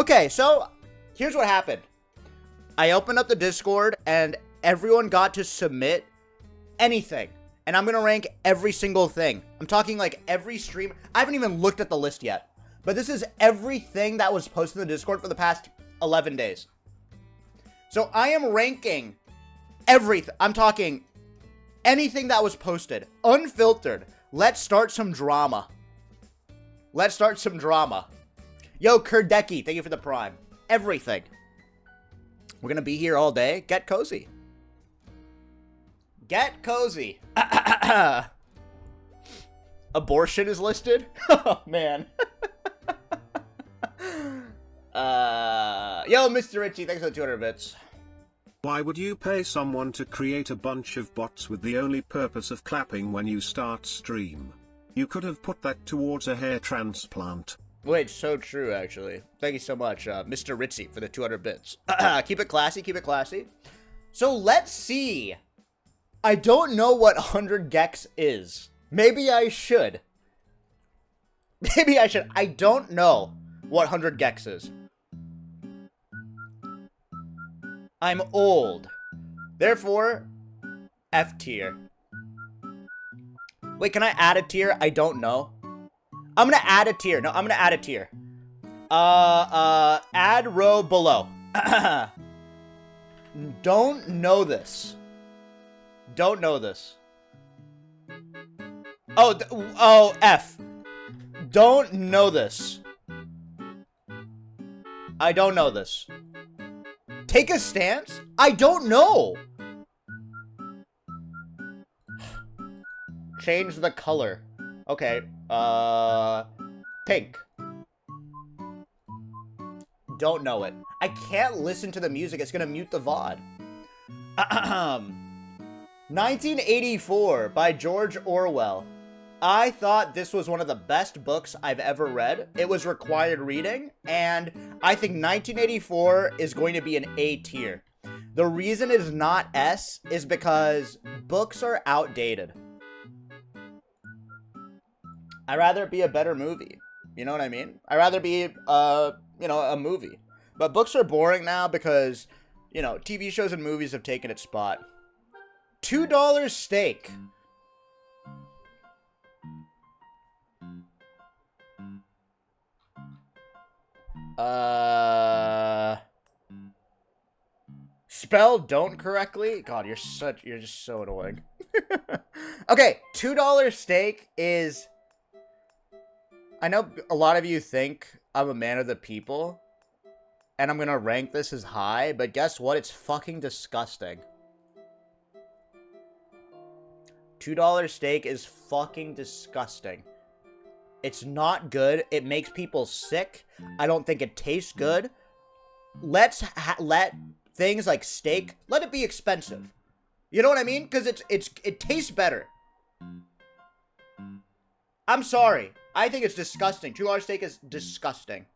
Okay, so here's what happened. I opened up the Discord and everyone got to submit anything. And I'm going to rank every single thing. I'm talking like every stream. I haven't even looked at the list yet. But this is everything that was posted in the Discord for the past 11 days. So I am ranking everything. I'm talking anything that was posted. Unfiltered. Let's start some drama. Let's start some drama. Yo, Kurdeki, thank you for the prime. Everything. We're going to be here all day. Get cozy. Get cozy. Abortion is listed? Oh, man. Yo, Mr. Richie, thanks for the 200 bits. Why would you pay someone to create a bunch of bots with the only purpose of clapping when you start stream? You could have put that towards a hair transplant. Wait, so true, actually. Thank you so much, Mr. Ritzy, for the 200 bits. Keep it classy, keep it classy. So let's see. I don't know what 100 gex is. Maybe I should. Maybe I should. I don't know what 100 gex is. I'm old. Therefore, F tier. Wait, can I add a tier? I don't know. I'm gonna add a tier. No, I'm gonna add a tier. Add row below. Don't know this. Don't know this. Oh, F. Don't know this. I don't know this. Take a stance? I don't know. Change the color. Okay. Pink. Don't know it. I can't listen to the music. It's gonna mute the VOD. 1984 by George Orwell. I thought this was one of the best books I've ever read. It was required reading, and I think 1984 is going to be an A tier. The reason it is not S is because books are outdated. I'd rather it be a better movie. You know what I mean? I'd rather be, a movie. But books are boring now because, TV shows and movies have taken its spot. $2 steak. Spell don't correctly? God, you're just so annoying. Okay, $2 steak is... I know a lot of you think I'm a man of the people, and I'm gonna rank this as high, but guess what? It's fucking disgusting. $2 steak is fucking disgusting. It's not good. It makes people sick. I don't think it tastes good. Let things like steak, let it be expensive. You know what I mean? Because it tastes better. I'm sorry. I think it's disgusting. $2 steak is disgusting.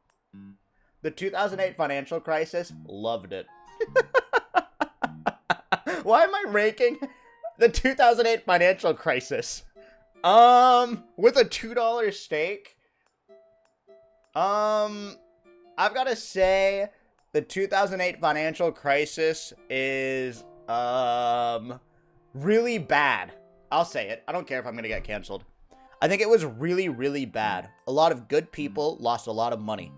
The 2008 financial crisis, loved it. Why am I ranking the 2008 financial crisis? With a $2 steak? I've got to say the 2008 financial crisis is, really bad. I'll say it. I don't care if I'm going to get canceled. I think it was really, really bad. A lot of good people lost a lot of money.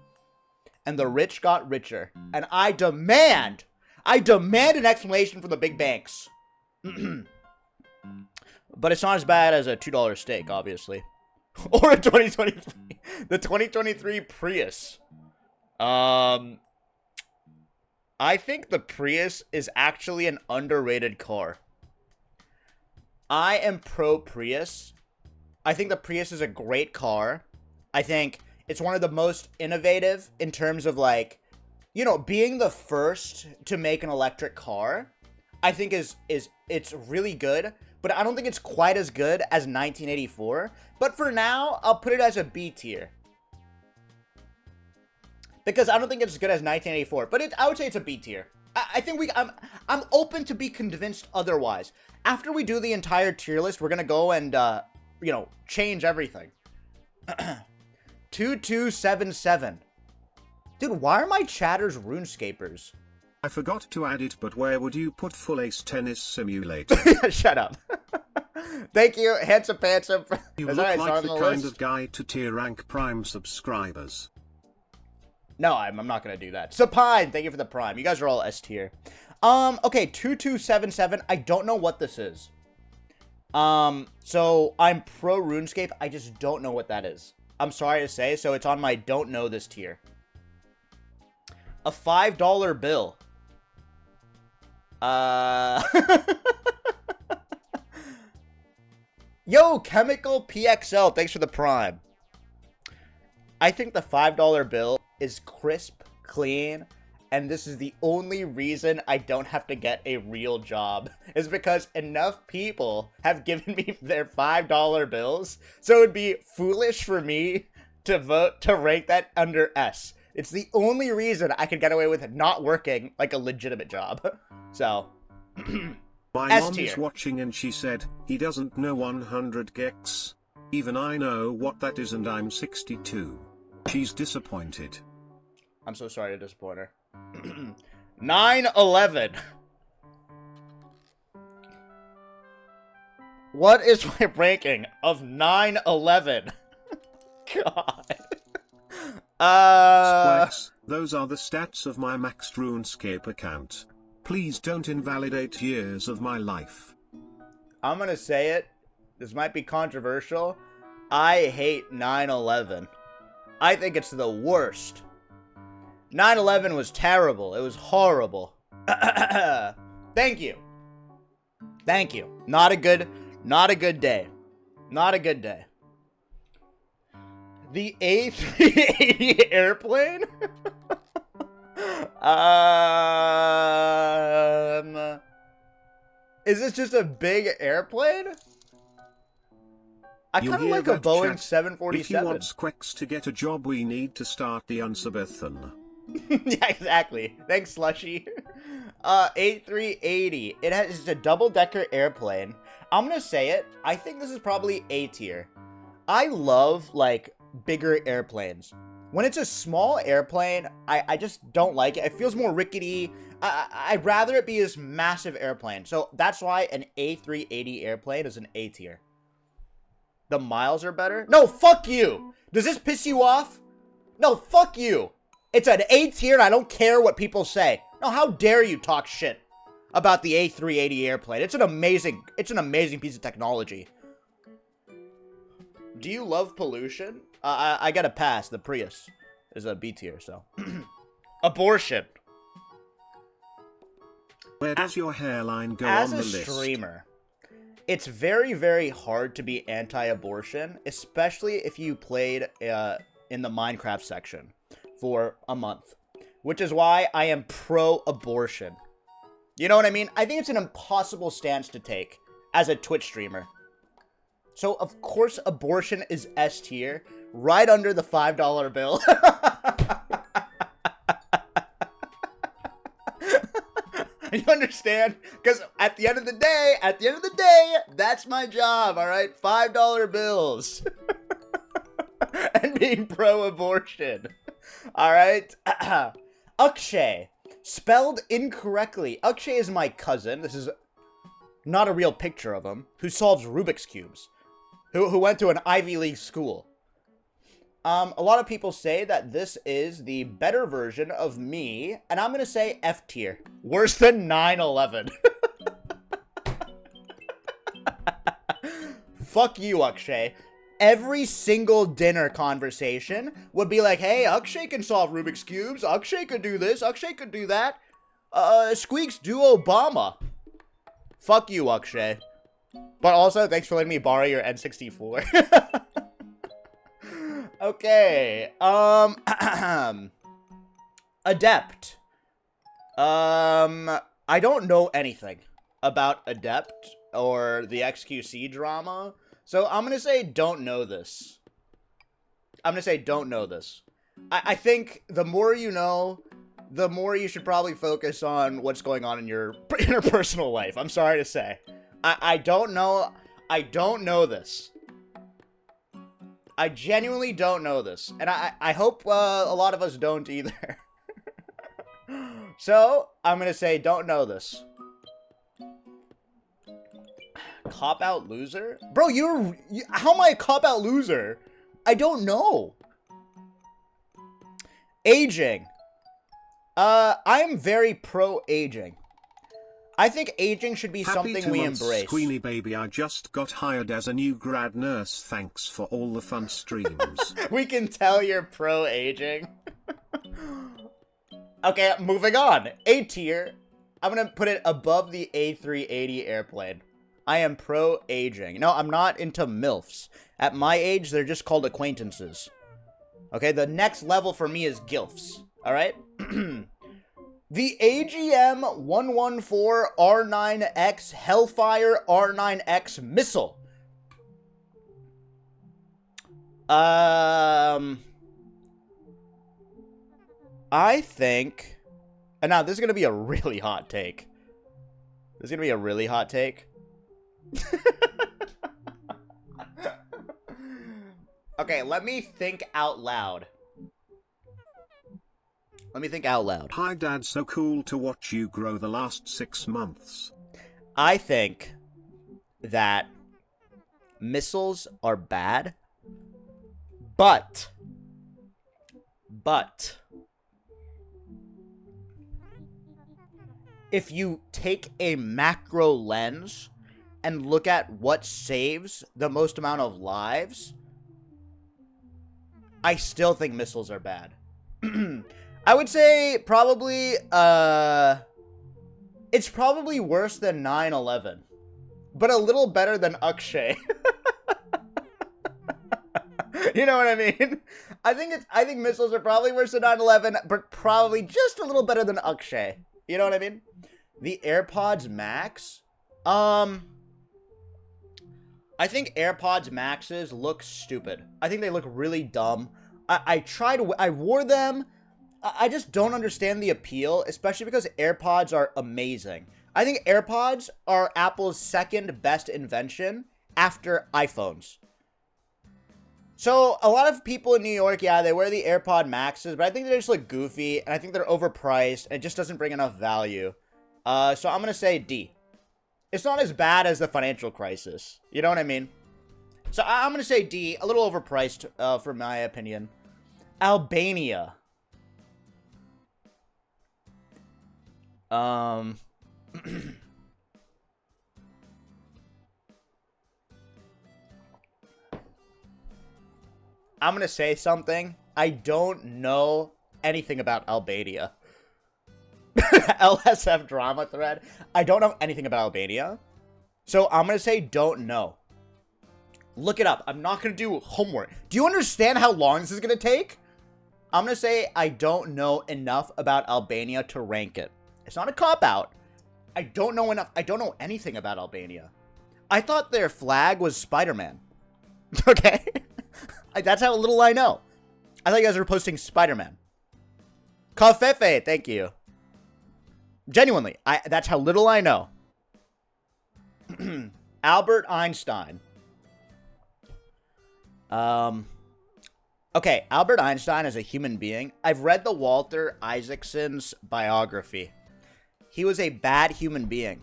And the rich got richer. And I demand an explanation from the big banks. But it's not as bad as a $2 steak, obviously. Or a 2023. The 2023 Prius. I think the Prius is actually an underrated car. I am pro Prius. I think the Prius is a great car. I think it's one of the most innovative in terms of, like, being the first to make an electric car. I think it's really good, but I don't think it's quite as good as 1984. But for now, I'll put it as a B tier. Because I don't think it's as good as 1984, but I would say it's a B tier. I think I'm open to be convinced otherwise. After we do the entire tier list, we're gonna go and change everything. 2277. Dude, why are my chatters RuneScapers? I forgot to add it, but where would you put Full Ace Tennis Simulator? Shut up. Thank you, Handsome Pantsome. You look like the kind of guy to tier rank Prime subscribers. No, I'm not gonna do that. Supine, thank you for the Prime. You guys are all S tier. Okay, 2277. I don't know what this is. So I'm pro RuneScape. I just don't know what that is. I'm sorry to say, so it's on my don't know this tier. A $5 bill. Yo, Chemical PXL, thanks for the Prime. I think the $5 bill is crisp, clean, and this is the only reason I don't have to get a real job, is because enough people have given me their $5 bills, so it would be foolish for me to vote to rank that under S. It's the only reason I could get away with not working like a legitimate job. So, my mom is watching and she said, he doesn't know 100 gex. Even I know what that is and I'm 62. She's disappointed. I'm so sorry to disappoint her. 9/11. What is my ranking of 9/11? God. Squeex, those are the stats of my maxed RuneScape account. Please don't invalidate years of my life. I'm gonna say it. This might be controversial. I hate 9/11. I think it's the worst. 9/11 was terrible. It was horrible. Thank you. Thank you. Not a good day. Not a good day. The A380 airplane? Is this just a big airplane? I kind of like a Boeing 747. If you want Squeex to get a job, we need to start the unsubathon. Yeah, exactly. Thanks, Slushy. A380. It's a double-decker airplane. I'm gonna say it. I think this is probably A tier. I love, like, bigger airplanes. When it's a small airplane, I just don't like it. It feels more rickety. I'd rather it be this massive airplane. So that's why an A380 airplane is an A tier. The miles are better? No, fuck you! Does this piss you off? No, fuck you! It's an A tier and I don't care what people say. No, how dare you talk shit about the A380 airplane? It's an amazing piece of technology. Do you love pollution? I gotta pass. The Prius is a B tier, so. Abortion. Where does your hairline go on the list? As a streamer, it's very, very hard to be anti-abortion, especially if you played in the Minecraft section for a month, which is why I am pro-abortion. You know what I mean? I think it's an impossible stance to take as a Twitch streamer. So, of course, abortion is S tier, right under the $5 bill. You understand? Because at the end of the day, that's my job, all right? $5 bills. And being pro-abortion. All right? Akshay. Spelled incorrectly. Akshay is my cousin. This is not a real picture of him. Who solves Rubik's Cubes. Who went to an Ivy League school. A lot of people say that this is the better version of me, and I'm gonna say F tier. Worse than 9/11. Fuck you, Akshay. Every single dinner conversation would be like, hey, Akshay can solve Rubik's Cubes, Akshay could do this, Akshay could do that. Squeex do Obama. Fuck you, Akshay. But also, thanks for letting me borrow your N64. Okay, Adept. I don't know anything about Adept or the XQC drama, so I'm gonna say don't know this. I think the more you know, the more you should probably focus on what's going on in your interpersonal life. I'm sorry to say. I don't know this. I genuinely don't know this. And I hope a lot of us don't either. So, I'm going to say don't know this. Cop-out loser? Bro, how am I a cop-out loser? I don't know. Aging. I am very pro-aging. I think aging should be something we embrace. Queenie baby, I just got hired as a new grad nurse. Thanks for all the fun streams. We can tell you're pro-aging. Okay, moving on. A tier. I'm gonna put it above the A380 airplane. I am pro-aging. No, I'm not into MILFs. At my age, they're just called acquaintances. Okay, the next level for me is GILFs. Alright? The AGM-114R9X Hellfire R9X missile. I think... And now, this is going to be a really hot take. This is going to be a really hot take. Okay, let me think out loud. Let me think out loud. Hi Dad, so cool to watch you grow the last 6 months. I think that missiles are bad, but if you take a macro lens and look at what saves the most amount of lives, I still think missiles are bad. I would say probably, it's probably worse than 9/11, but a little better than Akshay. You know what I mean? I think missiles are probably worse than 9/11, but probably just a little better than Akshay. You know what I mean? The AirPods Max, I think AirPods Maxes look stupid. I think they look really dumb. I wore them. I just don't understand the appeal, especially because AirPods are amazing. I think AirPods are Apple's second best invention after iPhones. So, a lot of people in New York, yeah, they wear the AirPod Maxes, but I think they just look goofy, and I think they're overpriced, and it just doesn't bring enough value. So I'm going to say D. It's not as bad as the financial crisis. You know what I mean? So I'm going to say D, a little overpriced, for my opinion. Albania. I'm going to say something. I don't know anything about Albania. LSF drama thread. I don't know anything about Albania. So I'm going to say don't know. Look it up. I'm not going to do homework. Do you understand how long this is going to take? I'm going to say I don't know enough about Albania to rank it. It's not a cop-out. I don't know enough. I don't know anything about Albania. I thought their flag was Spider-Man. Okay? That's how little I know. I thought you guys were posting Spider-Man. Kafefe, thank you. Genuinely, that's how little I know. Albert Einstein. Okay, Albert Einstein is a human being. I've read the Walter Isaacson's biography. He was a bad human being.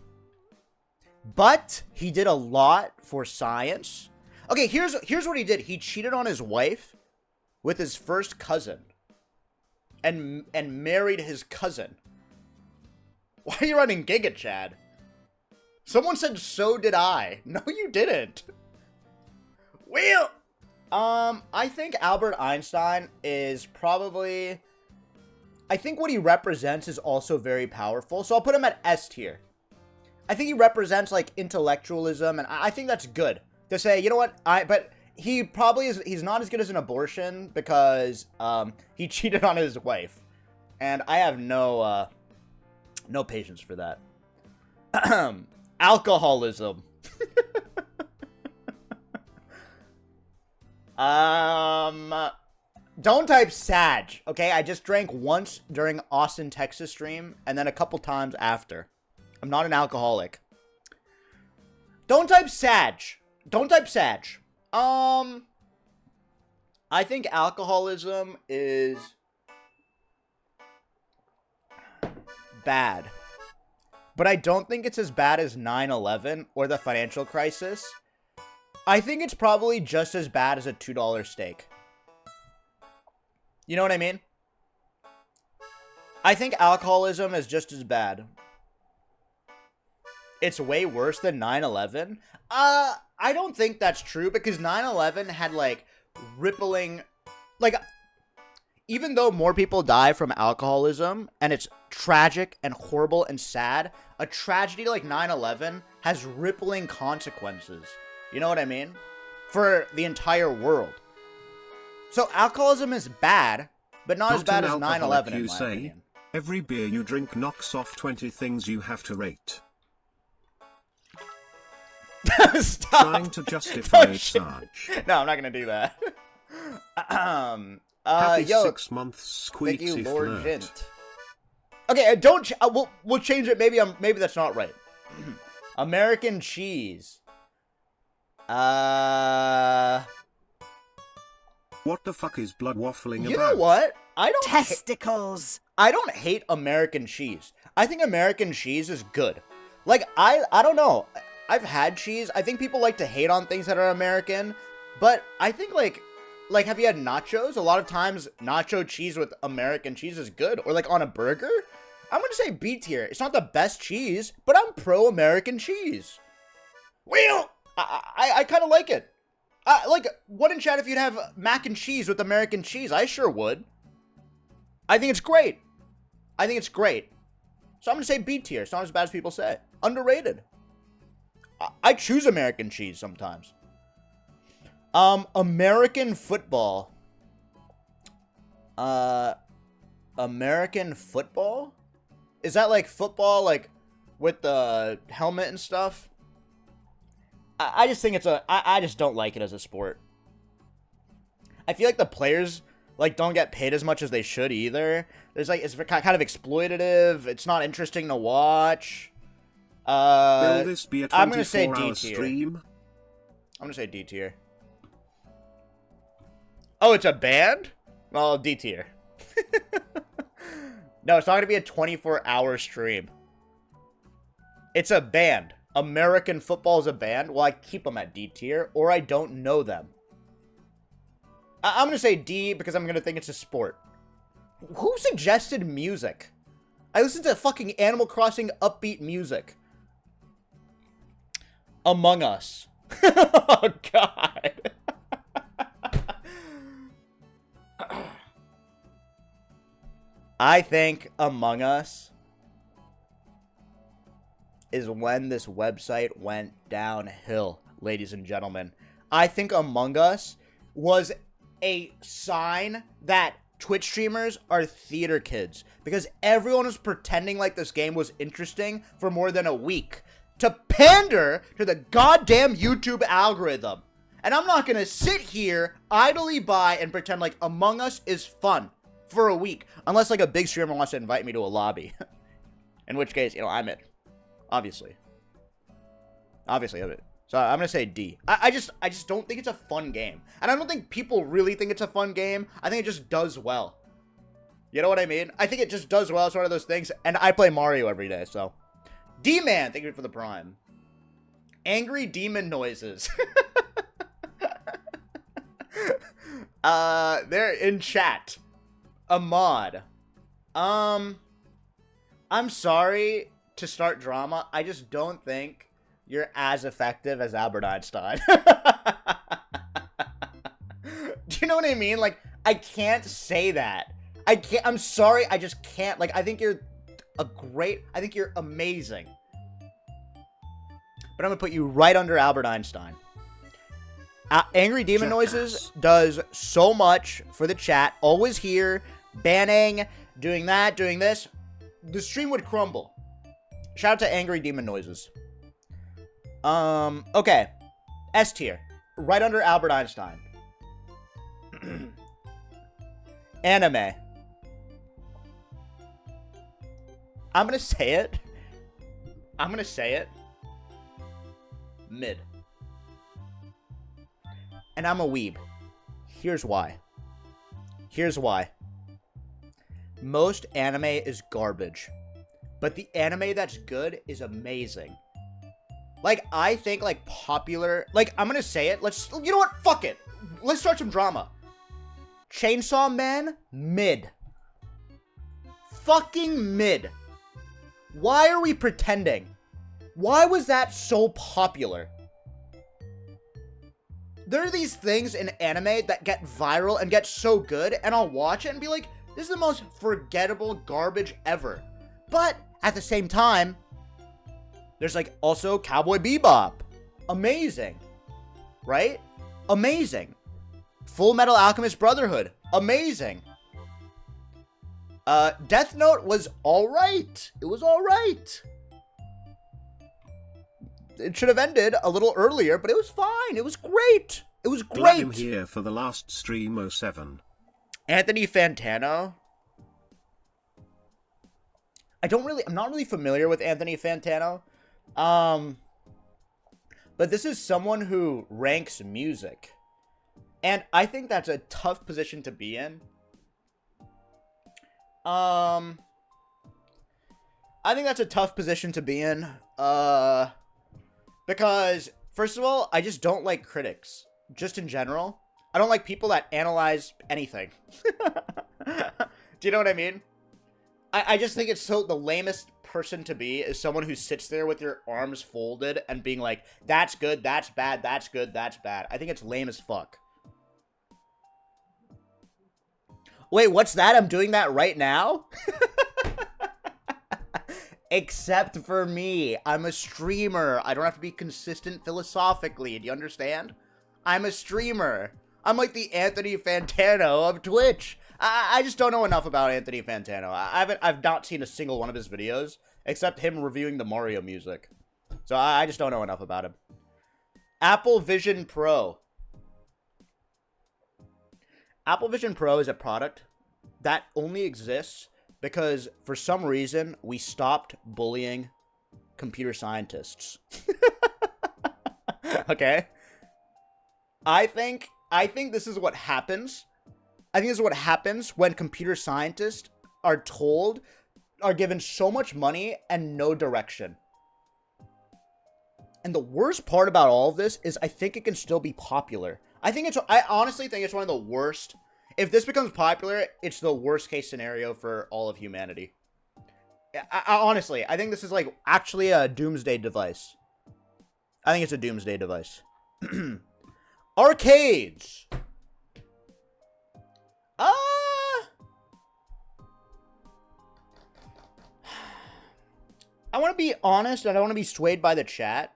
But he did a lot for science. Okay, here's what he did. He cheated on his wife with his first cousin. And married his cousin. Why are you running Giga Chad? Someone said so did I. No, you didn't. Well, I think Albert Einstein is probably... I think what he represents is also very powerful, so I'll put him at S tier. I think he represents, like, intellectualism, and I think that's good. To say, you know what, but he probably is, he's not as good as an abortion because, he cheated on his wife. And I have no patience for that. Alcoholism. Don't type Sag, okay? I just drank once during Austin, Texas stream, and then a couple times after. I'm not an alcoholic. Don't type Sag. Don't type Sag. I think alcoholism is bad. But I don't think it's as bad as 9/11 or the financial crisis. I think it's probably just as bad as a $2 steak. You know what I mean? I think alcoholism is just as bad. It's way worse than 9/11. I don't think that's true because 9/11 had like rippling, like, even though more people die from alcoholism and it's tragic and horrible and sad, a tragedy like 9/11 has rippling consequences. You know what I mean? For the entire world. So alcoholism is bad, but not as bad as 9/11 in my opinion. Every beer you drink knocks off 20 things you have to rate. Stop. Trying to justify a charge. No, I'm not gonna do that. Happy Yo, 6 months, thank you, Squeeksy Lord flirt. Gent. Okay, don't. We'll change it. Maybe that's not right. American cheese. What the fuck is blood waffling about? You know what? I don't. Testicles. I don't hate American cheese. I think American cheese is good. Like I don't know. I've had cheese. I think people like to hate on things that are American, but I think like have you had nachos? A lot of times nacho cheese with American cheese is good, or like on a burger. I'm gonna say B tier. It's not the best cheese, but I'm pro American cheese. Well, I kind of like it. Like, wouldn't chat if you'd have mac and cheese with American cheese? I sure would. I think it's great. I think it's great. So I'm gonna say B tier. It's not as bad as people say. Underrated. I choose American cheese sometimes. American football. American football? Is that like football, like with the helmet and stuff? I just think I just don't like it as a sport. I feel like the players like don't get paid as much as they should either. There's like, it's kind of exploitative. It's not interesting to watch. Will this be a I'm gonna say 24-hour D tier. stream? I'm gonna say D tier. Oh, it's a band? Well, D tier. No, it's not gonna be a 24-hour stream. It's a band. American football is a band. Well, I keep them at D tier, or I don't know them. I'm gonna say D because I'm gonna think it's a sport. Who suggested music? I listen to fucking Animal Crossing upbeat music. Among Us. Oh, God. I think Among Us is when this website went downhill, ladies and gentlemen. I think Among Us was a sign that Twitch streamers are theater kids, because everyone was pretending like this game was interesting for more than a week to pander to the goddamn YouTube algorithm. And I'm not gonna sit here idly by and pretend like Among Us is fun for a week, unless like a big streamer wants to invite me to a lobby. In which case, you know, I'm it. Obviously I'm it. So I'm gonna say D. I just don't think it's a fun game. And I don't think people really think it's a fun game. I think it just does well. You know what I mean? I think it just does well. It's one of those things. And I play Mario every day, so. D-Man, thank you for the prime. Angry demon noises. They're in chat. Ahmad. I'm sorry to start drama. I just don't think you're as effective as Albert Einstein. Do you know what I mean? Like, I can't say that. I'm sorry, I just can't. Like, I think you're I think you're amazing. But I'm gonna put you right under Albert Einstein. Angry Demon Noises does so much for the chat. Always here, banning, doing that, doing this. The stream would crumble. Shout out to Angry Demon Noises. Okay. S tier. Right under Albert Einstein. Anime. I'm gonna say it. Mid. And I'm a weeb. Here's why. Here's why. Most anime is garbage. But the anime that's good is amazing. Like, I think, like, popular... Like, I'm gonna say it. Let's... You know what? Fuck it. Let's start some drama. Chainsaw Man, mid. Fucking mid. Why are we pretending? Why was that so popular? There are these things in anime that get viral and get so good, and I'll watch it and be like, this is the most forgettable garbage ever. But, at the same time, there's like also Cowboy Bebop. Amazing. Right? Amazing. Full Metal Alchemist Brotherhood. Amazing. Death Note was alright. It was alright. It should have ended a little earlier, but it was fine. It was great. It was great. Glad him here for the last stream 07. Anthony Fantano. I'm not really familiar with Anthony Fantano. But this is someone who ranks music. And I think that's a tough position to be in. I think that's a tough position to be in. Because, first of all, I just don't like critics. Just in general. I don't like people that analyze anything. Do you know what I mean? I just think it's so the lamest person to be is someone who sits there with your arms folded and being like, that's good, that's bad, that's good, that's bad. I think it's lame as fuck. Wait, what's that? I'm doing that right now? Except for me. I'm a streamer. I don't have to be consistent philosophically. Do you understand? I'm a streamer. I'm like the Anthony Fantano of Twitch. I just don't know enough about Anthony Fantano. I've not seen a single one of his videos, except him reviewing the Mario music. So I just don't know enough about him. Apple Vision Pro. Apple Vision Pro is a product that only exists because, for some reason, we stopped bullying computer scientists. Okay? I think this is what happens. I think this is what happens when computer scientists are given so much money and no direction. And the worst part about all of this is I think it can still be popular. I honestly think it's one of the worst. If this becomes popular, it's the worst case scenario for all of humanity. Honestly, I think this is like actually a doomsday device. I think it's a doomsday device. Arcades. I want to be honest, and I don't want to be swayed by the chat.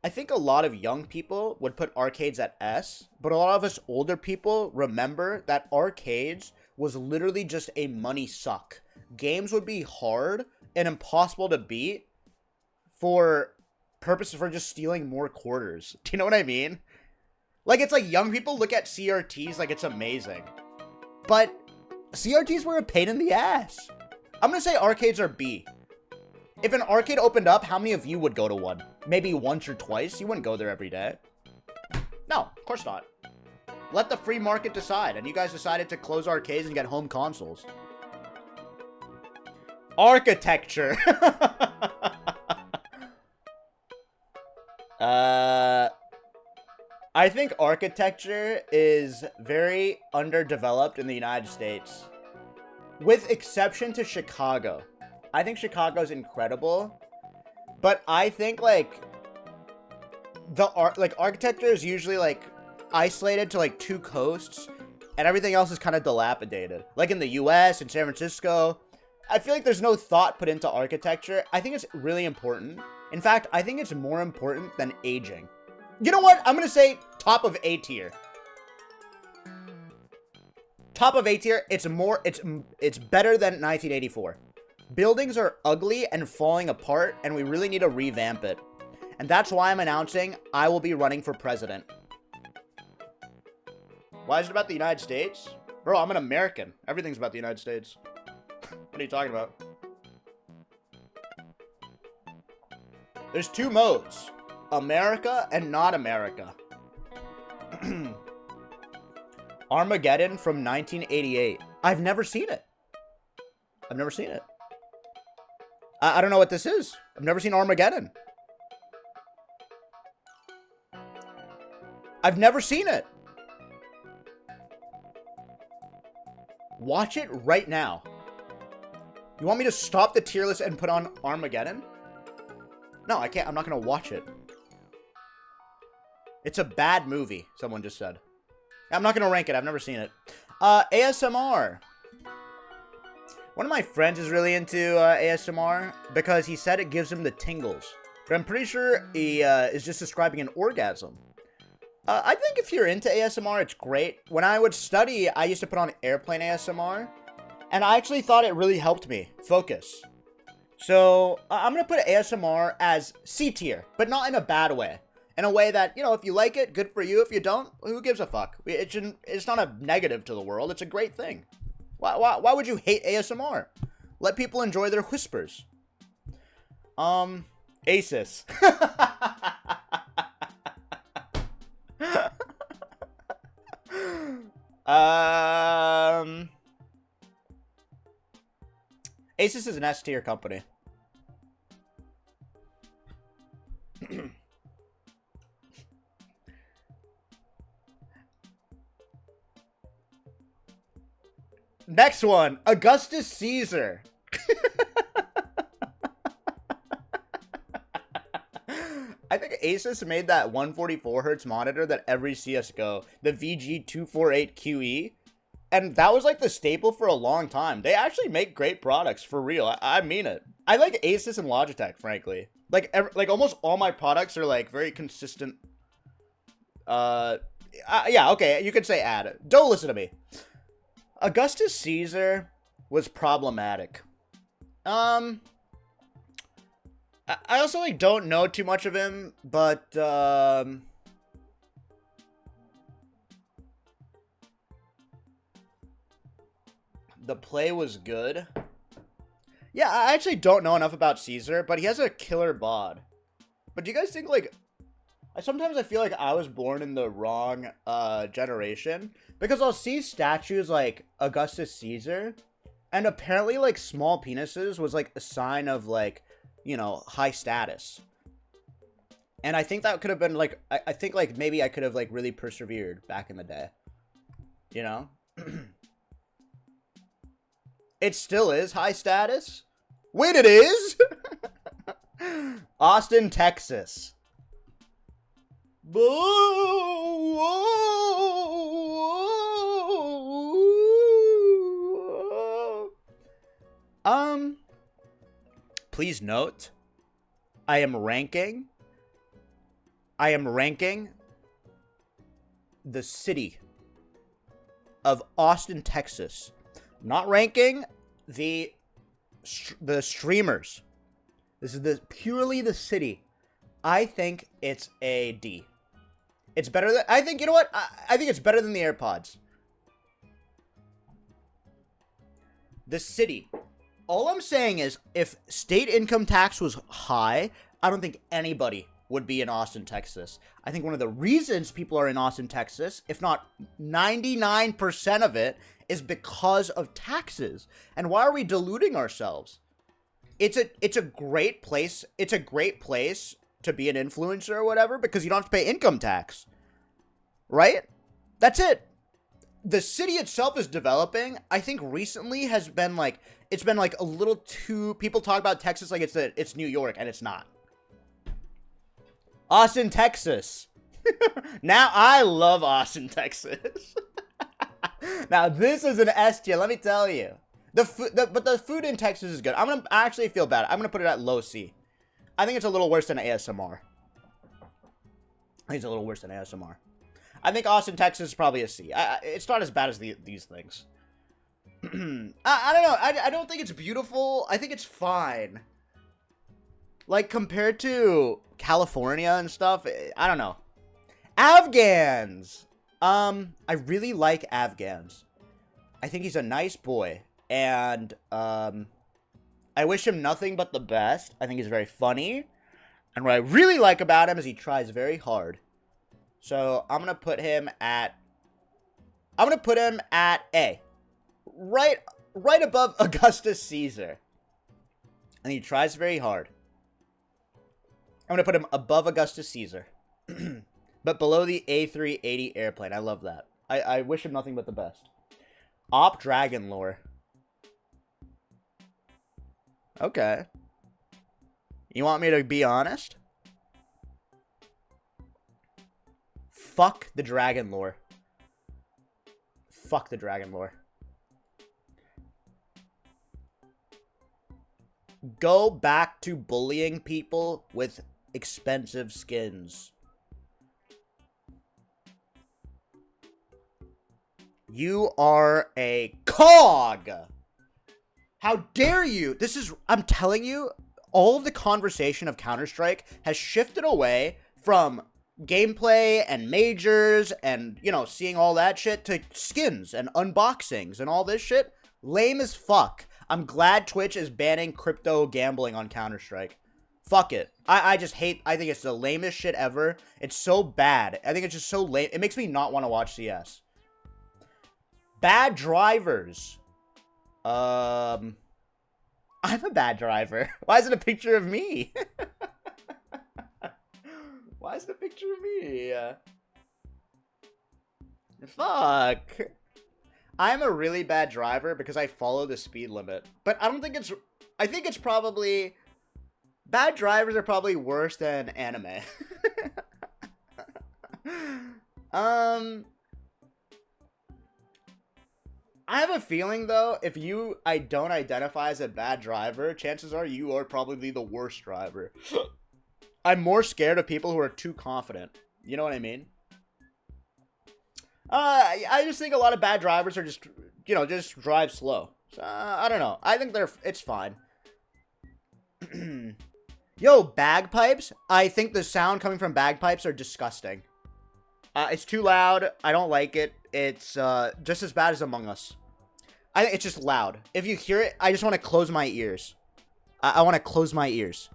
I think a lot of young people would put arcades at S, but a lot of us older people remember that arcades was literally just a money suck. Games would be hard and impossible to beat for purposes for just stealing more quarters. Do you know what I mean? Like, it's like young people look at CRTs like it's amazing. But CRTs were a pain in the ass. I'm gonna say arcades are B. If an arcade opened up, how many of you would go to one? Maybe once or twice? You wouldn't go there every day. No, of course not. Let the free market decide, and you guys decided to close arcades and get home consoles. Architecture. I think architecture is very underdeveloped in the United States. With exception to Chicago. I think Chicago's incredible. But I think, like, architecture is usually, like, isolated to, like, 2 coasts. And everything else is kind of dilapidated. Like in the US, in San Francisco. I feel like there's no thought put into architecture. I think it's really important. In fact, I think it's more important than aging. You know what? I'm going to say top of A tier. Top of A tier, it's better than 1984. Buildings are ugly and falling apart, and we really need to revamp it. And that's why I'm announcing I will be running for president. Why is it about the United States? Bro, I'm an American. Everything's about the United States. What are you talking about? There's 2 modes. America and not America. Armageddon from 1988. I've never seen it. I've never seen it. I don't know what this is. I've never seen Armageddon. I've never seen it. Watch it right now. You want me to stop the tier list and put on Armageddon? No, I can't. I'm not going to watch it. It's a bad movie, someone just said. I'm not going to rank it. I've never seen it. ASMR. One of my friends is really into ASMR because he said it gives him the tingles. But I'm pretty sure he is just describing an orgasm. I think if you're into ASMR, it's great. When I would study, I used to put on airplane ASMR. And I actually thought it really helped me focus. So I'm going to put ASMR as C tier, but not in a bad way. In a way that, you know, if you like it, good for you. If you don't, who gives a fuck? It's not a negative to the world. It's a great thing. Why would you hate ASMR? Let people enjoy their whispers. Asus. Asus is an S tier company. Next one, Augustus Caesar. I think Asus made that 144 hertz monitor that every CSGO, the VG248QE, and that was like the staple for a long time. They actually make great products, for real. I mean it. I like Asus and Logitech, frankly. Like almost all my products are like very consistent. Yeah, okay, you could say ad. Don't listen to me. Augustus Caesar was problematic. I also like don't know too much of him, but the play was good. Yeah, I actually don't know enough about Caesar, but he has a killer bod. But do you guys think, like, sometimes I feel like I was born in the wrong generation, because I'll see statues like Augustus Caesar, and apparently like small penises was like a sign of like, you know, high status. And I think that could have been like, I think like maybe I could have like really persevered back in the day, you know. It still is high status. Wait, it is. Austin, Texas. Please note, I am ranking the city of Austin, Texas. Not ranking the streamers. This is purely the city. I think it's a D. It's better than, I think, you know what? I think it's better than the AirPods. The city. All I'm saying is, if state income tax was high, I don't think anybody would be in Austin, Texas. I think one of the reasons people are in Austin, Texas, if not 99% of it, is because of taxes. And why are we deluding ourselves? It's a great place. It's a great place to be an influencer or whatever, because you don't have to pay income tax. Right? That's it. The city itself is developing. I think recently has been like, it's been like a little too, people talk about Texas like it's New York, and it's not. Austin, Texas. Now I love Austin, Texas. Now this is an S tier, let me tell you. But the food in Texas is good. I'm gonna actually feel bad. I'm gonna put it at low C. I think it's a little worse than ASMR. I think it's a little worse than ASMR. I think Austin, Texas is probably a C. It's not as bad as these things. I don't know. I don't think it's beautiful. I think it's fine. Like, compared to California and stuff, I don't know. Afghans! I really like Afghans. I think he's a nice boy. And, I wish him nothing but the best. I think he's very funny. And what I really like about him is he tries very hard. So, I'm going to put him at I'm gonna put him at A. Right above Augustus Caesar. And he tries very hard. I'm gonna put him above Augustus Caesar. But below the A380 airplane. I love that. I wish him nothing but the best. Op Dragon Lore. Okay. You want me to be honest? Fuck the Dragon Lore. Fuck the Dragon Lore. Go back to bullying people with expensive skins. You are a cog! How dare you? This is, I'm telling you, all of the conversation of Counter-Strike has shifted away from gameplay and majors and, you know, seeing all that shit to skins and unboxings and all this shit. Lame as fuck. I'm glad Twitch is banning crypto gambling on Counter-Strike. Fuck it. I just hate, I think it's the lamest shit ever. It's so bad. I think it's just so lame. It makes me not want to watch CS. Bad drivers. I'm a bad driver. Why is it a picture of me? Why is it a picture of me? Fuck. I'm a really bad driver because I follow the speed limit. But I don't think it's... I think it's probably... Bad drivers are probably worse than anime. I have a feeling, though, if I don't identify as a bad driver, chances are you are probably the worst driver. I'm more scared of people who are too confident. You know what I mean? I just think a lot of bad drivers are just, you know, just drive slow. So, I don't know. I think it's fine. Yo, bagpipes? I think the sound coming from bagpipes are disgusting. It's too loud. I don't like it. It's just as bad as Among Us. I think it's just loud. If you hear it, I just want to close my ears. I want to close my ears.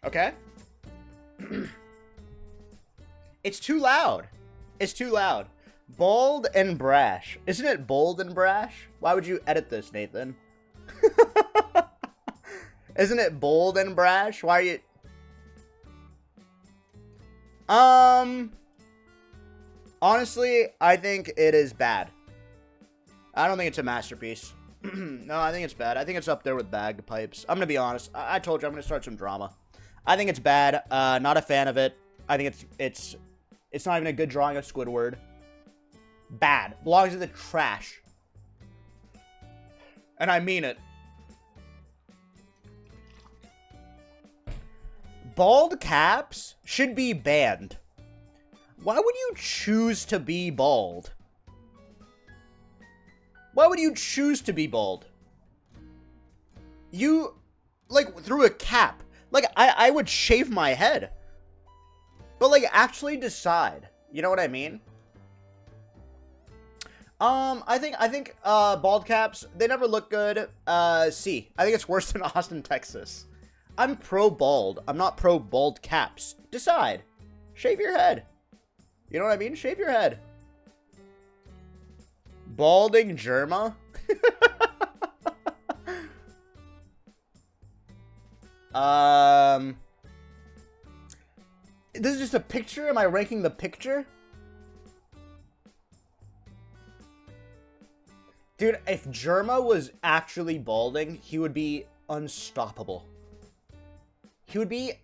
Okay? It's too loud. It's too loud. Bold and brash. Isn't it bold and brash? Why would you edit this, Nathan? Isn't it bold and brash? Why are you... Honestly, I think it is bad. I don't think it's a masterpiece. No, I think it's bad. I think it's up there with bagpipes. I'm gonna be honest. I told you I'm gonna start some drama. I think it's bad. Not a fan of it. I think it's not even a good drawing of Squidward. Bad. Belongs in the trash. And I mean it. Bald caps should be banned. Why would you choose to be bald? Why would you choose to be bald? You, like, through a cap. Like, I would shave my head. But, like, actually decide. You know what I mean? I think bald caps, they never look good. C. I think it's worse than Austin, Texas. I'm pro-bald. I'm not pro-bald caps. Decide. Shave your head. You know what I mean? Shave your head. Balding Germa? This is just a picture? Am I ranking the picture? Dude, if Germa was actually balding, he would be unstoppable. He would be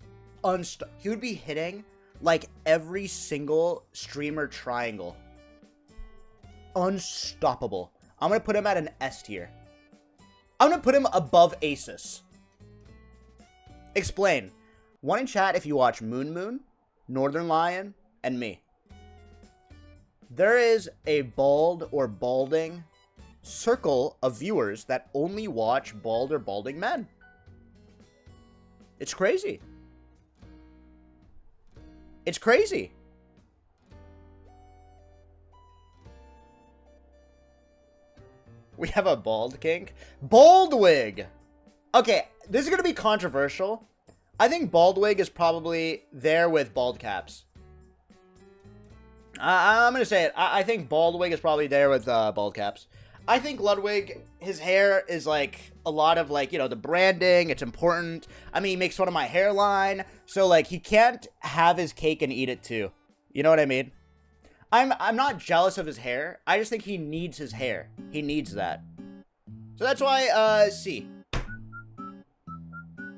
hitting like every single streamer triangle. Unstoppable. I'm gonna put him at an S tier. I'm gonna put him above Asus. Explain. One in chat if you watch Moon, Northern Lion, and me. There is a bald or balding circle of viewers that only watch bald or balding men. It's crazy. It's crazy. We have a bald kink. Baldwig! Okay, this is going to be controversial. I think Baldwig is probably there with bald caps. I'm going to say it. I think Baldwig is probably there with bald caps. I think Ludwig, his hair is like a lot of like, you know, the branding. It's important. I mean, he makes fun of my hairline. So like he can't have his cake and eat it too. You know what I mean? I'm not jealous of his hair. I just think he needs his hair. He needs that. So that's why, C.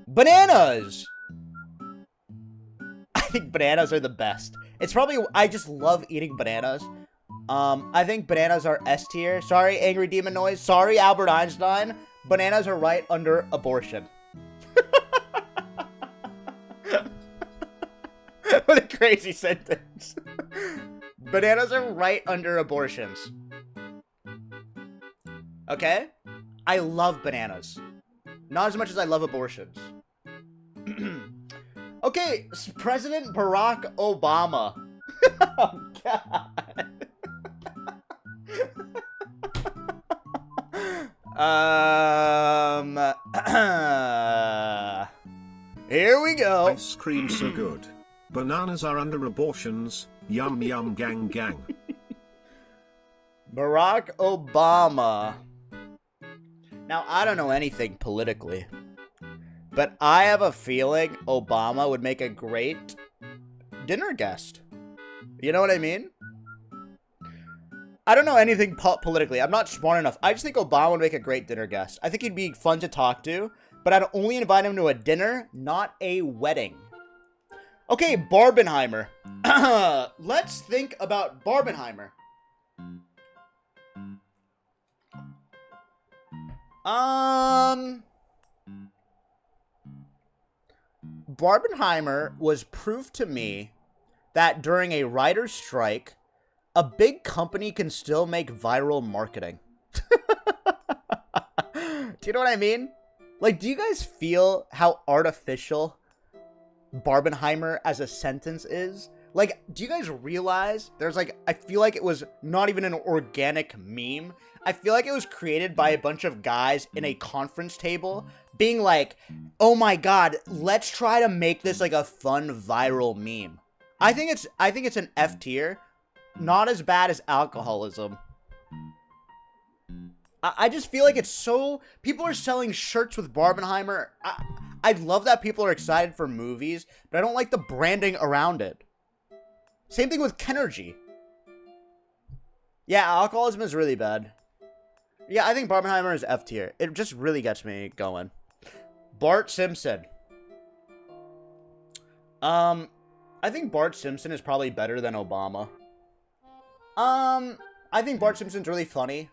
Bananas! I think bananas are the best. It's probably, I just love eating bananas. I think bananas are S tier. Sorry, Angry Demon Noise. Sorry, Albert Einstein. Bananas are right under abortion. What a crazy sentence. Bananas are right under abortions. Okay? I love bananas. Not as much as I love abortions. Okay, President Barack Obama. Oh, God. Here we go. Ice cream so good. Bananas are under abortions. Yum yum gang gang. Barack Obama. Now, I don't know anything politically, but I have a feeling Obama would make a great dinner guest. You know what I mean? I don't know anything politically. I'm not smart enough. I just think Obama would make a great dinner guest. I think he'd be fun to talk to, but I'd only invite him to a dinner, not a wedding. Okay, Barbenheimer. Let's think about Barbenheimer. Barbenheimer was proof to me that during a writer's strike, a big company can still make viral marketing. Do you know what I mean? Like, do you guys feel how artificial Barbenheimer as a sentence is? Like, do you guys realize there's like, I feel like it was not even an organic meme. I feel like it was created by a bunch of guys in a conference table being like, oh my God, let's try to make this like a fun viral meme. I think it's an F tier. Not as bad as alcoholism. I just feel like it's so... People are selling shirts with Barbenheimer. I love that people are excited for movies, but I don't like the branding around it. Same thing with Kenergy. Yeah, alcoholism is really bad. Yeah, I think Barbenheimer is F tier. It just really gets me going. Bart Simpson. I think Bart Simpson is probably better than Obama. I think Bart Simpson's really funny.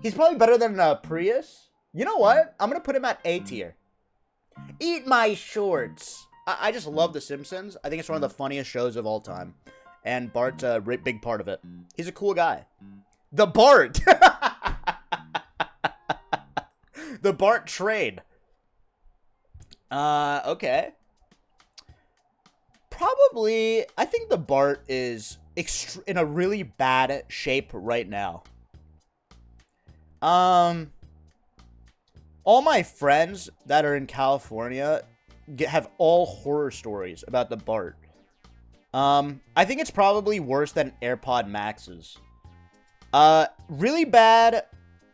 He's probably better than Prius. You know what? I'm gonna put him at A tier. Eat my shorts. I just love The Simpsons. I think it's one of the funniest shows of all time. And Bart's a big part of it. He's a cool guy. The Bart! The Bart trade. Okay. Probably, I think the Bart is in a really bad shape right now. All my friends that are in California have all horror stories about the Bart. I think it's probably worse than AirPod Maxes. Really bad.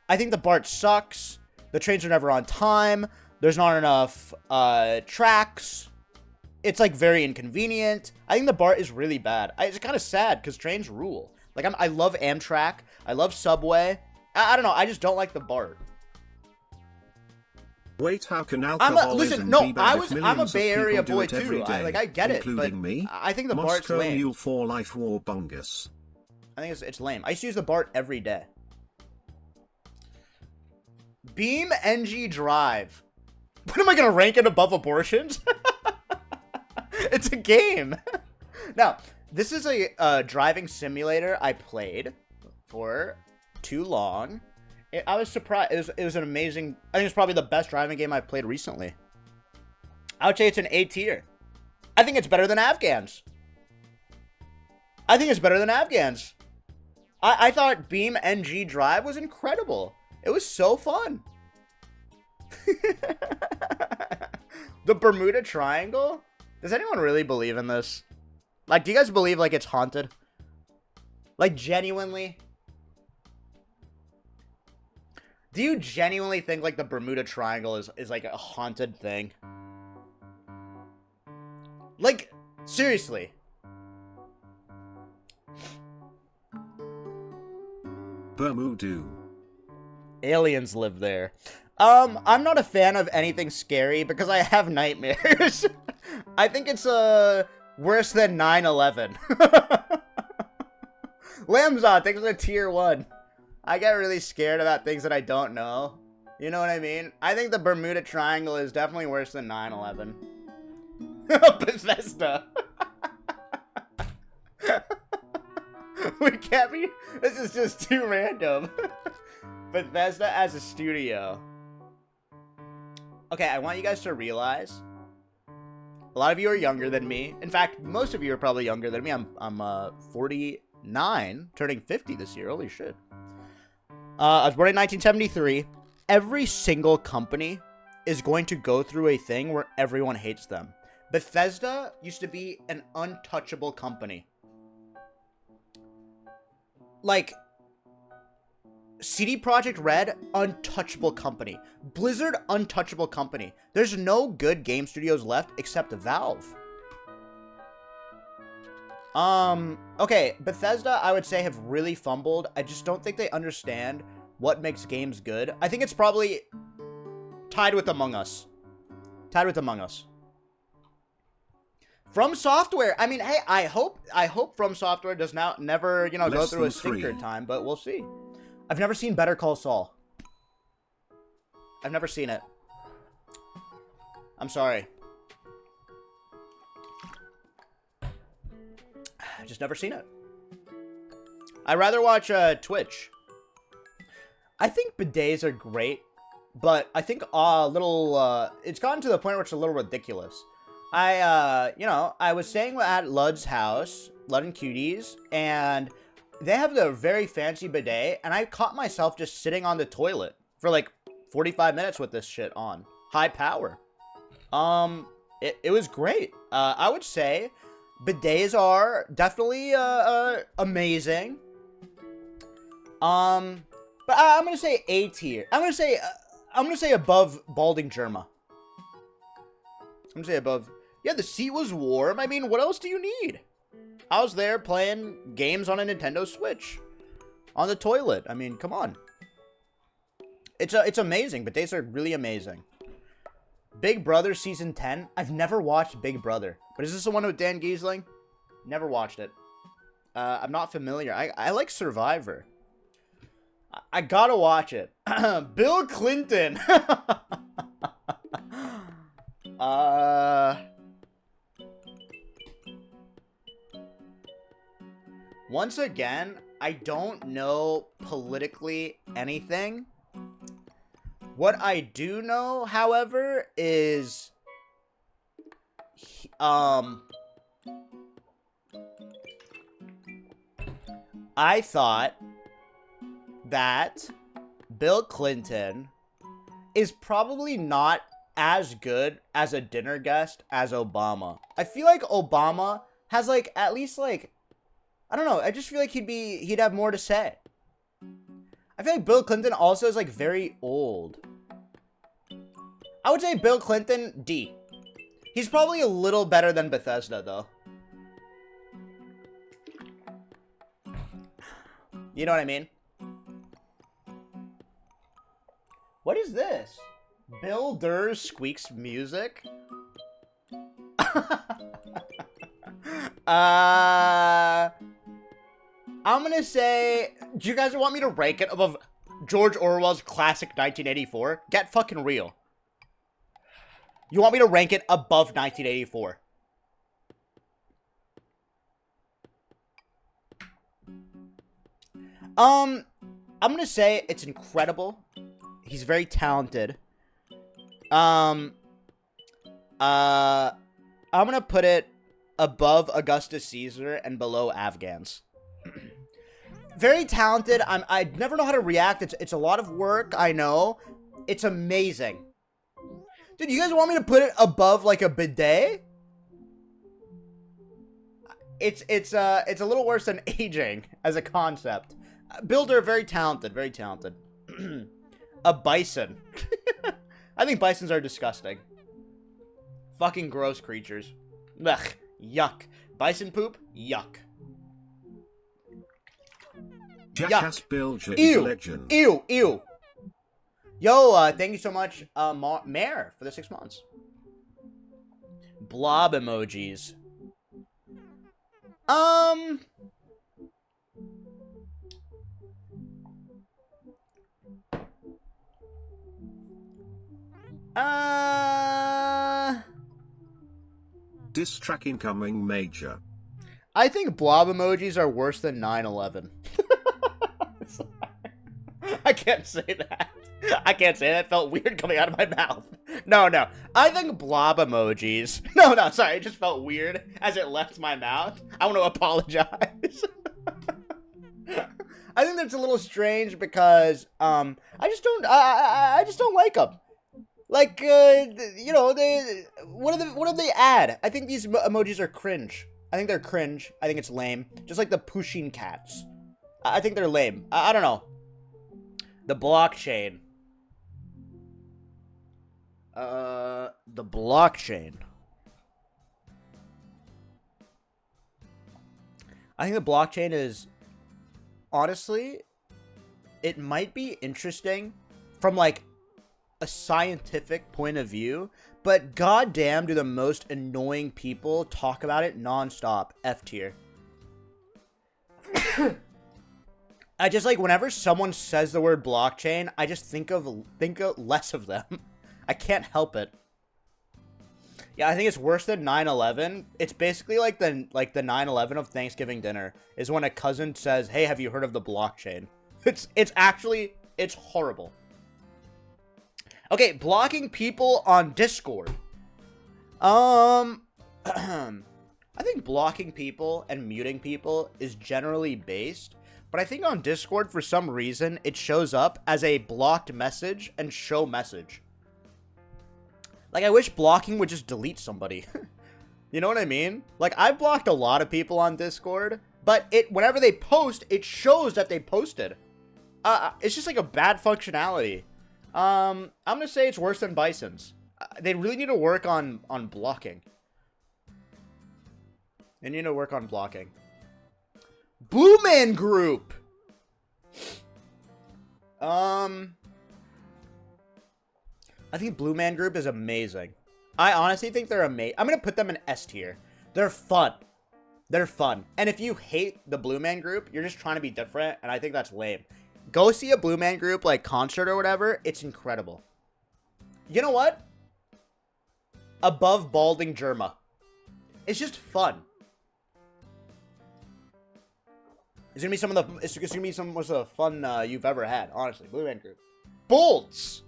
I think the Bart sucks. The trains are never on time. There's not enough tracks. It's like very inconvenient. I think the BART is really bad. It's kind of sad because trains rule. Like I love Amtrak. I love Subway. I don't know. I just don't like the BART. Wait, how can alcoholism be bad if I'm a millions Bay of Area people do boy it every too. day, I get it, but me? I think the BART's Moscow lame. Mule for Life War Bungus. I think it's lame. I used to use the BART every day. Beam NG Drive. What am I gonna rank it above abortions? It's a game. Now, this is a driving simulator I played for too long. I was surprised. It was an amazing... I think it's probably the best driving game I've played recently. I would say it's an A tier. I think it's better than Afghans. I think it's better than Afghans. I thought Beam NG Drive was incredible. It was so fun. The Bermuda Triangle? Does anyone really believe in this? Like, do you guys believe, like, it's haunted? Like, genuinely? Do you genuinely think, like, the Bermuda Triangle is like, a haunted thing? Like, seriously. Bermuda. Aliens live there. I'm not a fan of anything scary because I have nightmares. I think it's, worse than 9/11. Lamzon, thanks for the tier 1. I get really scared about things that I don't know. You know what I mean? I think the Bermuda Triangle is definitely worse than 9/11. Bethesda. We can't be... This is just too random. Bethesda as a studio. Okay, I want you guys to realize... A lot of you are younger than me. In fact, most of you are probably younger than me. I'm 49, turning 50 this year. Holy shit. I was born in 1973. Every single company is going to go through a thing where everyone hates them. Bethesda used to be an untouchable company. Like, CD Projekt Red, untouchable company. Blizzard, untouchable company. There's no good game studios left except Valve. Okay, Bethesda, I would say, have really fumbled. I just don't think they understand what makes games good. I think it's probably tied with Among Us. Tied with Among Us. From Software. I mean, hey, I hope From Software does never, you know, go through a stinker time, but we'll see. I've never seen Better Call Saul. I've never seen it. I'm sorry. I've just never seen it. I'd rather watch Twitch. I think bidets are great, but I think it's gotten to the point where it's a little ridiculous. You know, I was staying at Lud's house, Lud and Cuties, and they have the very fancy bidet, and I caught myself just sitting on the toilet for like 45 minutes with this shit on. High power. It was great. I would say bidets are definitely amazing. But I'm gonna say A tier. I'm gonna say above Balding Germa. I'm gonna say above. Yeah, the seat was warm. I mean, what else do you need? I was there playing games on a Nintendo Switch. On the toilet. I mean, come on. It's amazing. Bidets are really amazing. Big Brother Season 10. I've never watched Big Brother. But is this the one with Dan Giesling? Never watched it. I'm not familiar. I like Survivor. I gotta watch it. Bill Clinton. Once again, I don't know politically anything. What I do know, however, is I thought that Bill Clinton is probably not as good as a dinner guest as Obama. I feel like Obama has like at least like, I don't know, I just feel like he'd have more to say. I feel like Bill Clinton also is like very old. I would say Bill Clinton, D. He's probably a little better than Bethesda though. You know what I mean? What is this? Bill Durr's Squeex music? I'm gonna say... Do you guys want me to rank it above George Orwell's classic 1984? Get fucking real. You want me to rank it above 1984? I'm gonna say it's incredible. He's very talented. I'm gonna put it above Augustus Caesar and below Afghans. Very talented. I never know how to react. It's a lot of work. I know. It's amazing. Dude, you guys want me to put it above like a bidet? It's a little worse than aging as a concept. Builder, very talented, very talented. A bison. I think bisons are disgusting. Fucking gross creatures. Ugh, yuck. Bison poop, yuck. Jackass Bilger is Ew, a legend. ew, ew. Yo, thank you so much, Mare, for the 6 months. Blob emojis. Diss track incoming major. I think blob emojis are worse than 9/11. I can't say that. I can't say that. It felt weird coming out of my mouth. No. I think blob emojis. No, sorry. It just felt weird as it left my mouth. I want to apologize. I think that's a little strange because I just don't like them. Like you know, what do they add? I think these emojis are cringe. I think they're cringe. I think it's lame. Just like the Pusheen cats. I think they're lame. I don't know. The blockchain. The blockchain. I think the blockchain is, honestly, it might be interesting from like a scientific point of view, but goddamn do the most annoying people talk about it nonstop. F tier. I just like whenever someone says the word blockchain, I just think of less of them. I can't help it. Yeah, I think it's worse than 9/11. It's basically like the 9/11 of Thanksgiving dinner is when a cousin says, "Hey, have you heard of the blockchain?" It's actually horrible. Okay, blocking people on Discord. I think blocking people and muting people is generally based, but I think on Discord for some reason it shows up as a blocked message and show message. Like, I wish blocking would just delete somebody. You know what I mean? Like, I've blocked a lot of people on Discord, but whenever they post, it shows that they posted. It's just like a bad functionality. I'm gonna say it's worse than Bison's. They really need to work on blocking. They need to work on blocking. Blue Man Group! I think Blue Man Group is amazing. I honestly think they're amazing. I'm gonna put them in S tier. They're fun. They're fun. And if you hate the Blue Man Group, you're just trying to be different, and I think that's lame. Go see a Blue Man Group, like, concert or whatever. It's incredible. You know what? Above Balding Germa. It's just fun. It's gonna be some of the fun you've ever had, honestly. Blue Man Group. Bolts!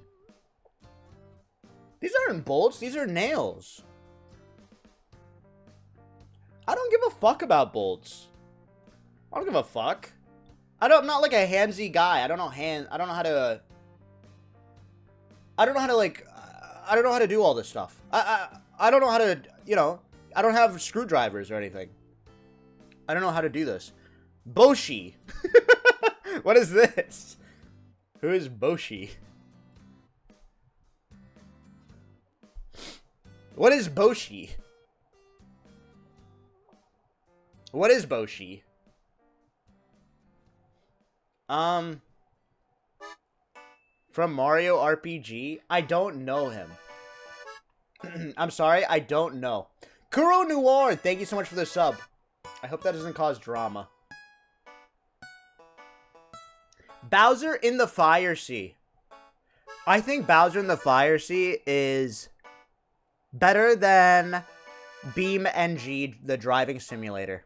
These aren't bolts, these are nails. I don't give a fuck about bolts. I don't give a fuck. I'm not like a handsy guy. I don't know how to do all this stuff. I don't know how to, you know, I don't have screwdrivers or anything. I don't know how to do this. Boshi. What is this? Who is Boshi? What is Boshi? What is Boshi? From Mario RPG? I don't know him. I'm sorry, I don't know. Kuro Noir, thank you so much for the sub. I hope that doesn't cause drama. Bowser in the Fire Sea. I think Bowser in the Fire Sea is better than BeamNG, the driving simulator.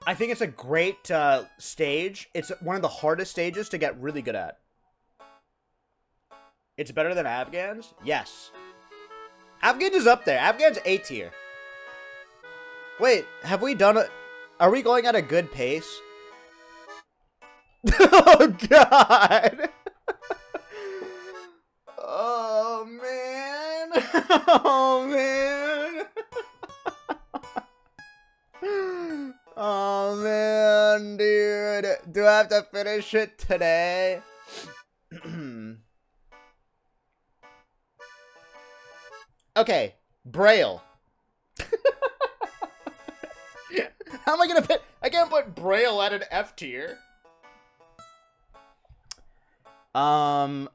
I think it's a great stage. It's one of the hardest stages to get really good at. It's better than Afghans? Yes. Afghans is up there. Afghans A tier. Wait, have we done it? Are we going at a good pace? Oh, God. Oh, man. Oh, man. Oh, man, dude. Do I have to finish it today? Okay, Braille. How am I gonna put... I can't put Braille at an F tier. I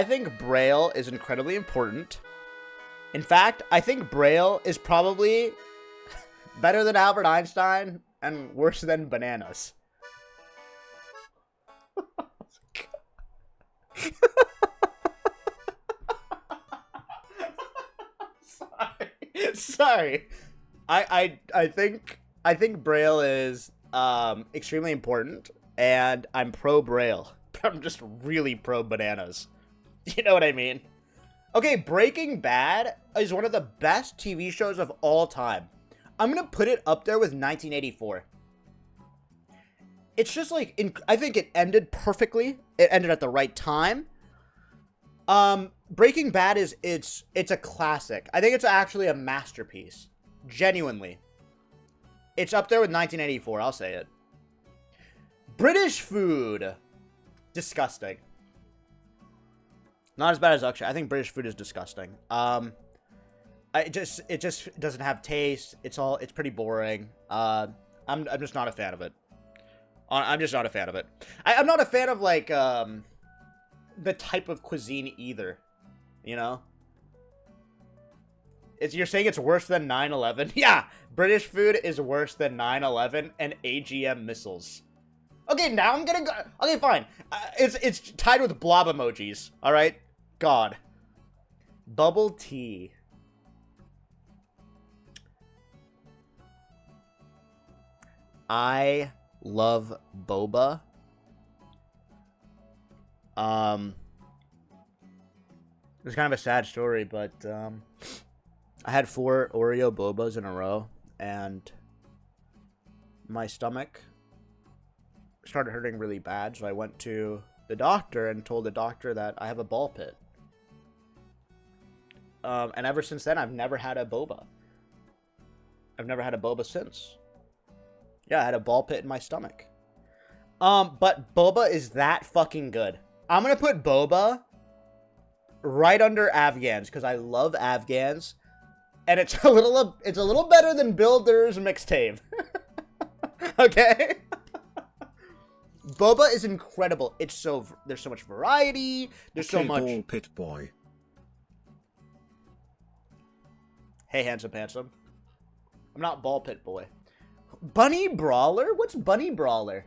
think Braille is incredibly important. In fact, I think Braille is probably better than Albert Einstein and worse than bananas. Sorry. I think Braille is extremely important, and I'm pro Braille. I'm just really pro bananas. You know what I mean? Okay, Breaking Bad is one of the best TV shows of all time. I'm gonna put it up there with 1984. It's just like, I think it ended perfectly. It ended at the right time. Breaking Bad it's a classic. I think it's actually a masterpiece. Genuinely. It's up there with 1984, I'll say it. British food. Disgusting. Not as bad as Akshay. I think British food is disgusting. It just doesn't have taste. It's pretty boring. I'm just not a fan of it. I'm just not a fan of it. I'm not a fan of like the type of cuisine either. You know? You're saying it's worse than 9/11? Yeah, British food is worse than 9/11 and AGM missiles. Okay, now I'm gonna go. Okay, fine. It's tied with blob emojis. All right. God. Bubble tea. I love boba. It's kind of a sad story, but I had 4 Oreo bobas in a row, and my stomach started hurting really bad, so I went to the doctor and told the doctor that I have a ball pit. And ever since then, I've never had a boba. I've never had a boba since. Yeah, I had a ball pit in my stomach. But boba is that fucking good. I'm gonna put boba right under Afghans, because I love Afghans. And it's a little better than Builder's mixtape. Okay? Boba is incredible. There's so much variety. There's so much. Ball pit boy. Hey, handsome. I'm not ball pit boy. Bunny Brawler? What's Bunny Brawler?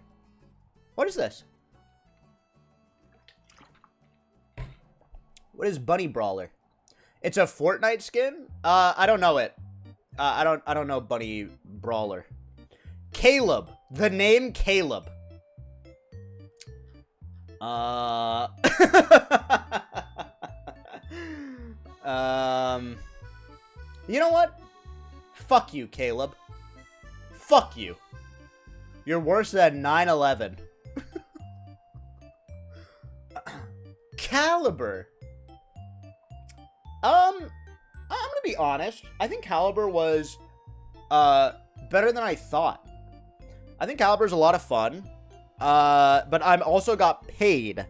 What is this? What is Bunny Brawler? It's a Fortnite skin? I don't know it. I don't know Bunny Brawler. Caleb. The name Caleb. You know what? Fuck you, Caleb. Fuck you. You're worse than 9/11. Caliber. I'm gonna be honest. I think Caliber was better than I thought. I think Caliber's a lot of fun. But I'm also got paid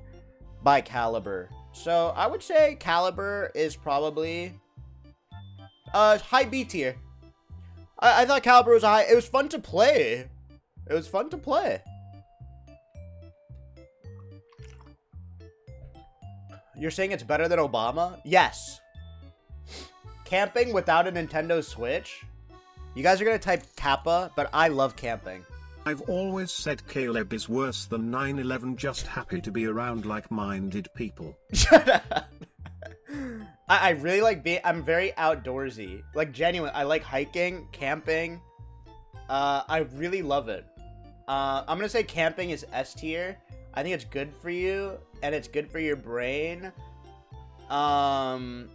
by Caliber. So I would say Caliber is probably high B tier. I thought Caliber was high. It was fun to play. It was fun to play. You're saying it's better than Obama? Yes. Camping without a Nintendo Switch? You guys are gonna type Kappa, but I love camping. I've always said Caleb is worse than 9/11, just happy to be around like-minded people. Shut up. I really like being. I'm very outdoorsy. Like genuine. I like hiking, camping. I really love it. I'm gonna say camping is S tier. I think it's good for you and it's good for your brain. I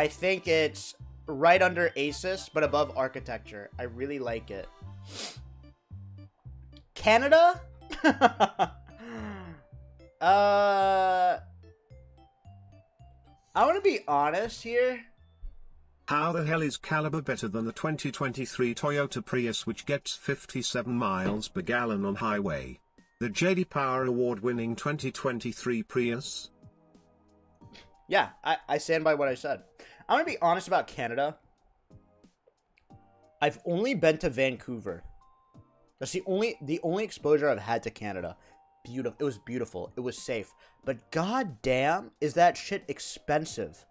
think it's right under Asus, but above architecture. I really like it. Canada? I want to be honest here. How the hell is Caliber better than the 2023 Toyota Prius, which gets 57 miles per gallon on highway? The JD Power Award-winning 2023 Prius? Yeah, I stand by what I said. I'm going to be honest about Canada. I've only been to Vancouver. That's the only exposure I've had to Canada. Beautiful. It was beautiful. It was safe. But goddamn, is that shit expensive?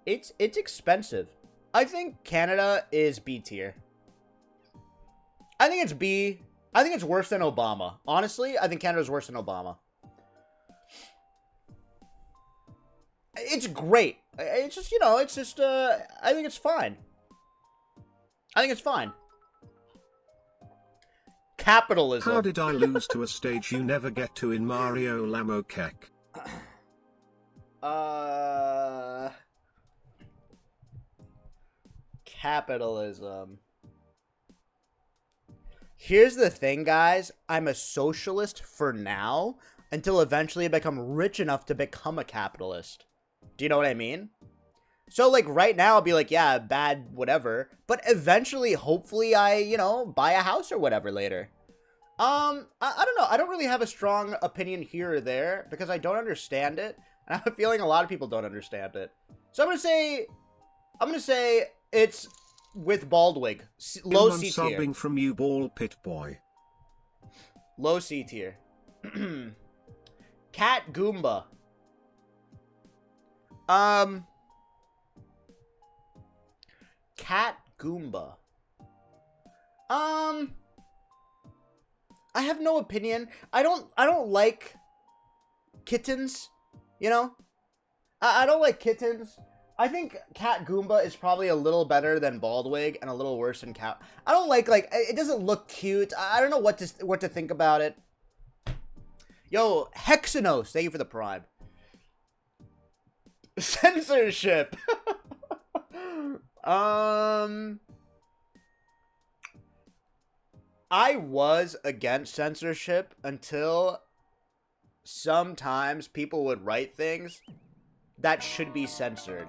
It's expensive. I think Canada is B tier. I think it's B. I think it's worse than Obama. Honestly, I think Canada's worse than Obama. It's great. It's just, I think it's fine. I think it's fine. Capitalism. How did I lose to a stage you never get to in Mario Lamokek? Capitalism. Here's the thing, guys. I'm a socialist for now until eventually I become rich enough to become a capitalist. Do you know what I mean? So, like, right now, I'll be like, yeah, bad, whatever. But eventually, hopefully, I, buy a house or whatever later. I don't know. I don't really have a strong opinion here or there because I don't understand it. And I have a feeling a lot of people don't understand it. So I'm gonna say it's with Baldwig. Low C tier. Subbing from you, ball pit boy. Low C tier. Cat Goomba. Cat Goomba. I have no opinion. I don't like kittens, I don't like kittens. I think Cat Goomba is probably a little better than Baldwig and a little worse than Cat. I don't like it doesn't look cute. I don't know what to think about it. Yo, Hexanos, thank you for the prime. Censorship. I was against censorship until sometimes people would write things that should be censored.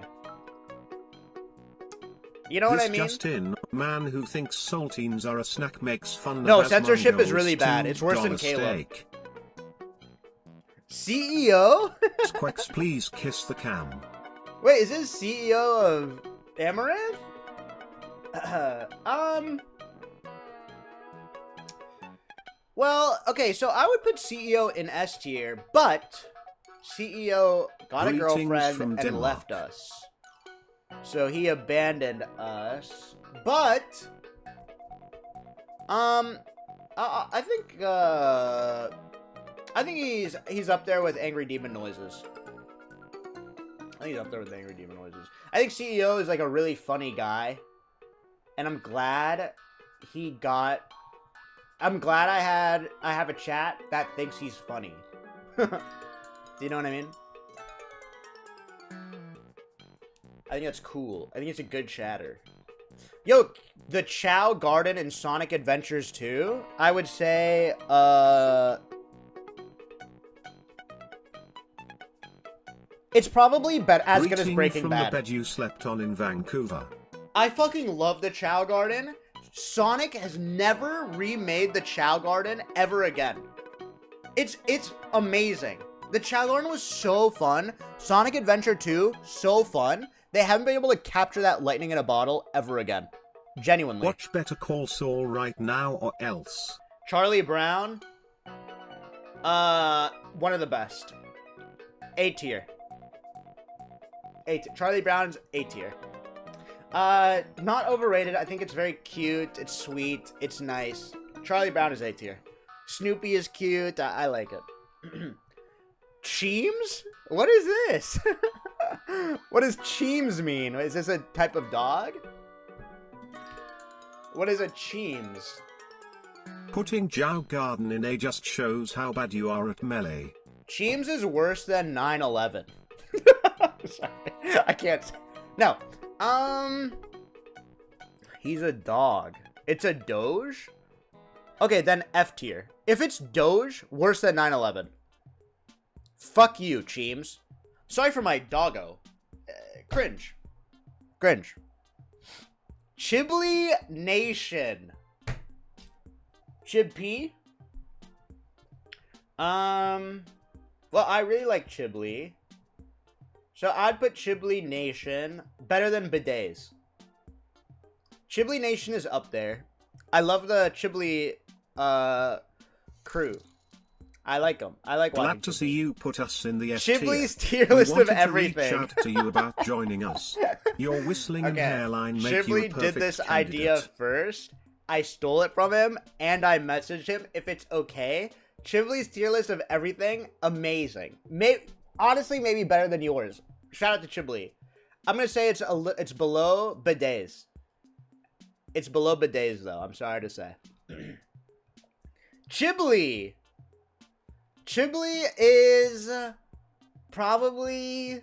You know what I mean? Just in, man who thinks saltines are a snack makes fun of No, censorship is really bad. It's worse than Caleb. Steak. CEO? Squeex, please kiss the cam. Wait, is this CEO of Amaranth? Well, okay, so I would put CEO in S tier, but CEO got a girlfriend and Denmark. left us. So he abandoned us. But I think he's up there with Angry Demon Noises. I think he's up there with Angry Demon Noises. I think CEO is like a really funny guy. And I'm glad I have a chat that thinks he's funny. Do you know what I mean? I think that's cool. I think it's a good chatter. Yo, the Chow Garden in Sonic Adventures 2, I would say, it's probably as good as Breaking Bad. From the bed you slept on in Vancouver. I fucking love the Chow Garden. Sonic has never remade the Chow Garden ever again. It's amazing. The Chow Garden was so fun. Sonic Adventure 2, so fun. They haven't been able to capture that lightning in a bottle ever again. Genuinely. Watch Better Call Saul right now or else. Charlie Brown. One of the best. A tier. Charlie Brown's A tier. Not overrated. I think it's very cute. It's sweet. It's nice. Charlie Brown is A tier. Snoopy is cute. I like it. Cheems? What is this? What does Cheems mean? Is this a type of dog? What is a Cheems? Putting Jow Garden in A just shows how bad you are at melee. Cheems is worse than 9/11. Sorry, I can't. No. He's a dog. It's a Doge? Okay, then F tier. If it's Doge, worse than 9/11. Fuck you, Cheems. Sorry for my doggo. Cringe. Cringe. Chibli Nation. Chib P? Well, I really like Chibli. So I'd put Chibli Nation better than Bidets. Chibli Nation is up there. I love the Chibli crew. I like them. I like watching. Glad to see you put us in the S Chibli's tier. tier list of To everything. reach out to you about joining us. Your whistling and hairline make you a Chibli perfect did this candidate. idea first. I stole it from him, and I messaged him if it's okay. Chibli's tier list of everything, amazing. Honestly, maybe better than yours. Shout out to Chibli. I'm gonna say it's below Bidets. It's below Bidets, though. I'm sorry to say. Chibli. Chibli is probably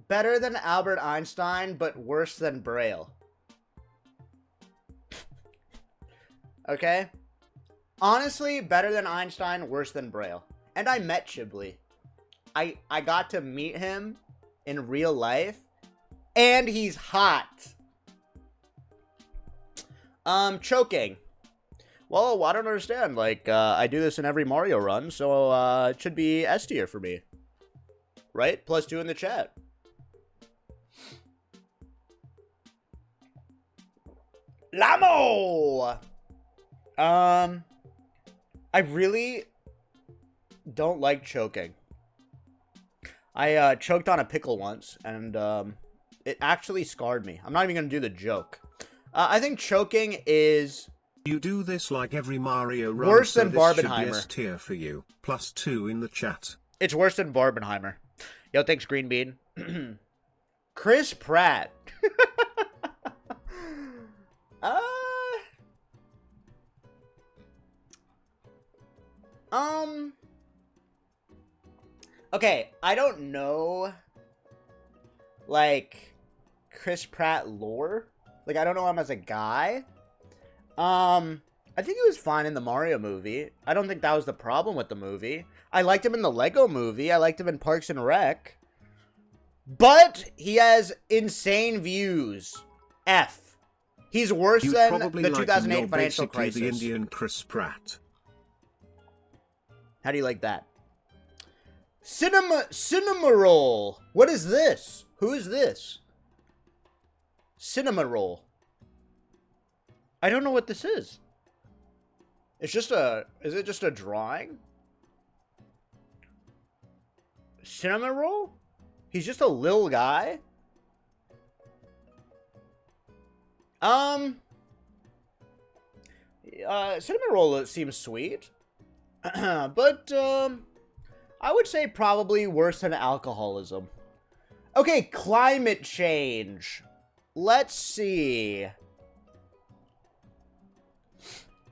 better than Albert Einstein, but worse than Braille. Okay? Honestly, better than Einstein, worse than Braille. And I met Chibli. I got to meet him in real life, and he's hot. Choking. Well, I don't understand. Like, I do this in every Mario run, so it should be S tier for me. Right? +2 in the chat. Lamo! I really don't like choking. I choked on a pickle once, and it actually scarred me. I'm not even going to do the joke. I think choking is... You do this like every Mario run, worse so than this should be Barbenheimer. S tier for you. +2 in the chat. It's worse than Barbenheimer. Yo, thanks, Green Bean. Chris Pratt. Okay, I don't know, like, Chris Pratt lore. Like, I don't know him as a guy. I think he was fine in the Mario movie. I don't think that was the problem with the movie. I liked him in the Lego movie. I liked him in Parks and Rec. But he has insane views. F. He's worse than the 2008 financial crisis. The Indian Chris Pratt. How do you like that? Cinema roll. What is this? Who is this? Cinema roll. I don't know what this is. It's just is it just a drawing? Cinema roll? He's just a little guy? Cinema roll seems sweet. But, I would say probably worse than alcoholism. Okay, climate change. Let's see.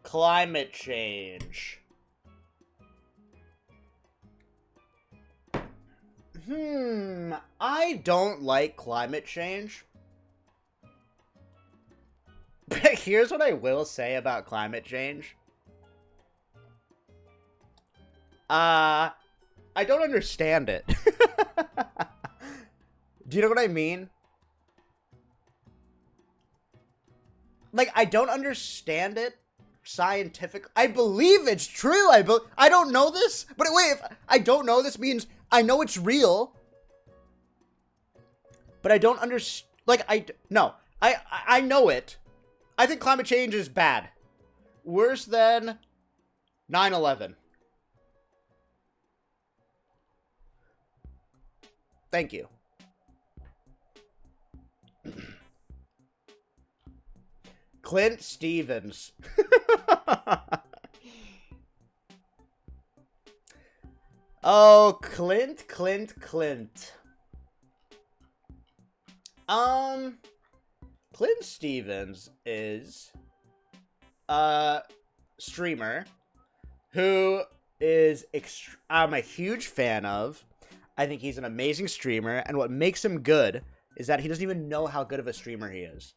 Climate change. I don't like climate change. But here's what I will say about climate change. I don't understand it. Do you know what I mean? Like, I don't understand it scientific. I believe it's true. I don't know this, but wait, if I don't know this means I know it's real. But I don't understand. Like, I know it. I think climate change is bad. Worse than 9/11. Thank you. Clint Stevens. Oh, Clint. Clint Stevens is a streamer who is I'm a huge fan of. I think he's an amazing streamer, and what makes him good is that he doesn't even know how good of a streamer he is.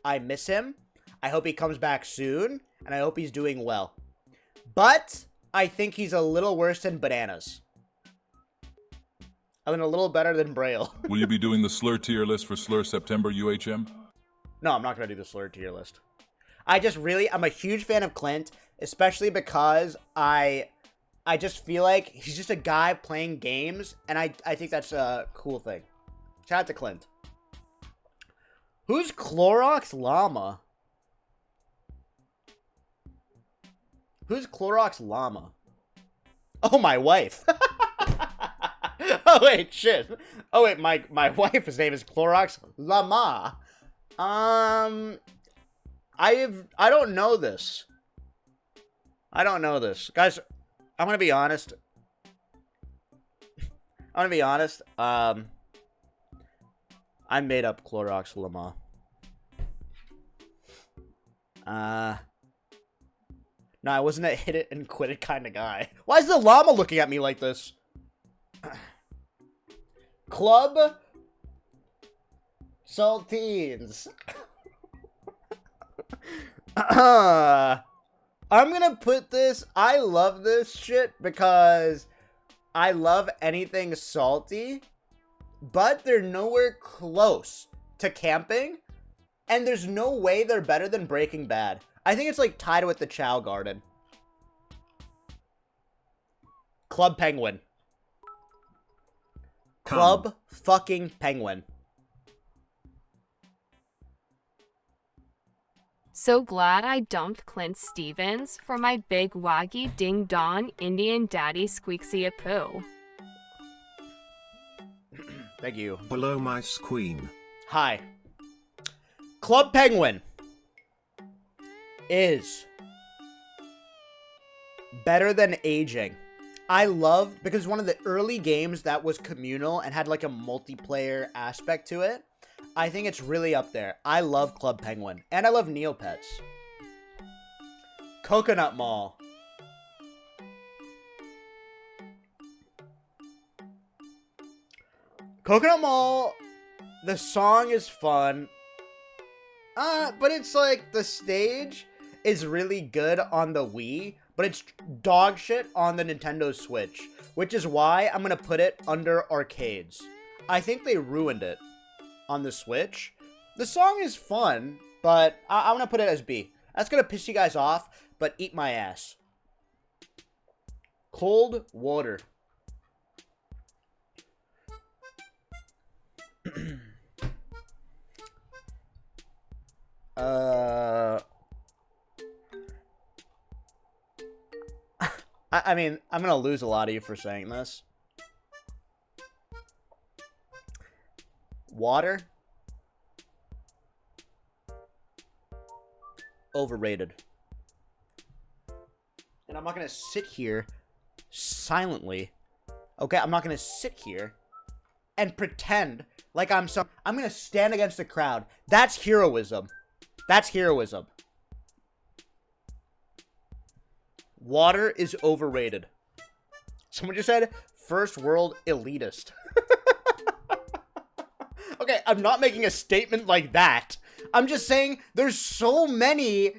I miss him. I hope he comes back soon, and I hope he's doing well. But I think he's a little worse than Bananas. I mean, a little better than Braille. Will you be doing the slur tier list for Slur September, UHM? No, I'm not going to do the slur tier list. I'm a huge fan of Clint, especially because I just feel like he's just a guy playing games, and I think that's a cool thing. Shout out to Clint. Who's Clorox Llama? Who's Clorox Llama? Oh, my wife. Oh, wait, shit. Oh, wait, my wife's name is Clorox Llama. I don't know this. Guys, I'm gonna be honest. I made up Clorox Llama. No, I wasn't a hit it and quit it kind of guy. Why is the llama looking at me like this? Club Saltines. I'm gonna put this. I love this shit because I love anything salty, but they're nowhere close to camping, and there's no way they're better than Breaking Bad. I think it's like tied with the Chow Garden. Club Penguin. Club fucking Penguin. So glad I dumped Clint Stevens for my big waggy ding dong Indian daddy Squeexy a poo. Thank you. Below my queen. Hi. Club Penguin is better than aging. I love, because it's one of the early games that was communal and had like a multiplayer aspect to it. I think it's really up there. I love Club Penguin. And I love Neopets. Coconut Mall. Coconut Mall, the song is fun. But it's like, the stage is really good on the Wii, but it's dog shit on the Nintendo Switch, which is why I'm gonna put it under arcades. I think they ruined it on the Switch. The song is fun, but I'm gonna put it as B. That's gonna piss you guys off, but eat my ass. Cold water. I mean, I'm gonna lose a lot of you for saying this. Water. Overrated. And I'm not gonna sit here silently. Okay, I'm not gonna sit here and pretend like I'm gonna stand against the crowd. That's heroism. That's heroism. Water is overrated. Someone just said, first world elitist. Okay, I'm not making a statement like that. I'm just saying there's so many,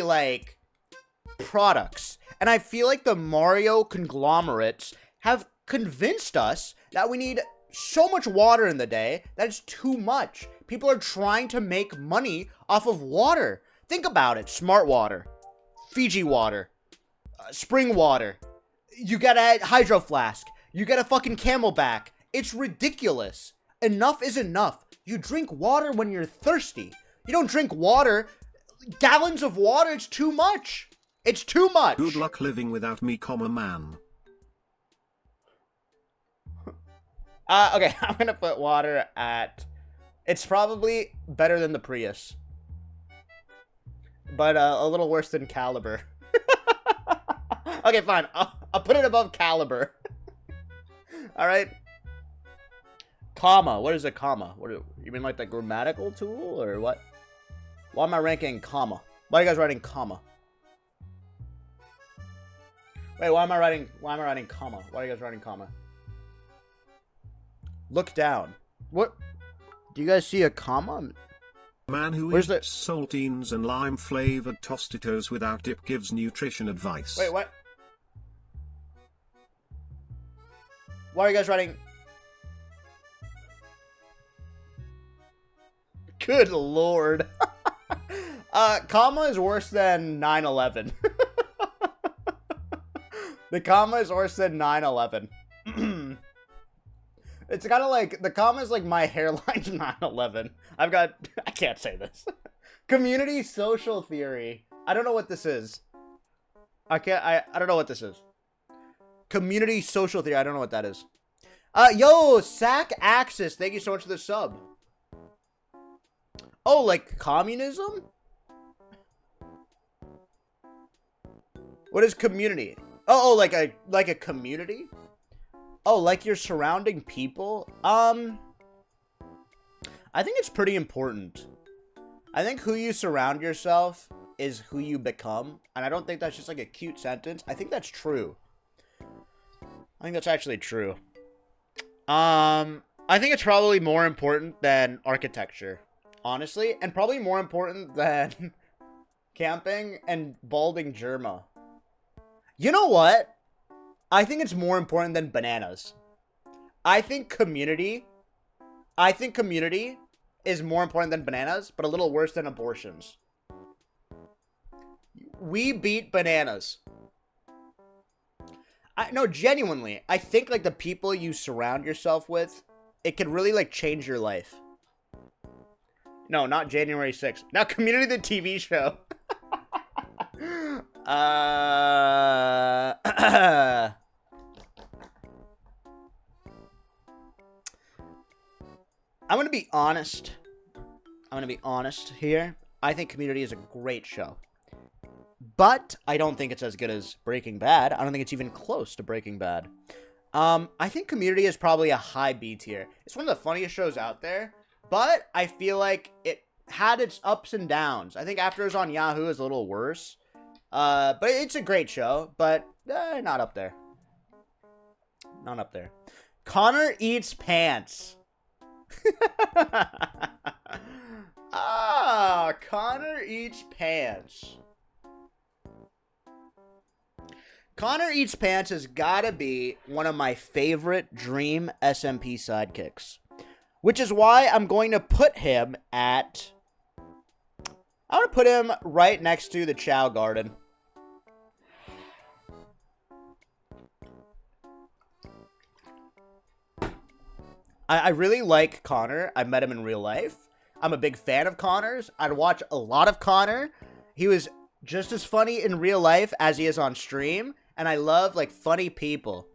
like, products. And I feel like the Mario conglomerates have convinced us that we need so much water in the day that it's too much. People are trying to make money off of water. Think about it. Smart water. Fiji water. Spring water. You get a hydro flask. You get a fucking Camelback. It's ridiculous. Enough is enough. You drink water when you're thirsty. You don't drink water. Gallons of water, it's too much. It's too much. Good luck living without me, man. Okay, I'm gonna put water at... It's probably better than the Prius. But a little worse than Caliber. Okay, fine. I'll put it above caliber. All right. Comma. What is a comma? You mean like the grammatical tool or what? Why am I ranking comma? Why are you guys writing comma? Wait, why am I writing comma? Why are you guys writing comma? Look down. What? Do you guys see a comma? Man who eats saltines and lime-flavored Tostitos without dip gives nutrition advice. Wait, what? Why are you guys writing? Good lord. Comma is worse than 9/11. The comma is worse than 9/11. It's kind of like, the comma is like my hairline's 9/11. I can't say this. Community social theory. I don't know what this is. I don't know what this is. Community social theory. I don't know what that is. Yo, Sack Axis. Thank you so much for the sub. Oh, like communism? What is community? Oh, like a community? Oh, like your surrounding people? I think it's pretty important. I think who you surround yourself is who you become. And I don't think that's just like a cute sentence. I think that's true. I think that's actually true. I think it's probably more important than architecture. Honestly. And probably more important than camping and balding Germa. You know what? I think it's more important than bananas. I think community is more important than bananas, but a little worse than abortions. We beat bananas. No, genuinely. I think, like, the people you surround yourself with, it can really, like, change your life. No, not January 6th. Now, Community the TV show. I'm gonna be honest. Here. I think Community is a great show. But I don't think it's as good as Breaking Bad. I don't think it's even close to Breaking Bad. I think Community is probably a high B tier. It's one of the funniest shows out there. But I feel like it had its ups and downs. I think after it was on Yahoo, it was a little worse. But it's a great show. But not up there. Not up there. Connor eats pants. Connor eats pants. Connor eats pants has gotta be one of my favorite Dream SMP sidekicks. Which is why I'm going to put him at... I want to put him right next to the Chow Garden. I really like Connor. I met him in real life. I'm a big fan of Connor's. I'd watch a lot of Connor. He was just as funny in real life as he is on stream. And I love, like, funny people.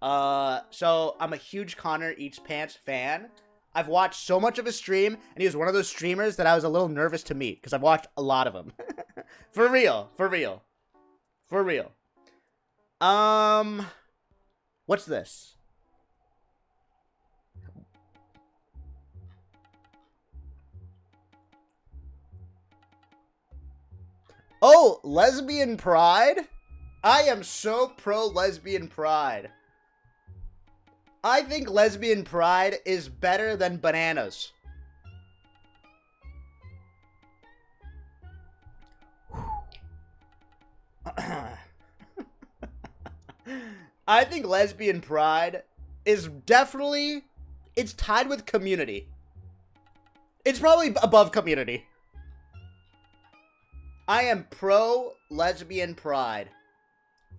So I'm a huge Connor Eats Pants fan. I've watched so much of his stream, and he was one of those streamers that I was a little nervous to meet, because I've watched a lot of them. For real. What's this? Oh, lesbian pride? I am so pro lesbian pride. I think lesbian pride is better than bananas. I think lesbian pride is definitely, it's tied with community. It's probably above community. I am pro lesbian pride.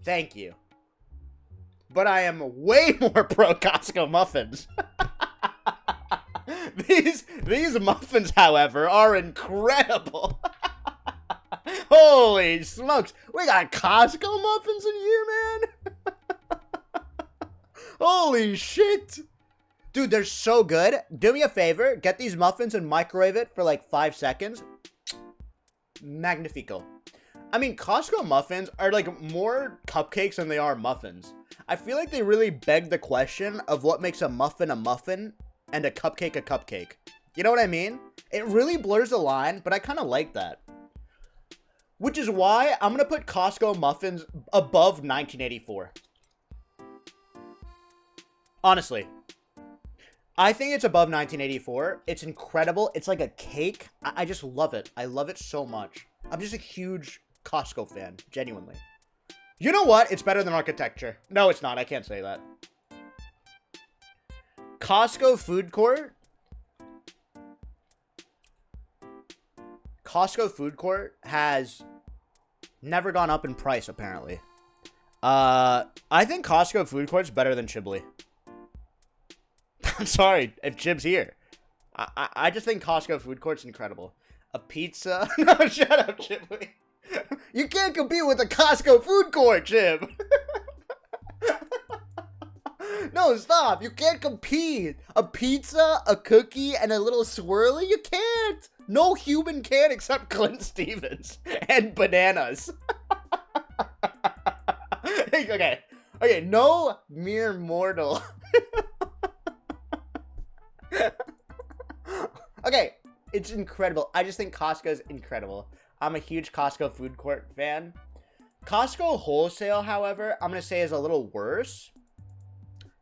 Thank you. But I am way more pro Costco muffins. These muffins, however, are incredible. Holy smokes. We got Costco muffins in here, man. Holy shit. Dude, they're so good. Do me a favor. Get these muffins and microwave it for like 5 seconds. Magnifico. I mean, Costco muffins are like more cupcakes than they are muffins. I feel like they really beg the question of what makes a muffin and a cupcake a cupcake. You know what I mean? It really blurs the line, but I kind of like that. Which is why I'm going to put Costco muffins above 1984. Honestly. I think it's above 1984. It's incredible. It's like a cake. I just love it. I love it so much. I'm just a huge Costco fan. Genuinely. You know what? It's better than architecture. No, it's not. I can't say that. Costco food court. Costco food court has never gone up in price, apparently. I think Costco food court's better than Chiblee. I'm sorry if Chib's here. I just think Costco food court's incredible. A pizza? No, shut up, Chiblee. You can't compete with a Costco food court, Chib. No, stop. You can't compete. A pizza, a cookie, and a little swirly? You can't. No human can except Clint Stevens. And bananas. Okay. Okay, no mere mortal. Okay, it's incredible. I just think Costco's incredible. I'm a huge Costco food court fan. Costco wholesale, however, I'm going to say is a little worse.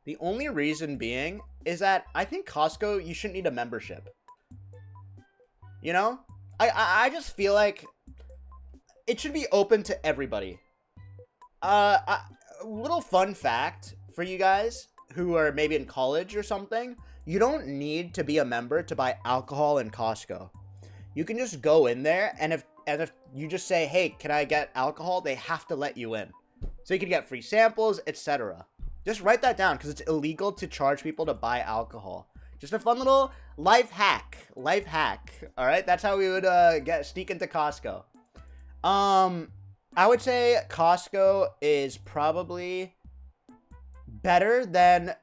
The only reason being is that I think Costco, you shouldn't need a membership. You know? I just feel like it should be open to everybody. A little fun fact for you guys who are maybe in college or something. You don't need to be a member to buy alcohol in Costco. You can just go in there, and if you just say, hey, can I get alcohol? They have to let you in. So you can get free samples, etc. Just write that down, because it's illegal to charge people to buy alcohol. Just a fun little life hack. Life hack. Alright, that's how we would sneak into Costco. I would say Costco is probably better than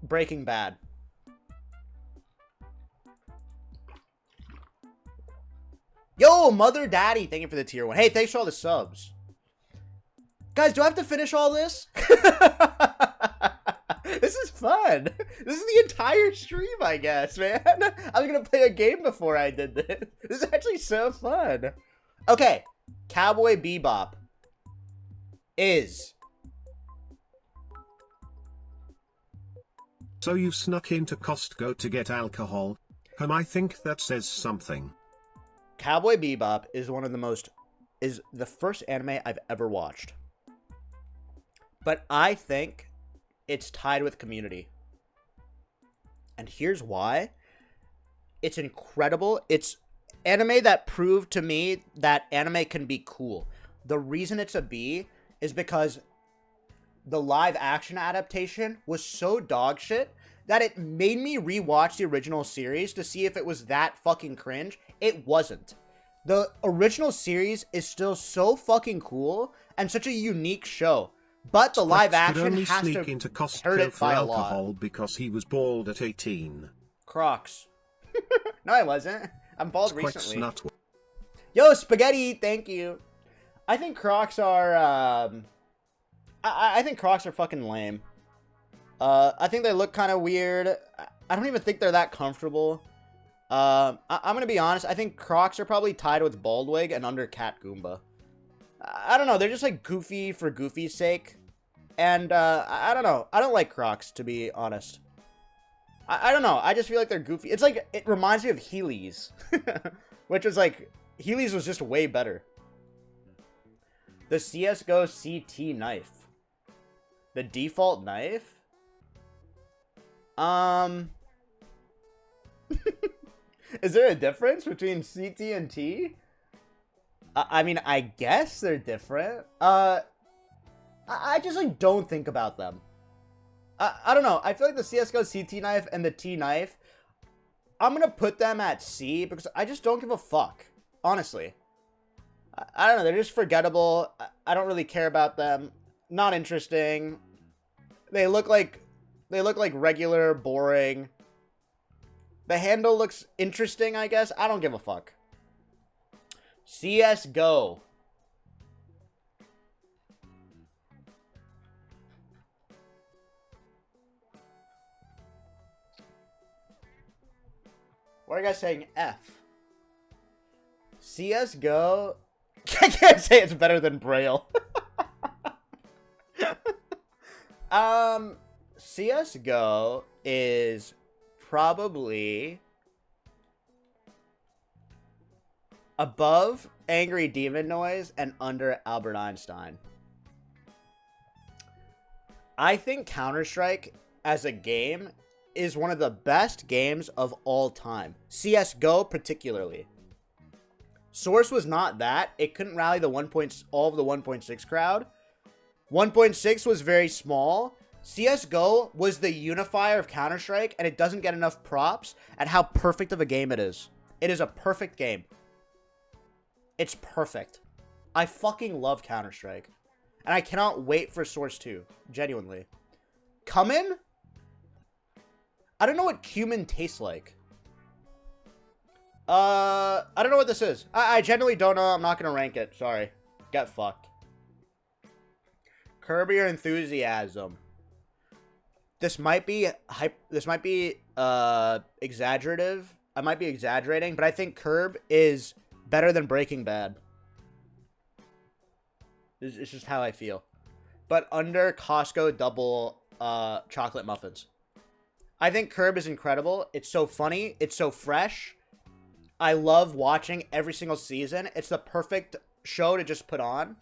Breaking Bad. Yo, Mother Daddy, thank you for the tier 1. Hey, thanks for all the subs. Guys, do I have to finish all this? This is fun. This is the entire stream, I guess, man. I was going to play a game before I did this. This is actually so fun. Okay, Cowboy Bebop is... So you've snuck into Costco to get alcohol? I think that says something. Cowboy Bebop is is the first anime I've ever watched. But I think it's tied with Community. And here's why. It's incredible. It's anime that proved to me that anime can be cool. The reason it's a B is because the live action adaptation was so dog shit that it made me rewatch the original series to see if it was that fucking cringe. It wasn't. The original series is still so fucking cool and such a unique show. But the live action has to into hurt Costco it for by a alcohol lot. because he was bald at 18. Crocs. No, I wasn't. I'm bald Squeex recently. nut. Yo, Spaghetti, thank you. I think Crocs are, I think Crocs are fucking lame. I think they look kind of weird. I don't even think they're that comfortable. I'm gonna be honest. I think Crocs are probably tied with Baldwig and under Cat Goomba. I don't know. They're just like goofy for goofy's sake. And I don't know. I don't like Crocs, to be honest. I don't know. I just feel like they're goofy. It's like, it reminds me of Heelys. Which was like, Heelys was just way better. The CSGO CT knife. The default knife? Is there a difference between CT and T? I mean, I guess they're different. I just, like, don't think about them. I don't know. I feel like the CSGO CT knife and the T knife, I'm gonna put them at C because I just don't give a fuck. Honestly. I don't know. They're just forgettable. I don't really care about them. Not interesting. They look like regular, boring. The handle looks interesting, I guess. I don't give a fuck. CSGO. Why are you guys saying F? CSGO... I can't say it's better than Braille. CSGO is probably above Angry Demon Noise and under Albert Einstein. I think Counter-Strike as a game is one of the best games of all time. CSGO particularly. Source was not that. It couldn't rally the all of the 1.6 crowd. 1.6 was very small. CSGO was the unifier of Counter-Strike, and it doesn't get enough props at how perfect of a game it is. It is a perfect game. It's perfect. I fucking love Counter-Strike. And I cannot wait for Source 2. Genuinely. Cumin? I don't know what cumin tastes like. I don't know what this is. I genuinely don't know. I'm not going to rank it. Sorry. Get fucked. Curb Your Enthusiasm. This might be exaggerative. I might be exaggerating, but I think Curb is better than Breaking Bad. It's just how I feel. But under Costco double chocolate muffins. I think Curb is incredible. It's so funny. It's so fresh. I love watching every single season. It's the perfect show to just put on.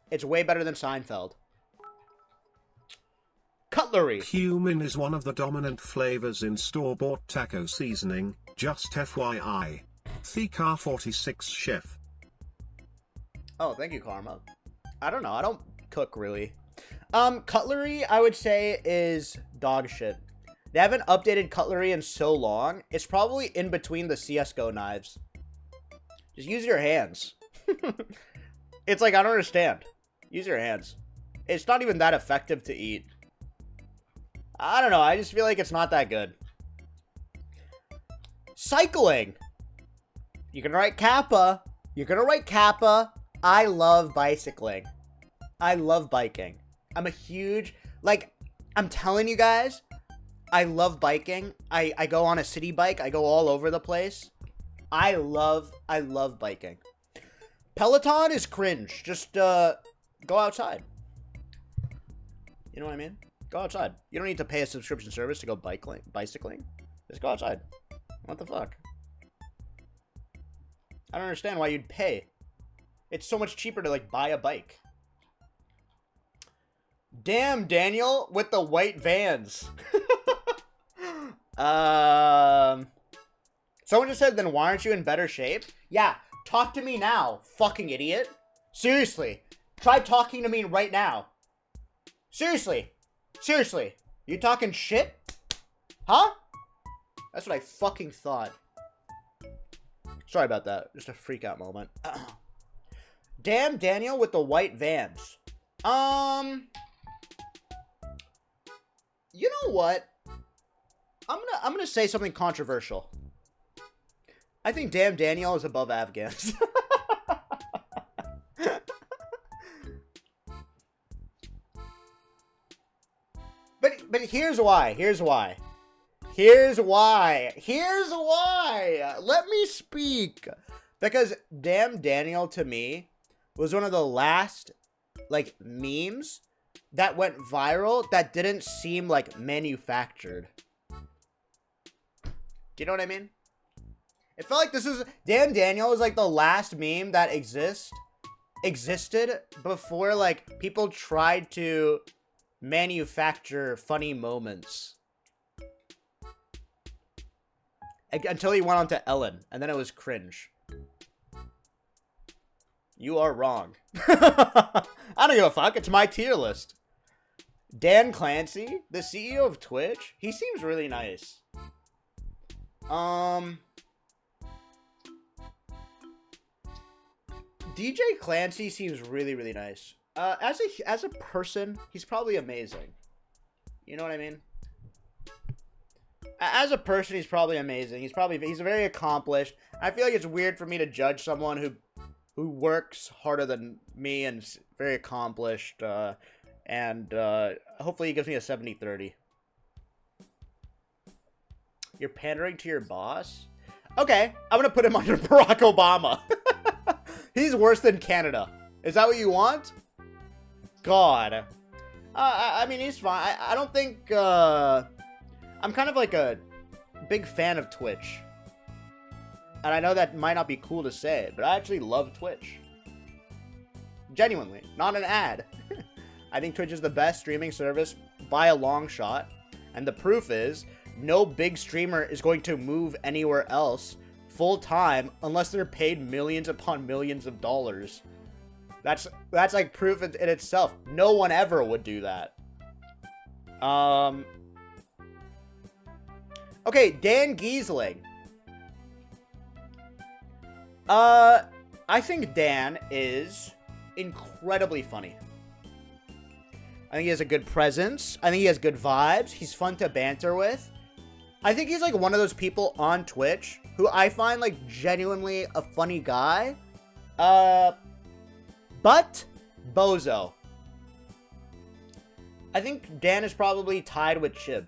It's way better than Seinfeld. Cutlery. Cumin is one of the dominant flavors in store-bought taco seasoning, just FYI. TheCar46 Chef. Oh, thank you, Karma. I don't know. I don't cook, really. Cutlery, I would say, is dog shit. They haven't updated Cutlery in so long. It's probably in between the CSGO knives. Just use your hands. It's like, I don't understand. Use your hands. It's not even that effective to eat. I don't know. I just feel like it's not that good. Cycling. You can write Kappa. You're going to write Kappa. I love bicycling. I love biking. I'm a huge... Like, I'm telling you guys, I love biking. I go on a city bike. I go all over the place. I love biking. Peloton is cringe. Just go outside. You know what I mean? Go outside. You don't need to pay a subscription service to go bicycling. Just go outside. What the fuck? I don't understand why you'd pay. It's so much cheaper to, like, buy a bike. Damn, Daniel, with the white Vans. Someone just said, then why aren't you in better shape? Yeah, talk to me now, fucking idiot. Seriously. Try talking to me right now. Seriously. Seriously. You talking shit? Huh? That's what I fucking thought. Sorry about that. Just a freak out moment. Damn, Daniel with the white Vans. You know what? I'm gonna say something controversial. I think Damn Daniel is above Afghans. But here's why. Here's why. Let me speak. Because Damn Daniel, to me, was one of the last, like, memes that went viral that didn't seem, like, manufactured. Do you know what I mean? It felt like this is... Damn Daniel was, like, the last meme that existed before, like, people tried to manufacture funny moments. Until he went on to Ellen, and then it was cringe. You are wrong. I don't give a fuck. It's my tier list. Dan Clancy, the CEO of Twitch, he seems really nice. DJ Clancy seems really, really nice. As a person, he's probably amazing. You know what I mean? As a person, he's probably amazing. He's very accomplished. I feel like it's weird for me to judge someone who works harder than me and is very accomplished. And hopefully he gives me a 70-30. You're pandering to your boss? Okay, I'm gonna put him under Barack Obama. He's worse than Canada. Is that what you want? God. I mean, he's fine. I don't think, I'm kind of like a big fan of Twitch. And I know that might not be cool to say, but I actually love Twitch. Genuinely. Not an ad. I think Twitch is the best streaming service by a long shot. And the proof is, no big streamer is going to move anywhere else full-time unless they're paid millions upon millions of dollars. That's like proof in itself. No one ever would do that. Okay, Dan Giesling. I think Dan is incredibly funny. I think he has a good presence. I think he has good vibes. He's fun to banter with. I think he's like one of those people on Twitch who I find like genuinely a funny guy. But bozo. I think Dan is probably tied with Chib.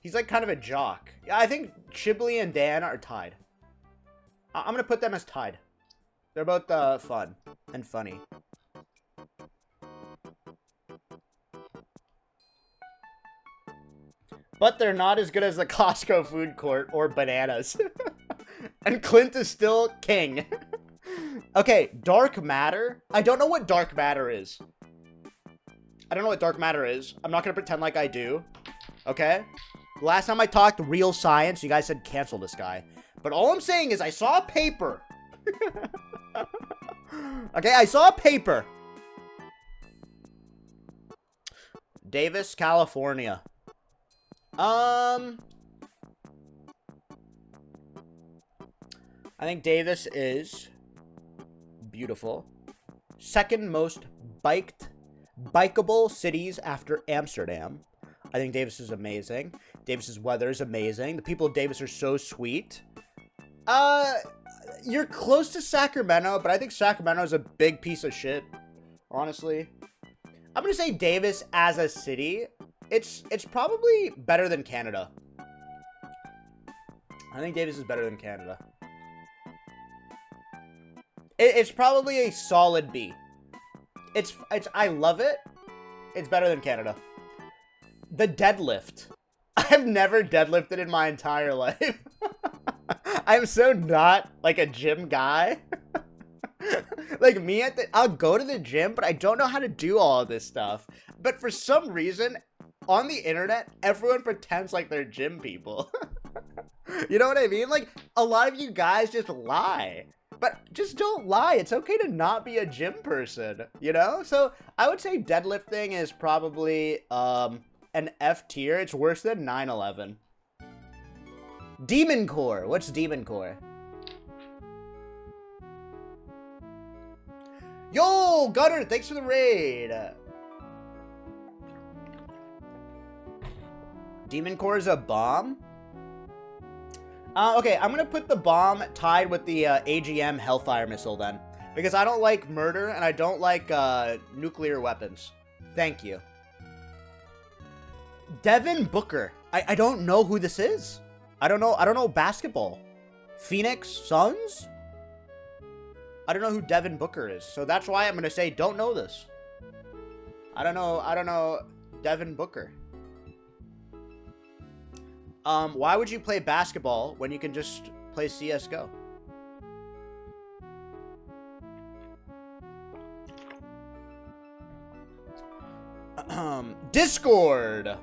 He's like kind of a jock. Yeah, I think Chibley and Dan are tied. I'm gonna put them as tied. They're both fun and funny. But they're not as good as the Costco food court or bananas. And Clint is still king. Okay, dark matter. I don't know what dark matter is. I don't know what dark matter is. I'm not gonna pretend like I do. Okay? Last time I talked real science, you guys said cancel this guy. But all I'm saying is I saw a paper. Okay, I saw a paper. Davis, California. I think Davis is beautiful. Second most bikeable cities after Amsterdam. I think Davis is amazing. Davis's weather is amazing. The people of Davis are so sweet. You're close to Sacramento, but I think Sacramento is a big piece of shit, honestly. I'm gonna say Davis as a city. It's probably better than Canada. I think Davis is better than Canada. It's probably a solid B. I love it. It's better than Canada. The deadlift. I've never deadlifted in my entire life. I'm so not like a gym guy. Like me I'll go to the gym, but I don't know how to do all of this stuff. But for some reason, on the internet, everyone pretends like they're gym people. You know what I mean? Like, a lot of you guys just lie. But just don't lie. It's okay to not be a gym person, you know? So, I would say deadlifting is probably an F tier. It's worse than 9/11. Demon Core. What's Demon Core? Yo, Gunner, thanks for the raid. Demon Core is a bomb? Okay, I'm gonna put the bomb tied with the AGM Hellfire missile then. Because I don't like murder and I don't like nuclear weapons. Thank you. Devin Booker. I don't know who this is. I don't know basketball. Phoenix Suns? I don't know who Devin Booker is. So that's why I'm gonna say don't know this. I don't know Devin Booker. Why would you play basketball when you can just play CSGO? Discord.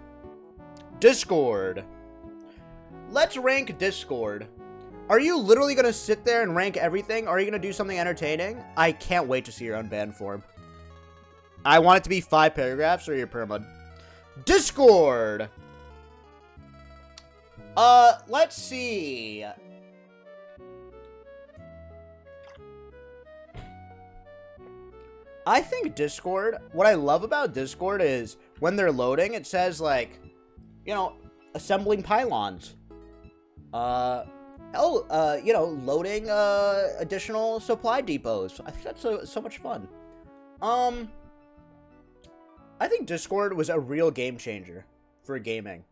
Let's rank Discord. Are you literally gonna sit there and rank everything? Or are you gonna do something entertaining? I can't wait to see your unbanned form. I want it to be 5 paragraphs or your permud. Discord. Let's see. I think Discord, what I love about Discord is when they're loading, it says like, you know, assembling pylons. You know, loading, additional supply depots. I think that's so much fun. I think Discord was a real game changer for gaming.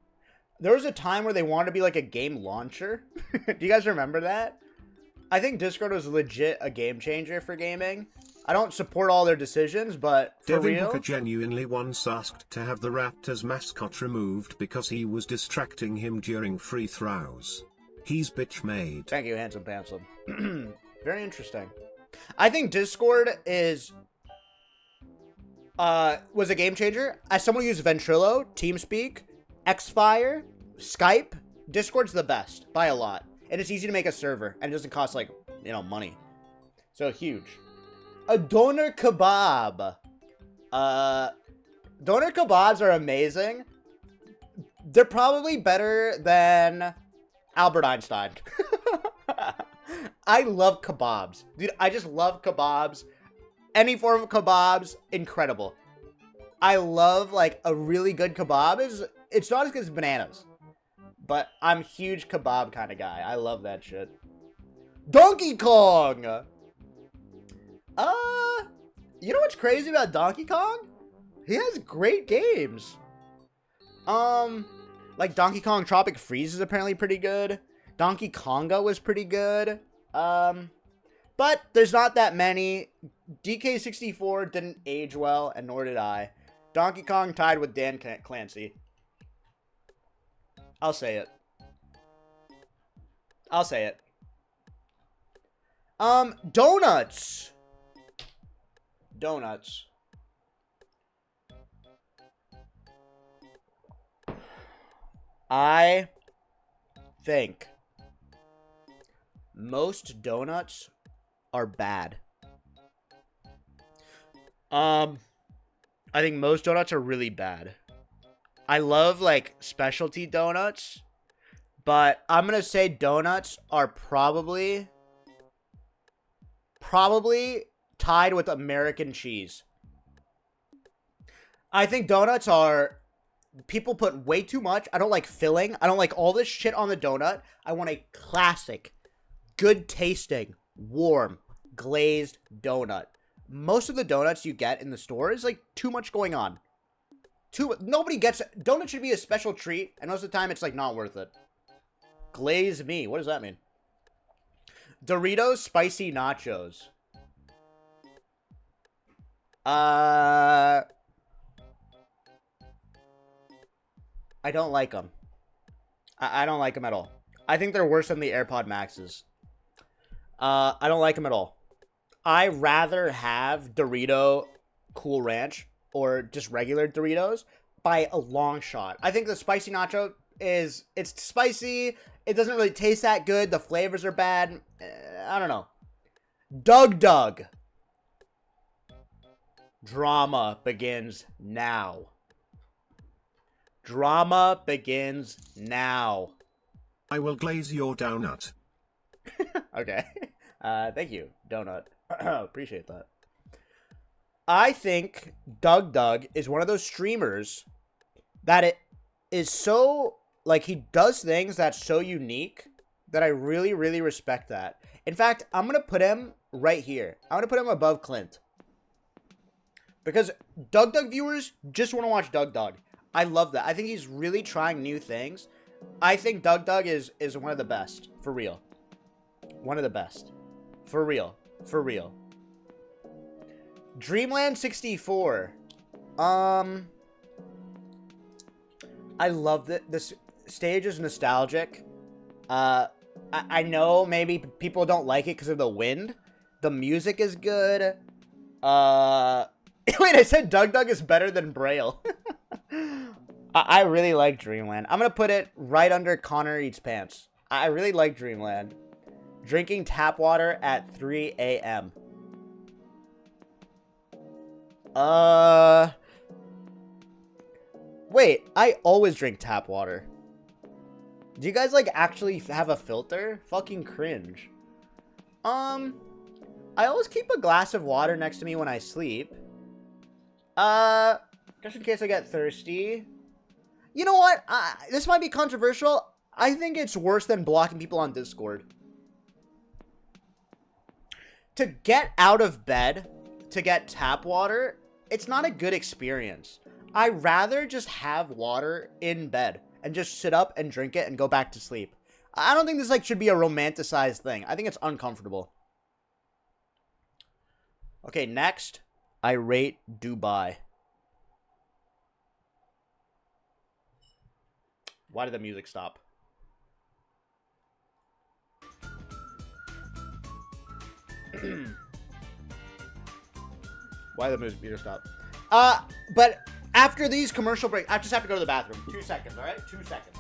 There was a time where they wanted to be like a game launcher. Do you guys remember that? I think Discord was legit a game changer for gaming. I don't support all their decisions, but for Devin real... Booker genuinely once asked to have the Raptors mascot removed because he was distracting him during free throws. He's bitch made. Thank you, Handsome Pantsome. Very interesting. I think Discord is... was a game changer. As someone who used Ventrilo, TeamSpeak, Xfire, Skype, Discord's the best by a lot. And it's easy to make a server, and it doesn't cost, like, you know, money. So, huge. A doner kebab. Doner kebabs are amazing. They're probably better than Albert Einstein. I love kebabs. Dude, I just love kebabs. Any form of kebabs, incredible. I love, like, a really good kebab. It's not as good as bananas. But I'm a huge kebab kind of guy. I love that shit. Donkey Kong! You know what's crazy about Donkey Kong? He has great games. Like Donkey Kong Tropic Freeze is apparently pretty good. Donkey Konga was pretty good. But there's not that many. DK64 didn't age well, and nor did I. Donkey Kong tied with Dan Clancy. I'll say it. I'll say it. Donuts. Donuts. I think most donuts are bad. I think most donuts are really bad. I love, like, specialty donuts, but I'm going to say donuts are probably tied with American cheese. I think donuts are... People put way too much. I don't like filling. I don't like all this shit on the donut. I want a classic, good tasting, warm, glazed donut. Most of the donuts you get in the store is, like, too much going on. Nobody gets it. Donut should be a special treat, and most of the time it's, like, not worth it. Glaze me. What does that mean? Doritos Spicy Nachos. I don't like them. I don't like them at all. I think they're worse than the AirPod Maxes. I don't like them at all. I rather have Dorito Cool Ranch or just regular Doritos by a long shot. I think the spicy nacho it's spicy. It doesn't really taste that good. The flavors are bad. I don't know. Doug. Drama begins now. Drama begins now. I will glaze your donut. Okay. Thank you, Donut. Appreciate that. I think Doug is one of those streamers that it is so, like, he does things that's so unique that I really, really respect that. In fact, I'm going to put him right here. I'm going to put him above Clint. Because Doug viewers just want to watch Doug. I love that. I think he's really trying new things. I think Doug is one of the best. For real. One of the best. For real. Dreamland 64. I love that. This stage is nostalgic. I know maybe people don't like it because of the wind. The music is good. Wait, I said Doug is better than Braille. I really like Dreamland. I'm going to put it right under Connor Eats Pants. I really like Dreamland. Drinking tap water at 3 a.m. Wait, I always drink tap water. Do you guys, like, actually have a filter? Fucking cringe. I always keep a glass of water next to me when I sleep. Just in case I get thirsty. You know what? This might be controversial. I think it's worse than blocking people on Discord. To get out of bed, to get tap water, it's not a good experience. I'd rather just have water in bed. and just sit up and drink it and go back to sleep. I don't think this like should be a romanticized thing. I think it's uncomfortable. Okay, next, I rate Dubai. Why did the music stop? Why did the music stop? But after these commercial breaks, I just have to go to the bathroom. 2 seconds, all right? 2 seconds.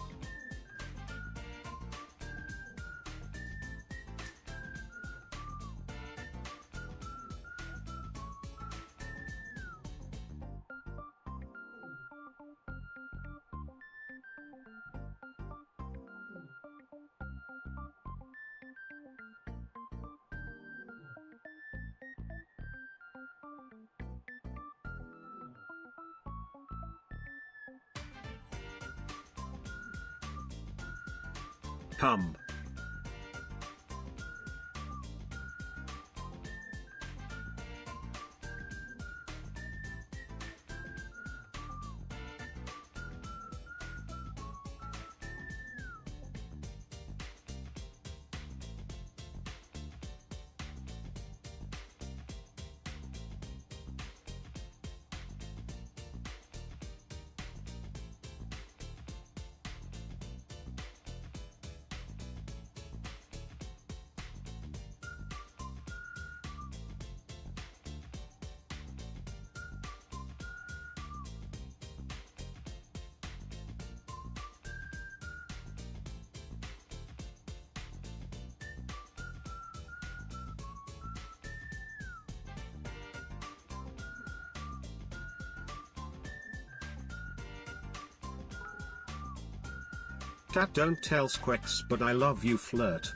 Come. Cat, don't tell Squeex, but I love you, flirt.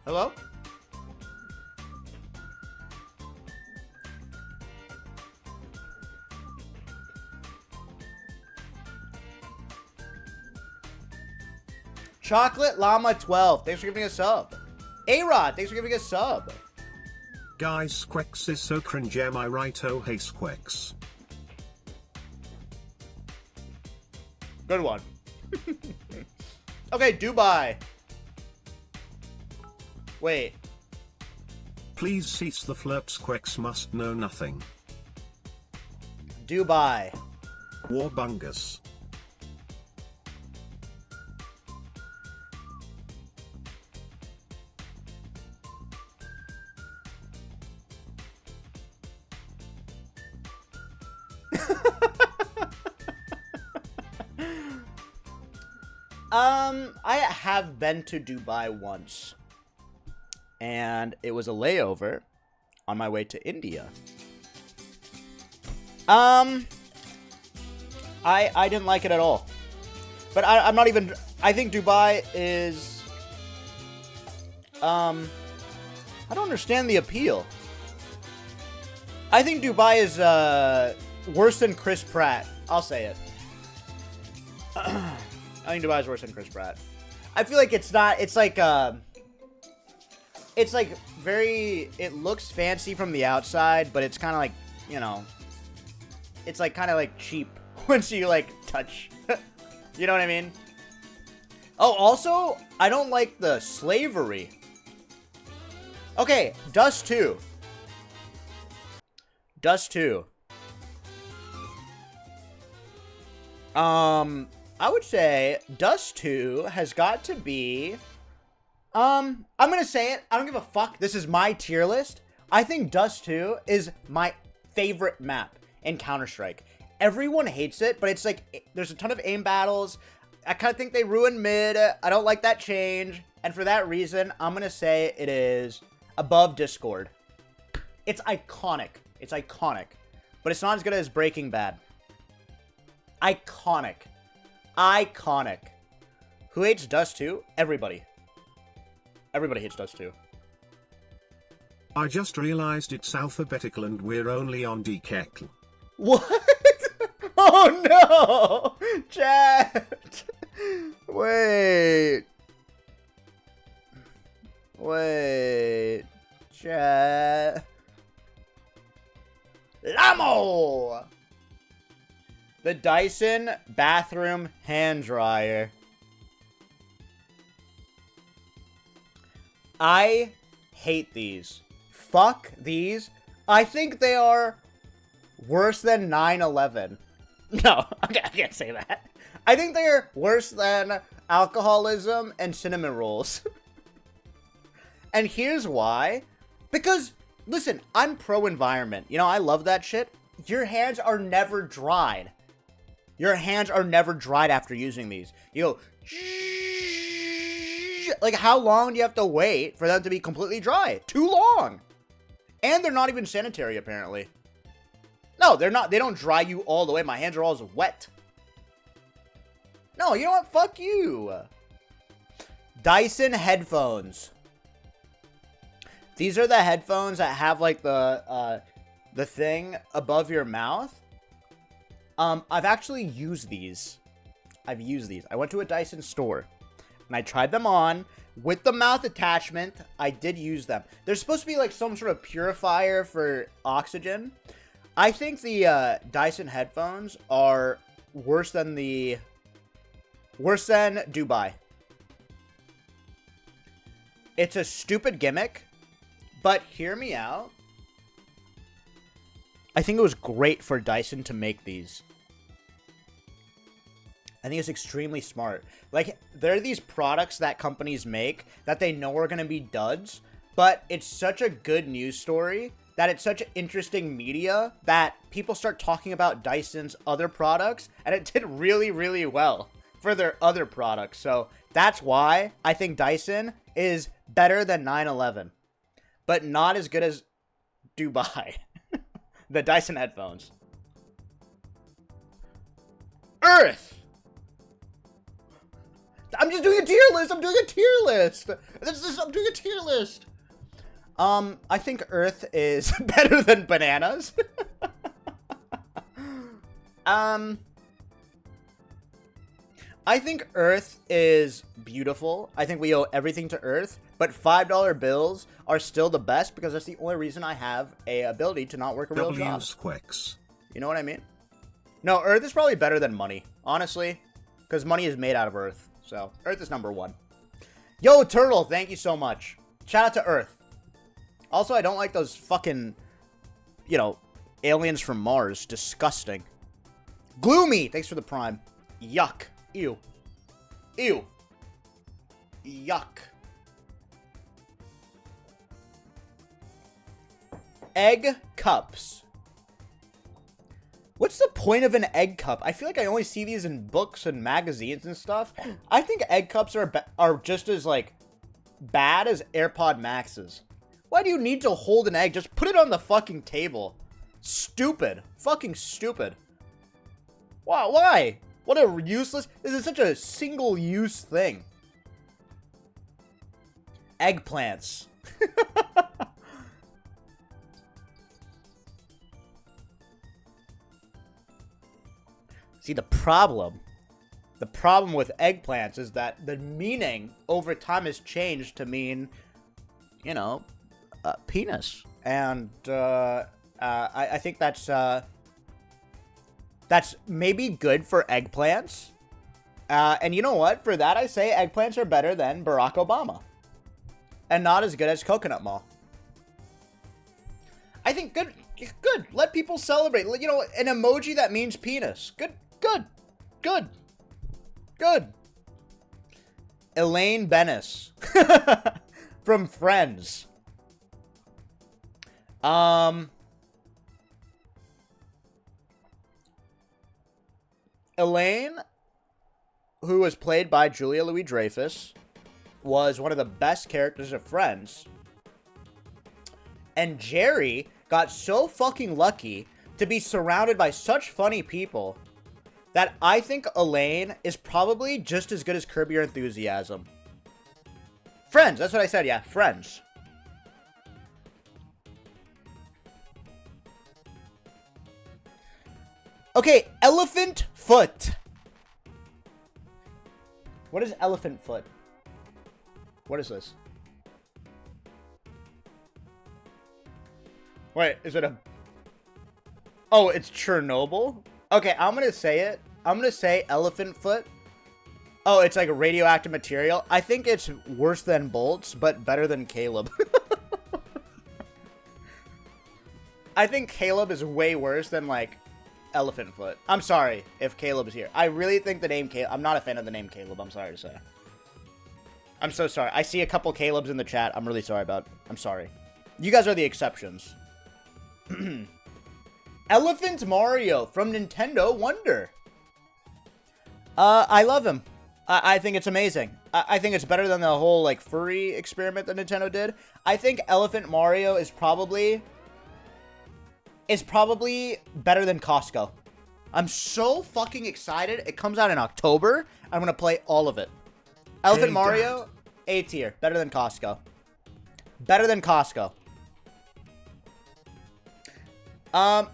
Hello? Chocolate Llama 12, thanks for giving a sub. A-Rod, thanks for giving a sub. Guys, Squeex is so cringe, am I right? Oh hey Squeex. Good one. Okay, Dubai. Wait. Please cease the flirt, Squeex must know nothing. Dubai. Warbungus. I have been to Dubai once. And it was a layover on my way to India. I didn't like it at all. But I'm not even... I think Dubai is... I don't understand the appeal. I think Dubai is worse than Chris Pratt. I'll say it. I think Dubai is worse than Chris Pratt. I feel like it's not... It's like very... It looks fancy from the outside, but it's kind of like, you know... It's like kind of like cheap once you like touch. You know what I mean? Oh, also, I don't like the slavery. Okay, Dust 2. Dust 2. I would say Dust 2 has got to be... I'm gonna say it. I don't give a fuck. This is my tier list. I think Dust 2 is my favorite map in Counter-Strike. Everyone hates it, but it's like, there's a ton of aim battles. I kind of think they ruined mid. I don't like that change. And for that reason, I'm going to say it is above Discord. It's iconic. It's iconic. But it's not as good as Breaking Bad. Iconic. Iconic. Who hates Dust 2? Everybody. Everybody hates Dust 2. I just realized it's alphabetical and we're only on DKECL. What? Oh no! Chat! Wait. Wait. Chat. Lamo! The Dyson bathroom hand dryer. I hate these. Fuck these. I think they are worse than 9/11. No, I can't say that. I think they're worse than alcoholism and cinnamon rolls. And here's why. Because, listen, I'm pro-environment. You know, I love that shit. Your hands are never dried. Your hands are never dried after using these. You go, like, how long do you have to wait for them to be completely dry? Too long. And they're not even sanitary, apparently. No, they're not. They don't dry you all the way. My hands are always wet. No, you know what? Fuck you. Dyson headphones. These are the headphones that have, like, the thing above your mouth. I've actually used these. I've used these. I went to a Dyson store, and I tried them on with the mouth attachment. I did use them. They're supposed to be, like, some sort of purifier for oxygen. I think the Dyson headphones are worse than Dubai. It's a stupid gimmick, but hear me out. I think it was great for Dyson to make these. I think it's extremely smart. Like, there are these products that companies make that they know are going to be duds, but it's such a good news story that it's such interesting media that people start talking about Dyson's other products, and it did really, really well for their other products. So that's why I think Dyson is better than 9/11, but not as good as Dubai. The Dyson headphones. Earth! I'm just doing a tier list! I'm doing a tier list! I'm doing a tier list! I think Earth is better than bananas. I think Earth is beautiful. I think we owe everything to Earth. But $5 bills are still the best because that's the only reason I have a ability to not work a real job. Squeex. You know what I mean? No, Earth is probably better than money, honestly. Because money is made out of Earth. So, Earth is number one. Yo, Turtle, thank you so much. Shout out to Earth. Also, I don't like those fucking, you know, aliens from Mars. Disgusting. Gloomy, thanks for the prime. Yuck. Ew. Ew. Yuck. Egg cups. What's the point of an egg cup? I feel like I only see these in books and magazines and stuff. I think egg cups are just as, like, bad as AirPod Maxes. Why do you need to hold an egg? Just put it on the fucking table. Stupid. Fucking stupid. Wow, why? What a useless... This is such a single-use thing. Eggplants. See, the problem with eggplants is that the meaning over time has changed to mean, you know, penis. And I think that's maybe good for eggplants. And you know what? For that, I say eggplants are better than Barack Obama. And not as good as Coconut Mall. I think good. Let people celebrate. You know, an emoji that means penis. Good. Elaine Bennis. From Friends. Elaine who was played by Julia Louis-Dreyfus, was one of the best characters of Friends. And Jerry got so fucking lucky to be surrounded by such funny people that I think Elaine is probably just as good as Curb Your Enthusiasm. Friends, that's what I said, yeah, Friends. Okay, elephant foot. What is elephant foot? What is this? Wait, is it a... Oh, it's Chernobyl? Okay, I'm gonna say it. I'm gonna say elephant foot. Oh, it's like a radioactive material. I think it's worse than bolts, but better than Caleb. I think Caleb is way worse than, like, elephant foot. I'm sorry if Caleb is here. I really think the name Caleb... I'm not a fan of the name Caleb, I'm sorry to say. I'm so sorry. I see a couple Calebs in the chat. I'm really sorry about... I'm sorry. You guys are the exceptions. Elephant Mario from Nintendo Wonder. I love him. I think it's amazing. I think it's better than the whole, like, furry experiment that Nintendo did. I think Elephant Mario is probably better than Costco. I'm so fucking excited. It comes out in October. I'm gonna play all of it. Elephant Mario, A tier. Better than Costco. Better than Costco.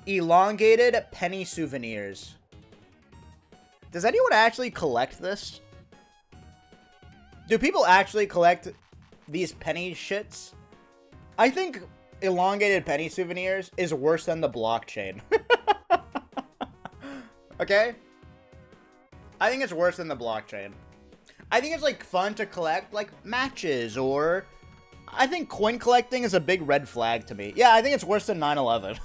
Elongated penny souvenirs. Does anyone actually collect this? Do people actually collect these penny shits? I think elongated penny souvenirs is worse than the blockchain. Okay? I think it's worse than the blockchain. I think it's, like, fun to collect, like, matches, or... I think coin collecting is a big red flag to me. Yeah, I think it's worse than 9/11.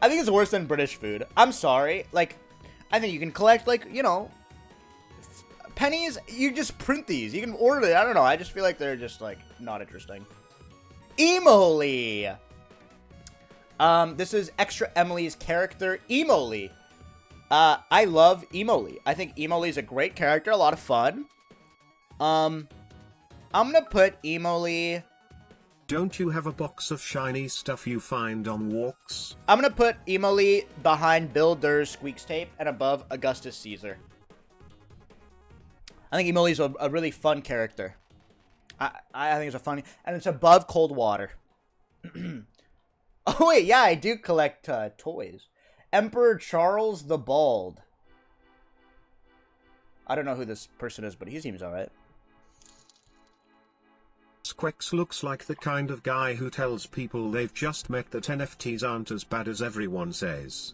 I think it's worse than British food. I'm sorry. Like, I think you can collect, like, you know... pennies, you just print these. You can order it. I don't know. I just feel like they're just, like, not interesting. Emily. This is Extra Emily's character, Emily. I love Emily. I think Emily is a great character, a lot of fun. I'm gonna put Emily... Don't you have a box of shiny stuff you find on walks? I'm gonna put Emily behind Bill Durr's Squeex tape and above Augustus Caesar. I think Emily's a really fun character. I think it's a funny... And it's above Cold Water. Oh, wait, yeah, I do collect toys. Emperor Charles the Bald. I don't know who this person is, but he seems alright. Squeex looks like the kind of guy who tells people they've just met that NFTs aren't as bad as everyone says.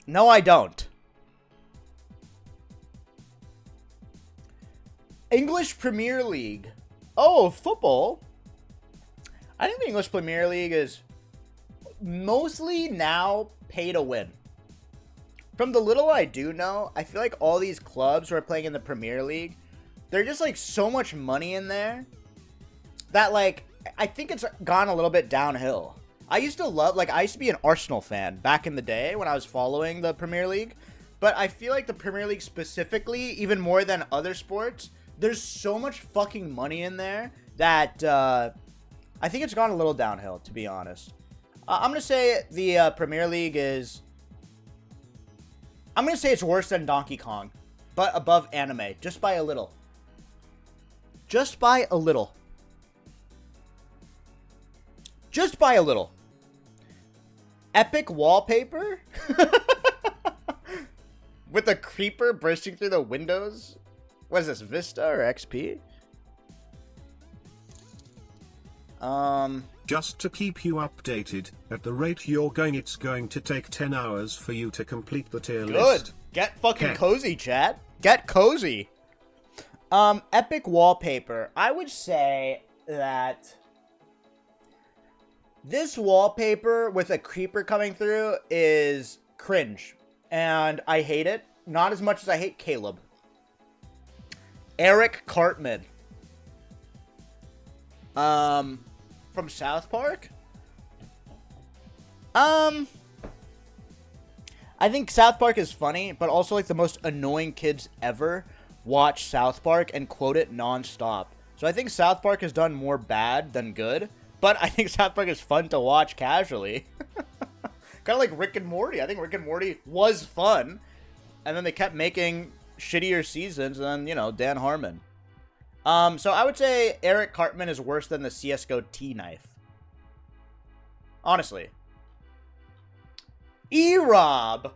No, I don't. English Premier League. Oh, football. I think the English Premier League is mostly now pay to win. From the little I do know, I feel like all these clubs who are playing in the Premier League, they're just, like, so much money in there that, like, I think it's gone a little bit downhill. I used to be an Arsenal fan back in the day when I was following the Premier League, but I feel like the Premier League specifically, even more than other sports, there's so much fucking money in there that I think it's gone a little downhill, to be honest. I'm going to say the Premier League is... I'm going to say it's worse than Donkey Kong, but above anime, just by a little. Just by a little. Just by a little. Epic wallpaper? With a creeper bursting through the windows? What is this, Vista or XP? Just to keep you updated, at the rate you're going, it's going to take 10 hours for you to complete the tier list. Good. Get fucking cozy, chat. Get cozy. Epic wallpaper. I would say that this wallpaper with a creeper coming through is cringe. And I hate it. Not as much as I hate Caleb. Eric Cartman. From South Park? I think South Park is funny, but also like the most annoying kids ever watch South Park and quote it nonstop. So I think South Park has done more bad than good, but I think South Park is fun to watch casually. Kind of like Rick and Morty. I think Rick and Morty was fun, and then they kept making shittier seasons, and then, you know, Dan Harmon. So I would say Eric Cartman is worse than the CSGO T-Knife. Honestly. E-Rob.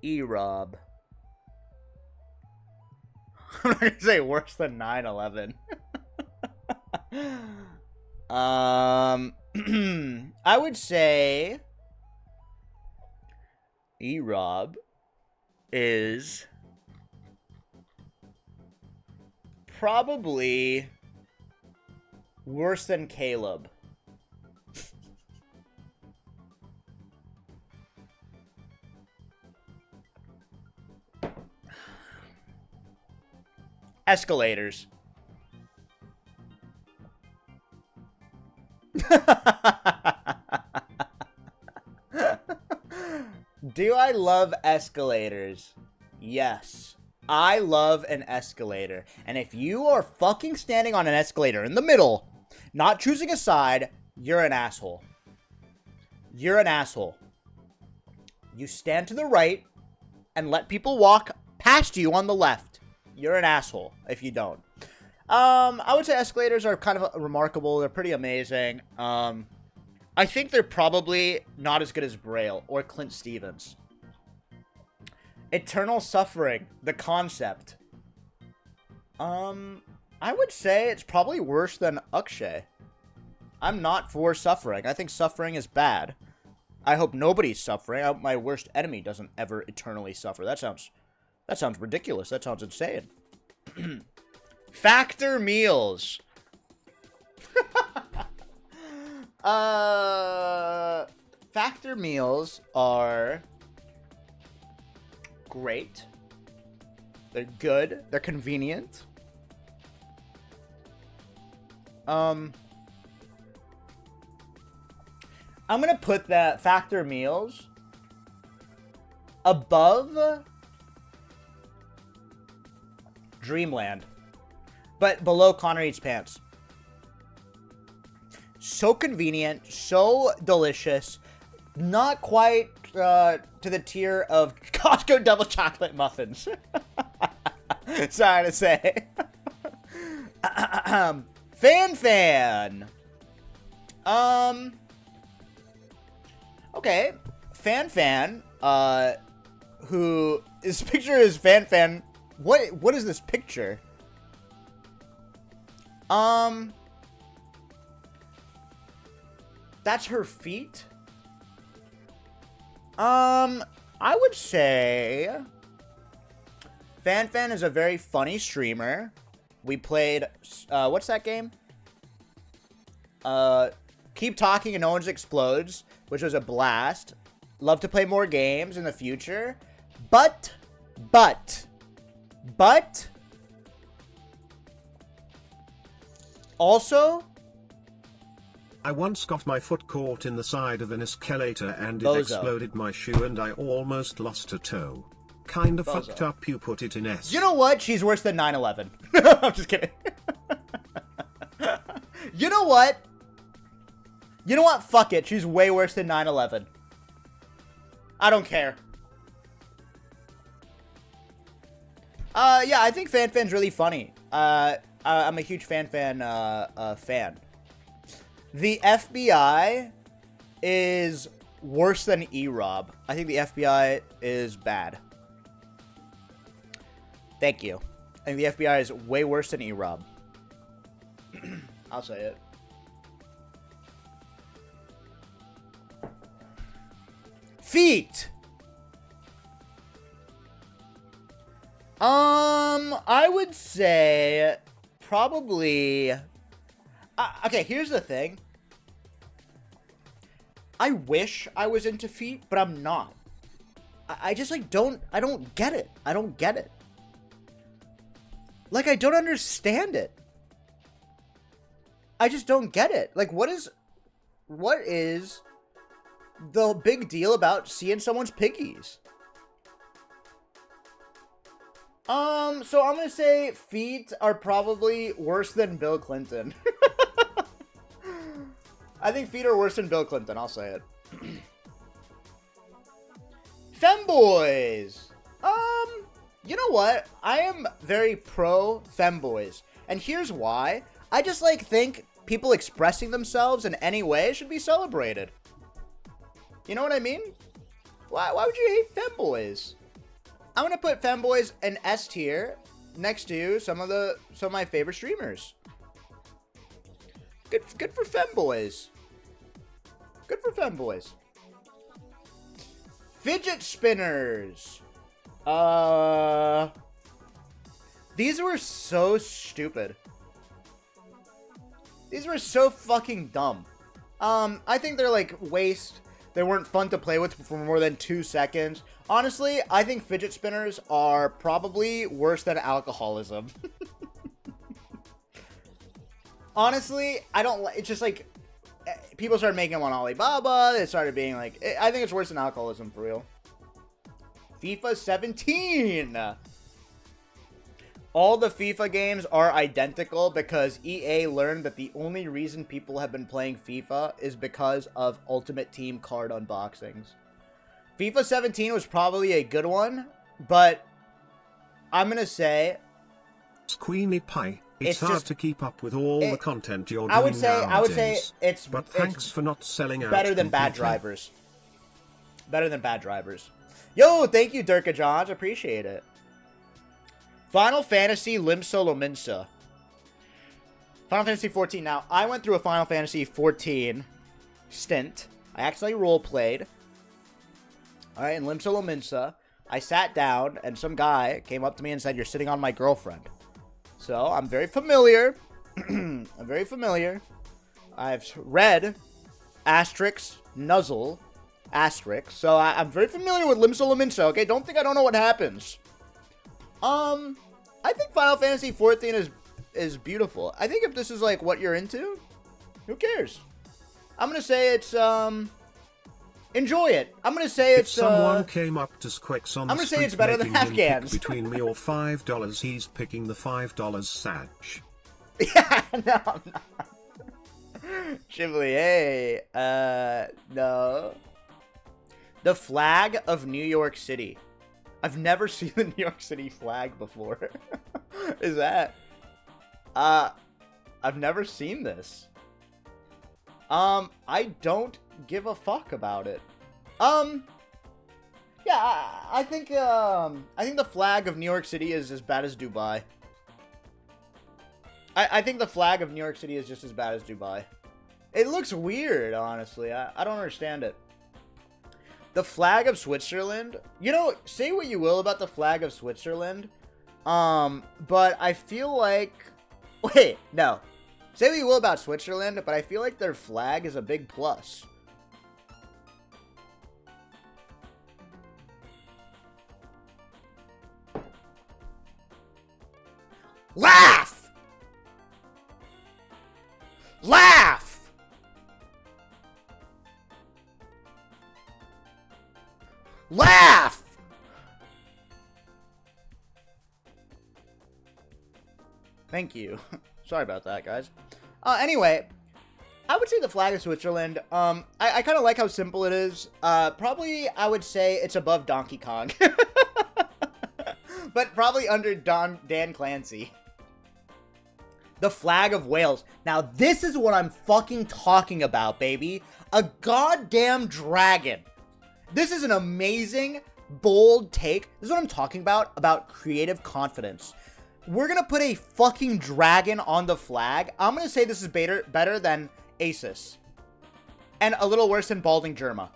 E-Rob. I'm not gonna say worse than 9/11. I would say E-Rob is probably worse than Caleb. Escalators. Do I love escalators? Yes. I love an escalator. And if you are fucking standing on an escalator in the middle, not choosing a side, you're an asshole. You're an asshole. You stand to the right and let people walk past you on the left. You're an asshole if you don't. I would say escalators are kind of remarkable. They're pretty amazing. I think they're probably not as good as Braille or Clint Stevens. Eternal suffering, the concept. I would say it's probably worse than Akshay. I'm not for suffering. I think suffering is bad. I hope nobody's suffering. I hope my worst enemy doesn't ever eternally suffer. That sounds ridiculous. That sounds insane. Factor meals. Factor meals are great. They're good. They're convenient. I'm gonna put that Factor meals above Dreamland, but below Connor Eats Pants. So convenient, so delicious, not quite to the tier of Costco double chocolate muffins. Sorry to say. Fan. Okay. Fan. Who his picture is Fan. What is this picture? That's her feet. I would say Fan is a very funny streamer. We played, what's that game? Keep Talking and No One Explodes, which was a blast. Love to play more games in the future. But, also, I once got my foot caught in the side of an escalator and it Bozo. exploded my shoe and I almost lost a toe. Kinda Bozo. fucked up, you put it in S. You know what? She's worse than 9/11. I'm just kidding. You know what? Fuck it. She's way worse than 9/11. I don't care. Yeah, I think Fan's really funny. I'm a huge Fan fan. The FBI is worse than E-Rob. I think the FBI is bad. Thank you. I think the FBI is way worse than E-Rob. I'll say it. Feet! I would say probably... okay, here's the thing. I wish I was into feet, but I'm not. I just, like, I don't get it. I don't get it. Like, I don't understand it. I just don't get it. Like, what is the big deal about seeing someone's piggies? So I'm gonna say feet are probably worse than Bill Clinton. I think feet are worse than Bill Clinton, I'll say it. Femboys! You know what? I am very pro femboys. And here's why. I just, like, think people expressing themselves in any way should be celebrated. You know what I mean? Why would you hate femboys? I'm gonna put femboys in S tier next to some of my favorite streamers. Good for femboys. Good for femboys. Fidget spinners. These were so stupid. These were so fucking dumb. I think they're like waste. They weren't fun to play with for more than 2 seconds. Honestly, I think fidget spinners are probably worse than alcoholism. Honestly, I don't like. It's just like people started making them on Alibaba. It started being like, I think it's worse than alcoholism for real. FIFA 17. All the FIFA games are identical because EA learned that the only reason people have been playing FIFA is because of Ultimate Team card unboxings. FIFA 17 was probably a good one, but I'm going to say... Squeenie Pie, it's hard just, to keep up with all the content you're doing I would say it's but thanks for not selling out. Better than Bad Drivers. Better than Bad Drivers. Yo, thank you, Durka Johns. Appreciate it. Final Fantasy Lim Solo Minsa. Final Fantasy 14. Now, I went through a Final Fantasy 14 stint. I actually roleplayed. Alright, in Lim Solo Minsa, I sat down, and some guy came up to me and said, "You're sitting on my girlfriend." So, I'm very familiar. I'm very familiar. I've read Asterix, Nuzzle, Asterix. So, I'm very familiar with Lim Solo Minsa, okay? Don't think I don't know what happens. I think Final Fantasy 14 is beautiful. I think if this is like what you're into, who cares? I'm gonna say it's enjoy it. I'm gonna say it's if someone came up to Squeex on I'm the gonna say street it's better than making him pick Afghans. between me or $5, he's picking the $5 Satch. Yeah, no, I'm not. Chivli, hey, no. The flag of New York City. I've never seen the New York City flag before. Is that? I've never seen this. I don't give a fuck about it. Yeah, I think the flag of New York City is as bad as Dubai. I think the flag of New York City is just as bad as Dubai. It looks weird, honestly. I don't understand it. The flag of Switzerland, you know, say what you will about the flag of Switzerland, but I feel like, wait, no. Say what you will about Switzerland, but I feel like their flag is a big plus. Laugh! Laugh! Laugh! Thank you. Sorry about that, guys. Anyway, I would say the flag of Switzerland. I kind of like how simple it is. Probably, I would say it's above Donkey Kong. But probably under Dan Clancy. The flag of Wales. Now, this is what I'm fucking talking about, baby. A goddamn dragon. This is an amazing, bold take. This is what I'm talking about creative confidence. We're going to put a fucking dragon on the flag. I'm going to say this is better than Asus. And a little worse than Balding Germa.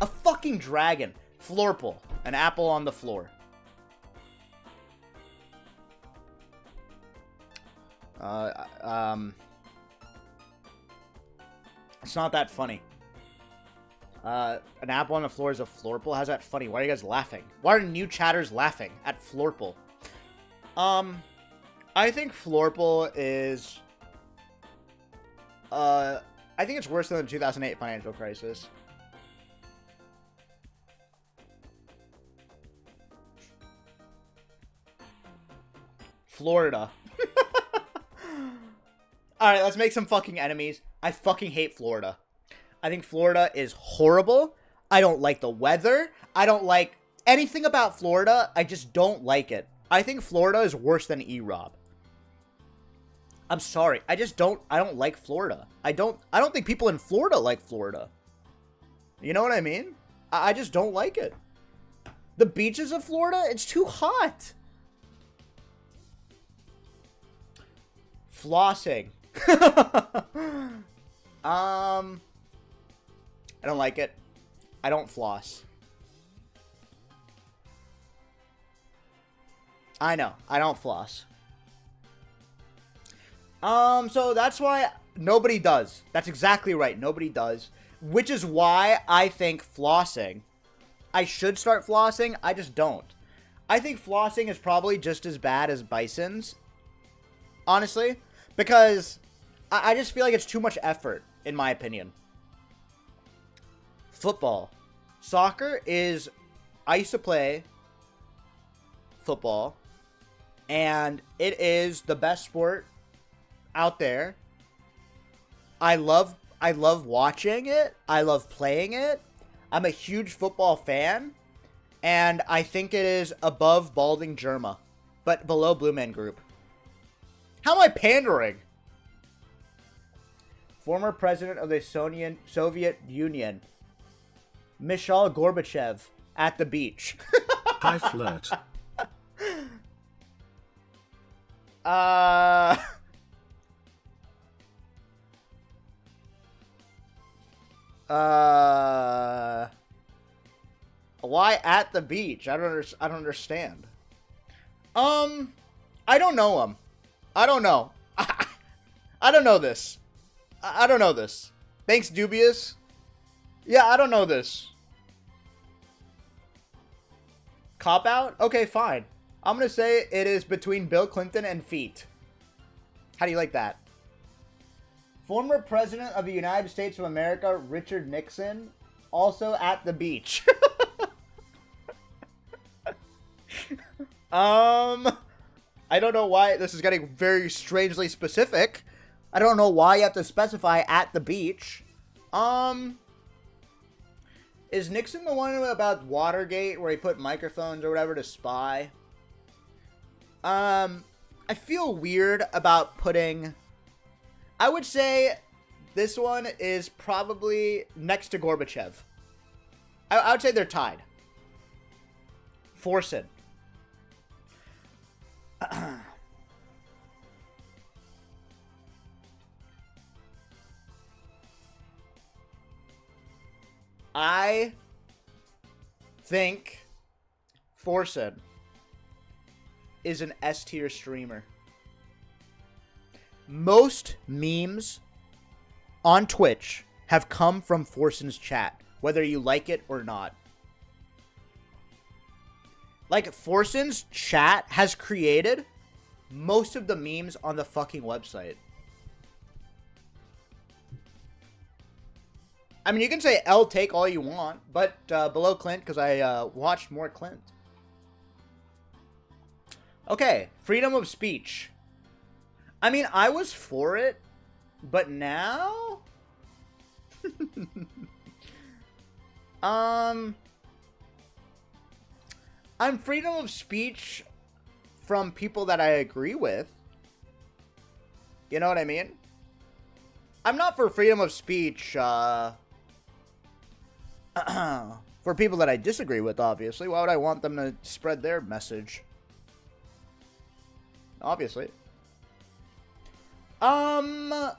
A fucking dragon. Florple. An apple on the floor. It's not that funny. An apple on the floor is a Florple? How's that funny? Why are you guys laughing? Why are new chatters laughing at Florple? I think Florple is I think it's worse than the 2008 financial crisis. Florida. Alright, let's make some fucking enemies. I fucking hate Florida. I think Florida is horrible. I don't like the weather. I don't like anything about Florida. I just don't like it. I think Florida is worse than E-Rob. I'm sorry. I don't like Florida. I don't think people in Florida like Florida. You know what I mean? I just don't like it. The beaches of Florida, it's too hot. Flossing. I don't like it. I don't floss. I know. I don't floss. So that's why nobody does. That's exactly right. Nobody does. Which is why I think flossing. I should start flossing. I just don't. I think flossing is probably just as bad as Bison's. Honestly. Because I just feel like it's too much effort, in my opinion. Football. Soccer is... I used to play football. And it is the best sport out there. I love watching it. I love playing it. I'm a huge football fan. And I think it is above Balding Germa. But below Blue Man Group. How am I pandering? Former president of the Soviet Union, Mikhail Gorbachev, at the beach. Hi, flirt. Why at the beach? I don't understand. I don't know him. I don't know. I don't know this. I don't know this. Thanks, Dubious. Yeah, I don't know this. Cop out? Okay, fine. I'm gonna say it is between Bill Clinton and feet. How do you like that? Former President of the United States of America, Richard Nixon, also at the beach. I don't know why this is getting very strangely specific. I don't know why you have to specify at the beach. Is Nixon the one about Watergate where he put microphones or whatever to spy? I feel weird about putting... I would say this one is probably next to Gorbachev. I would say they're tied. Force it. I think Forsen is an S tier streamer. Most memes on Twitch have come from Forsen's chat, whether you like it or not. Like, Forsen's chat has created most of the memes on the fucking website. I mean, you can say L take all you want, but below Clint, because I watched more Clint. Okay, freedom of speech. I mean, I was for it, but now... I'm freedom of speech from people that I agree with. You know what I mean? I'm not for freedom of speech, for people that I disagree with, obviously. Why would I want them to spread their message? Obviously. I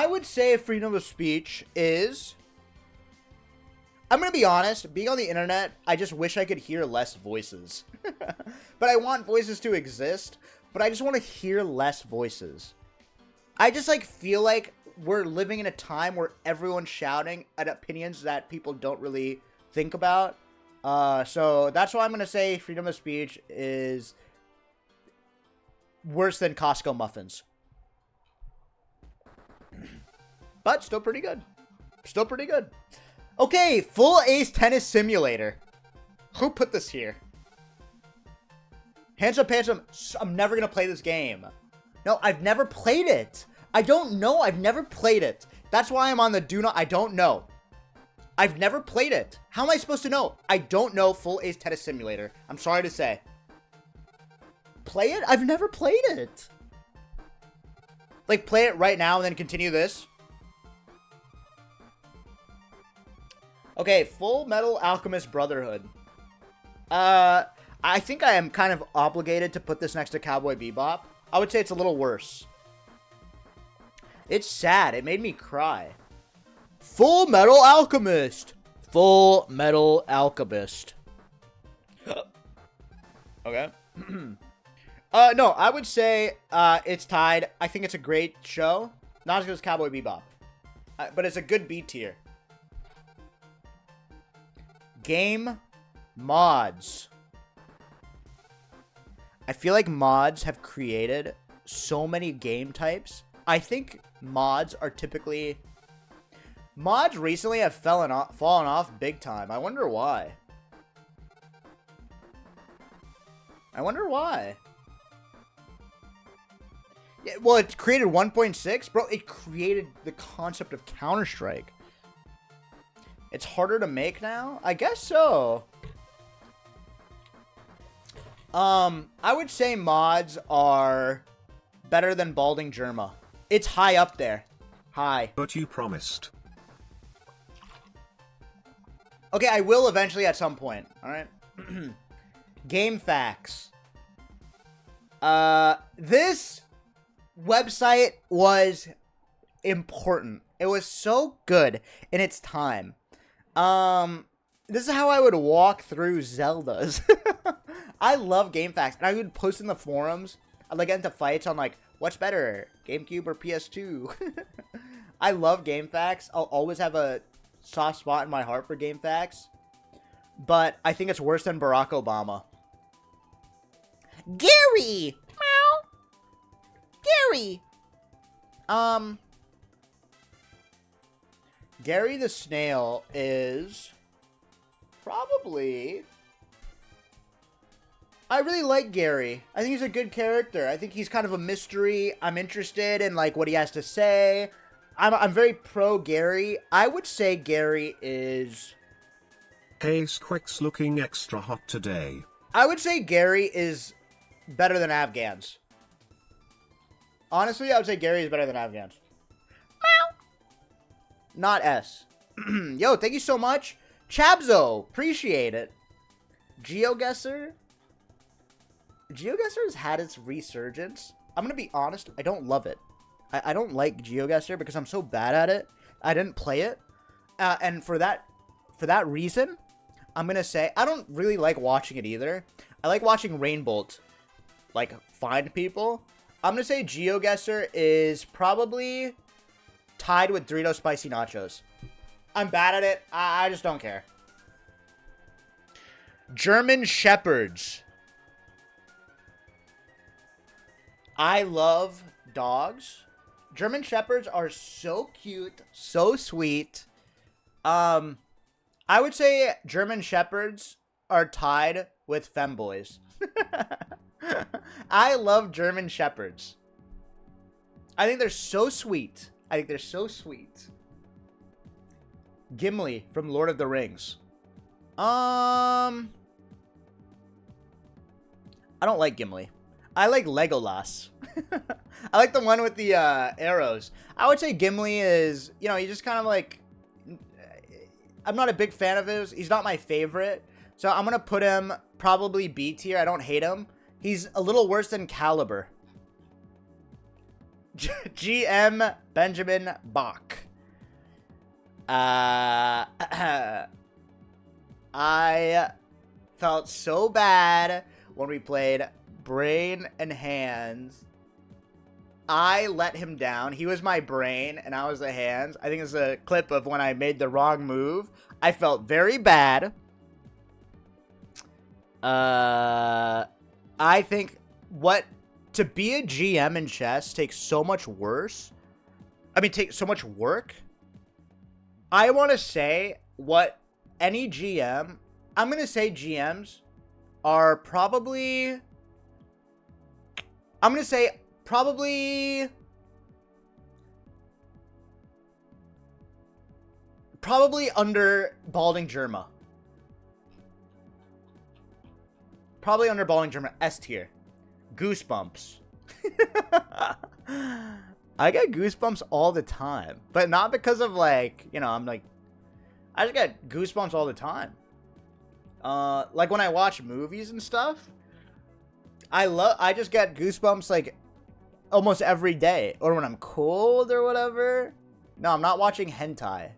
would say freedom of speech is... I'm going to be honest, being on the internet, I just wish I could hear less voices. But I want voices to exist, but I just want to hear less voices. I just, like, feel like we're living in a time where everyone's shouting at opinions that people don't really think about. So that's why I'm going to say freedom of speech is worse than Costco muffins. but still pretty good. Still pretty good. Okay, full ace tennis simulator. Who put this here? Handsome Handsome. I'm never going to play this game. No, I've never played it. I don't know. I've never played it. That's why I'm on the do not. I don't know. I've never played it. How am I supposed to know? I don't know full ace tennis simulator. I'm sorry to say. Play it? I've never played it. Like, play it right now and then continue this. Okay, Full Metal Alchemist Brotherhood. I think I am kind of obligated to put this next to Cowboy Bebop. I would say it's a little worse. It's sad. It made me cry. Full Metal Alchemist. Full Metal Alchemist. Okay. No, I would say it's tied. I think it's a great show. Not as good as Cowboy Bebop. But it's a good B tier. Game mods. I feel like mods have created so many game types. I think mods are typically... Mods recently have fallen off big time. I wonder why. I wonder why. Yeah, well, it created 1.6. Bro, it created the concept of Counter-Strike. It's harder to make now? I guess so. I would say mods are better than Balding Germa. It's high up there. High. But you promised. Okay, I will eventually at some point. Alright. Game facts. This website was important. It was so good in its time. This is how I would walk through Zeldas. I love game facts, and I would post in the forums. I'd like get into fights on like, what's better, GameCube or PS2? I love game facts. I'll always have a soft spot in my heart for game facts, but I think it's worse than Barack Obama. Gary! Meow! Gary! Gary the Snail is probably... I really like Gary. I think he's a good character. I think he's kind of a mystery. I'm interested in like what he has to say. I'm very pro Gary. I would say Gary is... Hey, Squeex looking extra hot today. I would say Gary is better than Afghans. Honestly, I would say Gary is better than Afghans. Meow. Not S. Yo, thank you so much. Chabzo, appreciate it. GeoGuessr. GeoGuessr has had its resurgence. I'm gonna be honest, I don't love it. I don't like GeoGuessr because I'm so bad at it. I didn't play it. And for that reason, I'm gonna say I don't really like watching it either. I like watching Rainbolt like find people. I'm gonna say GeoGuessr is probably tied with Doritos Spicy Nachos. I'm bad at it. I just don't care. German Shepherds. I love dogs. German Shepherds are so cute, so sweet. I would say German Shepherds are tied with femboys. I love German Shepherds. I think they're so sweet. I think they're so sweet. Gimli from Lord of the Rings. I don't like Gimli. I like Legolas. I like the one with the arrows. I would say Gimli is, you know, he just kind of like... I'm not a big fan of his. He's not my favorite. So I'm going to put him probably B tier. I don't hate him. He's a little worse than Caliber. GM Benjamin Bach. I felt so bad when we played Brain and Hands. I let him down. He was my brain and I was the hands. I think it's a clip of when I made the wrong move. I felt very bad. I think to be a GM in chess takes so much worse I mean, take so much work. I want to say what any GM, I'm going to say GMs are probably, I'm going to say probably under Balding Germa. Probably under Balding Germa. S tier. Goosebumps. I get goosebumps all the time. But not because of like, you know, I'm like, I just get goosebumps all the time. Like when I watch movies and stuff, I just get goosebumps like almost every day. Or when I'm cold or whatever. No, I'm not watching hentai.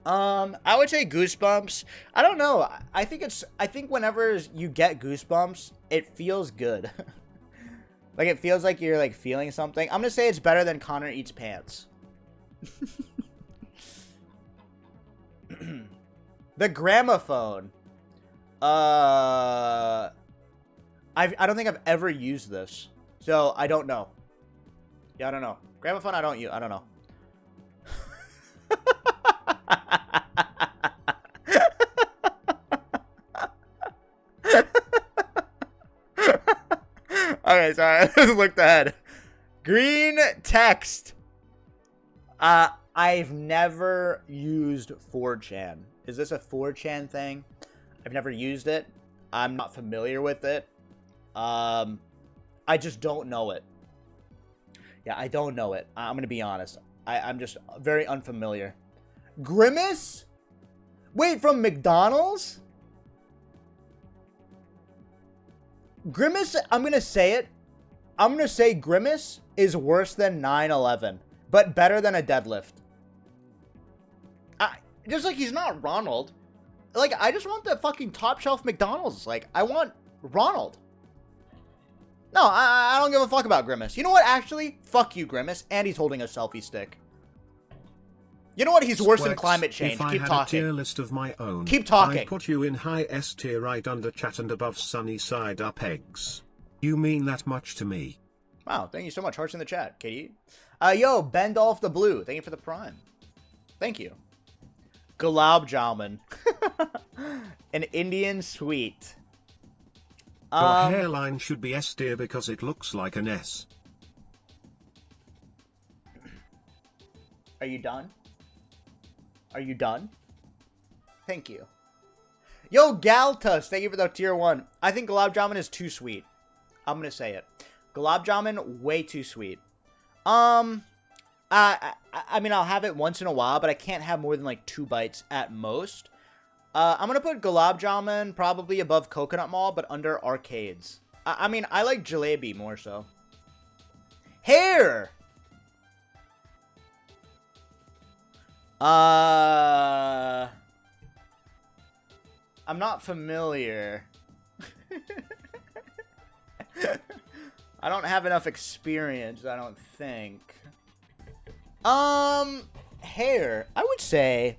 I would say goosebumps. I don't know. I think whenever you get goosebumps, it feels good. Like it feels like you're like feeling something. I'm gonna say it's better than Connor Eats Pants. The gramophone. I don't think I've ever used this, so I don't know. Yeah, I don't know. Gramophone, I don't know. Okay, sorry. I just looked ahead. Green text. I've never used 4chan. Is this a 4chan thing? I've never used it. I'm not familiar with it. I just don't know it. Yeah, I don't know it. I'm gonna be honest. I'm just very unfamiliar. Grimace? Wait, from McDonald's? Grimace, I'm going to say it. I'm going to say Grimace is worse than 9/11, but better than a deadlift. Just like he's not Ronald. Like, I just want the fucking top shelf McDonald's. Like, I want Ronald. No, I don't give a fuck about Grimace. You know what, actually? Fuck you, Grimace. And he's holding a selfie stick. You know what? He's worse than climate change. If Keep I had talking. a tier list of my own, Keep talking. I'd put you in high S tier right under chat and above sunny side up eggs. You mean that much to me. Wow, thank you so much. Hearts in the chat, Katie. Yo, Bendolph the Blue. Thank you for the prime. Thank you. Gulab Jamun. An Indian sweet. Your hairline should be S tier because it looks like an S. Are you done? Are you done? Thank you. Yo, Galtus, thank you for the tier 1. I think Gulab Jamun is too sweet. I'm going to say it. Gulab Jamun, way too sweet. I mean, I'll have it once in a while, but I can't have more than like 2 bites at most. I'm going to put Gulab Jamun probably above Coconut Mall, but under arcades. I mean, I like jalebi more so. Hair! I'm not familiar. I don't have enough experience, I don't think. Hair. I would say,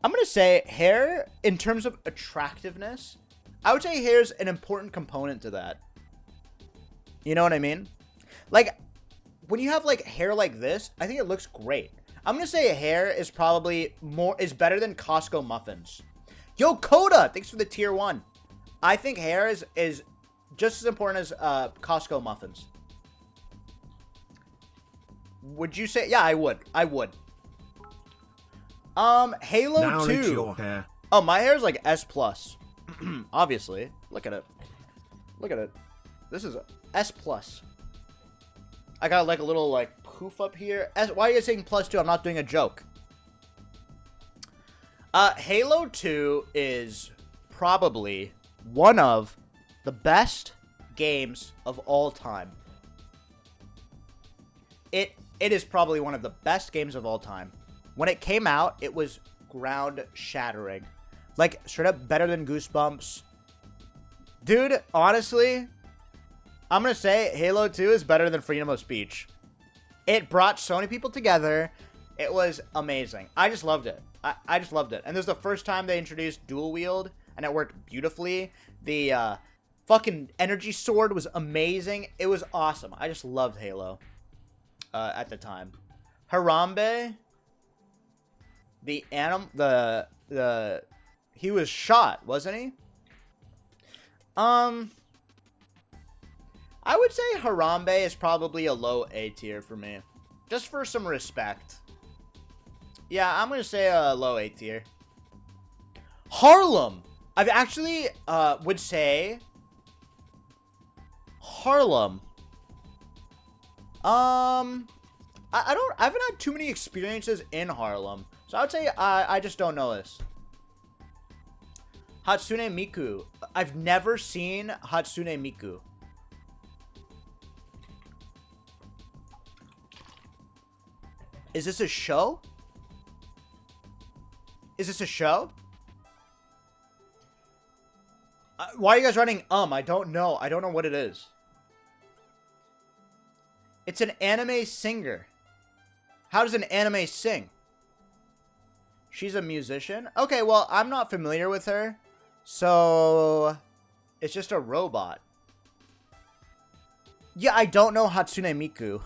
I'm gonna say hair, in terms of attractiveness, I would say hair's an important component to that. You know what I mean? Like, when you have, like, hair like this, I think it looks great. I'm gonna say hair is probably is better than Costco muffins. Yo, Coda, thanks for the tier 1. I think hair is just as important as Costco muffins. Would you say? Yeah, I would. I would. Halo now 2. it's your hair. Oh, my hair is like S+. Obviously. Look at it. Look at it. This is a S+. I got like a little like poof up here. Why are you saying +2? I'm not doing a joke. Halo 2 is probably one of the best games of all time. It is probably one of the best games of all time. When it came out, it was ground shattering. Like, straight up better than Goosebumps. Dude, honestly, I'm gonna say Halo 2 is better than Freedom of Speech. It brought so many people together. It was amazing. I just loved it. I just loved it. And this was the first time they introduced dual wield, and it worked beautifully. The fucking energy sword was amazing. It was awesome. I just loved Halo. at the time. Harambe, he was shot, wasn't he? I would say Harambe is probably a low A tier for me. Just for some respect. Yeah, I'm going to say a low A tier. Harlem. I've actually would say Harlem. I haven't had too many experiences in Harlem. So I would say I just don't know this. Hatsune Miku. I've never seen Hatsune Miku. Is this a show? Is this a show? Why are you guys running? I don't know. I don't know what it is. It's an anime singer. How does an anime sing? She's a musician? Okay, well, I'm not familiar with her. So, it's just a robot. Yeah, I don't know Hatsune Miku.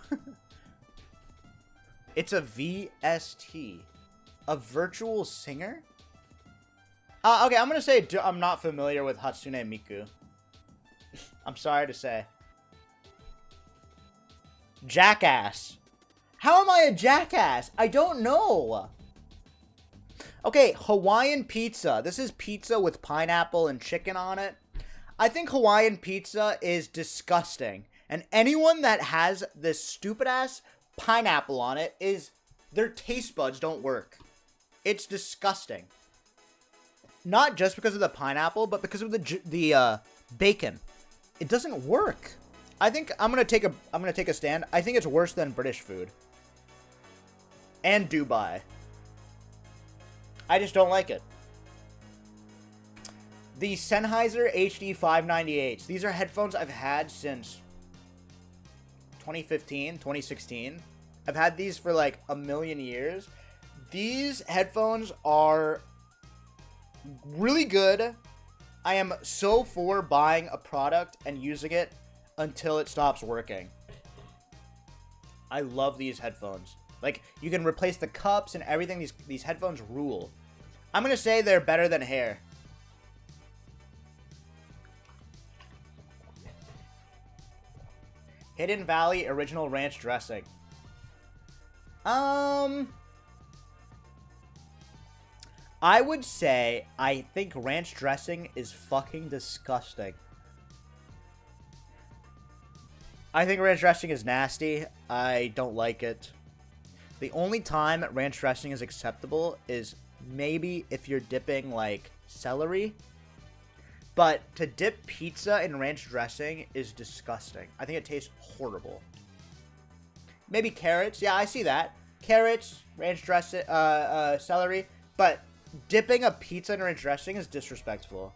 It's a VST. A virtual singer? Okay, I'm going to say I'm not familiar with Hatsune Miku. I'm sorry to say. Jackass. How am I a jackass? I don't know. Okay, Hawaiian pizza. This is pizza with pineapple and chicken on it. I think Hawaiian pizza is disgusting. And anyone that has this stupid-ass pineapple on it their taste buds don't work. It's disgusting. Not just because of the pineapple, but because of the bacon. It doesn't work. I think I'm gonna take a stand. I think it's worse than British food. And Dubai. I just don't like it. The Sennheiser HD 598s. These are headphones I've had since 2015, 2016. I've had these for like a million years. These headphones are really good. I am so for buying a product and using it until it stops working. I love these headphones. Like, you can replace the cups and everything. These headphones rule. I'm going to say they're better than hair. Hidden Valley Original Ranch Dressing. I would say I think ranch dressing is fucking disgusting. I think ranch dressing is nasty. I don't like it. The only time ranch dressing is acceptable is maybe if you're dipping, like, celery. But to dip pizza in ranch dressing is disgusting. I think it tastes horrible. Maybe carrots. Yeah, I see that. Carrots, ranch dressing, celery. But dipping a pizza in ranch dressing is disrespectful.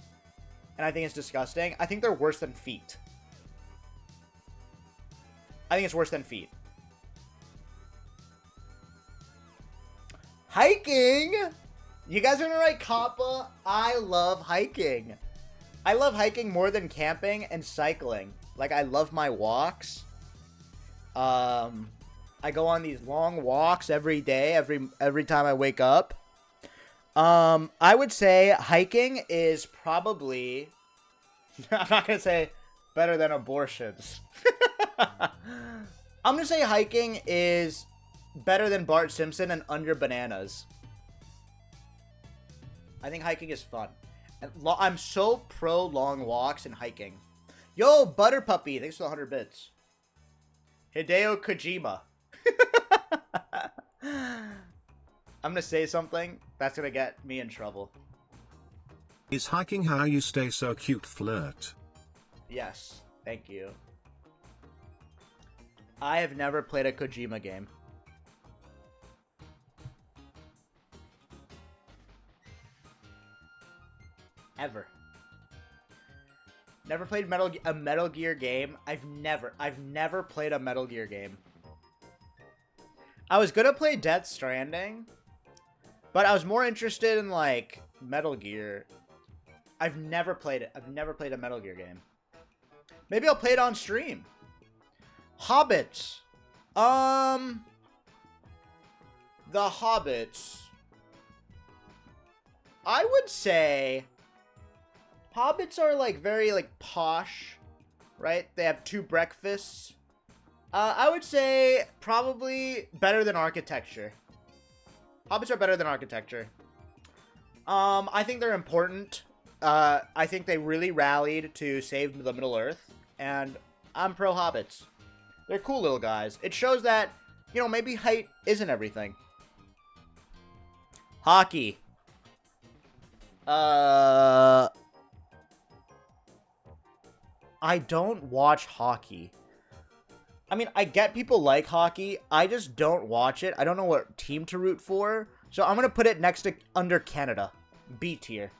And I think it's disgusting. I think they're worse than feet. I think it's worse than feet. Hiking! You guys are gonna write Kappa. I love hiking. I love hiking more than camping and cycling. Like, I love my walks. I go on these long walks every day, every time I wake up. I would say hiking is probably... I'm not gonna say better than abortions. I'm gonna say hiking is better than Bart Simpson and under bananas. I think hiking is fun. I'm so pro long walks and hiking. Yo, Butter Puppy, thanks for the 100 bits. Hideo Kojima. I'm gonna say something that's gonna get me in trouble. Is hiking how you stay so cute, flirt? Yes, thank you. I have never played a Kojima game. Ever. Never played a Metal Gear game. I've never played a Metal Gear game. I was gonna play Death Stranding, but I was more interested in, like, Metal Gear. I've never played it. I've never played a Metal Gear game. Maybe I'll play it on stream. Hobbits. The Hobbits. I would say Hobbits are like very like posh, right? They have 2 breakfasts. I would say probably better than architecture. Hobbits are better than architecture. I think they're important. I think they really rallied to save the Middle Earth, and I'm pro Hobbits. They're cool little guys. It shows that, you know, maybe height isn't everything. Hockey. I don't watch hockey. I mean, I get people like hockey. I just don't watch it. I don't know what team to root for. So I'm going to put it next to under Canada. B tier.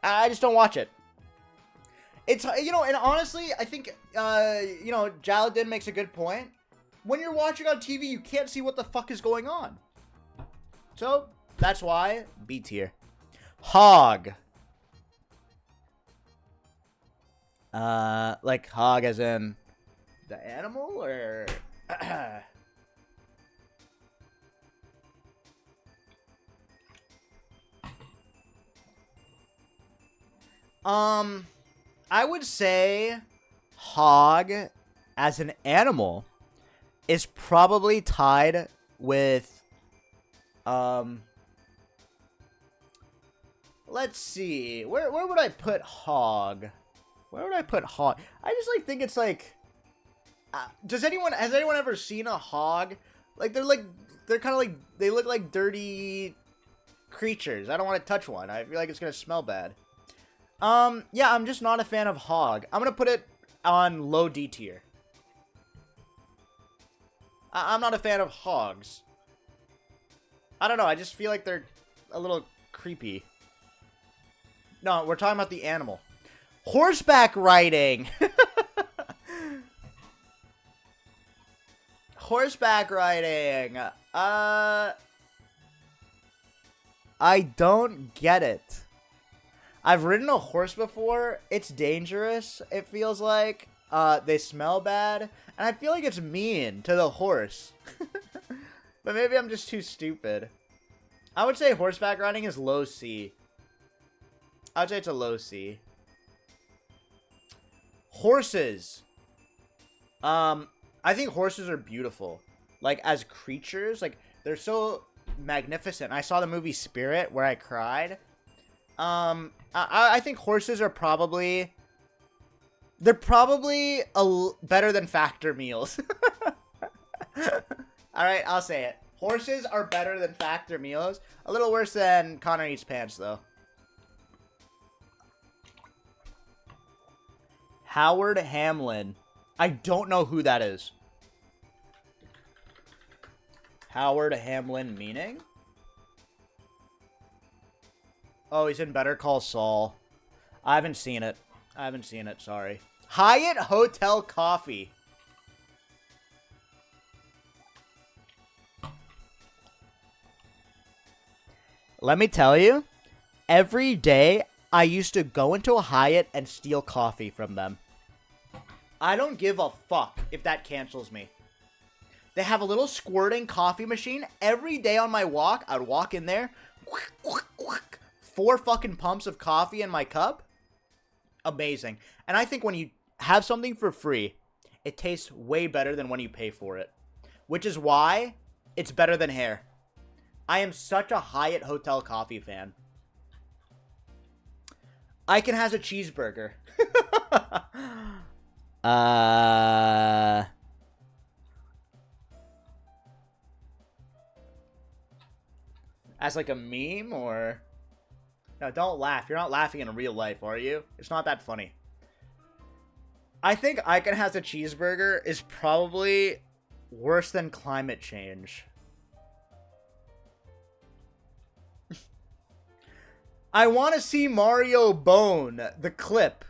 I just don't watch it. It's, you know, and honestly, I think, you know, Jaladin makes a good point. When you're watching on TV, you can't see what the fuck is going on. So, that's why B tier. Hog. Like hog as in the animal, or... I would say hog as an animal is probably tied with, let's see, where would I put hog? Where would I put hog? I just like think it's like, has anyone ever seen a hog? Like they're kind of like, they look like dirty creatures. I don't want to touch one. I feel like it's gonna smell bad. Yeah, I'm just not a fan of hog. I'm gonna put it on low D tier. I'm not a fan of hogs. I don't know, I just feel like they're a little creepy. No, we're talking about the animal. Horseback riding! Horseback riding! I don't get it. I've ridden a horse before. It's dangerous, it feels like. They smell bad. And I feel like it's mean to the horse. But maybe I'm just too stupid. I would say horseback riding is low C. I would say it's a low C. Horses. I think horses are beautiful. Like, as creatures. Like, they're so magnificent. I saw the movie Spirit, where I cried. I think horses are probably... They're probably better than Factor meals. Alright, I'll say it. Horses are better than Factor meals. A little worse than Connor Eats Pants, though. Howard Hamlin. I don't know who that is. Howard Hamlin meaning? Oh, he's in Better Call Saul. I haven't seen it. Sorry. Hyatt Hotel Coffee. Let me tell you, every day I used to go into a Hyatt and steal coffee from them. I don't give a fuck if that cancels me. They have a little squirting coffee machine. Every day on my walk, I'd walk in there. 4 fucking pumps of coffee in my cup. Amazing. And I think when you have something for free, it tastes way better than when you pay for it. Which is why it's better than hair. I am such a Hyatt Hotel Coffee fan. Icon has a cheeseburger. As like a meme, or... No, don't laugh. You're not laughing in real life, are you? It's not that funny. I think Icon has a cheeseburger is probably worse than climate change. I want to see Mario Bone, the clip.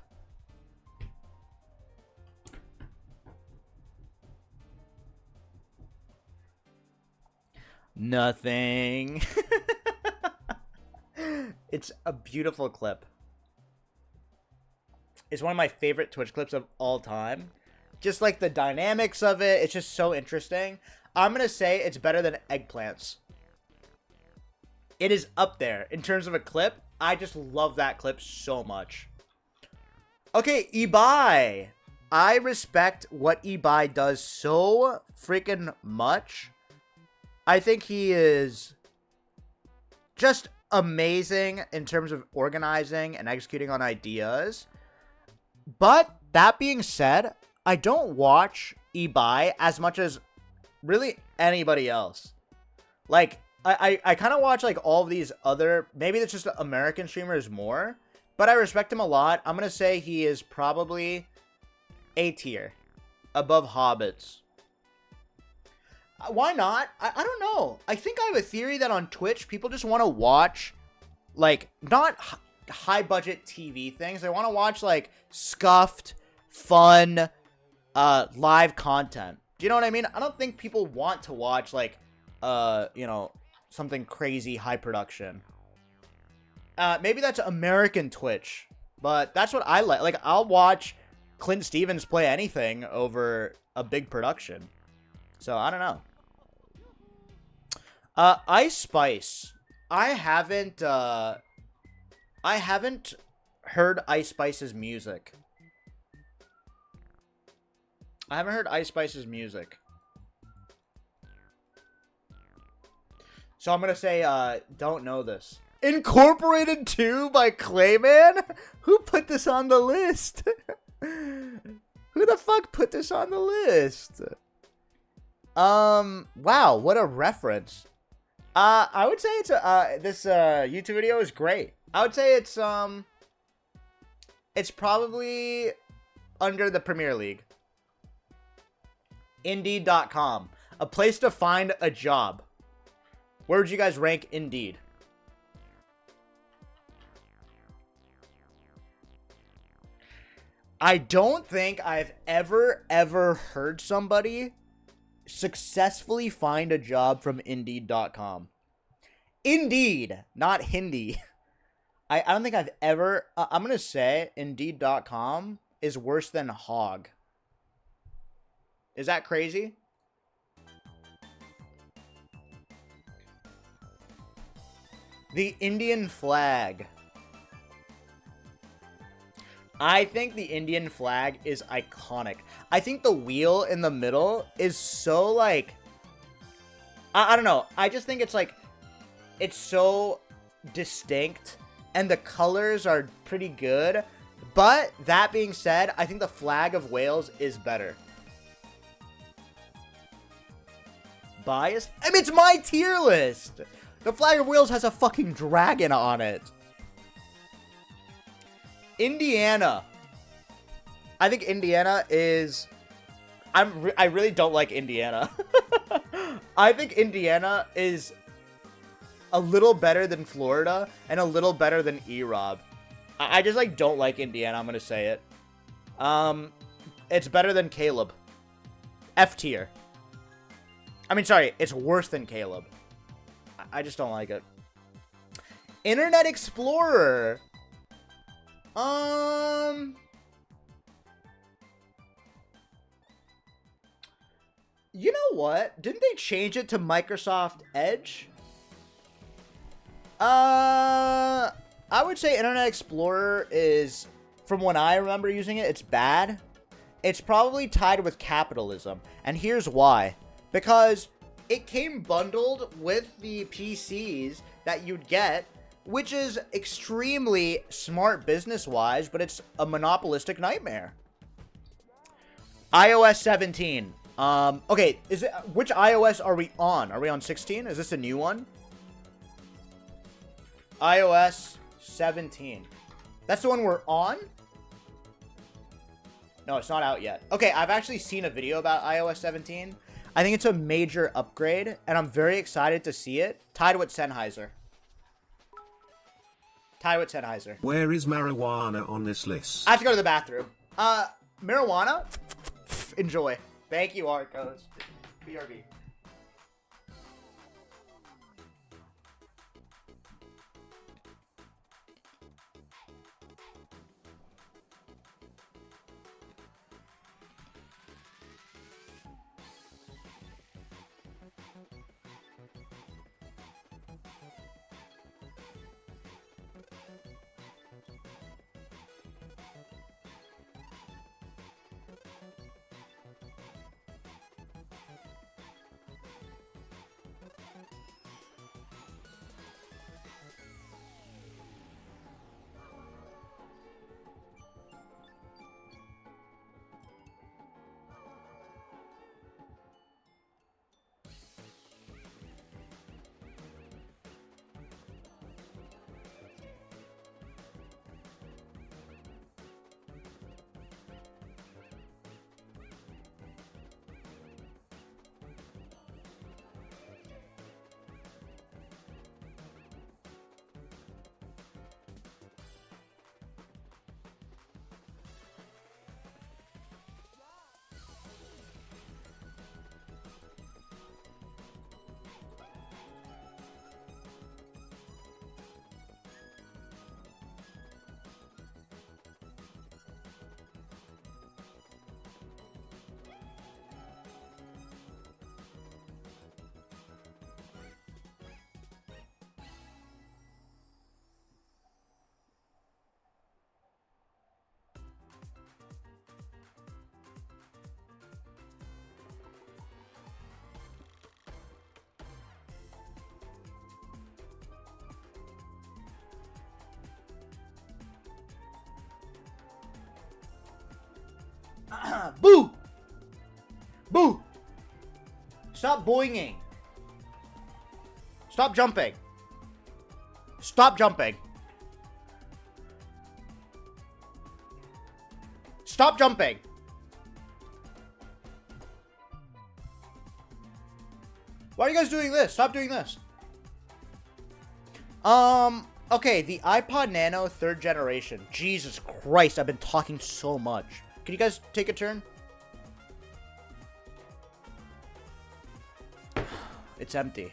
Nothing. It's a beautiful clip. It's one of my favorite Twitch clips of all time. just like the dynamics of it. It's just so interesting. I'm going to say it's better than Eggplants. It is up there in terms of a clip. I just love that clip so much. Okay, Ibai. I respect what Ibai does so freaking much. I think he is just amazing in terms of organizing and executing on ideas. But that being said, I don't watch Ibai as much as really anybody else. Like, I kind of watch like all of these other, maybe it's just American streamers more, but I respect him a lot. I'm going to say he is probably A tier, above Hobbits. Why not? I don't know. I think I have a theory that on Twitch, people just want to watch, like, not high-budget TV things. They want to watch, like, scuffed, fun, live content. Do you know what I mean? I don't think people want to watch, like, you know, something crazy high production. Maybe that's American Twitch, but that's what I like. Like, I'll watch Clint Stevens play anything over a big production. So, I don't know. Ice Spice. I haven't heard Ice Spice's music. I haven't heard Ice Spice's music. So I'm gonna say, don't know this. Incorporated 2 by Clayman? Who put this on the list? Who the fuck put this on the list? Wow, what a reference. I would say it's, this, YouTube video is great. I would say it's probably under the Premier League. Indeed.com. A place to find a job. Where would you guys rank Indeed? I don't think I've ever heard somebody successfully find a job from Indeed.com. Indeed, not Hindi. I don't think I've ever... I'm going to say Indeed.com is worse than Hog. Is that crazy? The Indian flag. I think the Indian flag is iconic. I think the wheel in the middle is so, like... I don't know. I just think it's, like... It's so distinct. And the colors are pretty good. But, that being said, I think the flag of Wales is better. Biased? I mean, it's my tier list! The flag of Wales has a fucking dragon on it. Indiana. I think Indiana is... I really don't like Indiana. I think Indiana is a little better than Florida and a little better than E-Rob. I just, like, don't like Indiana. I'm gonna say it. It's better than Caleb. F tier. I mean, sorry, it's worse than Caleb. I just don't like it. Internet Explorer. You know what? Didn't they change it to Microsoft Edge? I would say Internet Explorer is, from when I remember using it, it's bad. It's probably tied with capitalism. And here's why. Because it came bundled with the PCs that you'd get, which is extremely smart business-wise, but it's a monopolistic nightmare. iOS 17. Okay, which iOS are we on? Are we on 16? Is this a new one? iOS 17. That's the one we're on? No, it's not out yet. Okay, I've actually seen a video about iOS 17. I think it's a major upgrade, and I'm very excited to see it. Tied with Sennheiser. Tied with Sennheiser. Where is marijuana on this list? I have to go to the bathroom. Marijuana? Enjoy. Thank you, Arcos. BRB. Boo! Boo! Stop boinging. Stop jumping. Stop jumping. Stop jumping. Why are you guys doing this? Stop doing this. Okay, the iPod Nano 3rd generation. Jesus Christ, I've been talking so much. Can you guys take a turn? It's empty.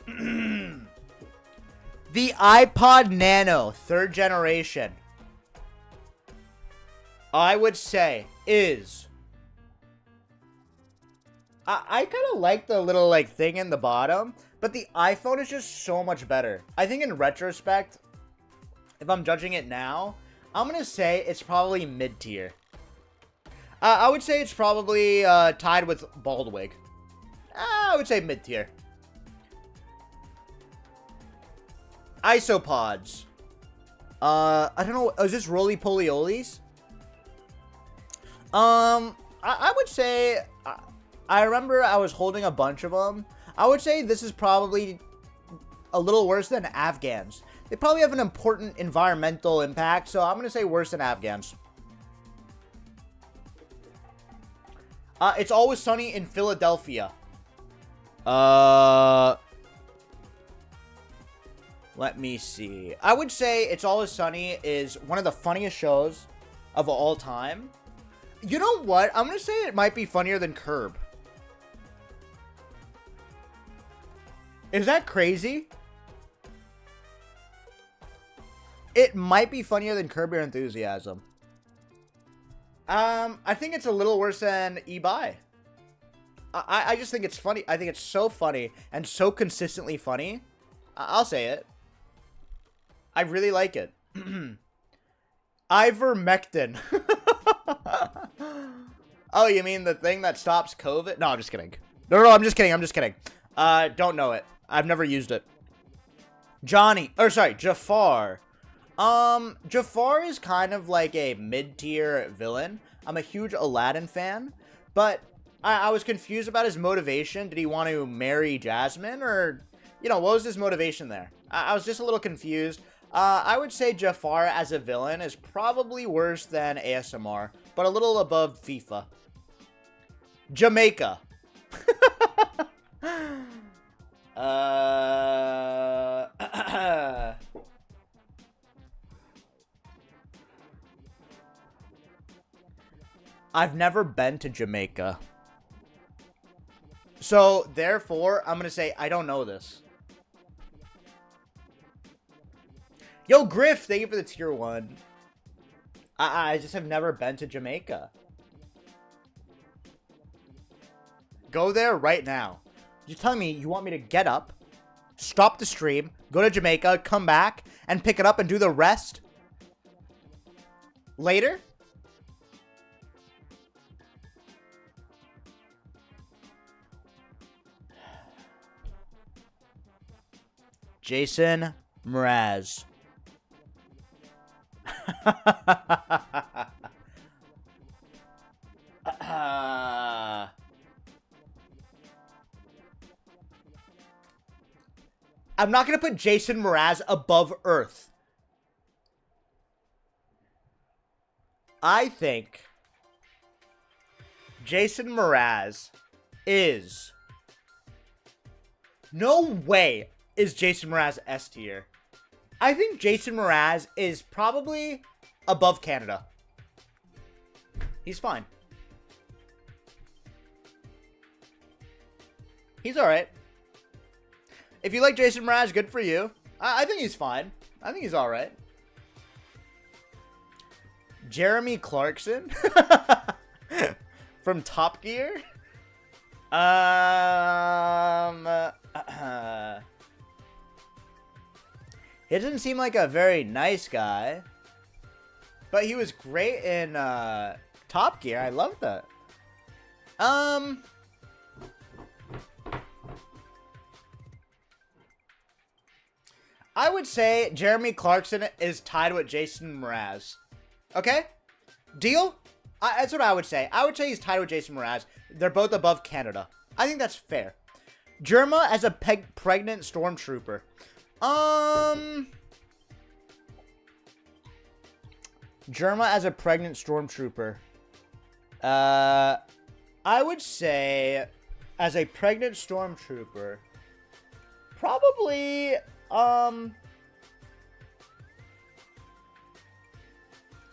The iPod Nano 3rd generation, I would say, is... I kind of like the little, like, thing in the bottom, but the iPhone is just so much better. I think in retrospect, if I'm judging it now, I'm going to say it's probably mid-tier. I would say it's probably tied with Baldwig. I would say mid-tier. Isopods. I don't know. Is this roly-poly-olies? I would say... I remember I was holding a bunch of them. I would say this is probably a little worse than Afghans. They probably have an important environmental impact, so I'm going to say worse than Afghans. It's Always Sunny in Philadelphia. Let me see. I would say It's Always Sunny is one of the funniest shows of all time. You know what? I'm going to say it might be funnier than Curb. Is that crazy? It might be funnier than Curb Your Enthusiasm. I think it's a little worse than eBay. I just think it's funny. I think it's so funny and so consistently funny. I'll say it. I really like it. Ivermectin. Oh, you mean the thing that stops COVID? No, I'm just kidding. No, I'm just kidding. I'm just kidding. Don't know it. I've never used it. Jafar. Jafar is kind of like a mid-tier villain. I'm a huge Aladdin fan, but I was confused about his motivation. Did he want to marry Jasmine, or, you know, what was his motivation there? I was just a little confused. I would say Jafar as a villain is probably worse than ASMR, but a little above FIFA. Jamaica. I've never been to Jamaica. So, therefore, I'm going to say I don't know this. Yo, Griff, thank you for the tier 1. I just have never been to Jamaica. Go there right now. You're telling me you want me to get up, stop the stream, go to Jamaica, come back, and pick it up and do the rest later? Jason Mraz. I'm not going to put Jason Mraz above Earth. I think Jason Mraz is... No way is Jason Mraz S tier. I think Jason Mraz is probably above Canada. He's fine. He's alright. If you like Jason Mraz, good for you. I think he's fine. I think he's alright. Jeremy Clarkson? From Top Gear? He doesn't seem like a very nice guy. But he was great in Top Gear. I love that. I would say Jeremy Clarkson is tied with Jason Mraz. Okay? Deal? That's what I would say. I would say he's tied with Jason Mraz. They're both above Canada. I think that's fair. Germa as a pregnant stormtrooper. Germa as a pregnant stormtrooper. I would say as a pregnant stormtrooper, probably, I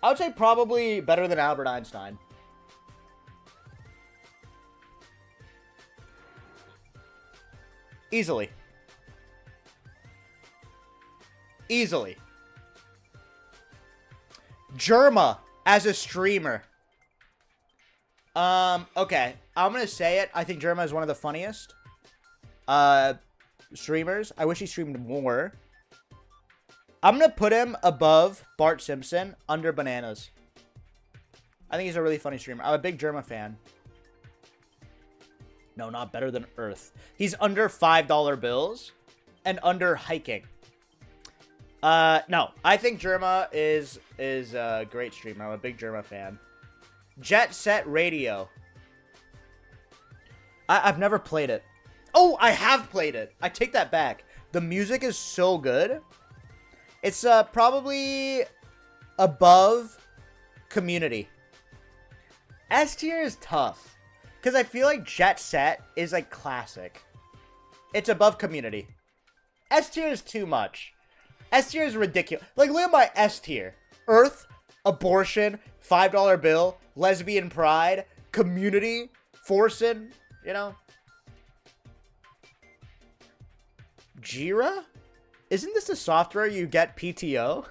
would say probably better than Albert Einstein. Easily. Easily. Germa as a streamer. Okay. I'm gonna say it. I think Germa is one of the funniest streamers. I wish he streamed more. I'm gonna put him above Bart Simpson, under Bananas. I think he's a really funny streamer. I'm a big Germa fan. No, not better than Earth. He's under $5 bills and under hiking. No, I think Germa is a great streamer. I'm a big Germa fan. Jet Set Radio. I've never played it. Oh, I have played it. I take that back. The music is so good. It's probably above Community. S tier is tough. Because I feel like Jet Set is like classic. It's above Community. S tier is too much. S tier is ridiculous. Like, look at my S tier. Earth, abortion, $5 bill, lesbian pride, Community, Forsen, you know. Jira? Isn't this the software you get PTO?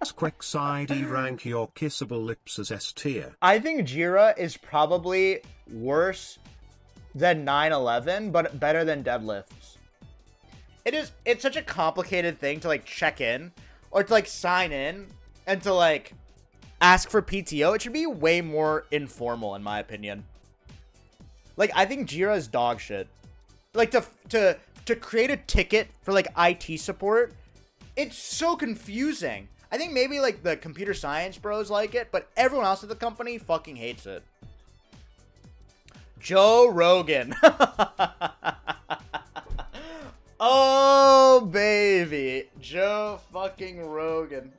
Squeex ID rank your kissable lips as S tier. I think Jira is probably worse than 9/11, but better than deadlifts. It's such a complicated thing to like check in or to like sign in and to like ask for PTO. It should be way more informal in my opinion. Like, I think Jira is dog shit. Like, to create a ticket for like IT support, it's so confusing. I think maybe like the computer science bros like it, but everyone else at the company fucking hates it. Joe Rogan. Oh, baby. Joe fucking Rogan.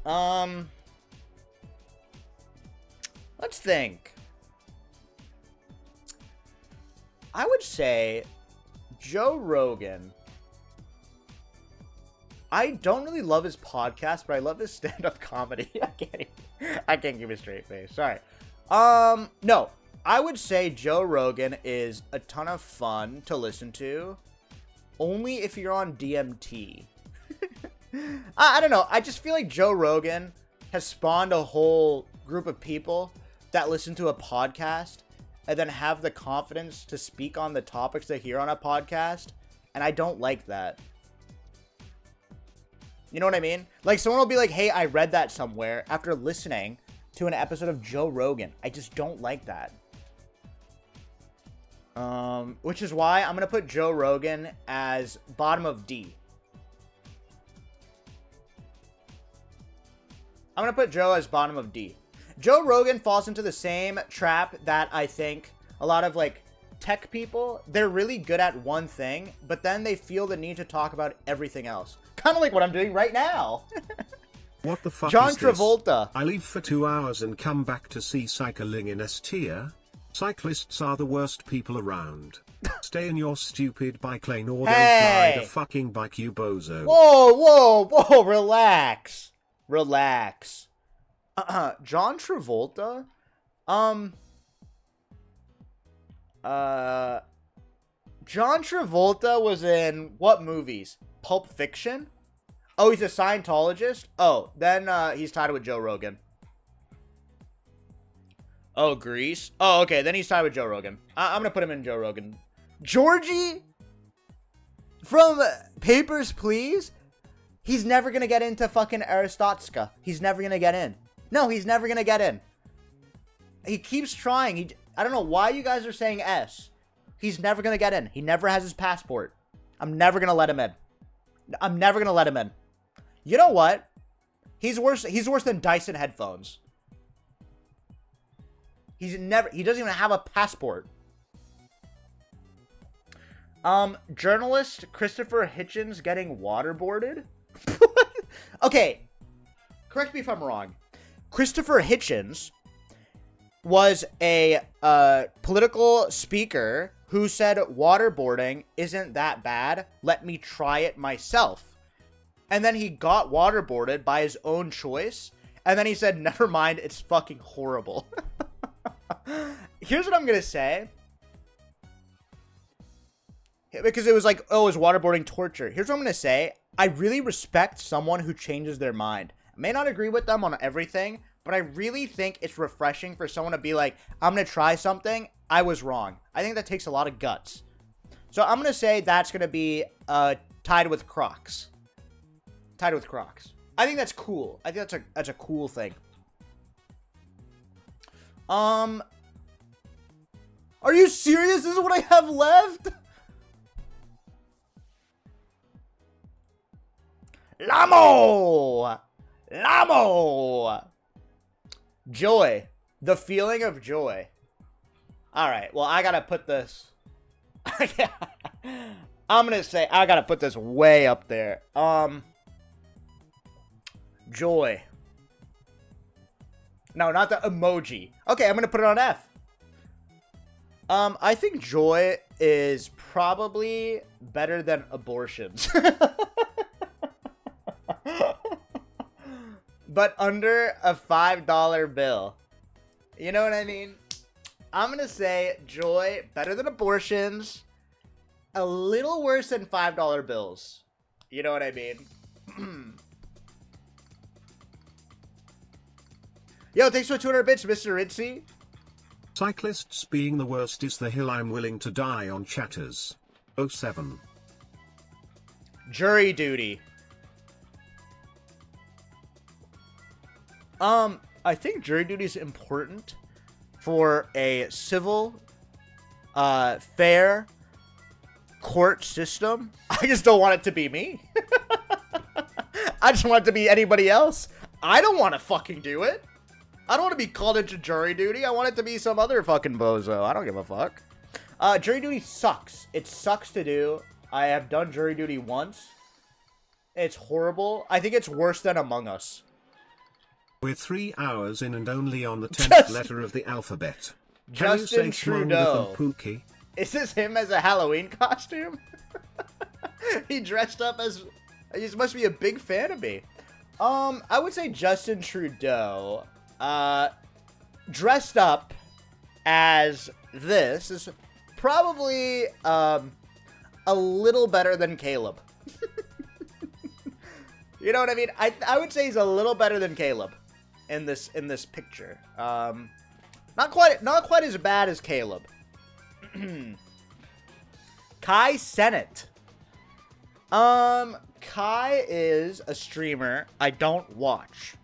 Let's think. I would say Joe Rogan. I don't really love his podcast, but I love his stand-up comedy. I can't give a straight face. Sorry. No. I would say Joe Rogan is a ton of fun to listen to. Only if you're on DMT. I don't know. I just feel like Joe Rogan has spawned a whole group of people that listen to a podcast and then have the confidence to speak on the topics they hear on a podcast. And I don't like that. You know what I mean? Like, someone will be like, hey, I read that somewhere after listening to an episode of Joe Rogan. I just don't like that. Which is why I'm going to put Joe Rogan as bottom of D. I'm going to put Joe as bottom of D. Joe Rogan falls into the same trap that I think a lot of, like, tech people, they're really good at one thing, but then they feel the need to talk about everything else. Kind of like what I'm doing right now. What the fuck John is this? Travolta. I leave for 2 hours and come back to see cycling in S tier. Cyclists are the worst people around. Stay in your stupid bike lane or don't ride a fucking bike, you bozo. Whoa, relax. Relax. John Travolta? John Travolta was in what movies? Pulp Fiction? Oh, he's a Scientologist? Oh, then he's tied with Joe Rogan. Oh, Grease? Oh, okay, then he's tied with Joe Rogan. I'm gonna put him in Joe Rogan. Georgie? From Papers, Please? He's never gonna get into fucking Aristotska. He's never gonna get in. No, he's never gonna get in. He keeps trying. I don't know why you guys are saying S. He's never gonna get in. He never has his passport. I'm never gonna let him in. I'm never gonna let him in. You know what? He's worse than Dyson headphones. He doesn't even have a passport. Journalist Christopher Hitchens getting waterboarded? Okay. Correct me if I'm wrong. Christopher Hitchens was a political speaker who said waterboarding isn't that bad. Let me try it myself. And then he got waterboarded by his own choice. And then he said, never mind, it's fucking horrible. Here's what I'm going to say. Because it was like, oh, is waterboarding torture? Here's what I'm going to say. I really respect someone who changes their mind. I may not agree with them on everything, but I really think it's refreshing for someone to be like, I'm going to try something. I was wrong. I think that takes a lot of guts. So I'm going to say that's going to be tied with Crocs. Tied with Crocs. I think that's cool. I think that's a cool thing. Are you serious? This is what I have left? Lamo! Joy. The feeling of joy. Alright, well, I gotta put this... I'm gonna say, I gotta put this way up there. Joy. No, not the emoji. Okay, I'm gonna put it on F. I think joy is probably better than abortions. But under a $5 bill. You know what I mean? I'm gonna say joy, better than abortions, a little worse than $5 bills. You know what I mean? Yo, thanks for 200 bits, Mr. Ritzy. Cyclists being the worst is the hill I'm willing to die on. Chatters. 07. Jury duty. I think jury duty is important for a civil, fair court system. I just don't want it to be me. I just want it to be anybody else. I don't want to fucking do it. I don't want to be called into jury duty. I want it to be some other fucking bozo. I don't give a fuck. Jury duty sucks. It sucks to do. I have done jury duty once. It's horrible. I think it's worse than Among Us. We're 3 hours in and only on the 10th letter of the alphabet. Justin Trudeau. Pookie? Is this him as a Halloween costume? He dressed up as... He must be a big fan of me. I would say Justin Trudeau, dressed up as this is probably, a little better than Caleb. You know what I mean? I would say he's a little better than Caleb in this picture. Not quite as bad as Caleb. Kai Sennett. Kai is a streamer I don't watch.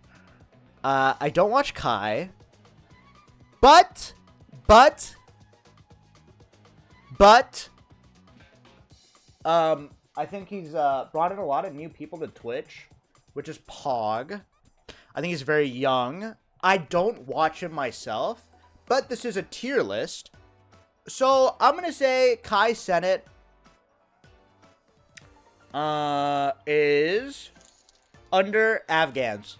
I don't watch Kai. But I think he's brought in a lot of new people to Twitch, which is Pog. I think he's very young. I don't watch him myself, but this is a tier list. So I'm going to say Kai Sennett is under Afghans.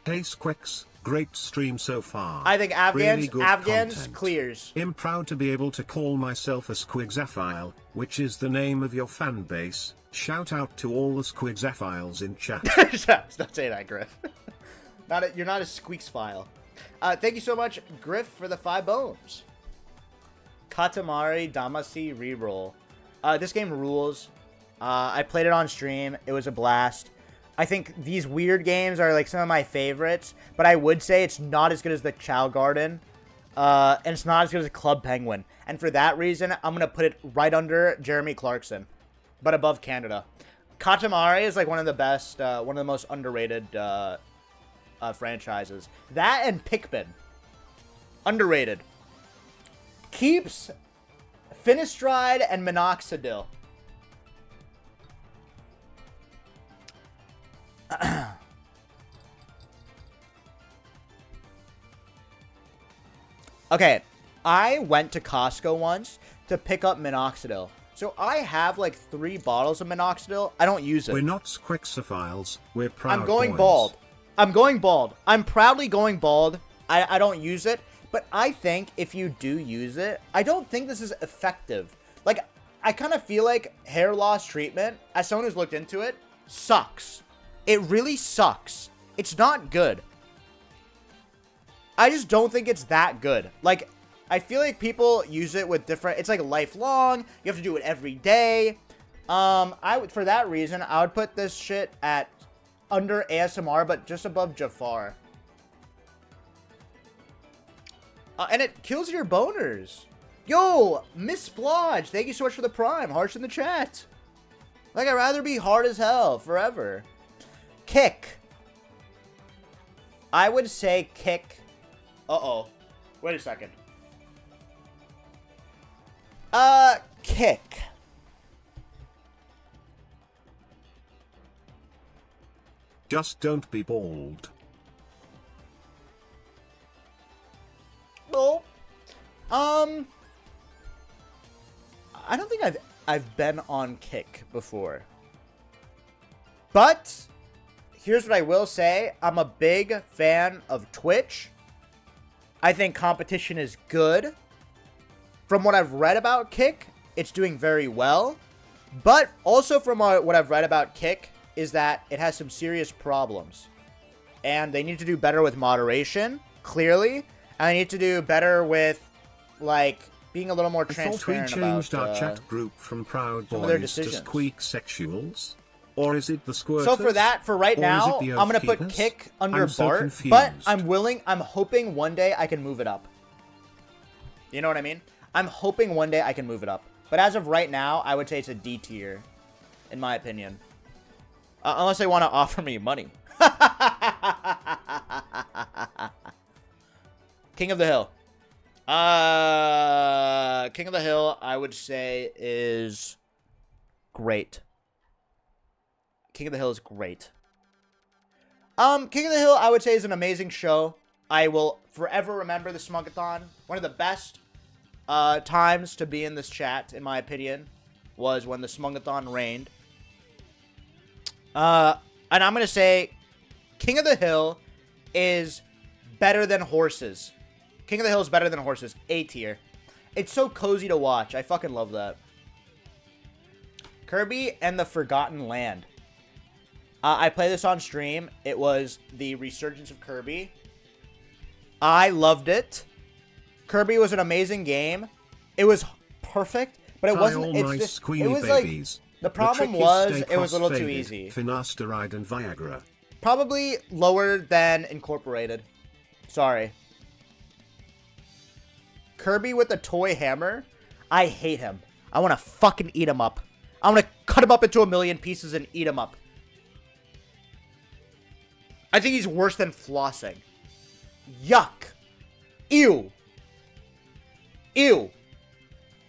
Hey Squeex, great stream so far. I think Afghans content. clears. I'm proud to be able to call myself a Squigzaphile, which is the name of your fan base. Shout out to all the Squigzaphiles in chat. Don't say that, Griff. You're not a Squeex file. Thank you so much, Griff, for the 5 bones. Katamari Damacy reroll. This game rules. I played it on stream. It was a blast. I think these weird games are like some of my favorites, but I would say it's not as good as the Chow Garden, and it's not as good as Club Penguin. And for that reason, I'm going to put it right under Jeremy Clarkson, but above Canada. Katamari is like one of the best, one of the most underrated franchises. That and Pikmin. Underrated. Keeps, Finistride, and Minoxidil. Okay, I went to Costco once to pick up minoxidil. So I have like 3 bottles of minoxidil. I don't use it. We're not Squeexophiles, we're proud I'm going boys. bald. I'm going bald. I'm proudly going bald. I don't use it. But I think if you do use it, I don't think this is effective. Like, I kind of feel like hair loss treatment, as someone who's looked into it, sucks. It really sucks. It's not good. I just don't think it's that good. Like, I feel like people use it with different... It's like lifelong. You have to do it every day. For that reason, I would put this shit at under ASMR, but just above Jafar. And it kills your boners. Yo, Miss Splodge, thank you so much for the prime. Hearts in the chat. Like, I'd rather be hard as hell forever. Kick. I would say kick. Uh-oh. Wait a second. Kick. Just don't be bald. No. I don't think I've been on kick before. But here's what I will say. I'm a big fan of Twitch. I think competition is good. From what I've read about Kick, it's doing very well. But also from what I've read about Kick is that it has some serious problems. And they need to do better with moderation, clearly. And they need to do better with, like, being a little more transparent about... I thought we changed our chat group from Proud Boys to Squeak Sexuals. Or is it the Squirters? So for right now, I'm going to put Kick under Bart. But I'm hoping one day I can move it up. You know what I mean? I'm hoping one day I can move it up. But as of right now, I would say it's a D tier, in my opinion. Unless they want to offer me money. King of the Hill. King of the Hill, I would say, is great. King of the Hill is great. King of the Hill, I would say, is an amazing show. I will forever remember the Smugathon. One of the best times to be in this chat, in my opinion, was when the Smugathon reigned. And I'm going to say King of the Hill is better than Horses. King of the Hill is better than Horses. A tier. It's so cozy to watch. I fucking love that. Kirby and the Forgotten Land. I played this on stream. It was the resurgence of Kirby. I loved it. Kirby was an amazing game. It was perfect, but it wasn't. It's just. It was babies. Like the problem was it was a little too easy. Finasteride and Viagra. Probably lower than Incorporated. Sorry. Kirby with a toy hammer. I hate him. I want to fucking eat him up. I want to cut him up into a million pieces and eat him up. I think he's worse than flossing. Yuck. Ew. Ew.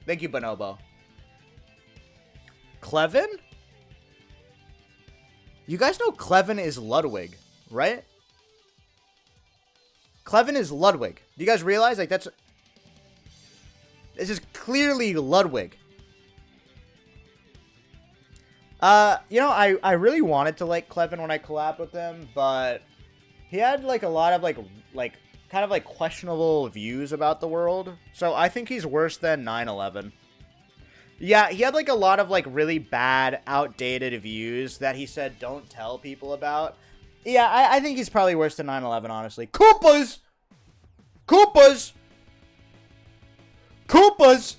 Thank you, Bonobo. Clevin? You guys know Clevin is Ludwig, right? Clevin is Ludwig. Do you guys realize, like, that's... This is clearly Ludwig. You know, I really wanted to like Clevin when I collabed with him, but he had, like, a lot of, like, kind of, like, questionable views about the world. So I think he's worse than 9/11. Yeah, he had, like, a lot of, like, really bad, outdated views that he said don't tell people about. Yeah, I think he's probably worse than 9/11, honestly. Koopas! Koopas! Koopas!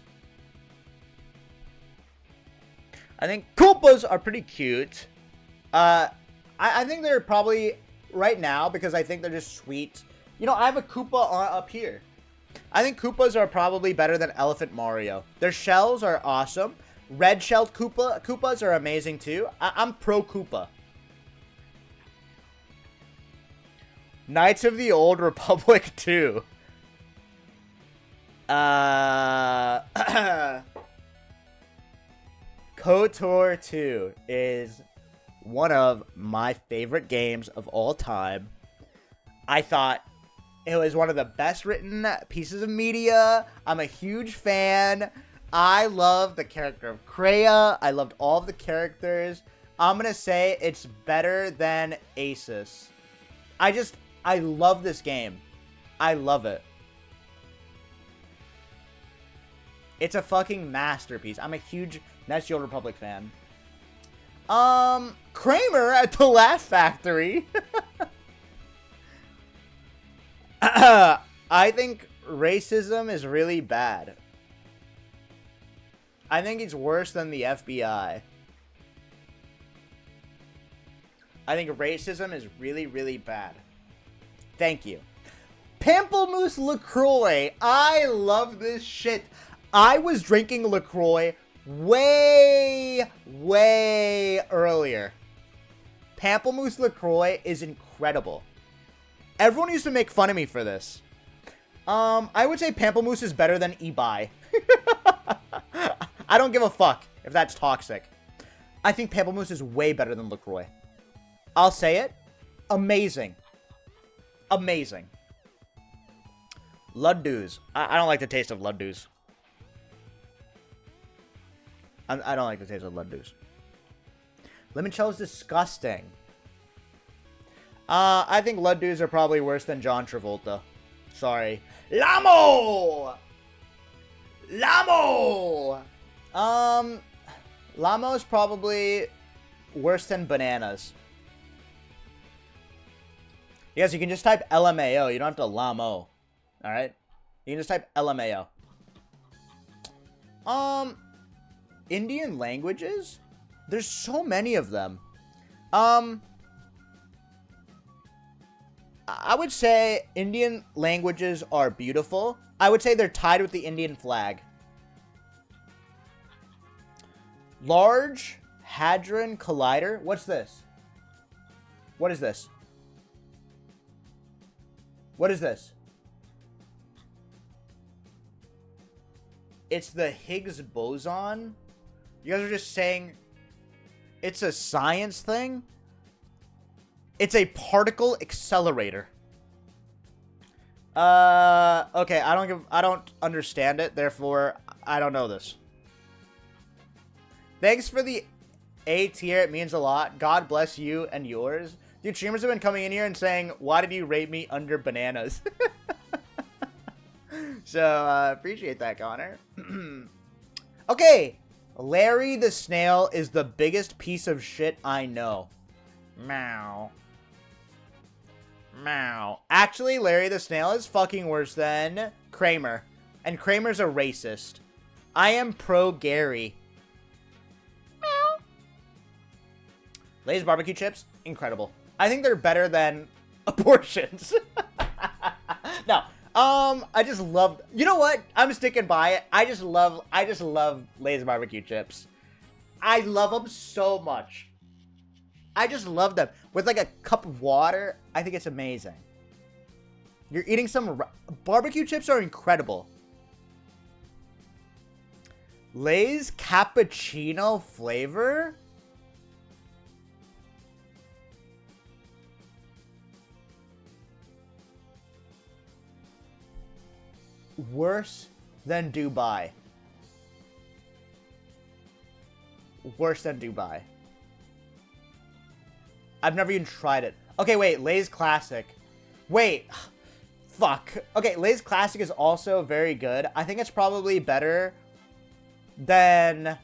I think Koopas are pretty cute. I think they're probably, right now, because I think they're just sweet. You know, I have a Koopa up here. I think Koopas are probably better than Elephant Mario. Their shells are awesome. Red-shelled Koopas are amazing, too. I'm pro Koopa. Knights of the Old Republic 2. KOTOR 2 is one of my favorite games of all time. I thought It was one of the best written pieces of media. I'm a huge fan. I love the character of Kreia. I loved all of the characters. I'm going to say it's better than Asus. I love this game. I love it. It's a fucking masterpiece. I'm a huge Knights of the Old Republic fan. Kramer at the Laugh Factory. I think racism is really bad. I think it's worse than the FBI. I think racism is really, really bad. Thank you. Pamplemousse LaCroix. I love this shit. I was drinking LaCroix way earlier. Pamplemousse LaCroix is incredible. Everyone used to make fun of me for this. I would say Pamplemousse is better than Ebi. I don't give a fuck if that's toxic. I think Pamplemousse is way better than LaCroix. I'll say it. Amazing. Amazing. Ludwig's. I don't like the taste of Ludwig's. I don't like the taste of Ludwig's. Limoncello is disgusting. I think Ludwig's are probably worse than John Travolta. Sorry. Lamo! Lamo! Lamo is probably worse than bananas. Yes, you can just type LMAO. You don't have to Lamo. Alright? You can just type LMAO. Indian languages? There's so many of them. I would say Indian languages are beautiful. I would say they're tied with the Indian flag. Large Hadron Collider? What's this? What is this? What is this? It's the Higgs boson? You guys are just saying it's a science thing? It's a particle accelerator. Okay, I don't understand it, therefore I don't know this. Thanks for the A tier, it means a lot. God bless you and yours. Dude, streamers have been coming in here and saying, why did you rate me under bananas? So, appreciate that, Connor. Okay, Larry the Snail is the biggest piece of shit I know. Meow. Meow. Actually, Larry the Snail is fucking worse than Kramer. And Kramer's a racist. I am pro Gary. Meow. Lay's barbecue chips, incredible. I think they're better than abortions. No. I just love... You know what? I'm sticking by it. I just love Lay's barbecue chips. I love them so much. I just love them. With like a cup of water, I think it's amazing. You're eating some... Barbecue chips are incredible. Lay's cappuccino flavor? Worse than Dubai. Worse than Dubai. I've never even tried it. Okay, wait. Lay's Classic. Wait. Fuck. Okay, Lay's Classic is also very good. I think it's probably better than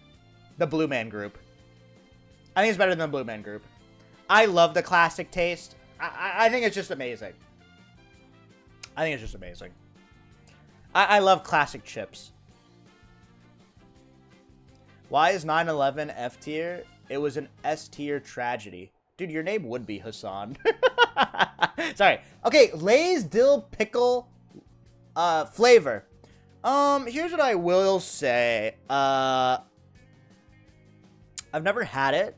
the Blue Man Group. I think it's better than the Blue Man Group. I love the classic taste. I think it's just amazing. I think it's just amazing. I love classic chips. Why is 9/11 F tier? It was an S tier tragedy. Dude, your name would be Hassan. Sorry. Okay, Lay's dill pickle flavor. Here's what I will say. I've never had it,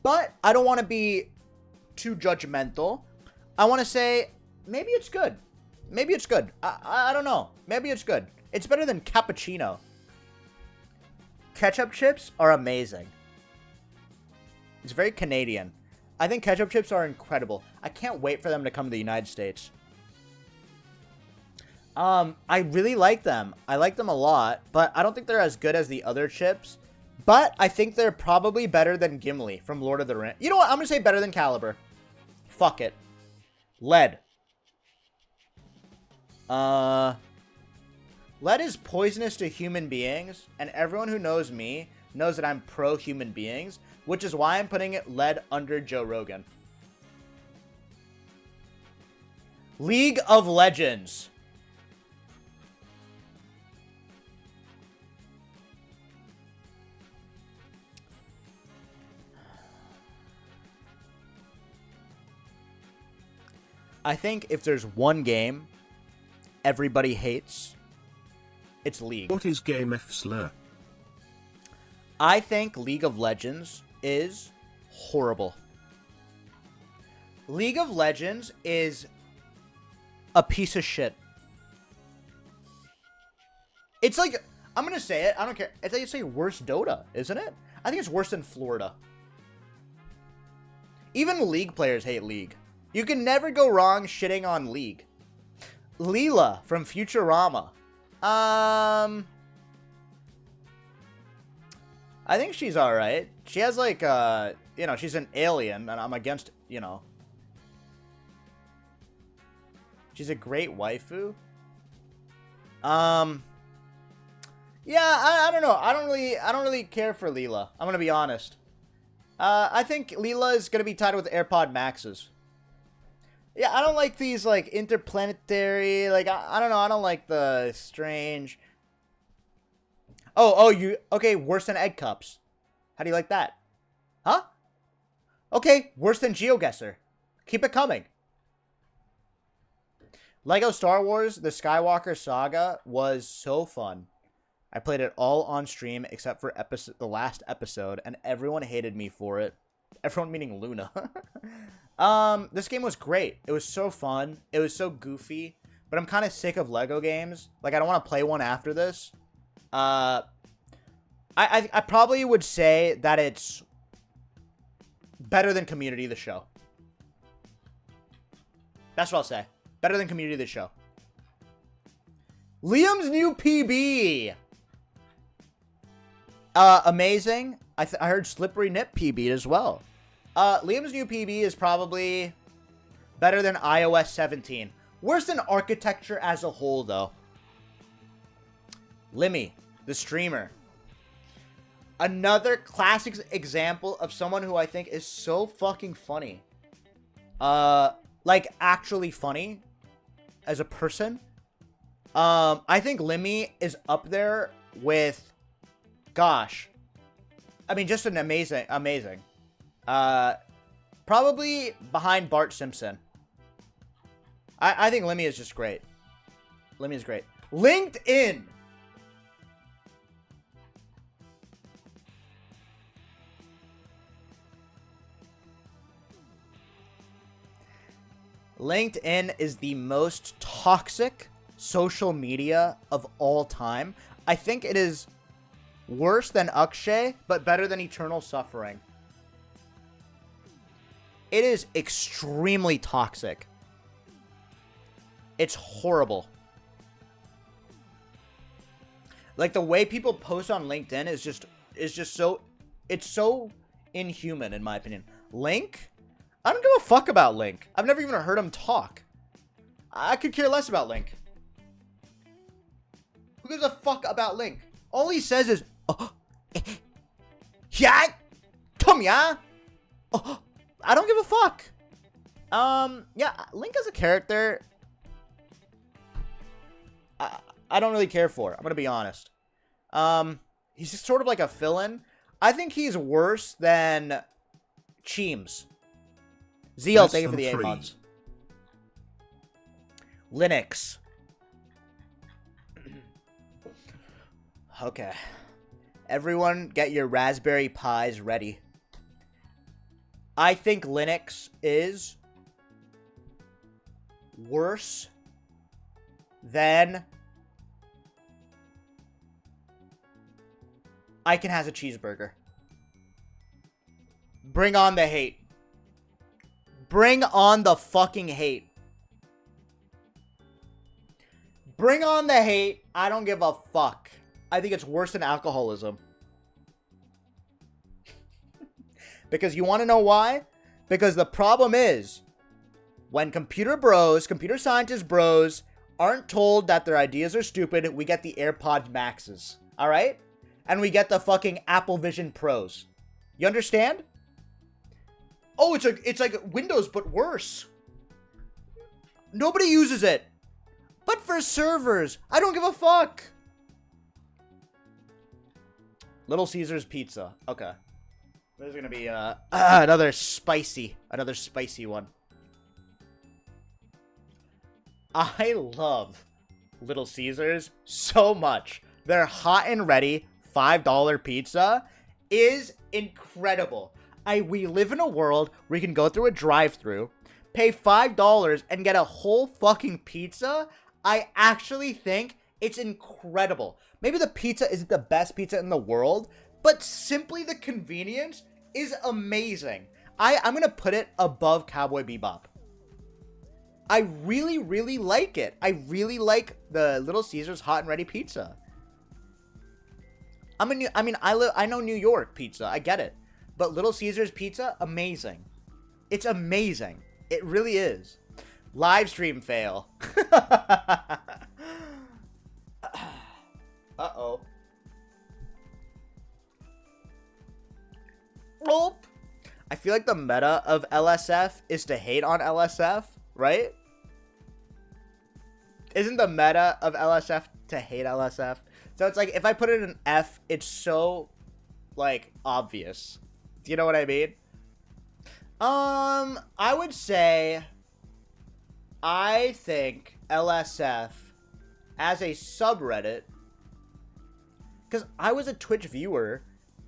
but I don't want to be too judgmental. I want to say maybe it's good. Maybe it's good. I don't know. Maybe it's good. It's better than cappuccino. Ketchup chips are amazing. It's very Canadian. I think ketchup chips are incredible. I can't wait for them to come to the United States. I really like them. I like them a lot, but I don't think they're as good as the other chips. But I think they're probably better than Gimli from Lord of the Rings. You know what? I'm going to say better than Caliber. Fuck it. Lead. Lead is poisonous to human beings, and everyone who knows me knows that I'm pro-human beings, which is why I'm putting lead under Joe Rogan. League of Legends. I think if there's one game everybody hates, it's League. What is Game F slur? I think League of Legends is horrible. League of Legends is a piece of shit. It's like, I'm gonna say it, I don't care. It's like, worse Dota, isn't it? I think it's worse than Florida. Even League players hate League. You can never go wrong shitting on League. Leela from Futurama. I think she's alright. She has like, you know, she's an alien, and I'm against, you know. She's a great waifu. Yeah, I don't know. I don't really care for Leela. I'm gonna be honest. I think Leela is gonna be tied with AirPod Maxes. Yeah, I don't like these, like, interplanetary, like, I don't know, I don't like the strange... Okay, worse than Egg Cups. How do you like that? Huh? Okay, worse than GeoGuessr. Keep it coming. Lego Star Wars, The Skywalker Saga was so fun. I played it all on stream except for the last episode, and everyone hated me for it. Everyone meaning Luna. This game was great. It was so fun. It was so goofy. But I'm kind of sick of Lego games. Like, I don't want to play one after this. I probably would say that it's better than Community the show. That's what I'll say. Better than Community the show. Liam's new PB. Amazing. I heard Slippery Nip PB as well. Liam's new PB is probably better than iOS 17. Worse than architecture as a whole, though. Limmy, the streamer. Another classic example of someone who I think is so fucking funny. Like, actually funny as a person. I think Limmy is up there with, gosh, I mean, just an amazing. Probably behind Bart Simpson. I think Limmy is just great. Limmy is great. LinkedIn. LinkedIn is the most toxic social media of all time. I think it is worse than Akshay, but better than Eternal Suffering. It is extremely toxic. It's horrible. Like, the way people post on LinkedIn is just so, it's so inhuman, in my opinion. Link? I don't give a fuck about Link. I've never even heard him talk. I could care less about Link. Who gives a fuck about Link? All he says is, oh, yeah, come yeah. Oh, I don't give a fuck. Yeah, Link as a character, I don't really care for. I'm gonna be honest. He's just sort of like a fill-in. I think he's worse than Cheems. Zeal, thank you for the 8 months. Linux. Okay. Everyone get your Raspberry Pis ready. I think Linux is worse than Icon has a cheeseburger. Bring on the hate. Bring on the fucking hate. Bring on the hate. I don't give a fuck. I think it's worse than alcoholism. Because you want to know why? Because the problem is, when computer bros, computer scientist bros, aren't told that their ideas are stupid, we get the AirPods Maxes. Alright? And we get the fucking Apple Vision Pros. You understand? Oh, it's like Windows, but worse. Nobody uses it. But for servers, I don't give a fuck. Little Caesars pizza. Okay. There's gonna be another spicy one. I love Little Caesars so much. Their hot and ready $5 pizza is incredible. We live in a world where you can go through a drive-thru, pay $5 and get a whole fucking pizza. I actually think it's incredible. Maybe the pizza isn't the best pizza in the world, but simply the convenience is amazing. I'm gonna put it above Cowboy Bebop. I really, really like it. I really like the Little Caesars hot and ready pizza. I know New York pizza. I get it. But Little Caesars pizza, amazing. It's amazing. It really is. Live stream fail. Uh-oh. Nope. I feel like the meta of LSF is to hate on LSF, right? Isn't the meta of LSF to hate LSF? So it's like, if I put it in F, it's so, like, obvious. Do you know what I mean? I would say, I think LSF as a subreddit, because I was a Twitch viewer,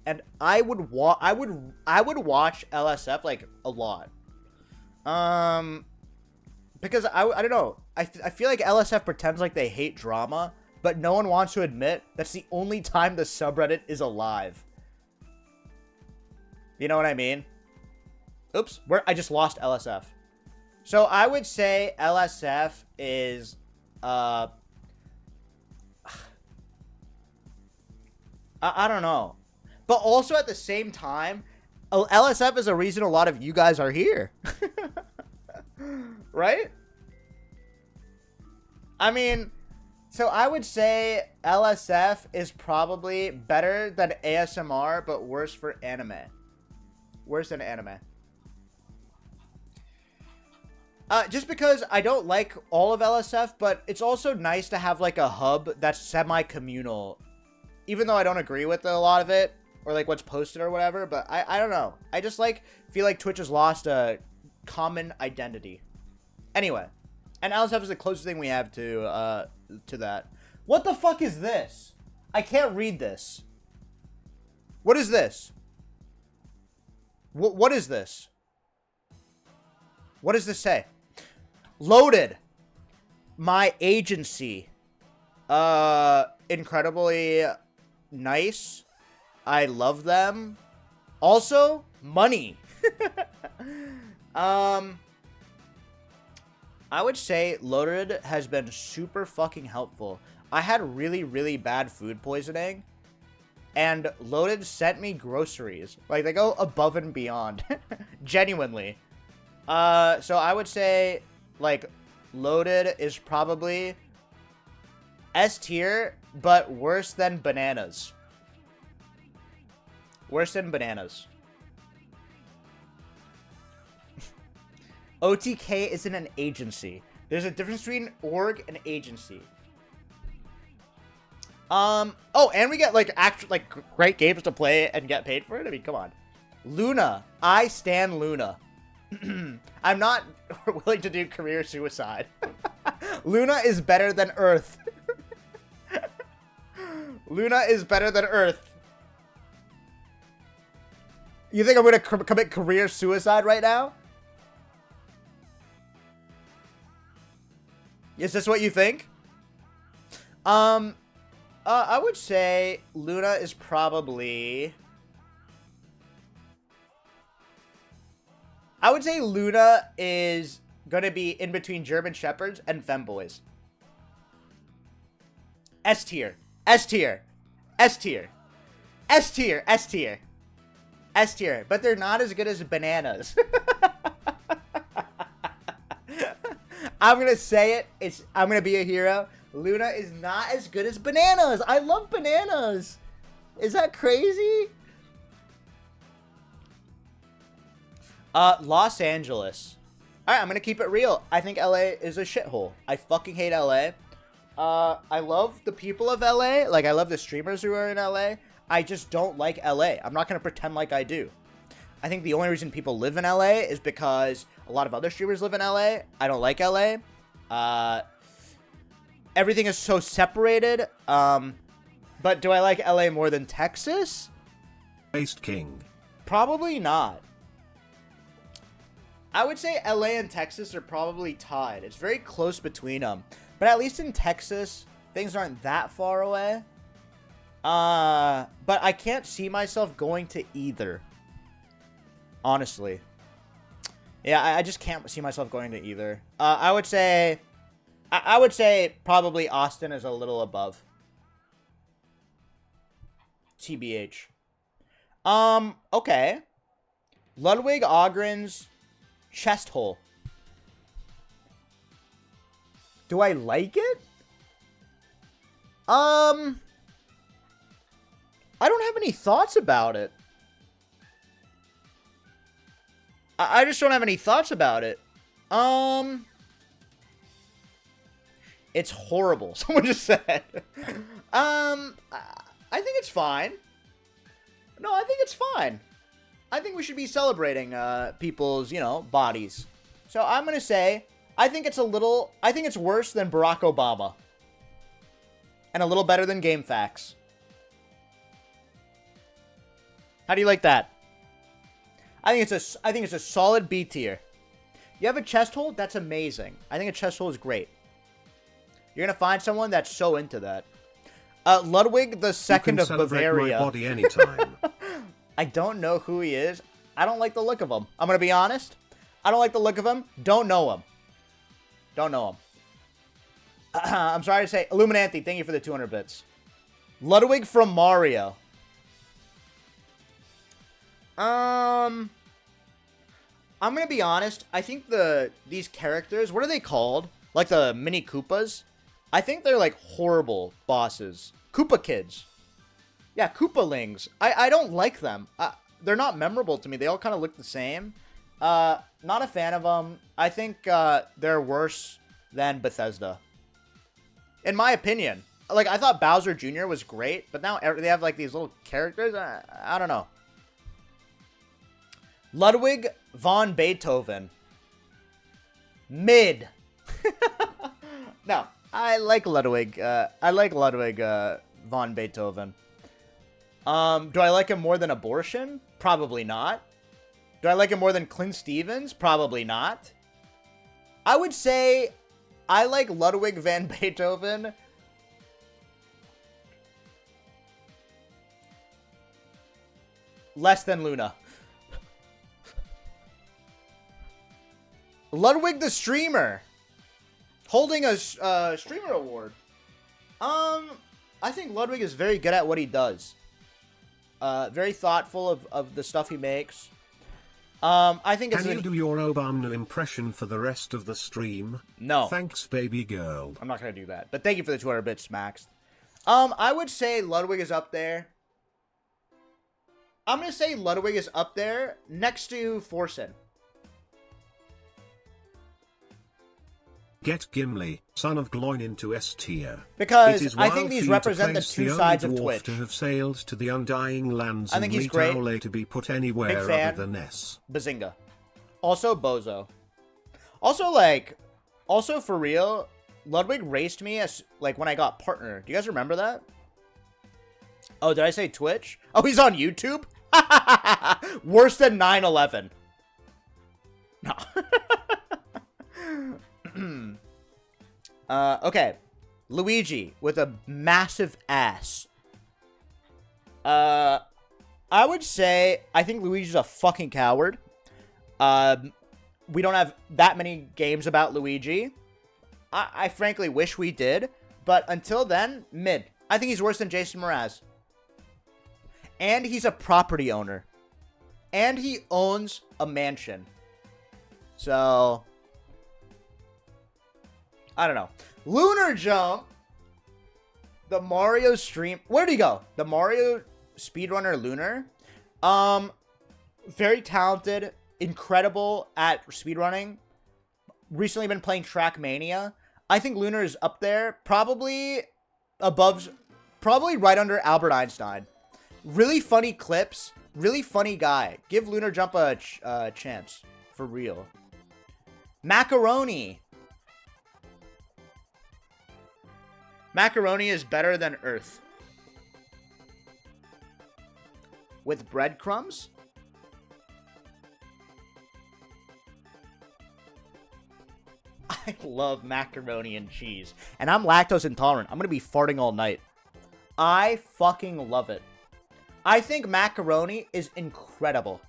and I would watch LSF like a lot. Because I don't know. I feel like LSF pretends like they hate drama, but no one wants to admit that's the only time the subreddit is alive. You know what I mean? Oops, I just lost LSF. So I would say LSF is I don't know. But also at the same time, LSF is a reason a lot of you guys are here. Right? I mean, so I would say LSF is probably better than ASMR, but worse for anime. Worse than anime. Just because I don't like all of LSF, but it's also nice to have like a hub that's semi-communal. Even though I don't agree with a lot of it, or like what's posted or whatever, but I don't know. I just feel like Twitch has lost a common identity. Anyway, and LSF is the closest thing we have to that. What the fuck is this? I can't read this. What is this? What is this? What does this say? Loaded. My agency. Incredibly nice. I love them. Also, money. I would say Loaded has been super fucking helpful. I had really, really bad food poisoning, and Loaded sent me groceries. Like, they go above and beyond. Genuinely. So I would say, like, Loaded is probably S tier, but worse than bananas. Worse than bananas. OTK isn't an agency. There's a difference between org and agency. Oh, and we get, like, actual, like, great games to play and get paid for it? I mean, come on. Luna. I stan Luna. I'm not willing to do career suicide. Luna is better than Earth. Luna is better than Earth. You think I'm going to commit career suicide right now? Is this what you think? I would say Luna is probably... I would say Luna is going to be in between German Shepherds and Femboys. S tier. S tier. S tier. S tier. S tier. S tier. But they're not as good as bananas. I'm gonna say it. I'm gonna be a hero. Luna is not as good as bananas. I love bananas. Is that crazy? Los Angeles. Alright, I'm gonna keep it real. I think LA is a shithole. I fucking hate LA. I love the people of LA. Like, I love the streamers who are in LA. I just don't like LA. I'm not gonna pretend like I do. I think the only reason people live in LA is because a lot of other streamers live in LA. I don't like LA. Everything is so separated. But do I like LA more than Texas? Based King. Probably not. I would say LA and Texas are probably tied. It's very close between them. But at least in Texas, things aren't that far away. But I can't see myself going to either. Honestly. Yeah, I just can't see myself going to either. I would say probably Austin is a little above. TBH. Okay. Ludwig Ogren's chest hole. Do I like it? I don't have any thoughts about it. I just don't have any thoughts about it. It's horrible. Someone just said. I think it's fine. No, I think it's fine. I think we should be celebrating people's, bodies. So I'm going to say, I think it's worse than Barack Obama. And a little better than GameFAQs. How do you like that? I think it's a solid B tier. You have a chest hole? That's amazing. I think a chest hole is great. You're going to find someone that's so into that. Ludwig the Second of Bavaria. My body anytime. I don't know who he is. I don't like the look of him. I'm going to be honest. I don't like the look of him. Don't know him. Don't know him. I'm sorry to say. Illuminati, thank you for the 200 bits. Ludwig from Mario. I'm going to be honest. I think these characters, what are they called? Like the Mini Koopas? I think they're like horrible bosses. Koopa kids. Yeah, Koopalings. I don't like them. They're not memorable to me. They all kind of look the same. Not a fan of them. I think they're worse than Bethesda. In my opinion. Like, I thought Bowser Jr. was great, but now they have like these little characters. I don't know. Ludwig von Beethoven. Mid. No, I like Ludwig. I like Ludwig von Beethoven. Do I like him more than Abortion? Probably not. Do I like him more than Clint Stevens? Probably not. I would say I like Ludwig van Beethoven less than Luna. Ludwig the Streamer. Holding a streamer award. I think Ludwig is very good at what he does. Very thoughtful of the stuff he makes. I think it's... Can you do your Obama impression for the rest of the stream? No. Thanks, baby girl. I'm not going to do that. But thank you for the 200 bits, Max. I would say Ludwig is up there. I'm going to say Ludwig is up there next to Forsen. Get Gimli, son of Gloin, into S tier. Because I think these represent the two sides of Twitch. To have sailed to the undying lands I think he's great. To be put anywhere other than S. Bazinga. Also Bozo. Also for real, Ludwig raced me as like when I got partner. Do you guys remember that? Oh, did I say Twitch? Oh, he's on YouTube? Worse than 9/11. No. Okay. Luigi with a massive ass. I would say I think Luigi's a fucking coward. We don't have that many games about Luigi. I frankly wish we did, But until then, mid. I think he's worse than Jason Mraz. And he's a property owner. And he owns a mansion. So, I don't know. Lunar Jump. The Mario stream. Where'd he go? The Mario speedrunner Lunar. Very talented. Incredible at speedrunning. Recently been playing Trackmania. I think Lunar is up there. Probably above. Probably right under Albert Einstein. Really funny clips. Really funny guy. Give Lunar Jump a chance. For real. Macaroni. Macaroni is better than Earth. With breadcrumbs? I love macaroni and cheese. And I'm lactose intolerant. I'm going to be farting all night. I fucking love it. I think macaroni is incredible.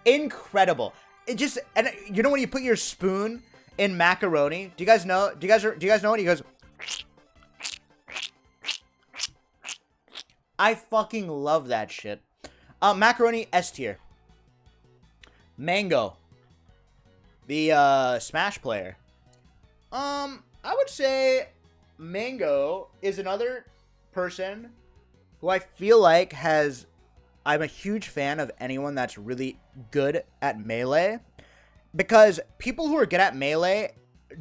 Incredible. It just, and you know when you put your spoon in macaroni? Do you guys know? Do you guys know when he goes? I fucking love that shit. Macaroni S tier. Mango. The Smash player. I would say Mango is another person who I feel like has... I'm a huge fan of anyone that's really good at Melee. Because people who are good at Melee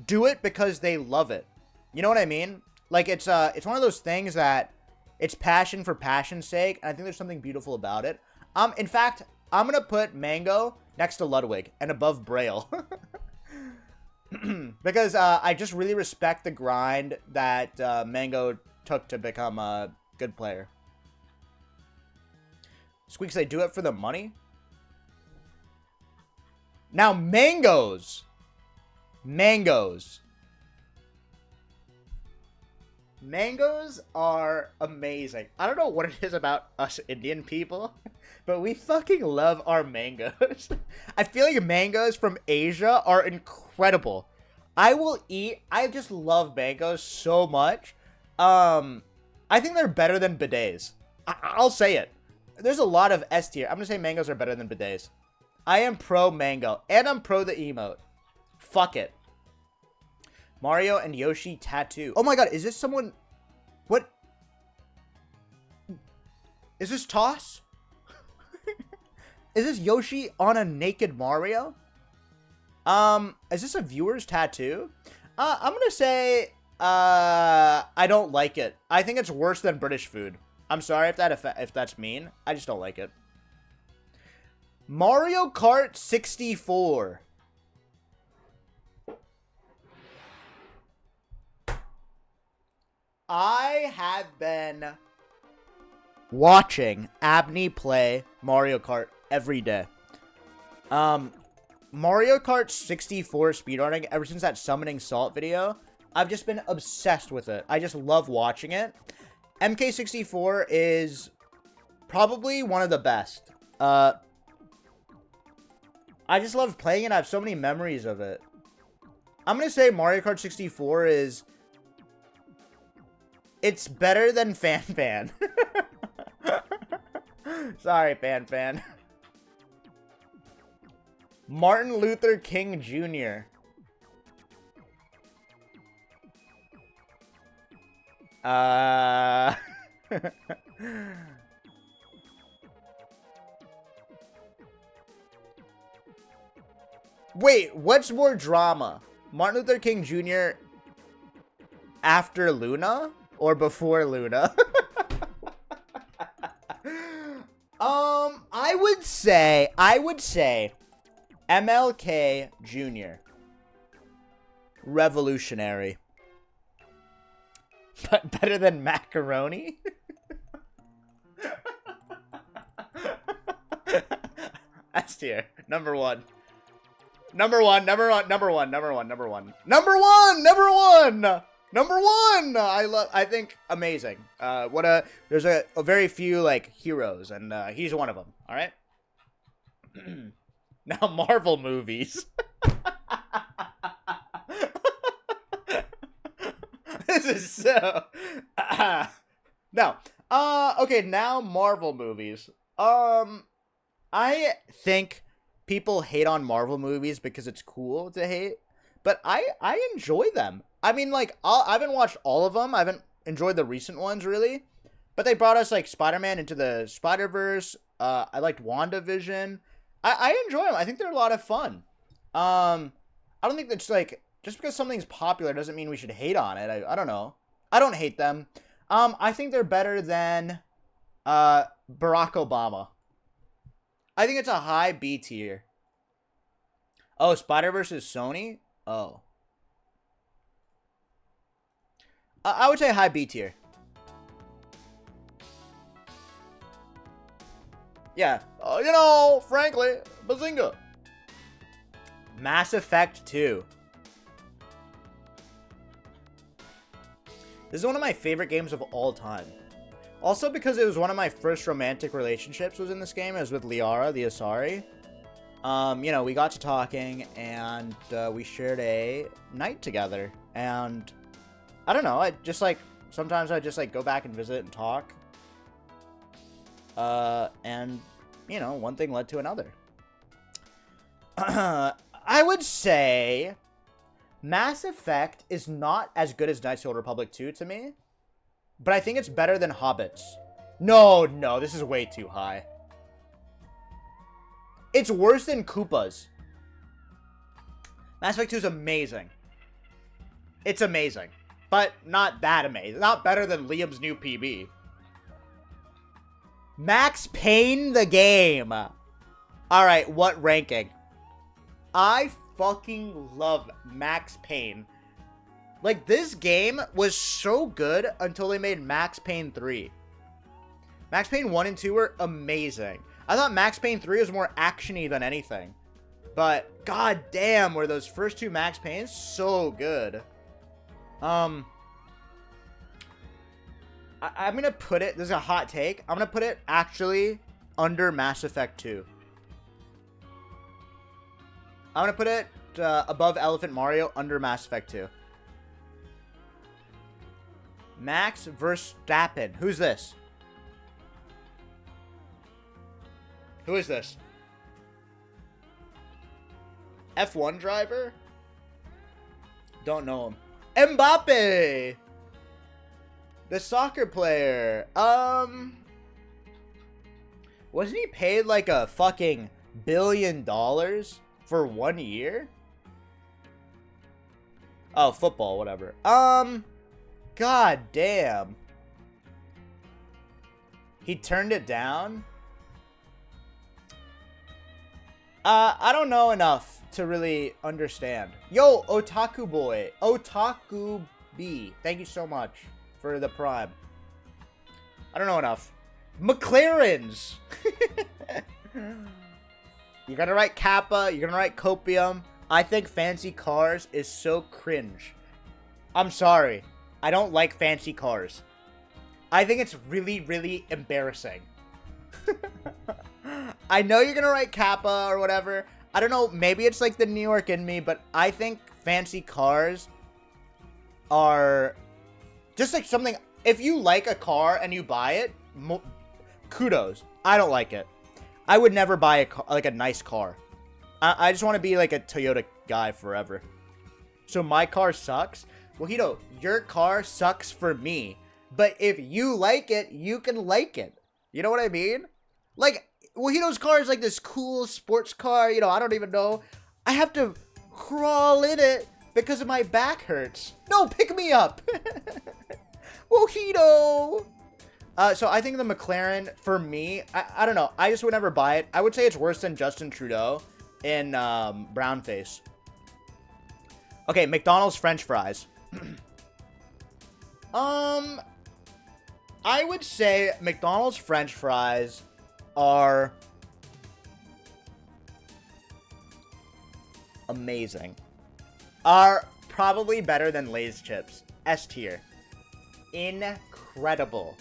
do it because they love it. You know what I mean? Like, it's one of those things that it's passion for passion's sake. And I think there's something beautiful about it. In fact, I'm going to put Mango next to Ludwig and above Braille. Because I just really respect the grind that Mango took to become a good player. Squeex, they do it for the money? Now, mangoes. Mangoes are amazing. I don't know what it is about us Indian people, but we fucking love our mangoes. I feel like mangoes from Asia are incredible. I just love mangoes so much. I think they're better than bidets. I'll say it. There's a lot of S tier. I'm going to say mangoes are better than bidets. I am pro mango. And I'm pro the emote. Fuck it. Mario and Yoshi tattoo. Oh my god, is this someone... What? Is this Toss? Is this Yoshi on a naked Mario? Is this a viewer's tattoo? I'm gonna say... I don't like it. I think it's worse than British food. I'm sorry if that's mean. I just don't like it. Mario Kart 64. I have been watching Abney play Mario Kart every day. Mario Kart 64 speedrunning, ever since that Summoning Salt video, I've just been obsessed with it. I just love watching it. MK64 is probably one of the best. I just love playing it. I have so many memories of it. I'm going to say Mario Kart 64 is... It's better than Fan Fan. Sorry, Fan Fan. Martin Luther King Jr. Wait, what's more drama? Martin Luther King Jr. after Luna or before Luna? I would say MLK Jr. Revolutionary. But better than macaroni? S tier. Number one. Number one. I think amazing. There's a very few like heroes, and he's one of them. All right. Now Marvel movies. is so... no. Okay, now Marvel movies. I think people hate on Marvel movies because it's cool to hate, but I enjoy them. I mean, like, I haven't watched all of them. I haven't enjoyed the recent ones, really. But they brought us, like, Spider-Man into the Spider-Verse. I liked WandaVision. I enjoy them. I think they're a lot of fun. I don't think that's, like, just because something's popular doesn't mean we should hate on it. I don't know. I don't hate them. I think they're better than Barack Obama. I think it's a high B tier. Oh, Spider-Verse is Sony? Oh. I would say high B tier. Yeah. You know, frankly, bazinga. Mass Effect 2. This is one of my favorite games of all time. Also because it was one of my first romantic relationships was in this game. It was with Liara, the Asari. You know, we got to talking and we shared a night together. And I don't know, I just like, sometimes I just like go back and visit and talk. And, you know, one thing led to another. I would say Mass Effect is not as good as Knights of the Old Republic 2 to me. But I think it's better than Hobbits. No, this is way too high. It's worse than Koopas. Mass Effect 2 is amazing. It's amazing. But not that amazing. Not better than Liam's new PB. Max Payne the game. Alright, what ranking? I fucking love Max Payne. Like, this game was so good until they made Max Payne 3. Max Payne 1 and 2 were amazing. I thought Max Payne 3 was more actiony than anything. But, god damn, were those first two Max Paynes so good. I'm gonna put it, this is a hot take, I'm gonna put it actually under Mass Effect 2. I'm gonna put it above Elephant Mario, under Mass Effect 2. Max Verstappen. Who's this? Who is this? F1 driver? Don't know him. Mbappe! The soccer player. Wasn't he paid like a fucking $1 billion for 1 year? Oh, football, whatever. God damn. He turned it down? I don't know enough to really understand. Yo, Otaku Boy. Otaku B. Thank you so much for the Prime. I don't know enough. McLarens! You're gonna write Kappa. You're gonna write Copium. I think fancy cars is so cringe. I'm sorry. I don't like fancy cars. I think it's really, really embarrassing. I know you're gonna write Kappa or whatever. I don't know, maybe it's like the New York in me, but I think fancy cars are just like something, if you like a car and you buy it, kudos. I don't like it. I would never buy a car, like a nice car. I just want to be like a Toyota guy forever. So my car sucks. Wahito, your car sucks for me. But if you like it, you can like it. You know what I mean? Like, Wahito's car is like this cool sports car. You know, I don't even know. I have to crawl in it because my back hurts. No, pick me up. Wahito. So I think the McLaren, for me, I don't know. I just would never buy it. I would say it's worse than Justin Trudeau in Brownface. Okay, McDonald's French fries. I would say McDonald's French fries are amazing. Are probably better than Lay's chips. S tier. Incredible.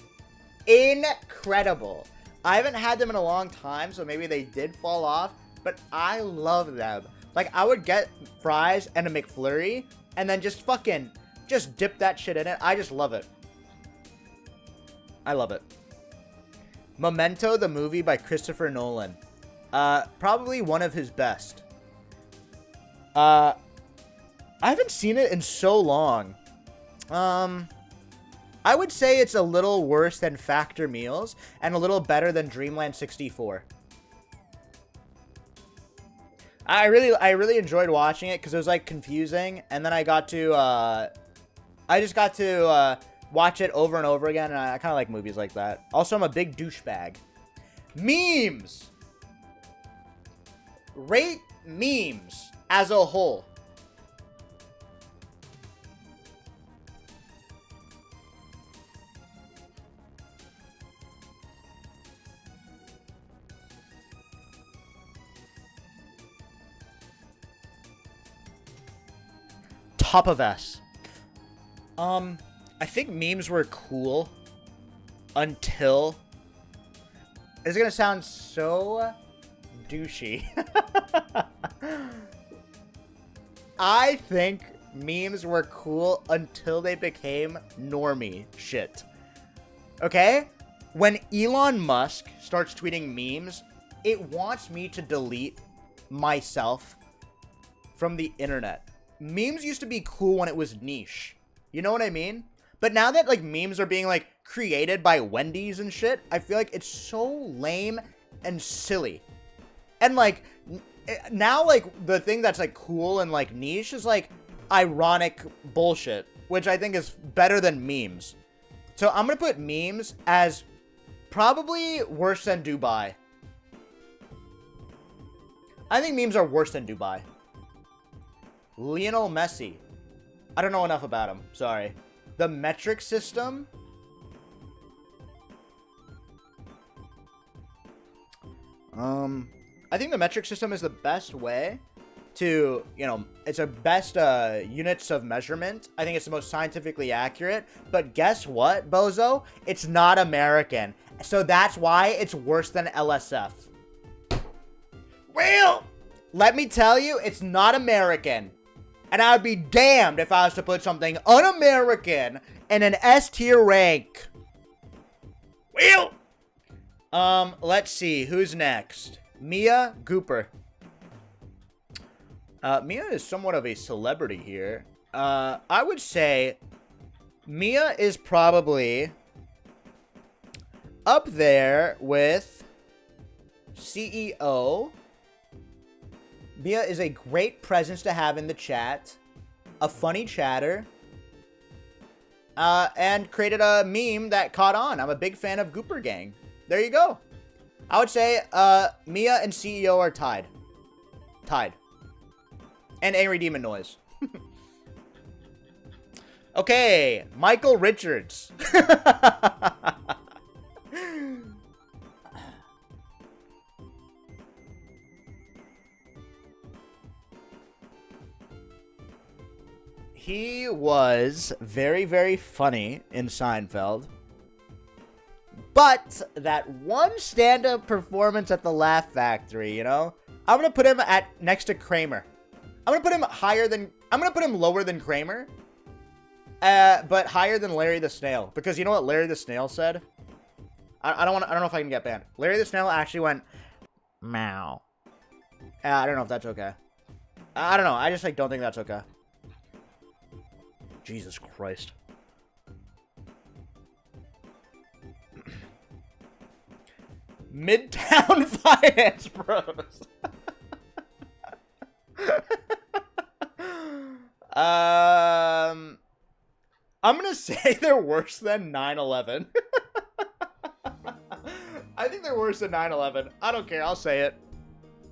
Incredible. I haven't had them in a long time, so maybe they did fall off, but I love them. Like, I would get fries and a McFlurry, and then just fucking Just dip that shit in it. I just love it. I love it. Memento, the movie by Christopher Nolan. Probably one of his best. I haven't seen it in so long. I would say it's a little worse than Factor Meals and a little better than Dreamland 64. I really enjoyed watching it because it was like confusing, and then I just got to watch it over and over again, and I kind of like movies like that. Also, I'm a big douchebag. Memes! Rate memes as a whole. Top of S. I think memes were cool until... It's gonna sound so douchey. I think memes were cool until they became normie shit. Okay? When Elon Musk starts tweeting memes, it wants me to delete myself from the internet. Memes used to be cool when it was niche. You know what I mean? But now that, like, memes are being, like, created by Wendy's and shit, I feel like it's so lame and silly. And, like, now, like, the thing that's, like, cool and, like, niche is, like, ironic bullshit, which I think is better than memes. So I'm gonna put memes as probably worse than Dubai. I think memes are worse than Dubai. Lionel Messi. I don't know enough about him. Sorry. The metric system. I think the metric system is the best way to, you know, it's a best units of measurement. I think it's the most scientifically accurate. But guess what, bozo? It's not American. So that's why it's worse than LSF. Well, let me tell you, it's not American. And I would be damned if I was to put something un-American in an S-tier rank. Well, let's see. Who's next? Mia Gooper. Mia is somewhat of a celebrity here. I would say Mia is probably up there with CEO. Mia is a great presence to have in the chat, a funny chatter, and created a meme that caught on. I'm a big fan of Gooper Gang. There you go. I would say Mia and CEO are tied. Tied. And Angry Demon Noise. Okay, Michael Richards. He was very, very funny in Seinfeld. But that one stand-up performance at the Laugh Factory, you know? I'm going to put him next to Kramer. I'm going to put him I'm going to put him lower than Kramer. But higher than Larry the Snail. Because you know what Larry the Snail said? I don't know if I can get banned. Larry the Snail actually went, meow. I don't know if that's okay. I don't know. I just, like, don't think that's okay. Jesus Christ. Midtown Finance Bros. I'm gonna say they're worse than 9/11. I think they're worse than 9/11. I don't care. I'll say it.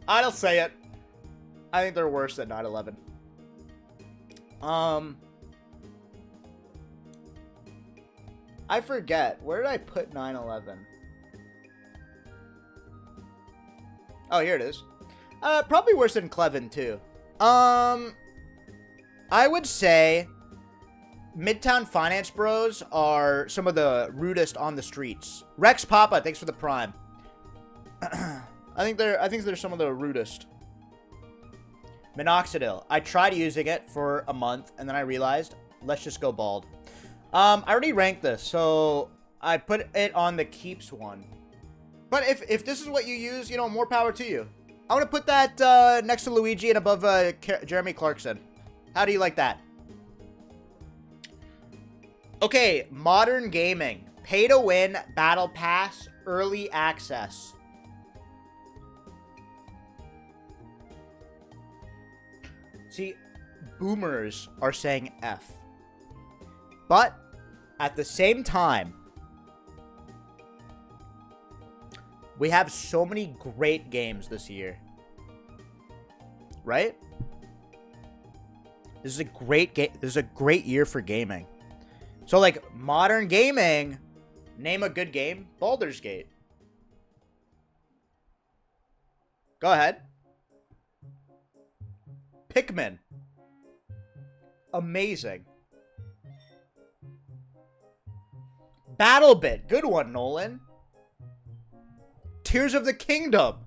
I'll say it. I think they're worse than 9/11. I forget. Where did I put 9/11? Oh, here it is. Probably worse than Clevin, too. I would say Midtown Finance Bros are some of the rudest on the streets. Rex Papa, thanks for the prime. I think they're some of the rudest. Minoxidil. I tried using it for a month, and then I realized let's just go bald. I already ranked this, so I put it on the keeps one. But if this is what you use, you know, more power to you. I want to put that next to Luigi and above Jeremy Clarkson. How do you like that? Okay, modern gaming. Pay to win, battle pass, early access. See, boomers are saying F. But at the same time, we have so many great games this year. Right? This is a great game. This is a great year for gaming. So, like, modern gaming, name a good game. Baldur's Gate. Go ahead. Pikmin. Amazing. BattleBit. Good one, Nolan. Tears of the Kingdom.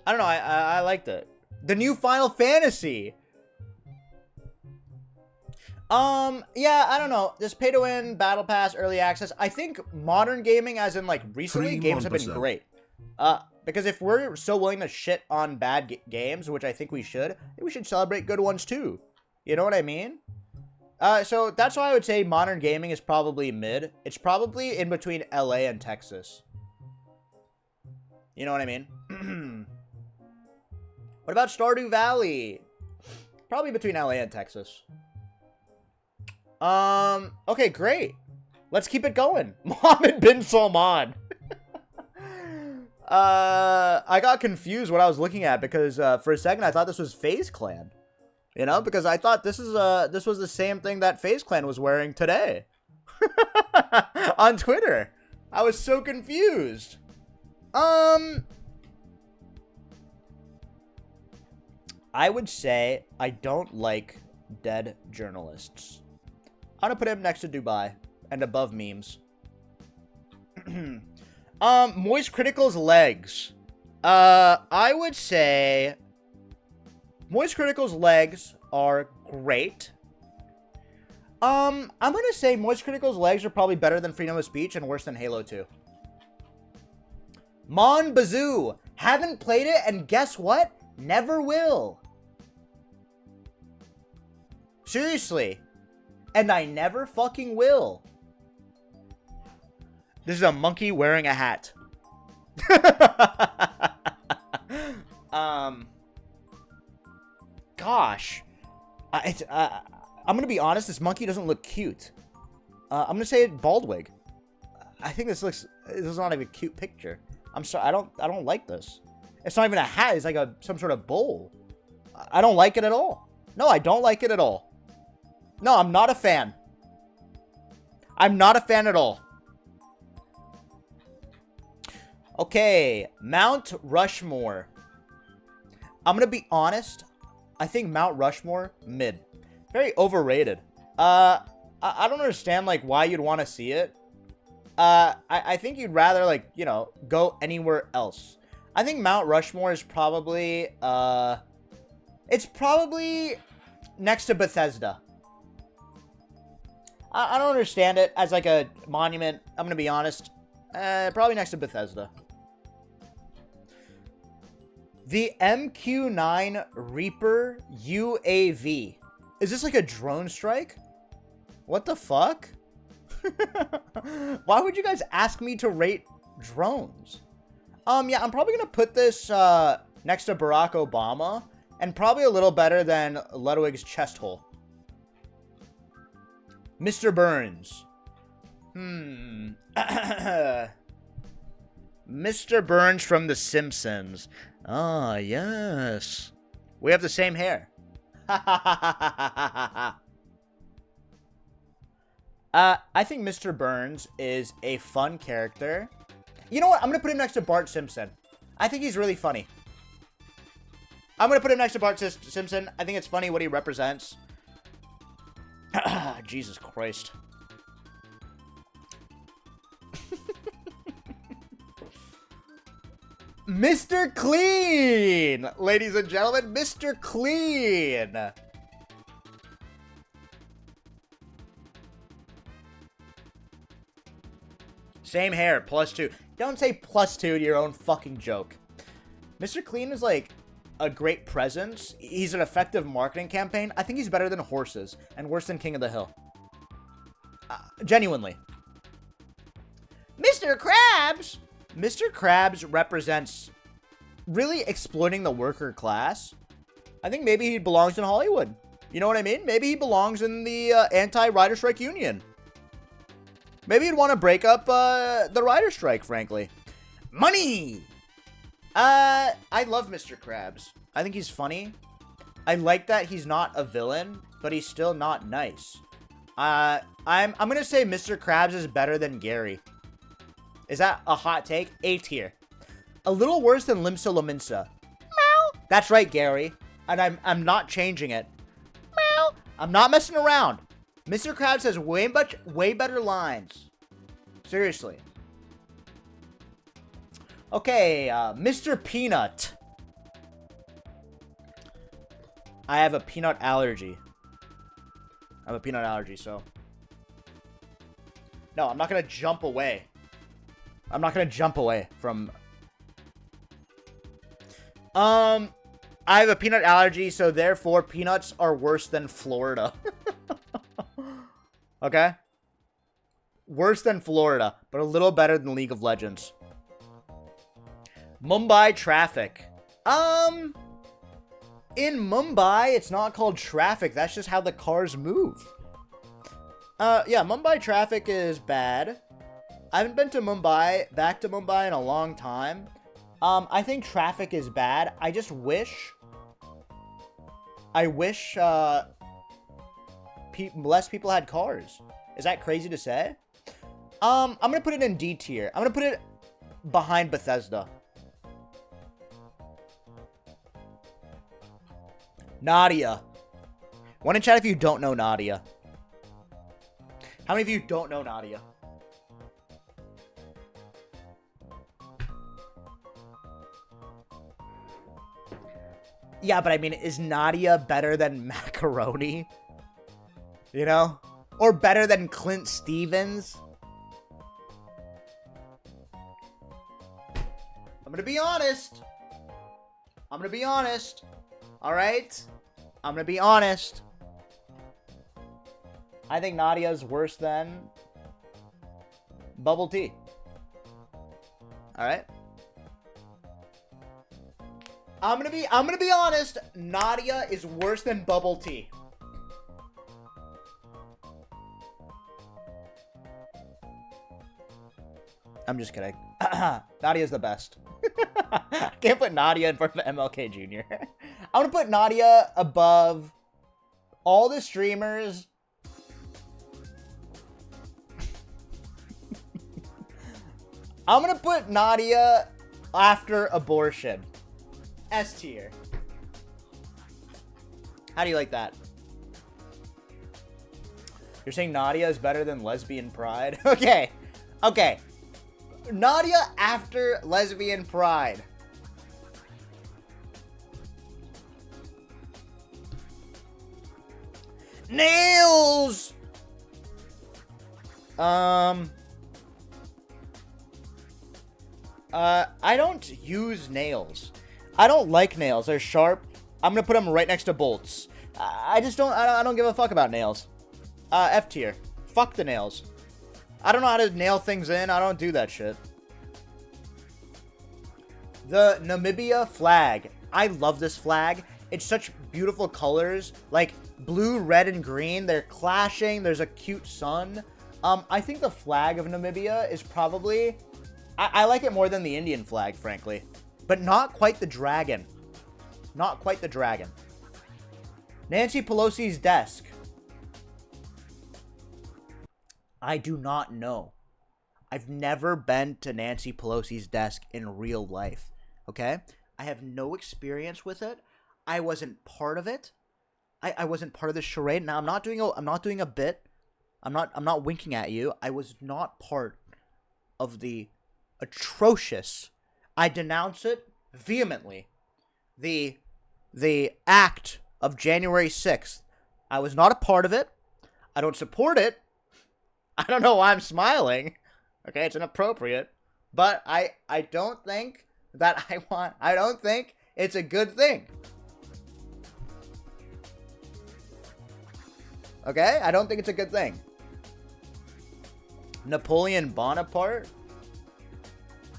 I don't know. I liked it. The new Final Fantasy. Yeah, I don't know. This pay to win, battle pass, early access. I think modern gaming, as in like recently, games have been great. Because if we're so willing to shit on bad games, which I think we should celebrate good ones too. You know what I mean? So that's why I would say modern gaming is probably mid. It's probably in between LA and Texas. You know what I mean? What about Stardew Valley? Probably between LA and Texas. Okay, great. Let's keep it going. Mohammed bin Salman. I got confused what I was looking at because for a second I thought this was FaZe Clan. You know, because I thought this was the same thing that FaZe Clan was wearing today. On Twitter. I was so confused. I would say I don't like dead journalists. I'm gonna put him next to Dubai and above memes. Moist Critical's legs. I would say Moist Critical's legs are great. I'm gonna say Moist Critical's legs are probably better than Freedom of Speech and worse than Halo 2. Mon Bazoo. Haven't played it, and guess what? Never will. Seriously. And I never fucking will. This is a monkey wearing a hat. Gosh. I'm gonna be honest, this monkey doesn't look cute. I'm gonna say Baldwig. I think this is not even a cute picture. I'm sorry, I don't like this. It's not even a hat, it's like some sort of bowl. I don't like it at all. No, I don't like it at all. No, I'm not a fan. I'm not a fan at all. Okay, Mount Rushmore. I'm gonna be honest. I think Mount Rushmore, mid. Very overrated. I don't understand, like, why you'd want to see it. I think you'd rather, like, you know, go anywhere else. I think Mount Rushmore is probably, it's probably next to Bethesda. I don't understand it as, like, a monument. I'm gonna be honest. Probably next to Bethesda. The MQ-9 Reaper UAV. Is this like a drone strike? What the fuck? Why would you guys ask me to rate drones? Yeah, I'm probably gonna put this next to Barack Obama, and probably a little better than Ludwig's chest hole. Mr. Burns. Mr. Burns from The Simpsons. Ah, yes. We have the same hair. I think Mr. Burns is a fun character. You know what? I'm going to put him next to Bart Simpson. I think he's really funny. I'm going to put him next to Bart Simpson. I think it's funny what he represents. Jesus Christ. Mr. Clean! Ladies and gentlemen, Mr. Clean! Same hair, +2. Don't say +2 to your own fucking joke. Mr. Clean is like a great presence. He's an effective marketing campaign. I think he's better than horses and worse than King of the Hill. Genuinely. Mr. Krabs! Mr. Krabs represents really exploiting the worker class. I think maybe he belongs in Hollywood. You know what I mean? Maybe he belongs in the anti-rider strike union. Maybe he'd want to break up the rider strike, frankly. Money! I love Mr. Krabs. I think he's funny. I like that he's not a villain, but he's still not nice. I'm gonna say Mr. Krabs is better than Gary. Is that a hot take? A tier. A little worse than Limsa Lominsa. Meow. That's right, Gary. And I'm not changing it. Meow. I'm not messing around. Mr. Krabs has way better lines. Seriously. Okay, Mr. Peanut. I have a peanut allergy. I have a peanut allergy, so. No, I'm not gonna jump away. I'm not gonna jump away from. I have a peanut allergy, so therefore peanuts are worse than Florida. Okay? Worse than Florida, but a little better than League of Legends. Mumbai traffic. In Mumbai, it's not called traffic. That's just how the cars move. Yeah, Mumbai traffic is bad. I haven't been to Mumbai, back to Mumbai in a long time. I think traffic is bad. I just wish... less people had cars. Is that crazy to say? I'm gonna put it in D tier. I'm gonna put it behind Bethesda. Nadia. One in chat if you don't know Nadia. How many of you don't know Nadia? Yeah, but I mean, is Nadia better than Macaroni? You know? Or better than Clint Stevens? I'm gonna be honest. I'm gonna be honest. Alright? I'm gonna be honest. I think Nadia's worse than Bubble Tea. Alright? I'm gonna be honest. Nadia is worse than Bubble Tea. I'm just kidding. Nadia's the best. I can't put Nadia in front of MLK Jr. I'm gonna put Nadia above all the streamers. I'm gonna put Nadia after abortion. S tier. How do you like that? You're saying Nadia is better than Lesbian Pride? Okay. Okay. Nadia after Lesbian Pride. Nails! I don't use nails. I don't like nails. They're sharp. I'm gonna put them right next to bolts. I don't give a fuck about nails. F tier. Fuck the nails. I don't know how to nail things in. I don't do that shit. The Namibia flag. I love this flag. It's such beautiful colors. Like blue, red, and green. They're clashing. There's a cute sun. I think the flag of Namibia is probably... I like it more than the Indian flag, frankly. But not quite the dragon. Not quite the dragon. Nancy Pelosi's desk. I do not know. I've never been to Nancy Pelosi's desk in real life. Okay? I have no experience with it. I wasn't part of it. I wasn't part of the charade. Now I'm not doing a bit. I'm not winking at you. I was not part of the atrocious I denounce it vehemently. The act of January 6th. I was not a part of it. I don't support it. I don't know why I'm smiling. Okay, it's inappropriate. But I don't think that I don't think it's a good thing. Okay? I don't think it's a good thing. Napoleon Bonaparte?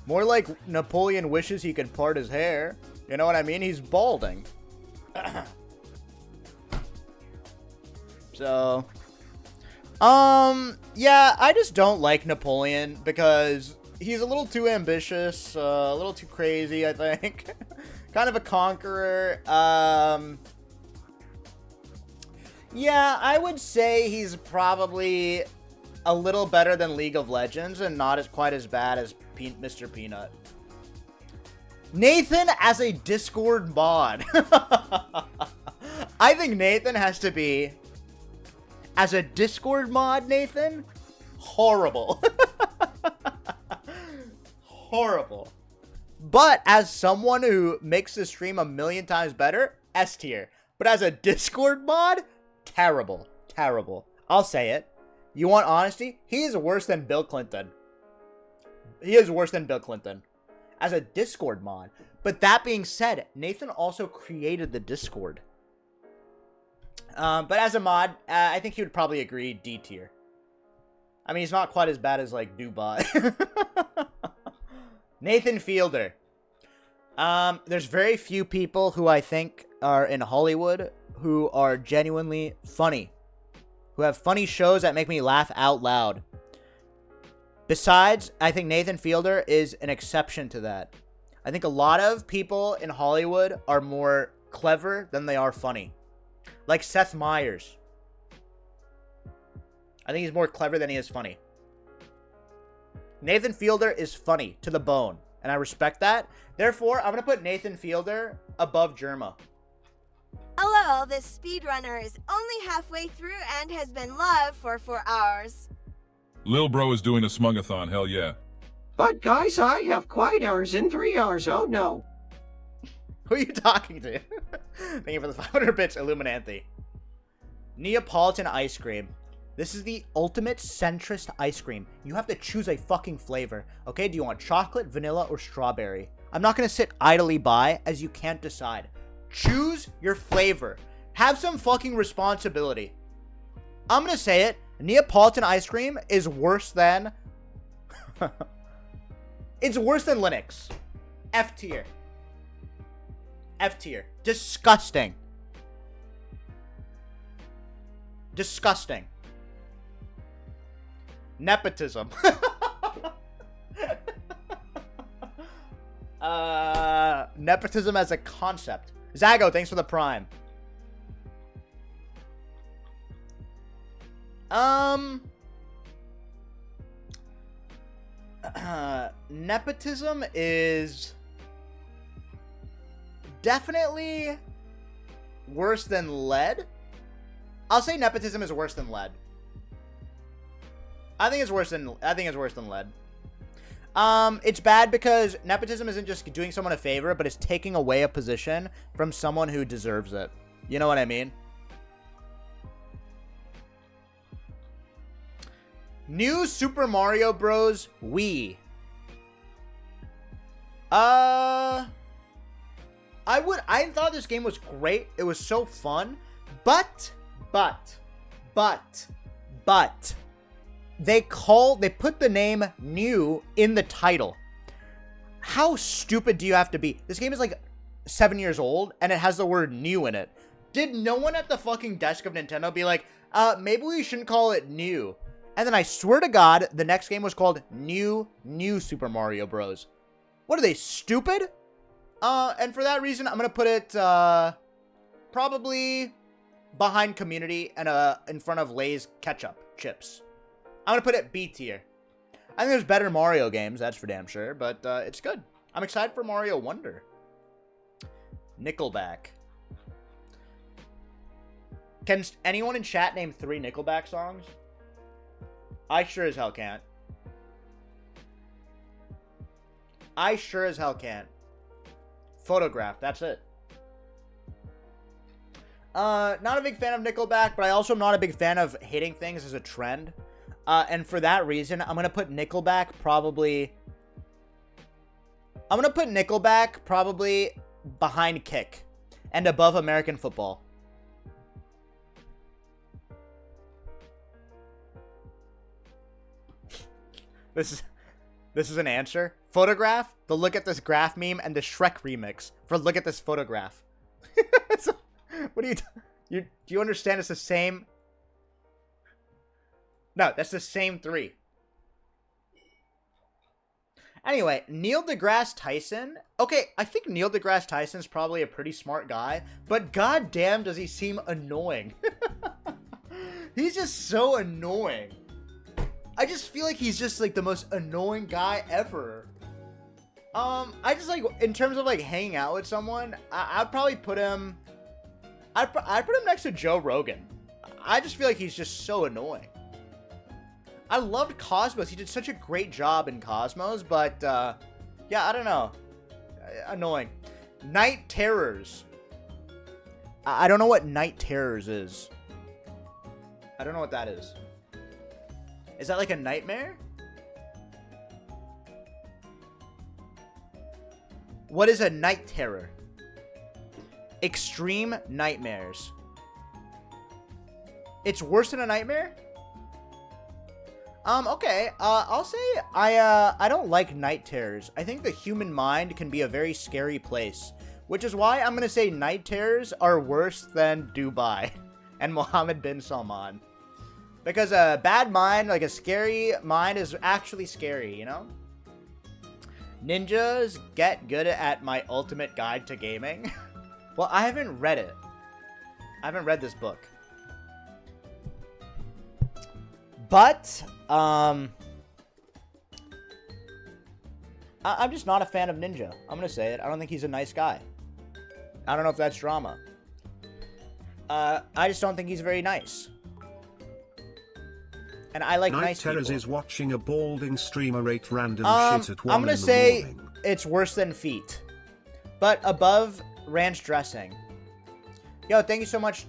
More like Napoleon wishes he could part his hair. You know what I mean? He's balding. So, yeah, I just don't like Napoleon because he's a little too ambitious, a little too crazy, I think. Kind of a conqueror. Yeah, I would say he's probably a little better than League of Legends and not quite as bad as Mr. Peanut. Nathan as a Discord mod. I think Nathan has to be, as a Discord mod, Nathan, horrible. Horrible. But as someone who makes the stream a million times better, S tier. But as a Discord mod, terrible. Terrible. I'll say it. You want honesty? He is worse than Bill Clinton. He is worse than Bill Clinton. As a Discord mod. But that being said, Nathan also created the Discord. But as a mod, I think he would probably agree D tier. I mean, he's not quite as bad as, like, Dubai. Nathan Fielder. There's very few people who I think are in Hollywood who are genuinely funny. Who have funny shows that make me laugh out loud. Besides, I think Nathan Fielder is an exception to that. I think a lot of people in Hollywood are more clever than they are funny. Like Seth Meyers. I think he's more clever than he is funny. Nathan Fielder is funny to the bone, and I respect that. Therefore, I'm going to put Nathan Fielder above Germa. Hello, this speedrunner is only halfway through and has been live for 4 hours. Lil Bro is doing a smungathon, hell yeah. But guys, I have quiet hours in 3 hours, oh no. Who are you talking to? Thank you for the 500 bits, Illuminanthi. Neapolitan ice cream. This is the ultimate centrist ice cream. You have to choose a fucking flavor. Okay, do you want chocolate, vanilla, or strawberry? I'm not going to sit idly by as you can't decide. Choose your flavor. Have some fucking responsibility. I'm going to say it. Neapolitan ice cream is worse than... It's worse than Linux. F tier. F tier. Disgusting. Disgusting. Nepotism. Nepotism as a concept. Zago, thanks for the prime. Nepotism is definitely worse than lead. I'll say nepotism is worse than lead. I think it's worse than lead. It's bad because nepotism isn't just doing someone a favor, but it's taking away a position from someone who deserves it. You know what I mean? New Super Mario Bros. Wii. I thought this game was great. It was so fun. But they put the name new in the title. How stupid do you have to be? This game is like 7 years old and it has the word new in it. Did no one at the fucking desk of Nintendo be like, maybe we shouldn't call it new? And then I swear to God, the next game was called New Super Mario Bros. What are they, stupid? And for that reason, I'm going to put it, probably behind Community and, in front of Lay's ketchup chips. I'm going to put it B tier. I think there's better Mario games, that's for damn sure, but, it's good. I'm excited for Mario Wonder. Nickelback. Can anyone in chat name 3 Nickelback songs? I sure as hell can't. I sure as hell can't. Photograph, that's it. Not a big fan of Nickelback, but I also am not a big fan of hitting things as a trend. And for that reason, I'm gonna put Nickelback probably behind Kick and above American football. This is an answer. Photograph, the Look at This Graph meme, and the Shrek remix for Look at This Photograph. So, what do you understand? It's the same. No, that's the same three. Anyway, Neil deGrasse Tyson. Okay, I think Neil deGrasse Tyson's probably a pretty smart guy, but goddamn does he seem annoying. He's just so annoying. I just feel like he's just like the most annoying guy ever. I just like, in terms of like hanging out with someone, I'd probably put him. I'd put him next to Joe Rogan. I just feel like he's just so annoying. I loved Cosmos. He did such a great job in Cosmos, but yeah, I don't know. Annoying. Night Terrors. I don't know what Night Terrors is. I don't know what that is. Is that like a nightmare? What is a night terror? Extreme nightmares. It's worse than a nightmare? Okay. I'll say I don't like night terrors. I think the human mind can be a very scary place, which is why I'm gonna say night terrors are worse than Dubai and Mohammed bin Salman. Because a bad mind, like a scary mind, is actually scary, you know? Ninjas get good at my ultimate guide to gaming. Well, I haven't read it. I haven't read this book. But, I'm just not a fan of Ninja. I'm gonna say it. I don't think he's a nice guy. I don't know if that's drama. I just don't think he's very nice. And I like nice people. Night Terrors is watching a balding streamer rate random shit at 1 I'm gonna in the say morning. It's worse than Feet. But above ranch dressing. Yo, thank you so much,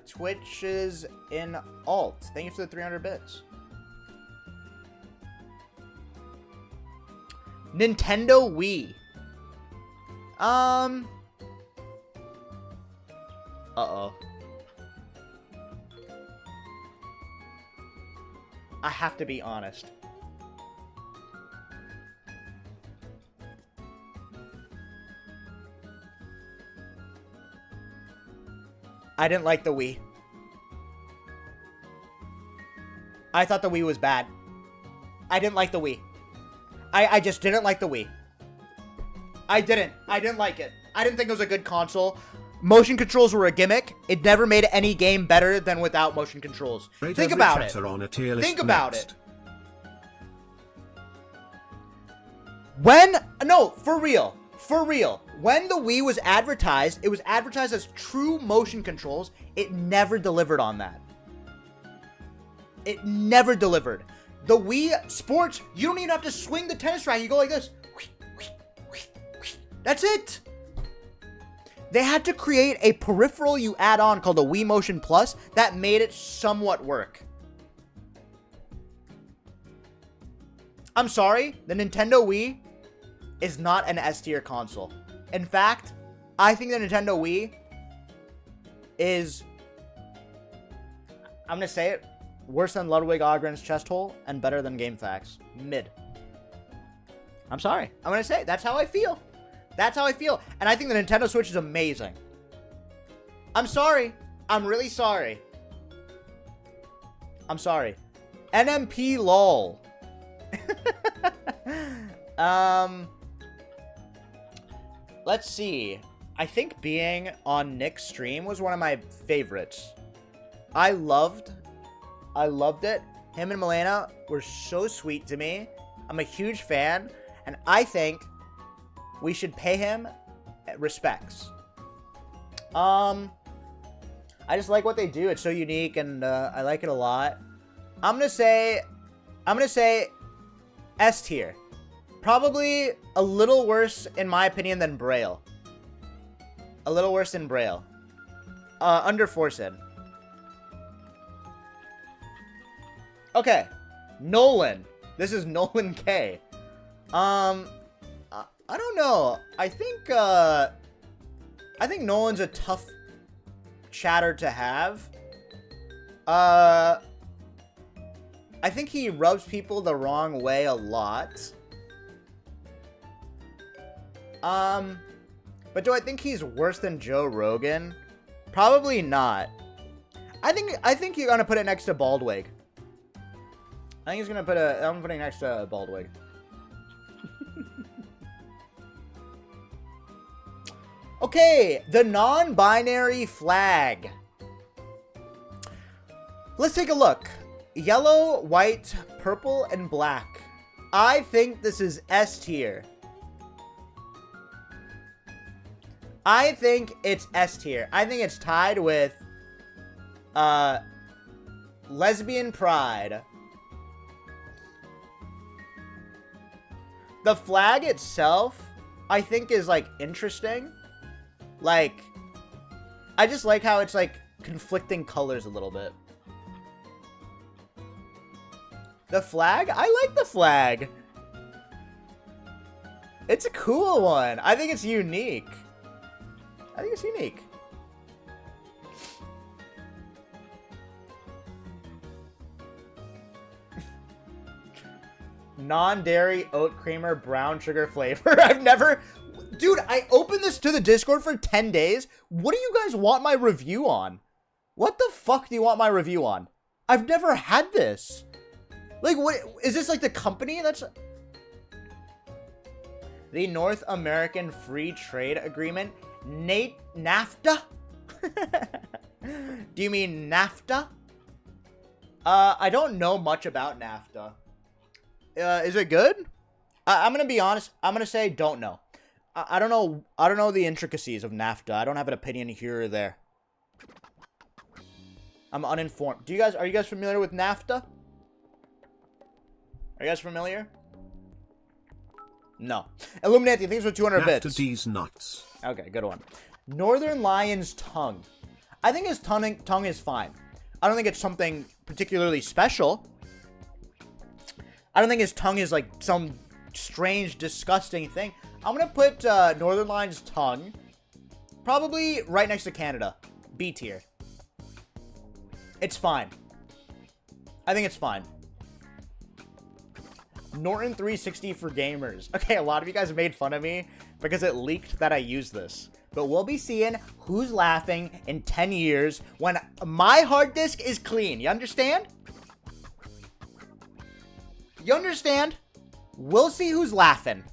Twitch is in alt. Thank you for the 300 bits. Nintendo Wii. Uh-oh. I have to be honest. I didn't like the Wii. I thought the Wii was bad. I didn't like the Wii. I just didn't like the Wii. I didn't like it. I didn't think it was a good console. Motion controls were a gimmick. It never made any game better than without motion controls. Think about it. Think about it. No, for real. When the Wii was advertised, it was advertised as true motion controls. It never delivered on that. It never delivered. The Wii Sports, you don't even have to swing the tennis racket. You go like this. That's it. They had to create a peripheral you add on called the Wii Motion Plus that made it somewhat work. I'm sorry, the Nintendo Wii is not an S tier console. In fact, I think the Nintendo Wii is, I'm gonna say it, worse than Ludwig Ogren's chest hole and better than GameFAQs. Mid. I'm sorry. I'm gonna say it. That's how I feel. That's how I feel. And I think the Nintendo Switch is amazing. I'm sorry. I'm really sorry. I'm sorry. NMP lol. Let's see. I think being on Nick's stream was one of my favorites. I loved it. Him and Milena were so sweet to me. I'm a huge fan, and I think we should pay him respects. I just like what they do. It's so unique, and I like it a lot. I'm gonna say S tier. Probably a little worse, in my opinion, than Braille. A little worse than Braille. Under Forced. Okay. Nolan. This is Nolan K. I don't know. I think Nolan's a tough chatter to have. I think he rubs people the wrong way a lot. But do I think he's worse than Joe Rogan? Probably not. I think you're gonna put it next to Baldwig. I think he's gonna I'm putting it next to Baldwig. Okay, the non-binary flag. Let's take a look. Yellow, white, purple, and black. I think this is S tier. I think it's S tier. I think it's tied with lesbian pride. The flag itself, I think, is like interesting. Like, I just like how it's like conflicting colors a little bit. The flag? I like the flag. It's a cool one. I think it's unique. I think it's unique. Non-dairy oat creamer brown sugar flavor. I've never... Dude, I opened this to the Discord for 10 days. What do you guys want my review on? What the fuck do you want my review on? I've never had this. Like, what... Is this like the company that's... The North American Free Trade Agreement? NAFTA? Do you mean NAFTA? I don't know much about NAFTA. Is it good? I'm gonna be honest. I'm gonna say don't know. I don't know. I don't know the intricacies of NAFTA. I don't have an opinion here or there. I'm uninformed. Are you guys familiar with NAFTA? Are you guys familiar? No. Illuminati, thanks for 200 bits. NAFTA D's nuts. Okay, good one. Northern Lion's tongue. I think his tongue is fine. I don't think it's something particularly special. I don't think his tongue is like some strange, disgusting thing. I'm gonna put Northern Lion's tongue probably right next to Canada. B tier. It's fine. I think it's fine. Norton 360 for gamers. Okay, a lot of you guys made fun of me because it leaked that I used this. But we'll be seeing who's laughing in 10 years when my hard disk is clean. You understand? You understand? We'll see who's laughing.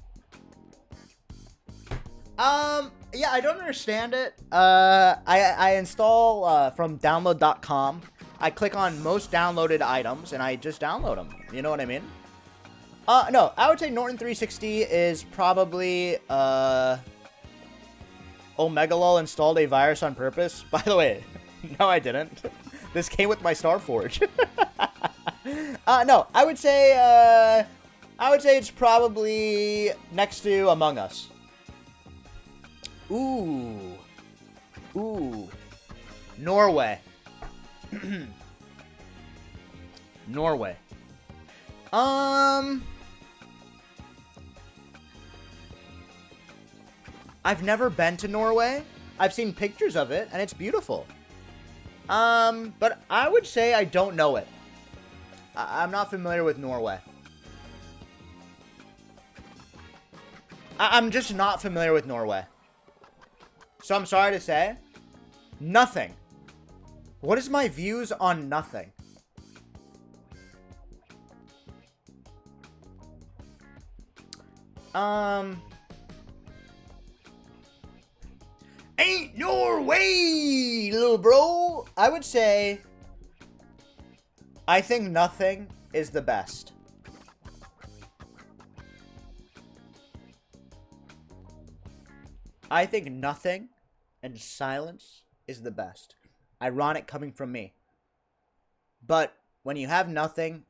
Yeah, I don't understand it. I install from download.com. I click on most downloaded items and I just download them. You know what I mean? No, I would say Norton 360 is probably, Omegalol installed a virus on purpose. By the way, no, I didn't. This came with my Starforge. No, I would say it's probably next to Among Us. Ooh. Norway. Norway. I've never been to Norway. I've seen pictures of it, and it's beautiful. But I would say I don't know it. I'm not familiar with Norway. I'm just not familiar with Norway. So I'm sorry to say, nothing. What is my views on nothing? Ain't Norway, little bro. I would say I think nothing is the best. I think nothing and silence is the best. Ironic coming from me. But when you have nothing,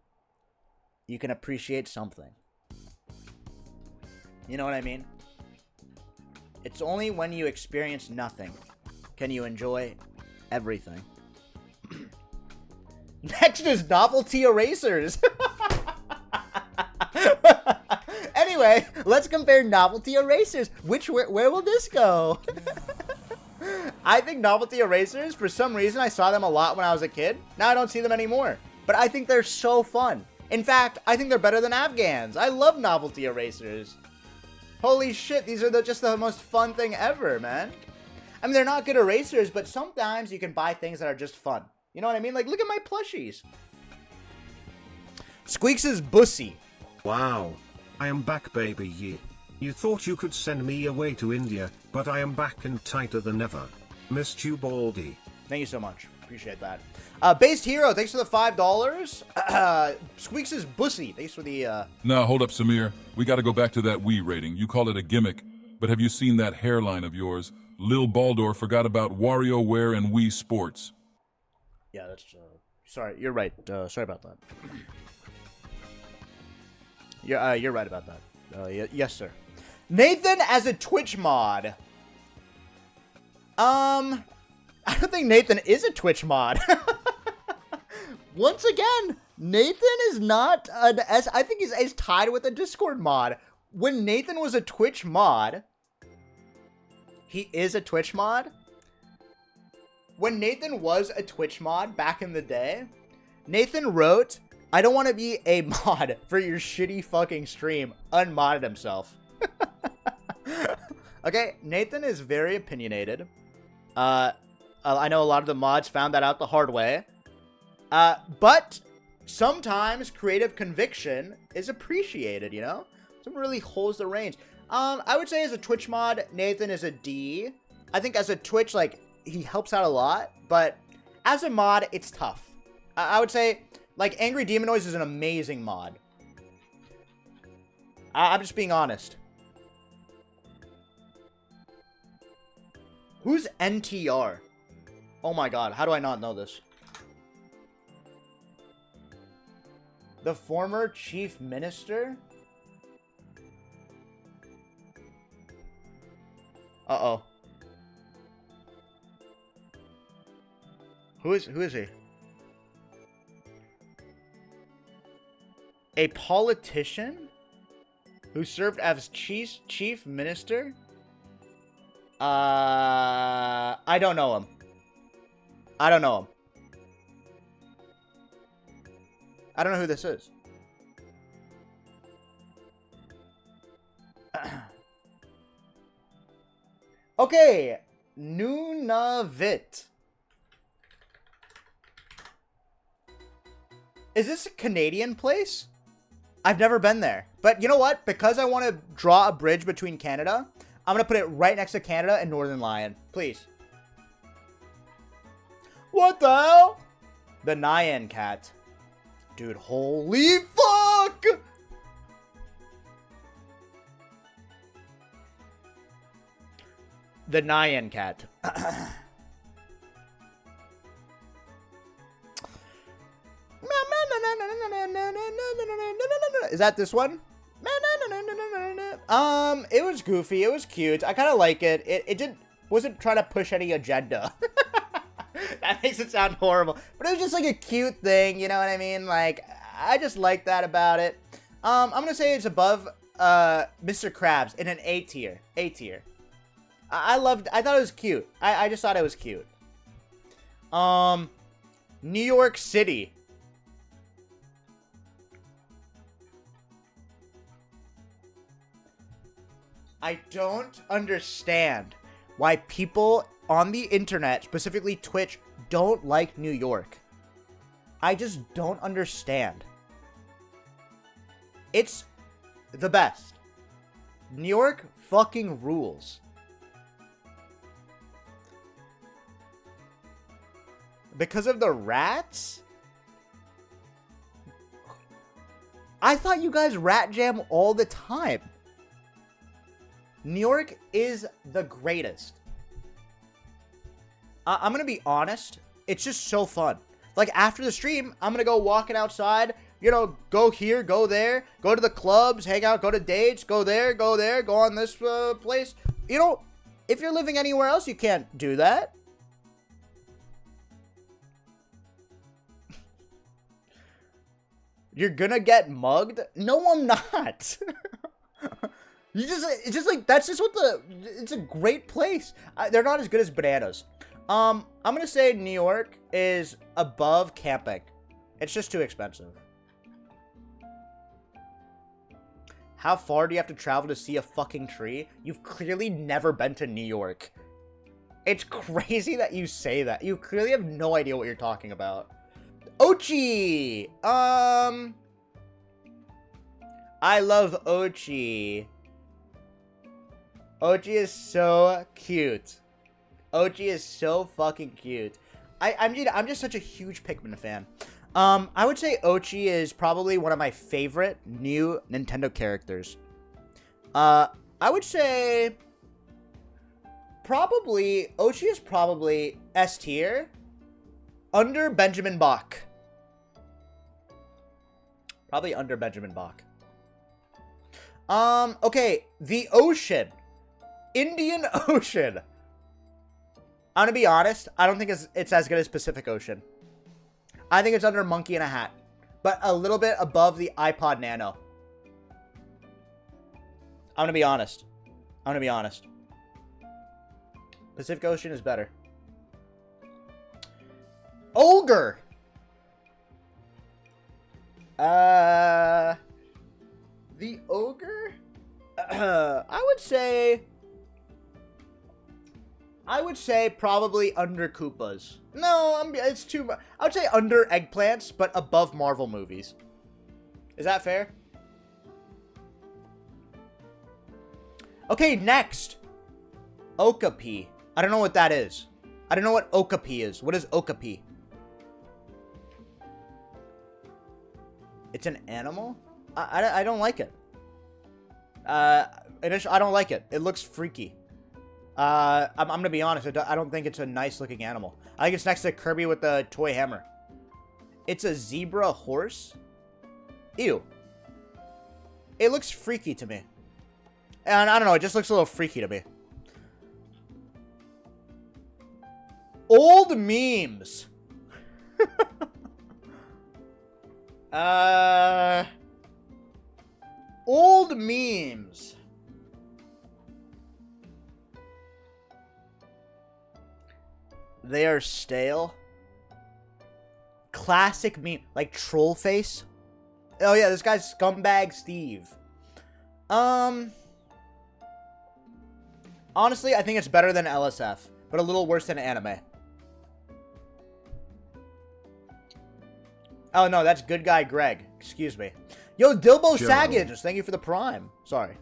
you can appreciate something. You know what I mean? It's only when you experience nothing can you enjoy everything. Next is novelty erasers. Anyway, let's compare novelty erasers. Where will this go? I think novelty erasers, for some reason, I saw them a lot when I was a kid. Now I don't see them anymore. But I think they're so fun. In fact, I think they're better than Afghans. I love novelty erasers. Holy shit, these are just the most fun thing ever, man. I mean, they're not good erasers, but sometimes you can buy things that are just fun. You know what I mean? Like, look at my plushies. Squeex is bussy. Wow. I am back, baby. Ye. You thought you could send me away to India, but I am back and tighter than ever. Missed you, Baldy. Thank you so much. Appreciate that. Based Hero, thanks for the $5. Squeex is bussy. Thanks for the, Now, hold up, Samir. We gotta go back to that Wii rating. You call it a gimmick, but have you seen that hairline of yours? Lil Baldor forgot about WarioWare and Wii Sports. Yeah, that's, sorry, you're right. Sorry about that. You're right about that. Yes, sir. Nathan as a Twitch mod. I don't think Nathan is a Twitch mod. Once again, Nathan is not an S. I think he's tied with a Discord mod. When Nathan was a Twitch mod, he is a Twitch mod. When Nathan was a Twitch mod back in the day, Nathan wrote, "I don't want to be a mod for your shitty fucking stream." Unmodded himself. Okay, Nathan is very opinionated. I know a lot of the mods found that out the hard way. But sometimes creative conviction is appreciated, you know? Someone really holds the reins. I would say as a Twitch mod, Nathan is a D. I think as a Twitch, like, he helps out a lot. But as a mod, it's tough. I would say, like, Angry Demonoids is an amazing mod. I'm just being honest. Who's NTR? Oh my god, how do I not know this? The former chief minister? Uh-oh. Who is he? A politician who served as chief minister? I don't know him. I don't know him. I don't know who this is. Okay, Nunavut. Is this a Canadian place? I've never been there. But you know what? Because I want to draw a bridge between Canada, I'm going to put it right next to Canada and Northern Lion. Please. What the hell? The Nyan cat. Dude, holy fuck! The Nyan cat. Is that this one? It was goofy. It was cute. I kind of like it. It wasn't trying to push any agenda. That makes it sound horrible. But it was just like a cute thing, you know what I mean? Like, I just like that about it. I'm gonna say it's above Mr. Krabs in an A tier. A tier. I thought it was cute. I just thought it was cute. New York City. I don't understand why people on the internet, specifically Twitch, don't like New York. I just don't understand. It's the best. New York fucking rules. Because of the rats? I thought you guys rat jam all the time. New York is the greatest. I'm going to be honest. It's just so fun. Like, after the stream, I'm going to go walking outside, You know, go here, go there, go to the clubs, hang out, go to dates, go there, go on this place. You know, if you're living anywhere else, you can't do that. You're gonna get mugged? No, I'm not. It's just like, that's just what it's a great place. They're not as good as bananas. I'm gonna say New York is above camping. It's just too expensive. How far do you have to travel to see a fucking tree? You've clearly never been to New York. It's crazy that you say that. You clearly have no idea what you're talking about. Ochi! I love Ochi. Ochi is so cute. Ochi is so fucking cute. I'm just such a huge Pikmin fan. I would say Ochi is probably one of my favorite new Nintendo characters. I would say probably Ochi is probably S tier under Benjamin Bach. Probably under Benjamin Bach. Okay, the ocean. Indian Ocean. I'm gonna be honest, I don't think it's as good as Pacific Ocean. I think it's under Monkey in a Hat, but a little bit above the iPod Nano. I'm gonna be honest. Pacific Ocean is better. Ogre. The Ogre? I would say probably under Koopas. No, it's too much. I would say under Eggplants, but above Marvel movies. Is that fair? Okay, next. Okapi. I don't know what that is. I don't know what Okapi is. What is Okapi? It's an animal? I don't like it. I don't like it. It looks freaky. I'm gonna be honest. I don't think it's a nice looking animal. I think it's next to Kirby with the toy hammer. It's a zebra horse? Ew. It looks freaky to me. And I don't know. It just looks a little freaky to me. Old memes. Old memes. They are stale. Classic meme. Like troll face. Oh yeah, this guy's Scumbag Steve. Honestly, I think it's better than LSF, but a little worse than anime. Oh no, that's good guy Greg. Excuse me. Yo, Dilbo Saggins, thank you for the prime. Sorry.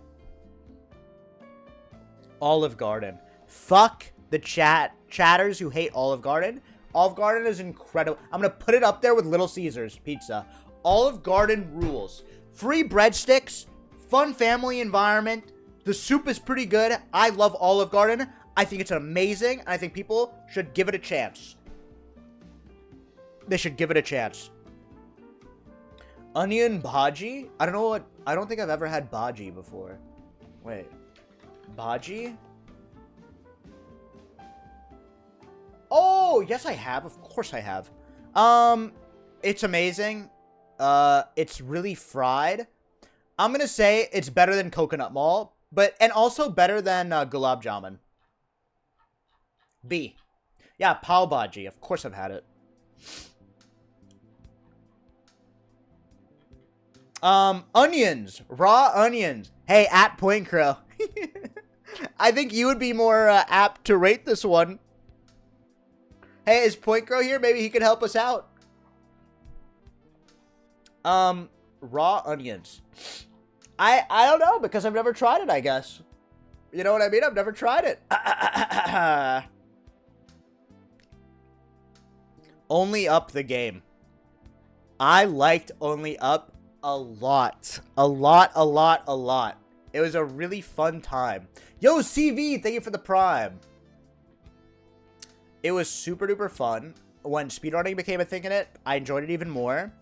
Olive Garden. Fuck the chatters who hate Olive Garden. Olive Garden is incredible. I'm gonna put it up there with Little Caesars pizza. Olive Garden rules. Free breadsticks, fun family environment. The soup is pretty good. I love Olive Garden. I think it's amazing, and I think people should give it a chance. They should give it a chance. Onion bhaji? I don't think I've ever had bhaji before. Wait. Bhaji? Oh, yes I have. Of course I have. It's amazing. It's really fried. I'm gonna say it's better than Coconut Mall, and also better than Gulab Jamun. B. Yeah, Pav Bhaji. Of course I've had it. Onions. Raw onions. Hey, at Point Crow. I think you would be more apt to rate this one. Hey, is Point Crow here? Maybe he could help us out. Raw onions. I don't know, because I've never tried it, I guess. You know what I mean? I've never tried it. Only Up the game. I liked Only Up a lot. A lot. It was a really fun time. Yo, CV, thank you for the prime. It was super duper fun. When speedrunning became a thing in it, I enjoyed it even more.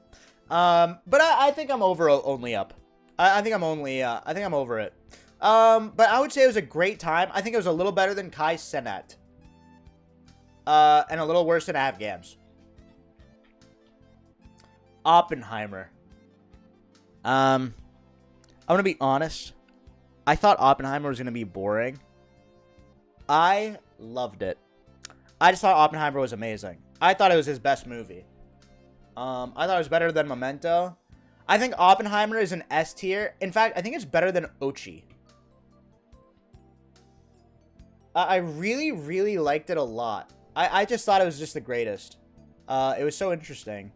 But I think I'm over only up. I think I'm over it. But I would say it was a great time. I think it was a little better than Kai Cenat. And a little worse than Afghans. Oppenheimer. I'm gonna be honest. I thought Oppenheimer was gonna be boring. I loved it. I just thought Oppenheimer was amazing. I thought it was his best movie. I thought it was better than Memento. I think Oppenheimer is an S tier. In fact, I think it's better than Ochi. I really, really liked it a lot. I just thought it was just the greatest. It was so interesting.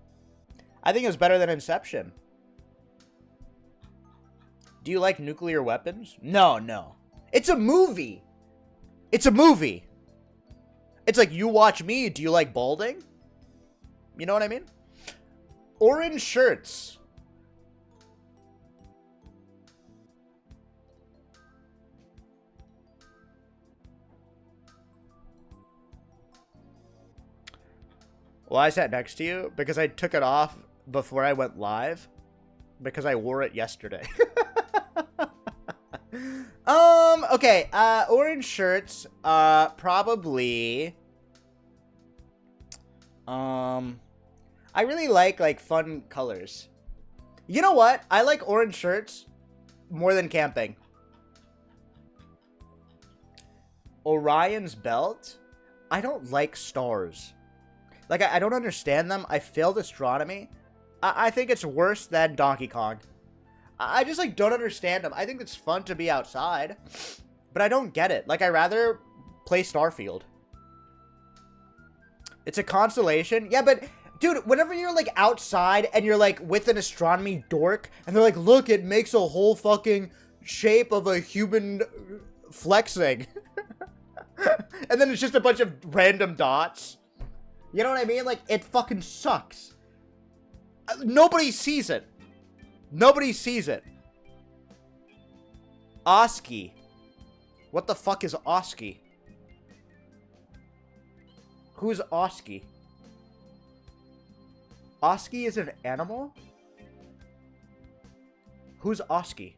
I think it was better than Inception. Do you like nuclear weapons? No, no. It's a movie. It's a movie. It's like, you watch me. Do you like balding? You know what I mean? Orange shirts. Well, I sat next to you because I took it off before I went live because I wore it yesterday. Okay, orange shirts, probably, I really like fun colors. You know what? I like orange shirts more than camping. Orion's belt? I don't like stars. Like, I don't understand them. I failed astronomy. I think it's worse than Donkey Kong. I just, like, don't understand them. I think it's fun to be outside, but I don't get it. Like, I'd rather play Starfield. It's a constellation. Yeah, but, dude, whenever you're, like, outside and you're, like, with an astronomy dork, and they're like, look, it makes a whole fucking shape of a human flexing. And then it's just a bunch of random dots. You know what I mean? Like, it fucking sucks. Nobody sees it. Nobody sees it. Oski. What the fuck is Oski? Who's Oski? Oski is an animal? Who's Oski?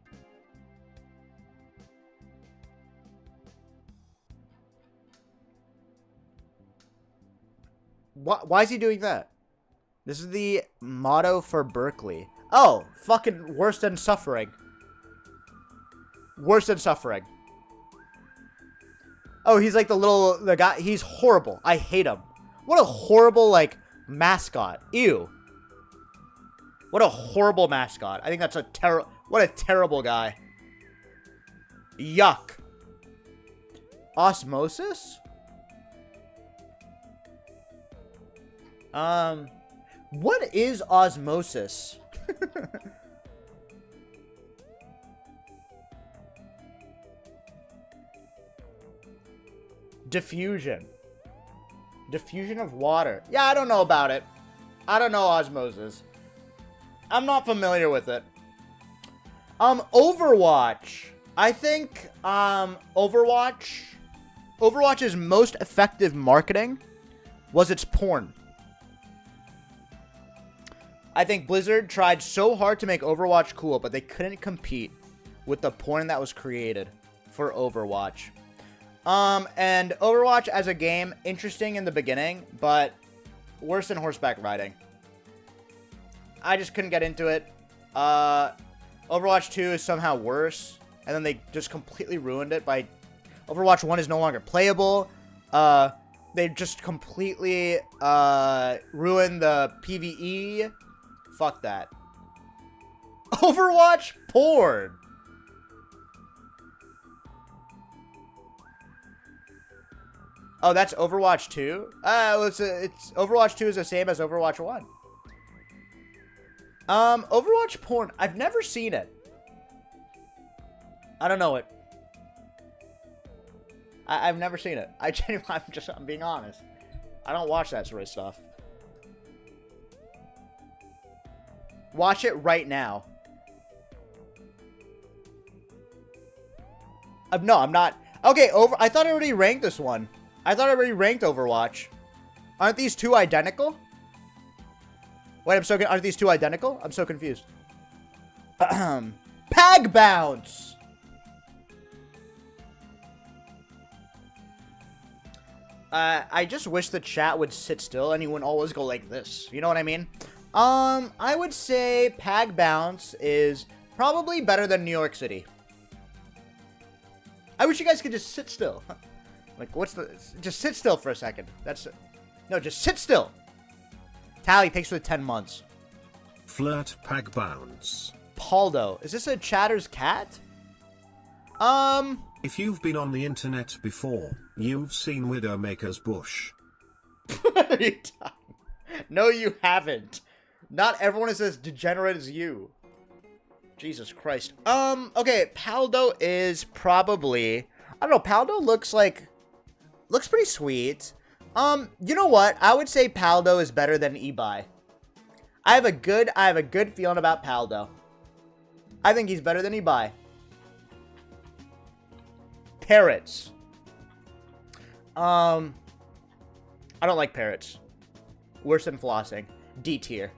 Why is he doing that? This is the motto for Berkeley. Oh, fucking worse than suffering. Worse than suffering. Oh, he's like the guy. He's horrible. I hate him. What a horrible, like, mascot. Ew. What a horrible mascot. I think that's what a terrible guy. Yuck. Osmosis? What is osmosis? Diffusion. Diffusion of water. Yeah, I don't know about it. I don't know osmosis. I'm not familiar with it. Overwatch. I think, Overwatch's most effective marketing was its porn. I think Blizzard tried so hard to make Overwatch cool, but they couldn't compete with the porn that was created for Overwatch. And Overwatch as a game, interesting in the beginning, but worse than horseback riding. I just couldn't get into it. Overwatch 2 is somehow worse, and then they just completely ruined it by... Overwatch 1 is no longer playable. They just completely ruined the PvE. Fuck that. Overwatch porn. Oh, that's Overwatch 2? Well, it's Overwatch 2 is the same as Overwatch 1. Overwatch porn. I've never seen it. I don't know it. I've never seen it. I'm being honest. I don't watch that sort of stuff. Watch it right now. No, I'm not. Okay, I thought I already ranked this one. I thought I already ranked Overwatch. Aren't these two identical? Wait, aren't these two identical? I'm so confused. Pag Bounce! I just wish the chat would sit still and you wouldn't always go like this. You know what I mean? I would say Pag Bounce is probably better than New York City. I wish you guys could just sit still. Like, just sit still for a second. No, just sit still. Tally, thanks for the 10 months. Flirt Pag Bounce. Paldo. Is this a chatter's cat? If you've been on the internet before, you've seen Widowmaker's bush. No, you haven't. Not everyone is as degenerate as you. Jesus Christ. Okay, Paldo is probably... I don't know, Paldo looks pretty sweet. You know what? I would say Paldo is better than Ebi. I have a good feeling about Paldo. I think he's better than Ebi. Parrots. I don't like parrots. Worse than flossing. D tier.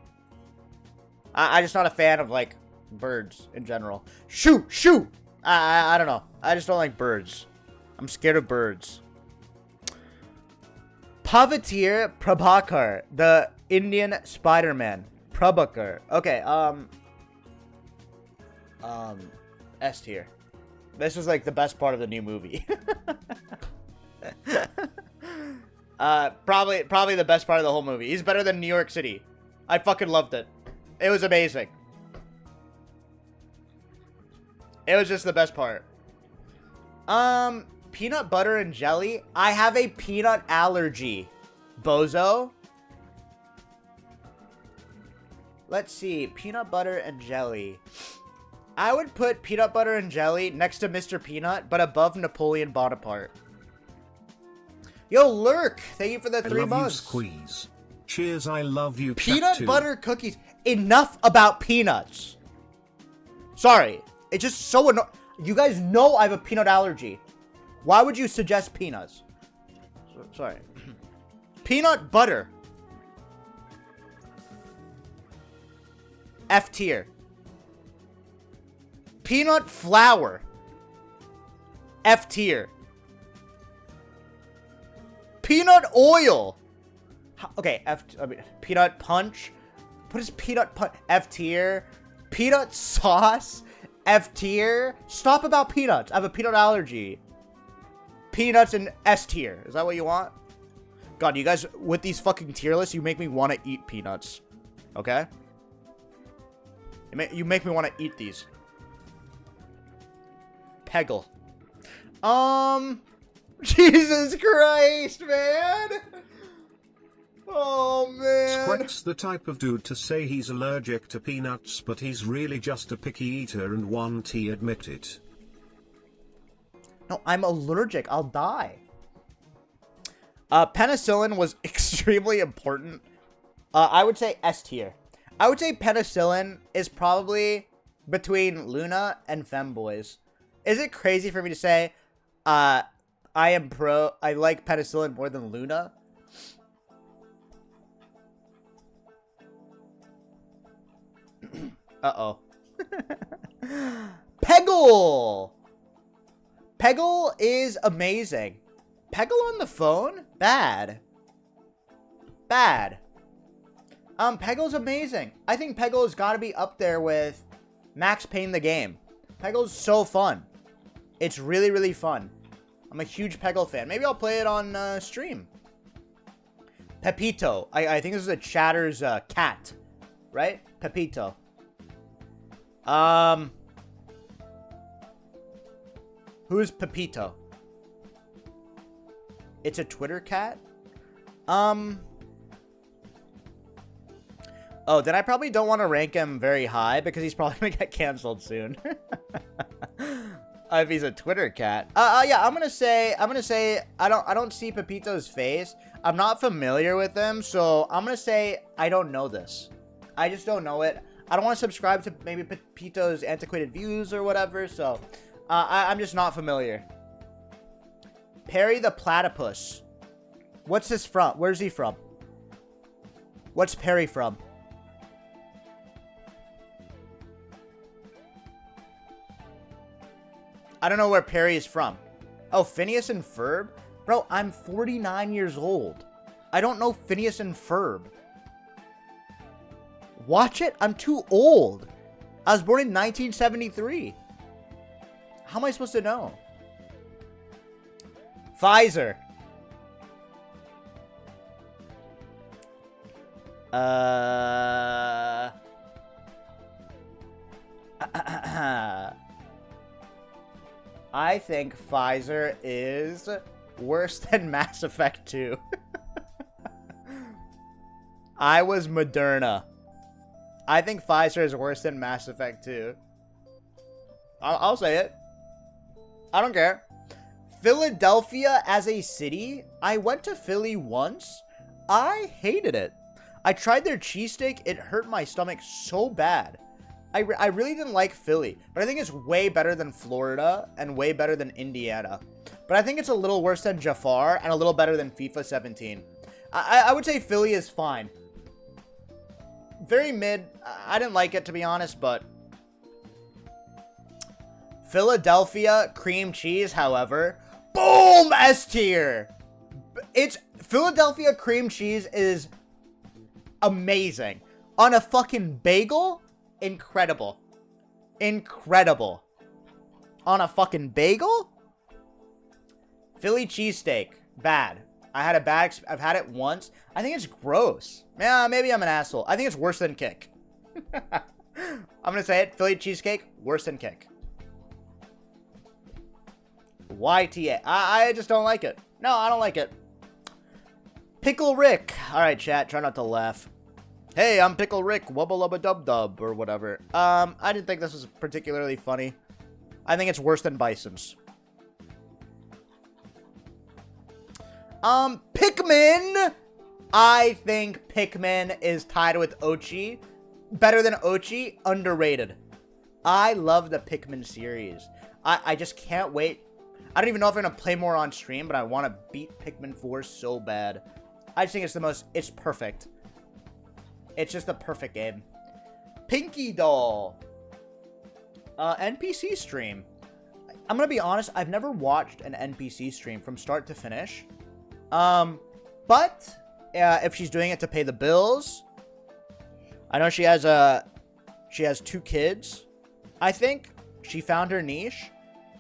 I'm just not a fan of, like, birds in general. Shoo! Shoo! I don't know. I just don't like birds. I'm scared of birds. Pavatir Prabhakar, the Indian Spider-Man. Prabhakar. Okay, S tier. This was like the best part of the new movie. Probably the best part of the whole movie. He's better than New York City. I fucking loved it. It was amazing. It was just the best part. Peanut butter and jelly. I have a peanut allergy. Bozo. Let's see. Peanut butter and jelly. I would put peanut butter and jelly next to Mr. Peanut, but above Napoleon Bonaparte. Yo, Lurk. Thank you for the 3 months. Squeeze. Cheers, I love you. Peanut butter cookies. Enough about peanuts. Sorry. It's just so annoying. You guys know I have a peanut allergy. Why would you suggest peanuts? Sorry. Peanut butter. F tier. Peanut flour. F tier. Peanut oil. Okay, peanut punch. What is peanut punch? F tier. Peanut sauce. F tier. Stop about peanuts. I have a peanut allergy. Peanuts and S tier. Is that what you want? God, you guys, with these fucking tier lists, you make me want to eat peanuts. Okay? You make me want to eat these. Peggle. Jesus Christ, man. Oh, man. Squeex the type of dude to say he's allergic to peanuts, but he's really just a picky eater and won't he admit it? No, I'm allergic. I'll die. Penicillin was extremely important. I would say S tier. I would say penicillin is probably between Luna and Femboys. Is it crazy for me to say, I like penicillin more than Luna? Uh-oh. Peggle! Peggle is amazing. Peggle on the phone? Bad. Bad. Peggle's amazing. I think Peggle's got to be up there with Max Payne the game. Peggle's so fun. It's really, really fun. I'm a huge Peggle fan. Maybe I'll play it on stream. Pepito. I think this is a chatter's cat. Right? Pepito. Who's Pepito? It's a Twitter cat? Oh, then I probably don't want to rank him very high because he's probably gonna get canceled soon. If he's a Twitter cat. Yeah, I'm gonna say I don't see Pepito's face. I'm not familiar with him, so I'm gonna say I don't know this. I just don't know it. I don't want to subscribe to maybe Pepito's antiquated views or whatever, so I'm just not familiar. Perry the Platypus. What's this from? Where's he from? What's Perry from? I don't know where Perry is from. Oh, Phineas and Ferb? Bro, I'm 49 years old. I don't know Phineas and Ferb. Watch it? I'm too old. I was born in 1973. How am I supposed to know? Pfizer. I think Pfizer is worse than Mass Effect 2. I was Moderna. I think Pfizer is worse than Mass Effect 2. I'll say it. I don't care. Philadelphia as a city? I went to Philly once. I hated it. I tried their cheesesteak. It hurt my stomach so bad. I really didn't like Philly. But I think it's way better than Florida and way better than Indiana. But I think it's a little worse than Jafar and a little better than FIFA 17. I would say Philly is fine. Very mid. I didn't like it, to be honest, but... Philadelphia cream cheese, however... Boom! S tier! It's... Philadelphia cream cheese is... amazing. On a fucking bagel? Incredible. Incredible. On a fucking bagel? Philly cheesesteak. Bad. I've had it once. I think it's gross. Yeah, maybe I'm an asshole. I think it's worse than Kick. I'm gonna say it. Philly cheesecake, worse than Kick. YTA. I just don't like it. No, I don't like it. Pickle Rick. Alright, chat. Try not to laugh. Hey, I'm Pickle Rick. Wubba lubba dub dub or whatever. I didn't think this was particularly funny. I think it's worse than Bison's. Pikmin! I think Pikmin is tied with Ochi. Better than Ochi, underrated. I love the Pikmin series. I just can't wait. I don't even know if I'm going to play more on stream, but I want to beat Pikmin 4 so bad. I just think it's perfect. It's just the perfect game. Pinky Doll. NPC stream. I'm going to be honest, I've never watched an NPC stream from start to finish. But if she's doing it to pay the bills, I know she has 2 kids. I think she found her niche,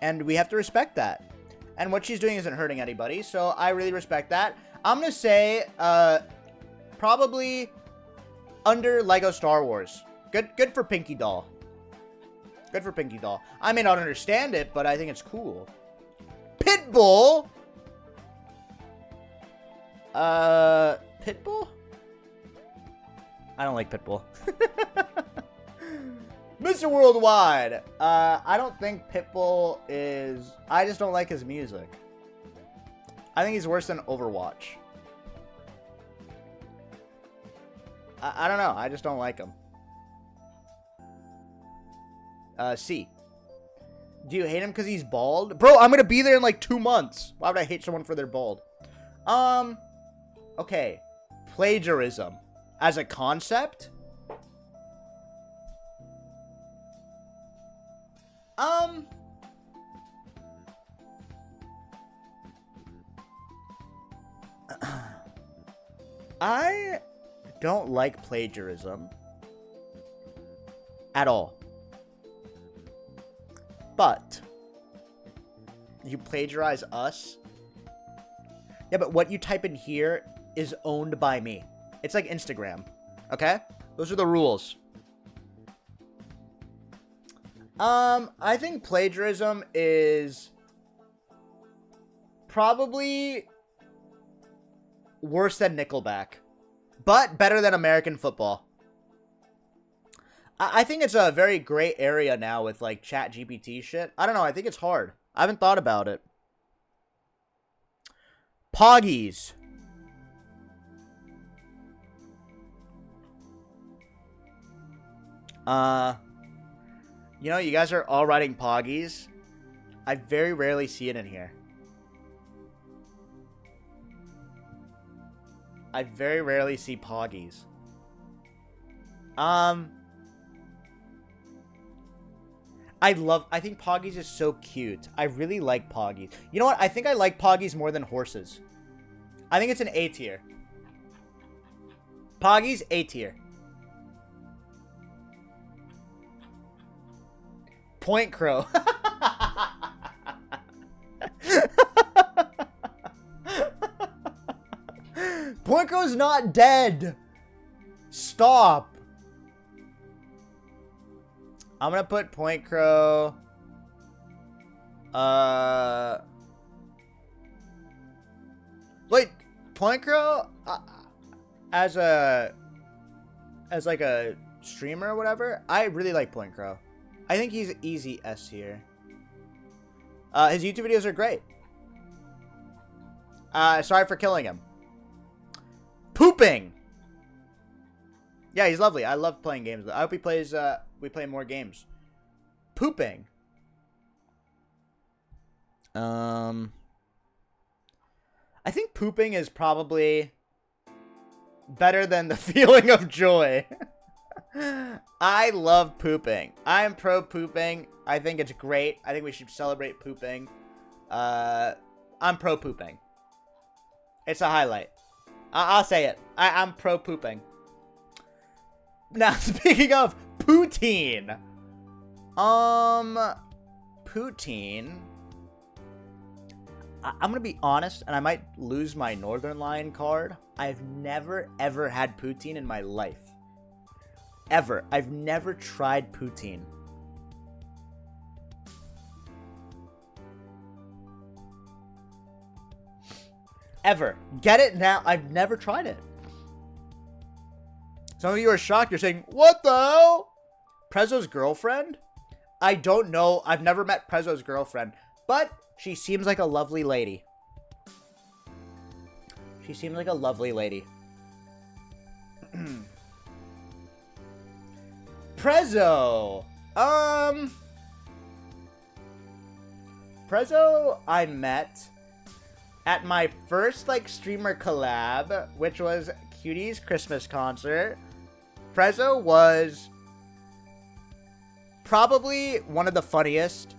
and we have to respect that. And what she's doing isn't hurting anybody, so I really respect that. I'm gonna say, probably under Lego Star Wars. Good for Pinky Doll. Good for Pinky Doll. I may not understand it, but I think it's cool. Pitbull. Pitbull? I don't like Pitbull. Mr. Worldwide. I don't think Pitbull is... I just don't like his music. I think he's worse than Overwatch. I don't know. I just don't like him. C. Do you hate him because he's bald? Bro, I'm gonna be there in like 2 months. Why would I hate someone for their bald? Okay. Plagiarism. As a concept? I don't like plagiarism at all. But you plagiarize us? Yeah, but what you type in here is owned by me. It's like Instagram. Okay? Those are the rules. I think plagiarism is probably worse than Nickelback, but better than American football. I think it's a very gray area now with like chat GPT shit. I don't know. I think it's hard. I haven't thought about it. Poggies. You know, you guys are all writing Poggies. I very rarely see it in here. I very rarely see Poggies. I think Poggies is so cute. I really like Poggies. You know what? I think I like Poggies more than horses. I think it's an A tier. Poggies, A tier. Point Crow. Point Crow's not dead. Stop. I'm gonna put Point Crow. Wait, Point Crow as like a streamer or whatever. I really like Point Crow. I think he's easy S here. His YouTube videos are great. Sorry for killing him. Pooping. Yeah, he's lovely. I love playing games. I hope he plays. We play more games. Pooping. I think pooping is probably better than the feeling of joy. I love pooping. I am pro pooping. I think it's great. I think we should celebrate pooping. I'm pro pooping. It's a highlight. I'll say it. I'm pro pooping. Now, speaking of poutine. Poutine. I'm gonna be honest, and I might lose my Northern Lion card. I've never, ever had poutine in my life. Ever. I've never tried poutine. Ever. Get it now? I've never tried it. Some of you are shocked. You're saying, what the hell? Prezzo's girlfriend? I don't know. I've never met Prezzo's girlfriend. But she seems like a lovely lady. She seems like a lovely lady. Prezzo. Prezzo I met at my first, like, streamer collab, which was Cutie's Christmas concert. Prezzo was probably one of the funniest.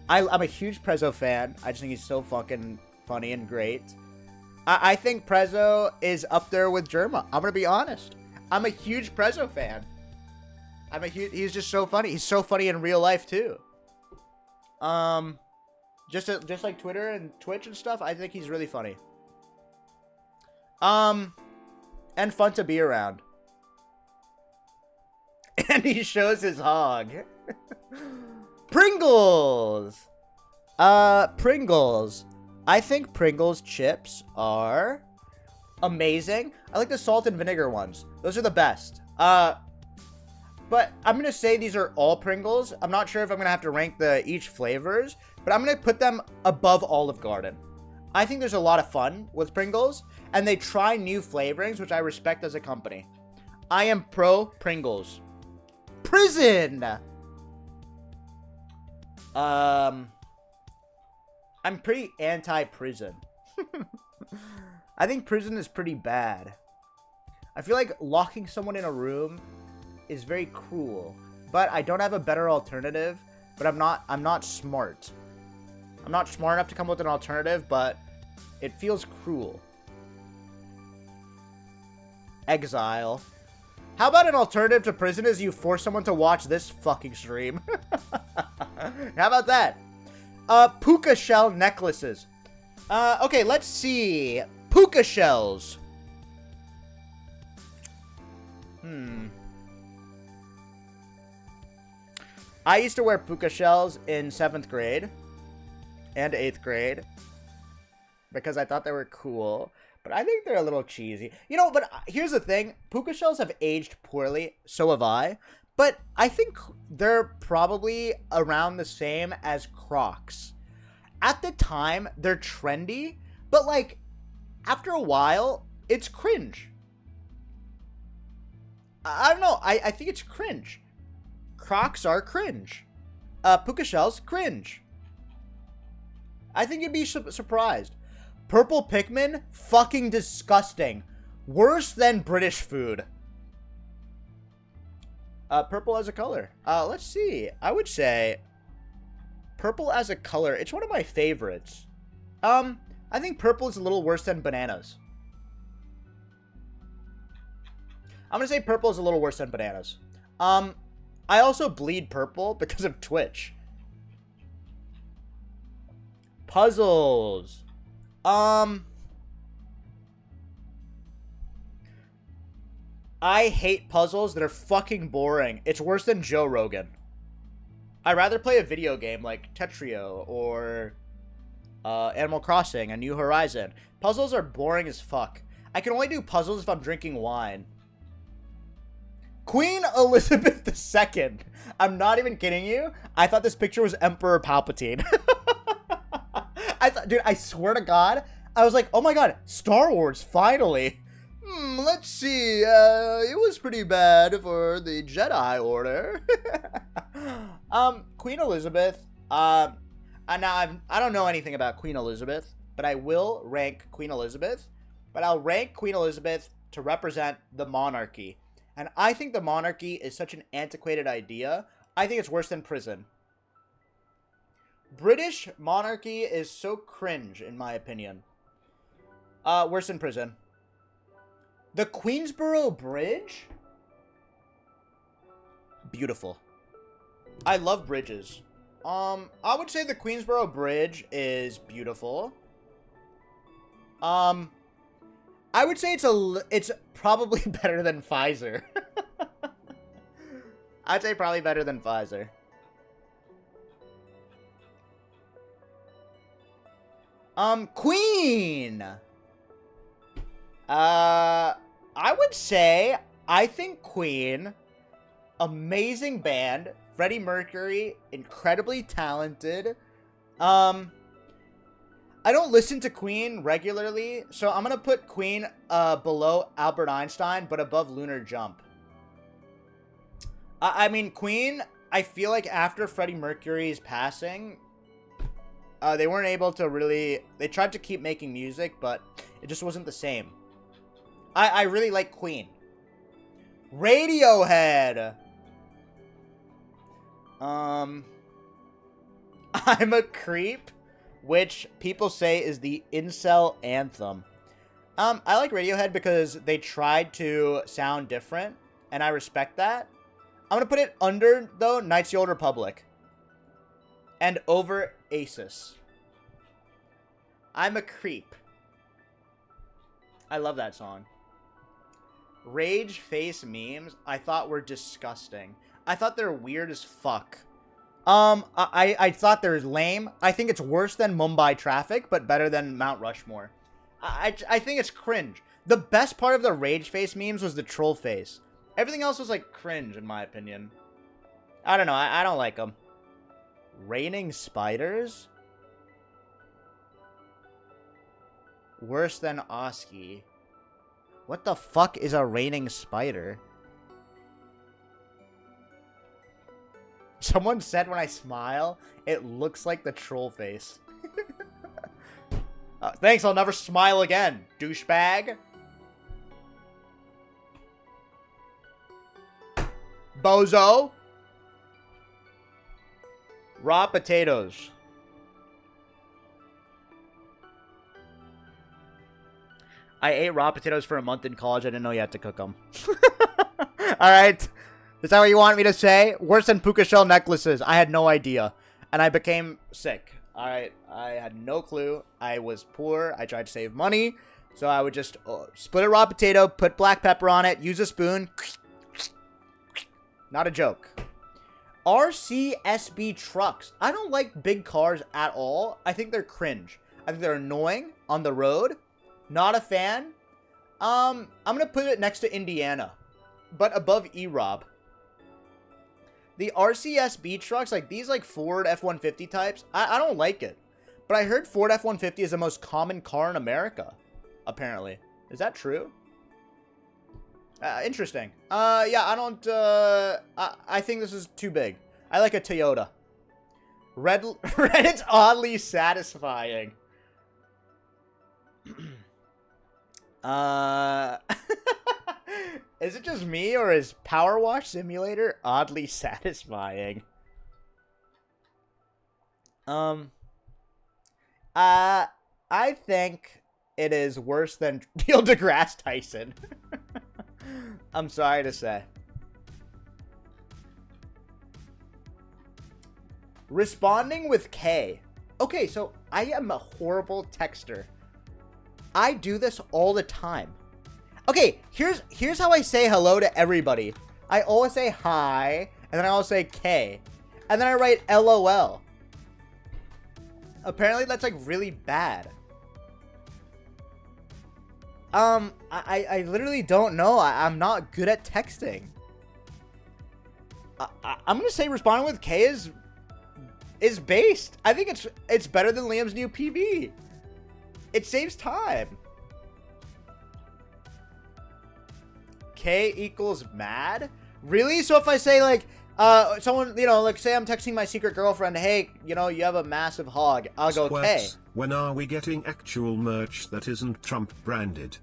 I'm a huge Prezzo fan. I just think he's so fucking funny and great. I think Prezzo is up there with Germa. I'm gonna be honest. I'm a huge Prezzo fan. He's just so funny. He's so funny in real life too. Just like Twitter and Twitch and stuff, I think he's really funny. And fun to be around. And he shows his hog. Pringles! Pringles. I think Pringles chips are amazing. I like the salt and vinegar ones. Those are the best. But I'm going to say these are all Pringles. I'm not sure if I'm going to have to rank each flavors, but I'm going to put them above Olive Garden. I think there's a lot of fun with Pringles, and they try new flavorings, which I respect as a company. I am pro Pringles. Prison! I'm pretty anti-prison. I think prison is pretty bad. I feel like locking someone in a room is very cruel. But I don't have a better alternative. But I'm not smart. I'm not smart enough to come up with an alternative, but it feels cruel. Exile. How about an alternative to prison is you force someone to watch this fucking stream? How about that? Puka shell necklaces. Okay, let's see. Puka shells. I used to wear puka shells in 7th grade and 8th grade because I thought they were cool, but I think they're a little cheesy. You know, but here's the thing. Puka shells have aged poorly, so have I, but I think they're probably around the same as Crocs. At the time, they're trendy, but like, after a while, it's cringe. I don't know. I think it's cringe. Crocs are cringe. Puka shells, cringe. I think you'd be surprised. Purple Pikmin, fucking disgusting. Worse than British food. Purple as a color. Let's see. I would say purple as a color. It's one of my favorites. I think purple is a little worse than bananas. I'm gonna say purple is a little worse than bananas. I also bleed purple because of Twitch. Puzzles. I hate puzzles. They're fucking boring. It's worse than Joe Rogan. I'd rather play a video game like Tetrio or Animal Crossing, A New Horizon. Puzzles are boring as fuck. I can only do puzzles if I'm drinking wine. Queen Elizabeth II. I'm not even kidding you. I thought this picture was Emperor Palpatine. Dude, I swear to God, I was like, oh my God, Star Wars, finally. Let's see. It was pretty bad for the Jedi Order. Queen Elizabeth. Now I don't know anything about Queen Elizabeth, but I will rank Queen Elizabeth. But I'll rank Queen Elizabeth to represent the monarchy. And I think the monarchy is such an antiquated idea. I think it's worse than prison. British monarchy is so cringe, in my opinion. Worse than prison. The Queensborough Bridge? Beautiful. I love bridges. I would say the Queensborough Bridge is beautiful. I would say it's probably better than Pfizer. I'd say probably better than Pfizer. Queen! I would say, I think Queen, amazing band, Freddie Mercury, incredibly talented. I don't listen to Queen regularly, so I'm gonna put Queen below Albert Einstein, but above Lunar Jump. I mean, Queen, I feel like after Freddie Mercury's passing, they weren't able to really... They tried to keep making music, but it just wasn't the same. I really like Queen. Radiohead! I'm a Creep, which people say is the incel anthem. I like Radiohead because they tried to sound different, and I respect that. I'm gonna put it under, though, Knights of the Old Republic. And over Asus. I'm a Creep. I love that song. Rage face memes, I thought were disgusting. I thought they're weird as fuck. I thought they're lame. I think it's worse than Mumbai Traffic, but better than Mount Rushmore. I think it's cringe. The best part of the rage face memes was the troll face. Everything else was, like, cringe, in my opinion. I don't know. I don't like them. Raining spiders? Worse than Oski. What the fuck is a raining spider? Someone said when I smile, it looks like the troll face. Thanks, I'll never smile again, douchebag. Bozo. Raw potatoes. I ate raw potatoes for a month in college. I didn't know you had to cook them. Alright. Is that what you want me to say? Worse than puka shell necklaces. I had no idea. And I became sick. Alright. I had no clue. I was poor. I tried to save money. So I would just split a raw potato, put black pepper on it, use a spoon. Not a joke. RCSB trucks. I don't like big cars at all. I think they're cringe. I think they're annoying on the road. Not a fan. I'm going to put it next to Indiana. But above E-Rob. The RCSB trucks, like these like Ford F-150 types, I don't like it. But I heard Ford F-150 is the most common car in America, apparently. Is that true? Interesting. Yeah, I don't, I think this is too big. I like a Toyota. Reddit's oddly satisfying. Is it just me, or is Power Wash Simulator oddly satisfying? I think it is worse than Neil deGrasse Tyson. I'm sorry to say. Responding with K. Okay, so I am a horrible texter. I do this all the time. Okay, here's how I say hello to everybody. I always say hi, and then I always say K, and then I write LOL. Apparently that's like really bad. I literally don't know. I'm not good at texting. I'm gonna say responding with K is based. I think it's better than Liam's new PB. It saves time. K equals mad? Really? So if I say like, someone, you know, like say I'm texting my secret girlfriend, hey, you know, you have a massive hog, I'll go K. When are we getting actual merch that isn't Trump branded?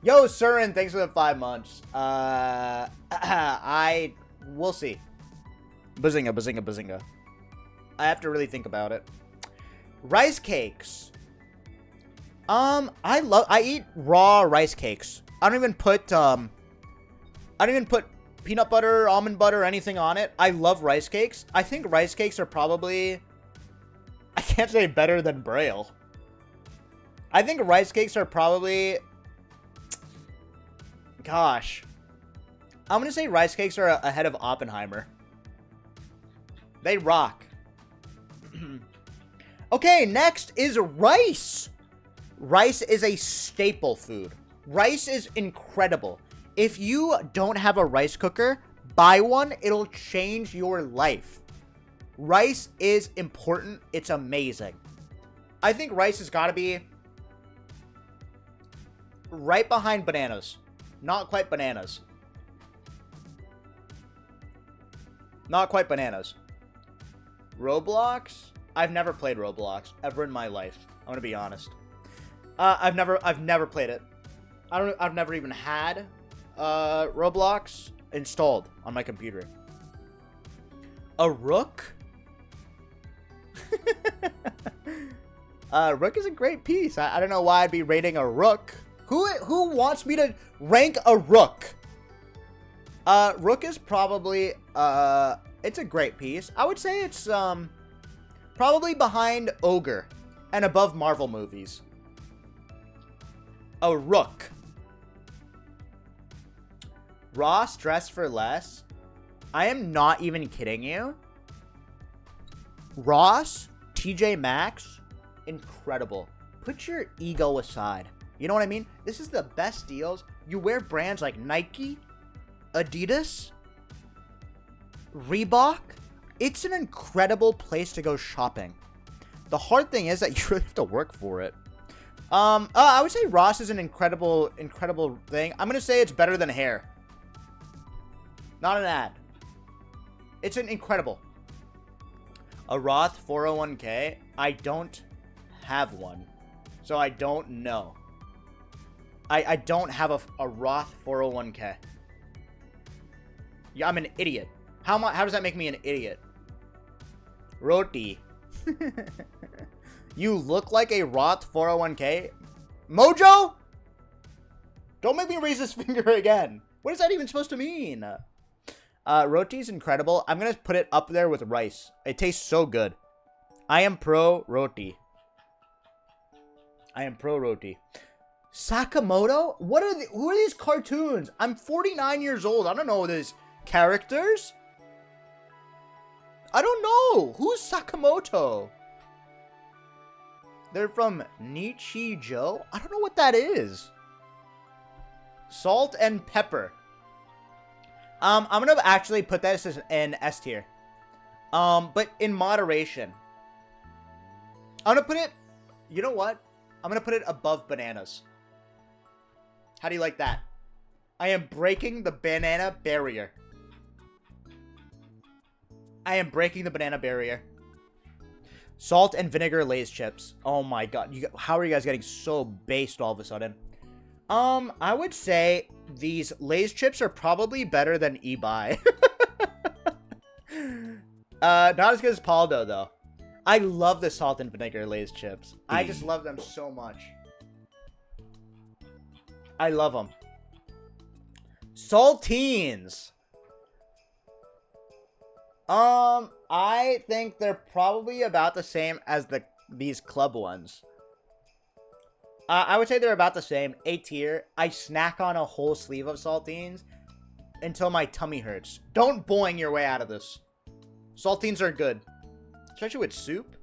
Yo, Surin, thanks for the 5 months. We'll see. Bazinga, bazinga, bazinga. I have to really think about it. Rice cakes. I eat raw rice cakes. I don't even put peanut butter, almond butter, anything on it. I love rice cakes. I think rice cakes are probably, I can't say better than Braille. I think rice cakes are probably, gosh, I'm gonna say rice cakes are ahead of Oppenheimer. They rock. Okay, next is rice. Rice is a staple food. Rice is incredible. If you don't have a rice cooker, buy one. It'll change your life. Rice is important. It's amazing. I think rice has got to be right behind bananas. Not quite bananas. Not quite bananas. Roblox? I've never played Roblox ever in my life. I'm gonna be honest. I've never played it. I've never even had Roblox installed on my computer. A rook? Rook is a great piece. I don't know why I'd be rating a rook. Who wants me to rank a rook? Rook is probably it's a great piece. I would say it's probably behind Ogre and above Marvel movies. A rook. Ross dress for less. I am not even kidding you. Ross, TJ Maxx, incredible. Put your ego aside. You know what I mean? This is the best deals. You wear brands like Nike, Adidas, Reebok. It's an incredible place to go shopping. The hard thing is that you really have to work for it. I would say Ross is an incredible thing. I'm going to say it's better than hair. Not an ad. It's an incredible. A Roth 401k. I don't have one. So I don't know. I don't have a Roth 401k. Yeah, I'm an idiot. How does that make me an idiot? Roti. You look like a Roth 401k? Mojo? Don't make me raise this finger again. What is that even supposed to mean? Roti's incredible. I'm going to put it up there with rice. It tastes so good. I am pro roti. I am pro roti. Sakamoto? Who are these cartoons? I'm 49 years old. I don't know these characters. I don't know. Who's Sakamoto? They're from Nichijou? I don't know what that is. Salt and pepper. I'm gonna actually put this as an S tier. But in moderation. I'm gonna put it, you know what? I'm gonna put it above bananas. How do you like that? I am breaking the banana barrier. I am breaking the banana barrier. Salt and vinegar Lay's chips. Oh my god. How are you guys getting so based all of a sudden? I would say these Lay's chips are probably better than eBuy. Not as good as Paldo, though. I love the salt and vinegar Lay's chips. I just love them so much. I love them. Saltines. I think they're probably about the same as these club ones. I would say they're about the same. A tier. I snack on a whole sleeve of saltines until my tummy hurts. Don't boing your way out of this. Saltines are good. Especially with soup.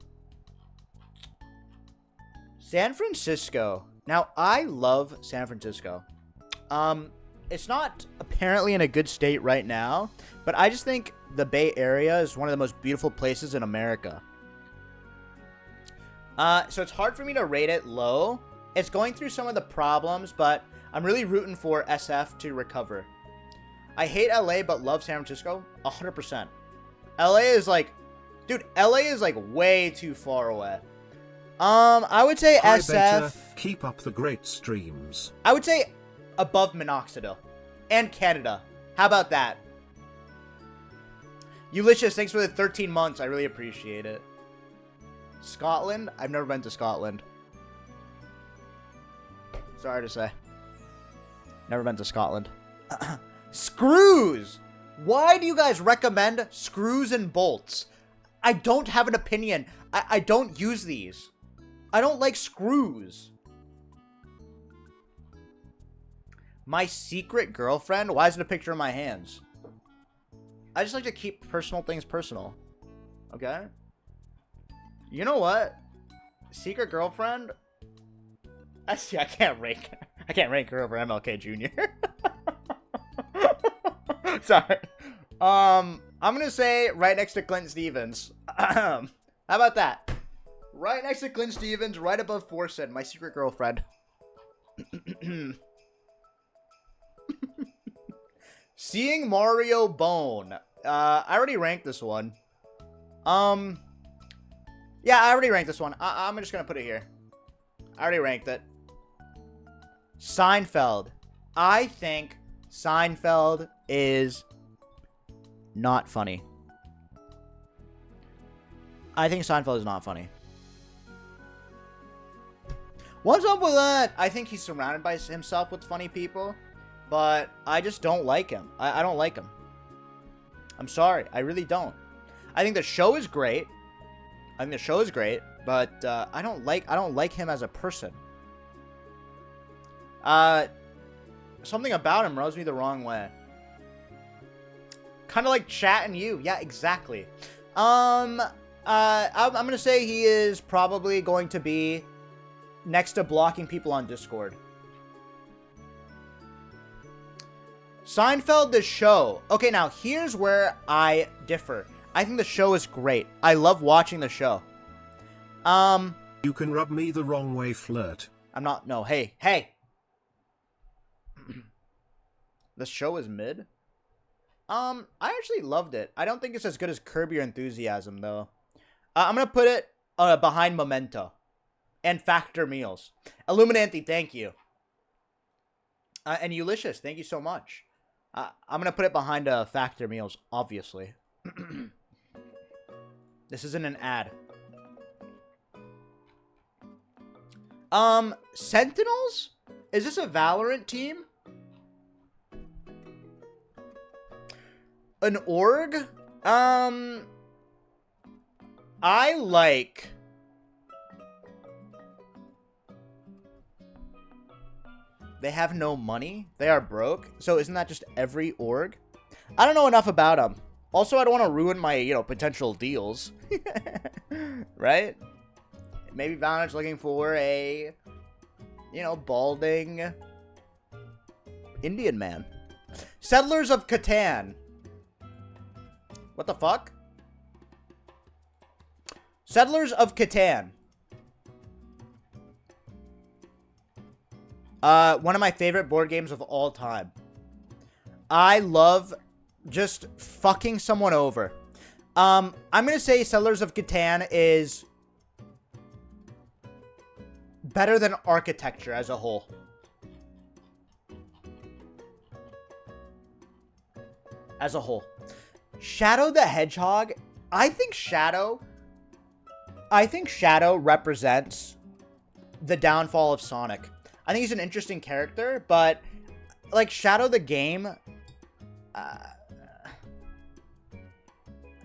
San Francisco. Now, I love San Francisco. It's not apparently in a good state right now, but I just think the Bay Area is one of the most beautiful places in America. So it's hard for me to rate it low. It's going through some of the problems, but I'm really rooting for SF to recover. I hate LA, but love San Francisco 100%. LA is like, dude, LA is like way too far away. I would say Hi, SF. Beta. Keep up the great streams. I would say above Minoxidil. And Canada. How about that? Ulysses, thanks for the 13 months. I really appreciate it. Scotland? I've never been to Scotland. Sorry to say. Never been to Scotland. Screws! Why do you guys recommend screws and bolts? I don't have an opinion. I don't use these. I don't like screws. My secret girlfriend? Why is it a picture of my hands? I just like to keep personal things personal. Okay? You know what? Secret girlfriend? I can't rank her over MLK Jr. Sorry. I'm gonna say right next to Clint Stevens. How about that? Right next to Clint Stevens, right above Forsen, my secret girlfriend. Seeing Mario Bone. I already ranked this one. Yeah, I already ranked this one. I'm just gonna put it here. I already ranked it. Seinfeld. I think Seinfeld is not funny. I think Seinfeld is not funny. What's up with that? I think he's surrounded by himself with funny people, but I just don't like him. I don't like him. I'm sorry. I really don't. I think the show is great. But I don't like him as a person. Something about him rubs me the wrong way. Kind of like Chat and you. Yeah, exactly. I'm gonna say he is probably going to be next to blocking people on Discord. Seinfeld, the show. Okay, now here's where I differ. I think the show is great. I love watching the show. You can rub me the wrong way, flirt. I'm not. No, hey. The show is mid. I actually loved it. I don't think it's as good as Curb Your Enthusiasm, though. I'm gonna put it behind Memento and Factor Meals. Illuminanti, thank you. And Ulysses, thank you so much. I'm gonna put it behind Factor Meals, obviously. This isn't an ad. Sentinels? Is this a Valorant team? An org? I like... They have no money. They are broke. So isn't that just every org? I don't know enough about them. Also, I don't want to ruin my, potential deals. Right? Maybe Valorant's looking for a, balding Indian man. Settlers of Catan. What the fuck? Settlers of Catan. One of my favorite board games of all time. I love just fucking someone over. I'm gonna say Settlers of Catan is better than Architecture as a whole. as a whole. Shadow the Hedgehog, I think Shadow represents the downfall of Sonic. I think he's an interesting character, but like Shadow the game,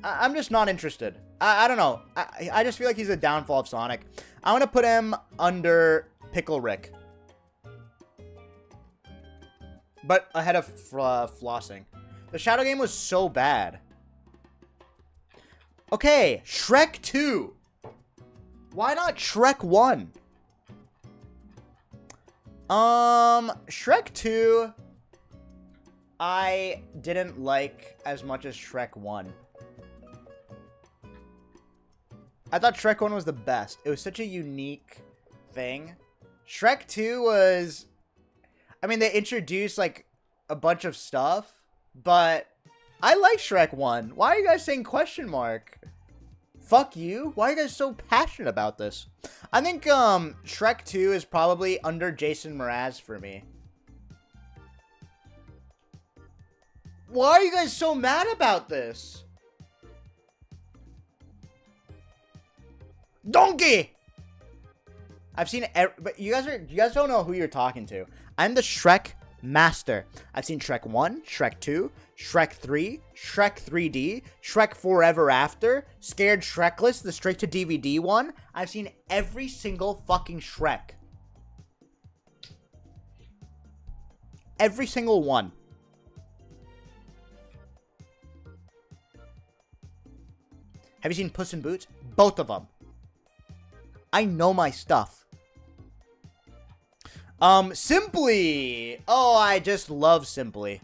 I'm just not interested. I don't know. I just feel like he's a downfall of Sonic. I want to put him under Pickle Rick, but ahead of Flossing. The Shadow game was so bad. Okay, Shrek 2. Why not Shrek 1? Shrek 2, I didn't like as much as Shrek 1. I thought Shrek 1 was the best. It was such a unique thing. Shrek 2 was... I mean, they introduced, like, a bunch of stuff, but I like Shrek 1. Why are you guys saying question mark? Fuck you. Why are you guys so passionate about this? I think, Shrek 2 is probably under Jason Mraz for me. Why are you guys so mad about this? Donkey! I've seen but you guys don't know who you're talking to. I'm the Shrek master. I've seen Shrek 1, Shrek 2, Shrek 3, Shrek 3D, Shrek Forever After, Scared Shrekless, the straight to DVD one. I've seen every single fucking Shrek. Every single one. Have you seen Puss in Boots? Both of them. I know my stuff. Simply. Oh, I just love Simply.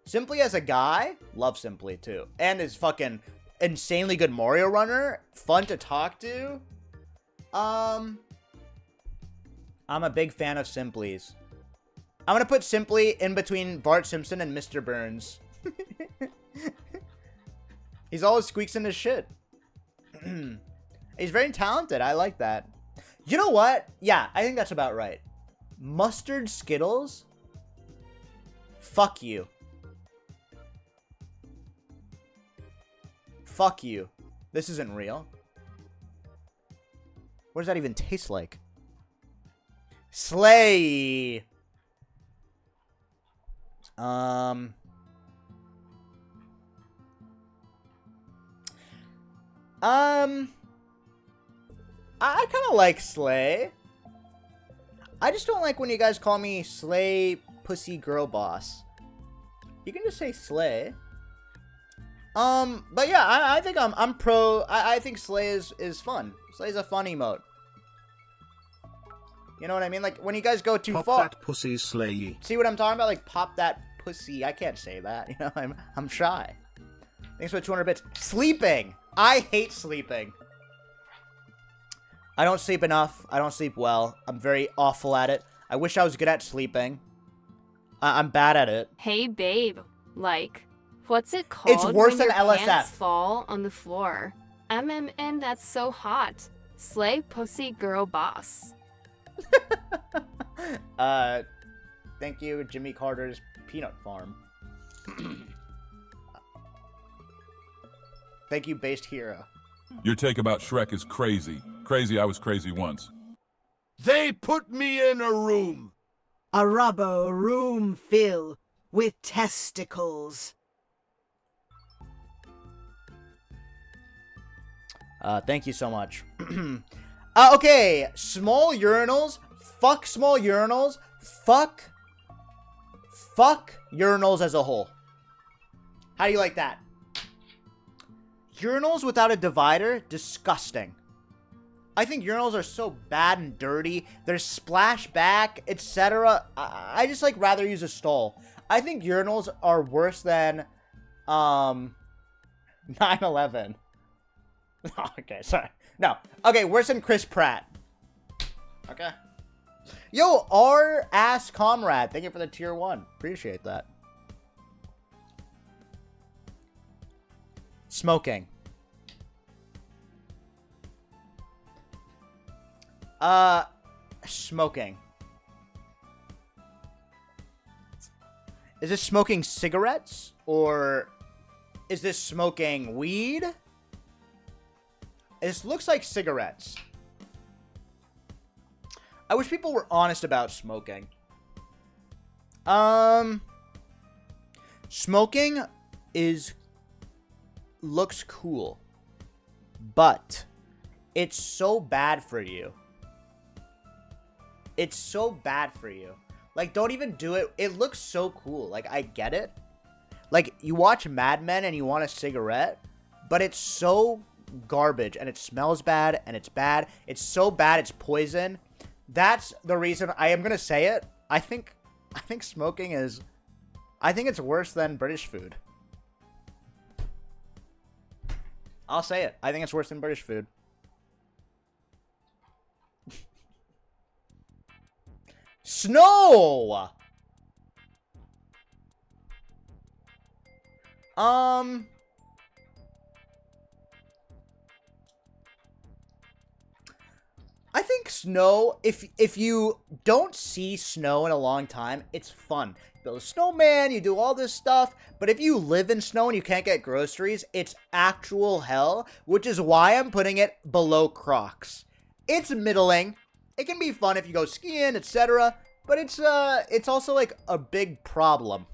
Simply as a guy, love Simply too. And is fucking insanely good Mario runner. Fun to talk to. I'm a big fan of Simply's. I'm gonna put Simply in between Bart Simpson and Mr. Burns. He's always squeaks in his shit. He's very talented. I like that. You know what? Yeah, I think that's about right. Mustard Skittles? Fuck you. Fuck you. This isn't real. What does that even taste like? Slay. I kind of like Slay. I just don't like when you guys call me Slay Pussy Girl Boss. You can just say Slay. But yeah, I think I'm pro. I think Slay is fun. Slay's a fun emote. You know what I mean? Like when you guys go too Pop far. that pussy, Slay. See what I'm talking about? Like pop that pussy. I can't say that. You know, I'm shy. Thanks for the 200 bits. Sleeping. I hate sleeping. I don't sleep enough. I don't sleep well. I'm very awful at it. I wish I was good at sleeping. I'm bad at it. Hey, babe. Like, what's it called? It's worse when than your LSF. Pants fall on the floor. MMN, that's so hot. Slay pussy girl boss. Thank you, Jimmy Carter's Peanut Farm. Thank you, Based Hero. Your take about Shrek is crazy. Crazy, I was crazy once. They put me in a room. A rubber room filled with testicles. Thank you so much. Okay, small urinals. Fuck small urinals. Fuck urinals as a whole. How do you like that? Urinals without a divider? Disgusting. I think urinals are so bad and dirty. There's splashback, etc. I just like rather use a stall. I think urinals are worse than 9/11. Okay, sorry. No. Okay, worse than Chris Pratt. Okay. Yo, R ass comrade. Thank you for the tier 1. Appreciate that. Smoking. Smoking. Is this smoking cigarettes? Or is this smoking weed? This looks like cigarettes. I wish people were honest about smoking. Smoking looks cool, but it's so bad for you. It's so bad for you. Like, don't even do it. It looks so cool. Like, I get it. Like, you watch Mad Men and you want a cigarette, but it's so garbage and it smells bad and it's bad. It's so bad it's poison. That's the reason I am gonna say it. I think smoking is... I think it's worse than British food. I'll say it. I think it's worse than British food. Snow! I think snow, if you don't see snow in a long time, it's fun. You build a snowman, you do all this stuff, but if you live in snow and you can't get groceries, it's actual hell, which is why I'm putting it below Crocs. It's middling. It can be fun if you go skiing, etc., but it's also like a big problem.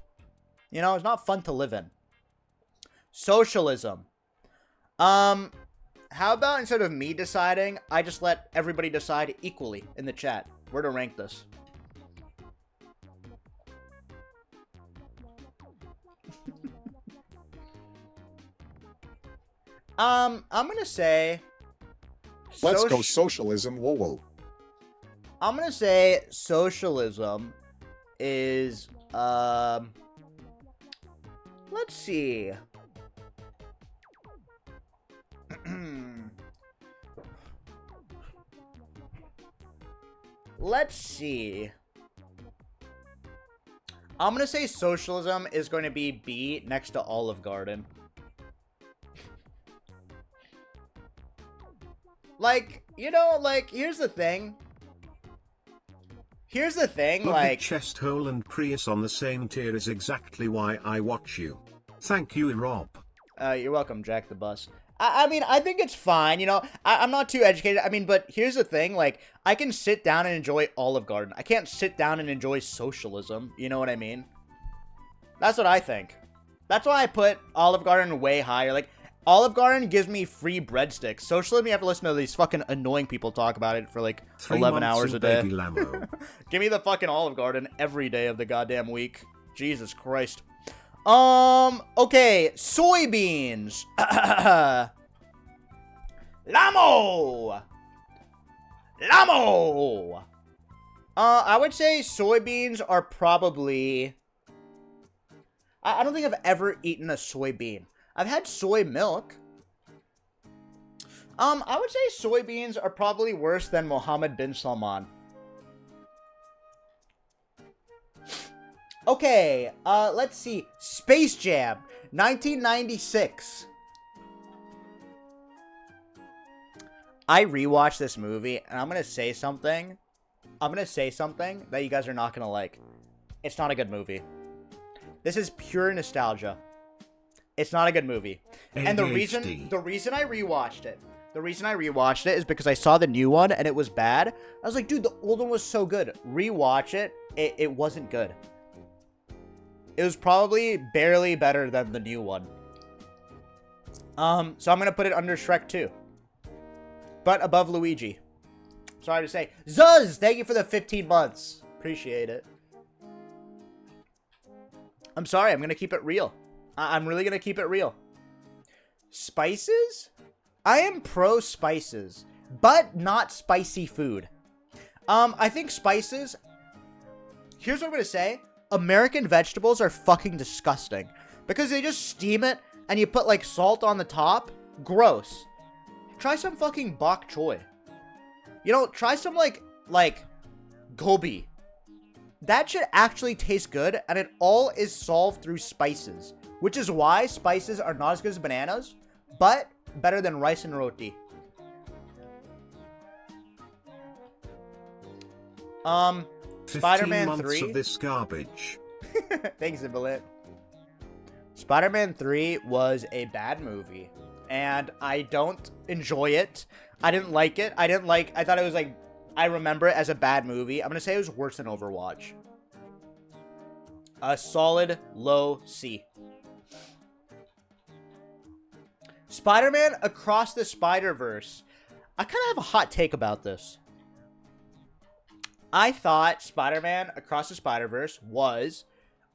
You know, it's not fun to live in. Socialism. How about instead of me deciding, I just let everybody decide equally in the chat where to rank this? I'm gonna say... Let's go socialism. Whoa, whoa. I'm gonna say socialism is, let's see. Let's see. I'm gonna say socialism is going to be B next to Olive Garden. Like, you know, like, here's the thing. Like... Chest hole and Prius on the same tier is exactly why I watch you. Thank you, Rob. You're welcome, Jack the Bus. I mean, I think it's fine, you know, I'm not too educated, I mean, but here's the thing, like, I can sit down and enjoy Olive Garden. I can't sit down and enjoy socialism, you know what I mean? That's what I think. That's why I put Olive Garden way higher, like, Olive Garden gives me free breadsticks. Socialism, you have to listen to these fucking annoying people talk about it for, like, 11 hours a day. Give me the fucking Olive Garden every day of the goddamn week. Jesus Christ. Okay, soybeans. Lamo. I would say soybeans are probably... I don't think I've ever eaten a soybean. I've had soy milk. I would say soybeans are probably worse than Mohammed bin Salman. Okay, let's see. Space Jam, 1996. I rewatched this movie, and I'm gonna say something. That you guys are not gonna like. It's not a good movie. This is pure nostalgia. It's not a good movie. And the reason I rewatched it is because I saw the new one, and it was bad. I was like, dude, the old one was so good. Rewatch it. It wasn't good. It was probably barely better than the new one. So I'm going to put it under Shrek 2. But above Luigi. Sorry to say. Zuz, thank you for the 15 months. Appreciate it. I'm sorry, I'm going to keep it real. I'm really going to keep it real. Spices? I am pro spices, but not spicy food. I think spices... Here's what I'm going to say. American vegetables are fucking disgusting. Because they just steam it, and you put, like, salt on the top. Gross. Try some fucking bok choy. You know, try some, like, gobi. That shit actually tastes good, and it all is solved through spices. Which is why spices are not as good as bananas, but better than rice and roti. Spider-Man 3. Of this garbage. Thanks, Imbalit. Spider-Man 3 was a bad movie, and I don't enjoy it. I didn't like it. I thought it was like, I remember it as a bad movie. I'm going to say it was worse than Overwatch. A solid low C. Spider-Man Across the Spider-Verse. I kind of have a hot take about this. I thought Spider-Man Across the Spider-Verse was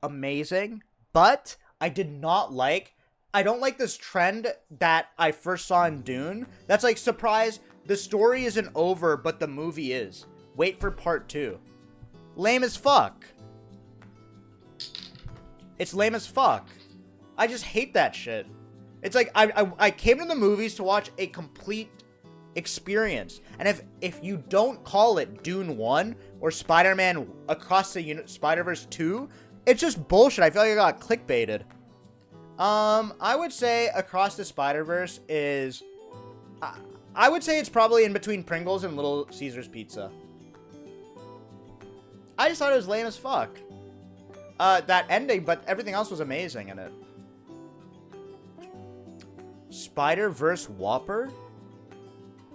amazing, but I don't like this trend that I first saw in Dune. That's like, surprise, the story isn't over, but the movie is. Wait for part 2. Lame as fuck. It's lame as fuck. I just hate that shit. It's like, I came to the movies to watch a complete experience. And if you don't call it Dune 1 or Spider-Man Across the Spider-Verse 2, it's just bullshit. I feel like I got clickbaited. I would say Across the Spider-Verse is... I would say it's probably in between Pringles and Little Caesars Pizza. I just thought it was lame as fuck. That ending, but everything else was amazing in it. Spider-Verse Whopper?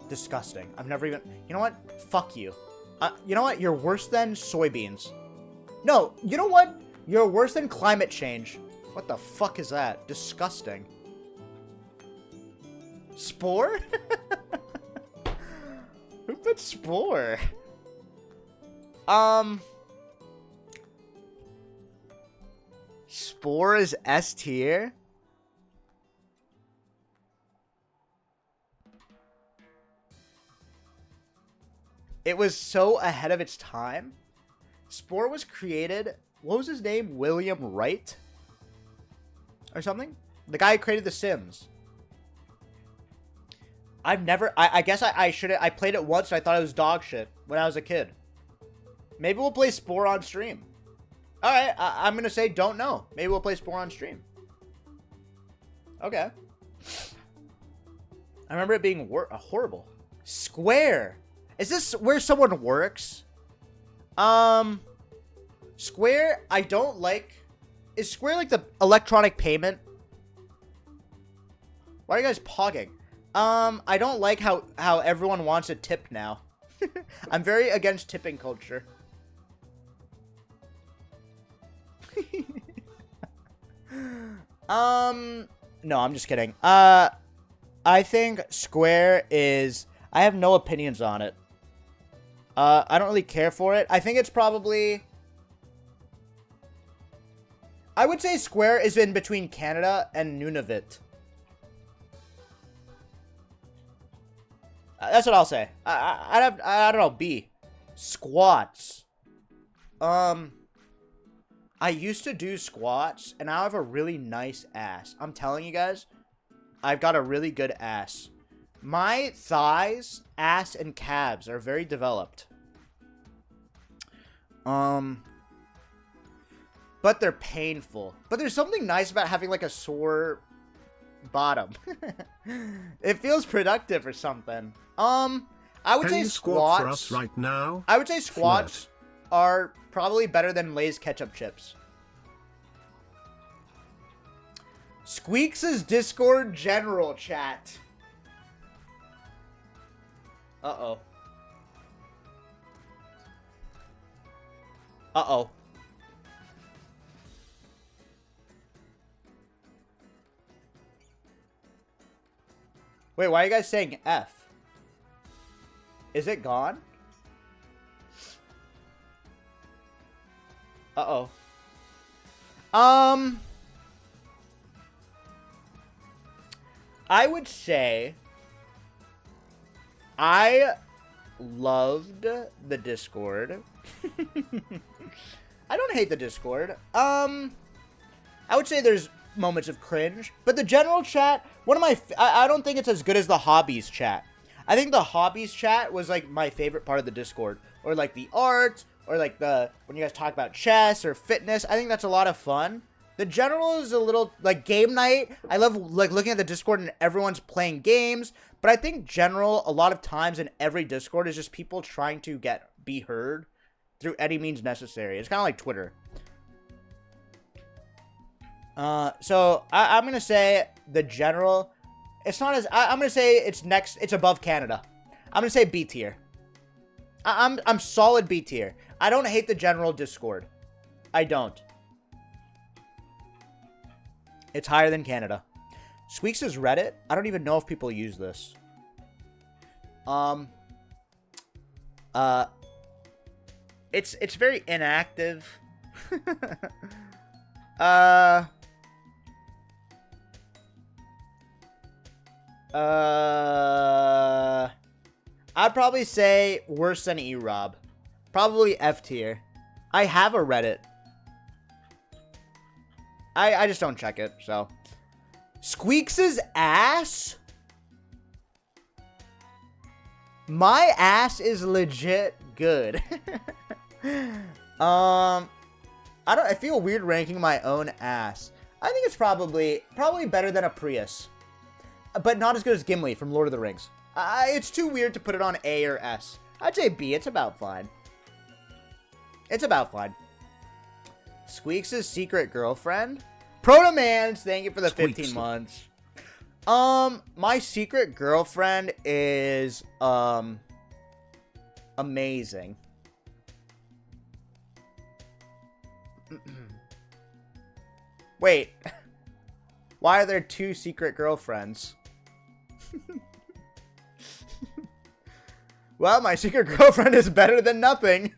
Disgusting. I've never even... You know what? Fuck you. You know what? You're worse than soybeans. No, you know what? You're worse than climate change. What the fuck is that? Disgusting. Spore? Who put Spore? Spore is S tier? It was so ahead of its time. Spore was created... What was his name? William Wright? Or something? The guy who created The Sims. I've never... I guess I should have... I played it once and I thought it was dog shit when I was a kid. Maybe we'll play Spore on stream. Alright, I'm going to say don't know. Maybe we'll play Spore on stream. Okay. I remember it being horrible. Square. Is this where someone works? Square, I don't like... Is Square like the electronic payment? Why are you guys pogging? I don't like how everyone wants a tip now. I'm very against tipping culture. No, I'm just kidding. I think Square is... I have no opinions on it. I don't really care for it. I think it's probably... I would say Square is in between Canada and Nunavut. That's what I'll say. I don't know. B. Squats. I used to do squats, and now I have a really nice ass. I'm telling you guys, I've got a really good ass. My thighs, ass, and calves are very developed. But they're painful. But there's something nice about having like a sore bottom. It feels productive or something. I would say squat for us right now? I would say squats are probably better than Lay's ketchup chips. Squeex' Discord general chat. Uh-oh. Uh-oh. Wait, why are you guys saying F? Is it gone? Uh-oh. I would say I loved the Discord. I don't hate the Discord. I would say there's moments of cringe, but the general chat, I don't think it's as good as the hobbies chat. I think the hobbies chat was like my favorite part of the Discord, or like the art, or like when you guys talk about chess or fitness. I think that's a lot of fun. The general is a little like game night. I love like looking at the Discord and everyone's playing games, but I think general a lot of times in every Discord is just people trying to be heard through any means necessary. It's kind of like Twitter. So I'm gonna say the general. It's not as I'm gonna say it's next. It's above Canada. I'm gonna say B tier. I'm solid B tier. I don't hate the general Discord. I don't. It's higher than Canada. Squeex is Reddit. I don't even know if people use this. It's very inactive. I'd probably say worse than E-Rob. Probably F tier. I have a Reddit. I just don't check it, so. Squeex' ass? My ass is legit good. I feel weird ranking my own ass. I think it's probably better than a Prius. But not as good as Gimli from Lord of the Rings. It's too weird to put it on A or S. I'd say B. It's about fine. It's about fine. Squeex' secret girlfriend? Protomans, thank you for the 15 months. My secret girlfriend is, amazing. Wait. Why are there two secret girlfriends? Well, my secret girlfriend is better than nothing.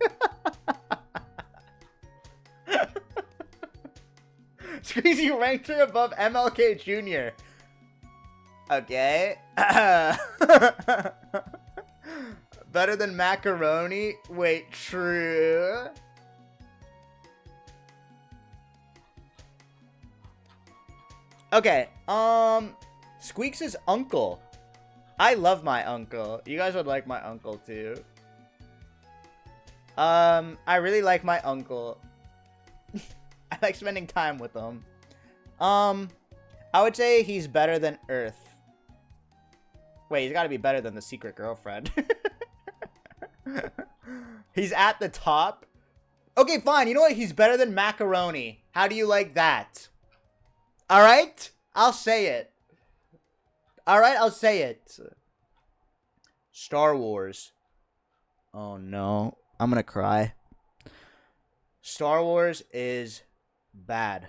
Squeezy ranked her above MLK Jr. Okay. Better than macaroni? Wait, true. Okay, Squeex' uncle. I love my uncle. You guys would like my uncle too. I really like my uncle. I like spending time with him. I would say he's better than Earth. Wait, he's got to be better than the secret girlfriend. He's at the top. Okay, fine. You know what? He's better than macaroni. How do you like that? All right? I'll say it. All right, I'll say it. Star Wars. Oh, no. I'm going to cry. Star Wars is bad.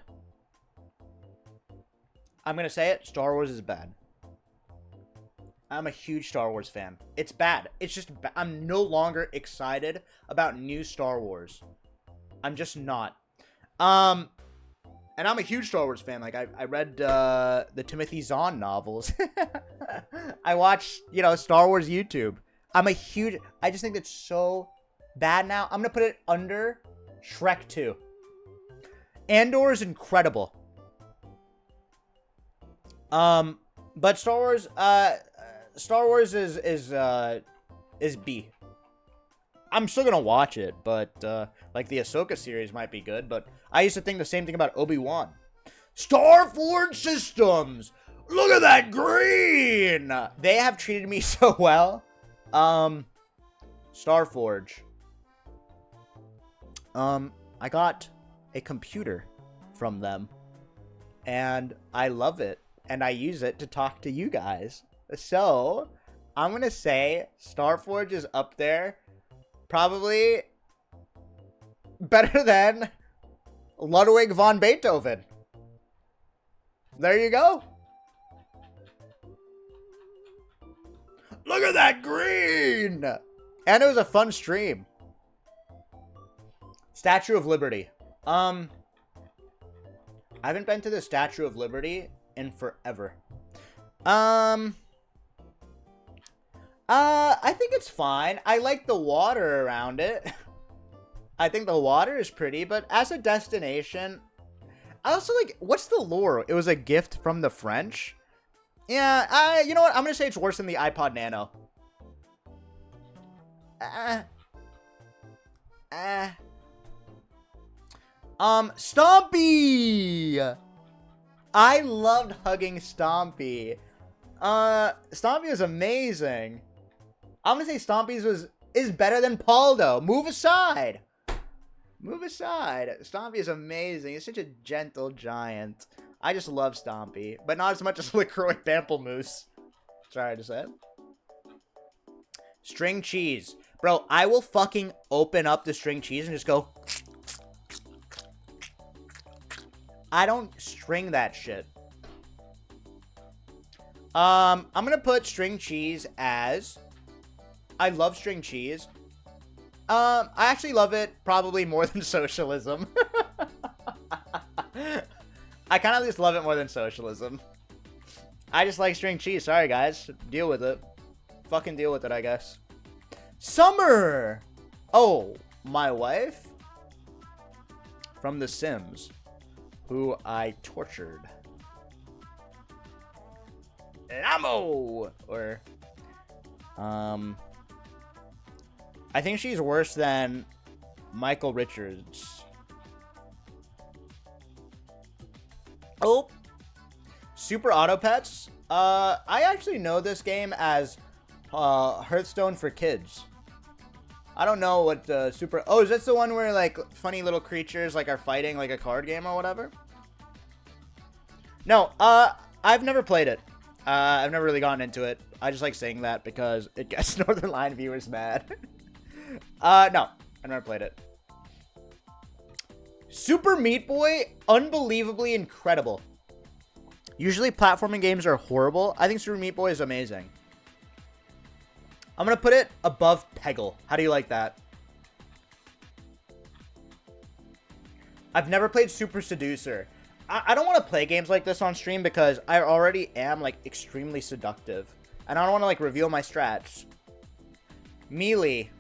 I'm going to say it. Star Wars is bad. I'm a huge Star Wars fan. It's bad. It's just I'm no longer excited about new Star Wars. I'm just not. And I'm a huge Star Wars fan. Like, I read the Timothy Zahn novels. I watch, Star Wars YouTube. I just think it's so bad now. I'm going to put it under Shrek 2. Andor is incredible. But Star Wars is B. I'm still gonna watch it, but like the Ahsoka series might be good. But I used to think the same thing about Obi-Wan. Starforge Systems. Look at that green. They have treated me so well. Starforge. I got a computer from them, and I love it, and I use it to talk to you guys. So I'm gonna say Starforge is up there. Probably better than Ludwig von Beethoven. There you go. Look at that green! And it was a fun stream. Statue of Liberty. I haven't been to the Statue of Liberty in forever. I think it's fine. I like the water around it. I think the water is pretty, but as a destination, I also like, what's the lore? It was a gift from the French? Yeah, you know what? I'm gonna say it's worse than the iPod Nano. Stompy! I loved hugging Stompy. Stompy was amazing. I'm gonna say Stompy's is better than Paldo. Move aside. Move aside. Stompy is amazing. He's such a gentle giant. I just love Stompy, but not as much as LaCroix Pamplemousse. Sorry to say. String cheese. Bro, I will fucking open up the string cheese and just go. I don't string that shit. I'm gonna put string cheese as... I love string cheese. I actually love it probably more than socialism. I kind of just love it more than socialism. I just like string cheese. Sorry, guys. Deal with it. Fucking deal with it, I guess. Summer! Oh, my wife? From The Sims. Who I tortured. Lamo! Or, I think she's worse than Michael Richards. Oh! Super Auto Pets. I actually know this game as Hearthstone for Kids. I don't know what Super... Oh, is this the one where, like, funny little creatures, like, are fighting, like, a card game or whatever? No, I've never played it. I've never really gotten into it. I just like saying that because it gets Northern Line viewers mad. No, I've never played it. Super Meat Boy, unbelievably incredible. Usually platforming games are horrible. I think Super Meat Boy is amazing. I'm going to put it above Peggle. How do you like that? I've never played Super Seducer. I don't want to play games like this on stream because I already am, like, extremely seductive. And I don't want to, like, reveal my strats. Melee.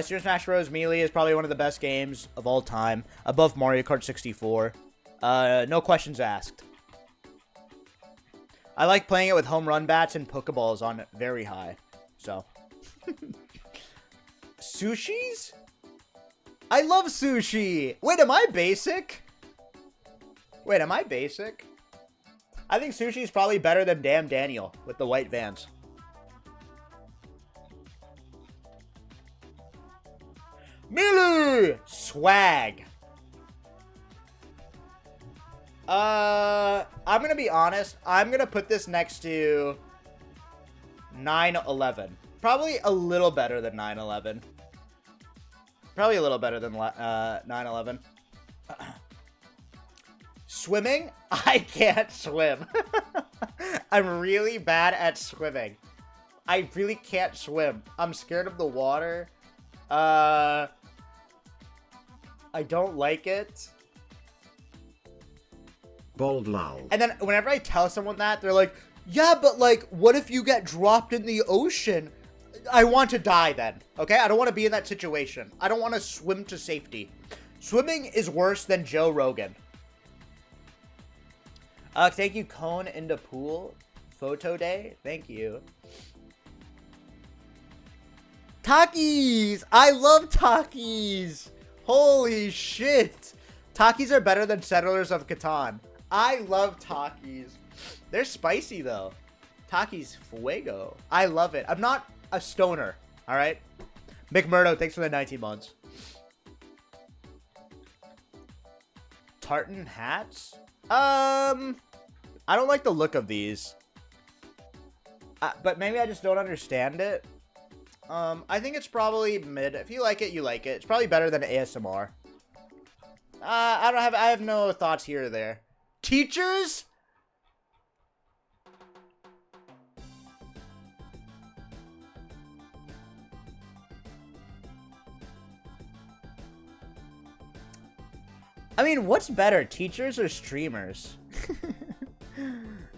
Super Smash Bros. Melee is probably one of the best games of all time. Above Mario Kart 64. No questions asked. I like playing it with home run bats and Pokeballs on very high. So. Sushis? I love sushi! Wait, am I basic? Wait, am I basic? I think sushi is probably better than Damn Daniel with the white Vans. Melee! Swag. I'm gonna be honest. I'm gonna put this next to 9/11. Probably a little better than 9/11. Probably a little better than 9/11. Swimming? I can't swim. I'm really bad at swimming. I really can't swim. I'm scared of the water. I don't like it. Bold lol. And then whenever I tell someone that, they're like, yeah, but like, what if you get dropped in the ocean? I want to die then, okay? I don't want to be in that situation. I don't want to swim to safety. Swimming is worse than Joe Rogan. Thank you, Cone into Pool. Photo day. Thank you. Takis! I love Takis! Holy shit! Takis are better than Settlers of Catan. I love Takis. They're spicy, though. Takis Fuego. I love it. I'm not a stoner, alright? McMurdo, thanks for the 19 months. Tartan hats? I don't like the look of these. But maybe I just don't understand it. I think it's probably mid. If you like it, you like it. It's probably better than ASMR. I have no thoughts here or there. Teachers? I mean, what's better, teachers or streamers?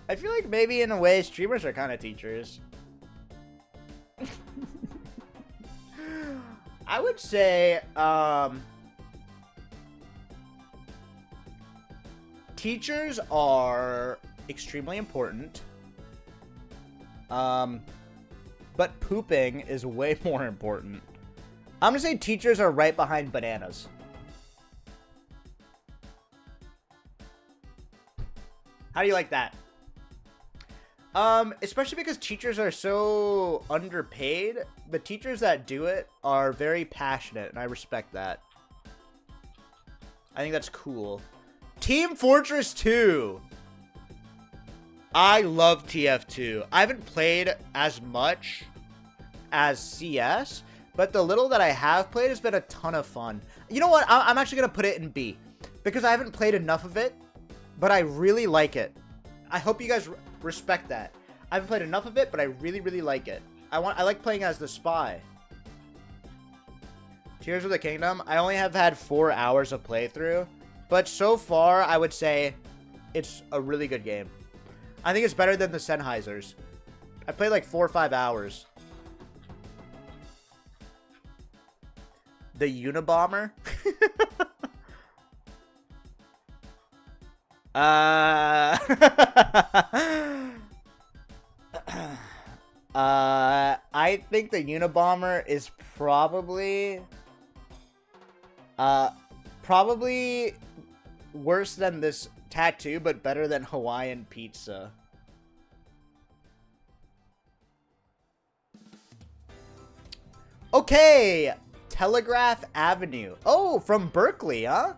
I feel like maybe in a way streamers are kind of teachers. I would say, teachers are extremely important. But pooping is way more important. I'm gonna say teachers are right behind bananas. How do you like that? Especially because teachers are so underpaid. The teachers that do it are very passionate, and I respect that. I think that's cool. Team Fortress 2. I love TF2. I haven't played as much as CS, but the little that I have played has been a ton of fun. You know what? I'm actually going to put it in B, because I haven't played enough of it, but I really like it. I hope you guys respect that. I haven't played enough of it, but I really, really like it. I like playing as the spy. Tears of the Kingdom. I only have had 4 hours of playthrough, but so far, I would say it's a really good game. I think it's better than the Sennheisers. I played like 4 or 5 hours. The Unabomber? I think the Unabomber is probably worse than this tattoo, but better than Hawaiian pizza. Okay, Telegraph Avenue. Oh, from Berkeley, huh?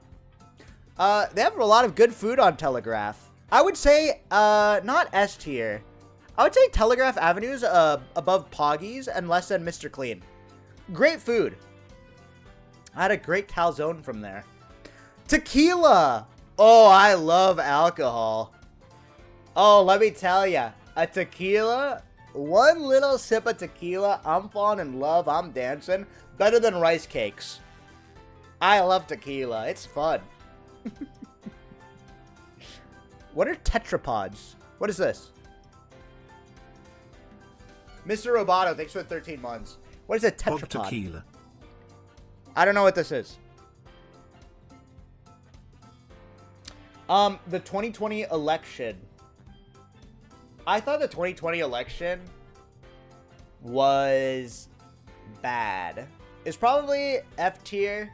They have a lot of good food on Telegraph. I would say, not S tier. I would say Telegraph Avenue is above Poggy's and less than Mr. Clean. Great food. I had a great calzone from there. Tequila. Oh, I love alcohol. Oh, let me tell ya. A tequila, one little sip of tequila, I'm falling in love, I'm dancing. Better than rice cakes. I love tequila. It's fun. What are tetrapods? What is this? Mr. Roboto, thanks for the 13 months. What is a tetrapod? Tequila. I don't know what this is. The 2020 election. I thought the 2020 election was bad. It's probably F tier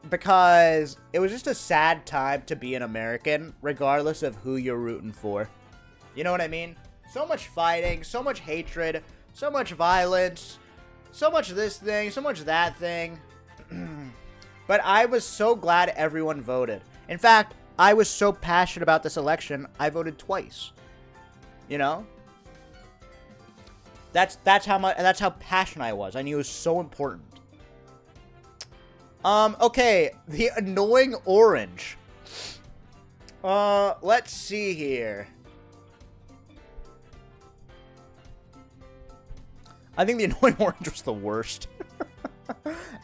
because it was just a sad time to be an American, regardless of who you're rooting for. You know what I mean? So much fighting, so much hatred, so much violence, so much this thing, so much that thing. But I was so glad everyone voted. In fact, I was so passionate about this election, I voted twice. You know? That's how passionate I was. I knew it was so important. Okay, the annoying orange. Let's see here. I think the annoying orange was the worst.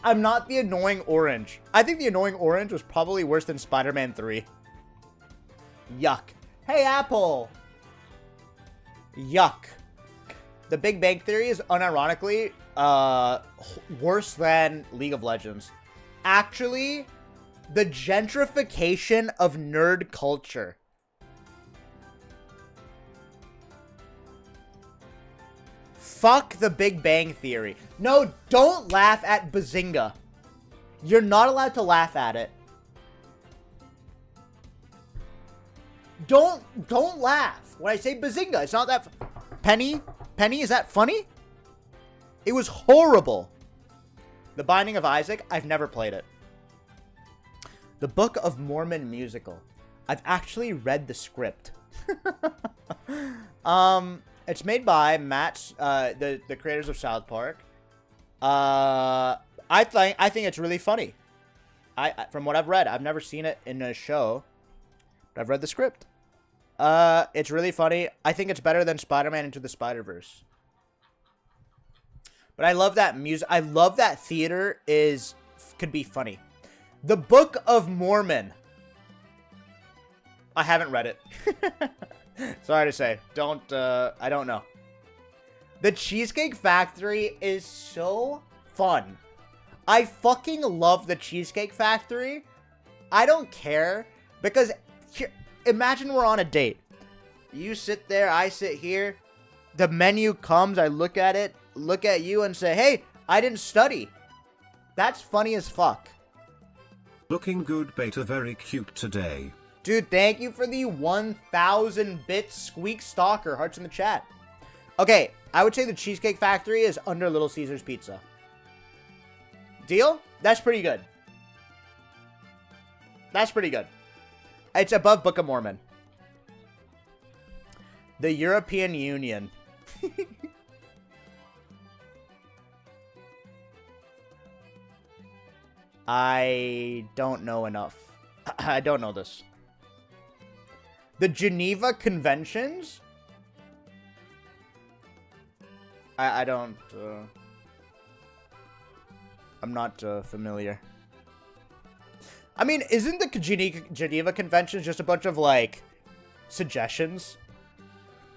I'm not the annoying orange. I think the annoying orange was probably worse than Spider-Man 3. Yuck. Hey, Apple! Yuck. The Big Bang Theory is unironically worse than League of Legends. Actually, the gentrification of nerd culture. Fuck the Big Bang Theory. No, don't laugh at Bazinga. You're not allowed to laugh at it. Don't laugh when I say Bazinga. It's not that... Penny, is that funny? It was horrible. The Binding of Isaac, I've never played it. The Book of Mormon musical. I've actually read the script. It's made by Matt's, the creators of South Park. I think it's really funny. From what I've read, I've never seen it in a show, but I've read the script. It's really funny. I think it's better than Spider-Man Into the Spider-Verse. But I love that music. I love that theater could be funny. The Book of Mormon. I haven't read it. Sorry to say. I don't know. The Cheesecake Factory is so fun. I fucking love the Cheesecake Factory. I don't care. Because, imagine we're on a date. You sit there, I sit here. The menu comes, I look at it, look at you and say, hey, I didn't study. That's funny as fuck. Looking good beta, very cute today. Dude, thank you for the 1,000-bit Squeak Stalker. Hearts in the chat. Okay, I would say the Cheesecake Factory is under Little Caesars Pizza. Deal? That's pretty good. That's pretty good. It's above Book of Mormon. The European Union. I don't know enough. I don't know this. The Geneva Conventions? I don't, I'm not familiar. I mean, isn't the Geneva Conventions just a bunch of, like, suggestions?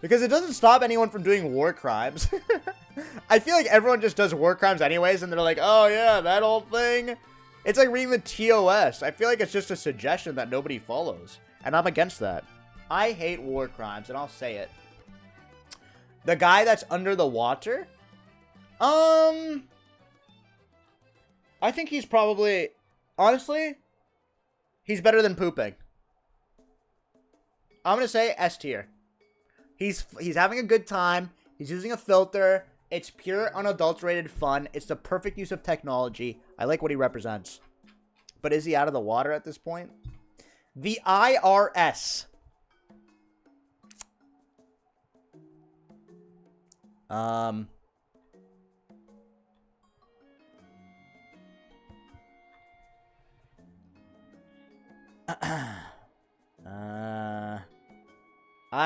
Because it doesn't stop anyone from doing war crimes. I feel like everyone just does war crimes anyways, and they're like, oh yeah, that old thing. It's like reading the TOS. I feel like it's just a suggestion that nobody follows. And I'm against that. I hate war crimes, and I'll say it. The guy that's under the water? I think he's probably... Honestly, he's better than pooping. I'm going to say S tier. He's having a good time. He's using a filter. It's pure, unadulterated fun. It's the perfect use of technology. I like what he represents. But is he out of the water at this point? The IRS. I'm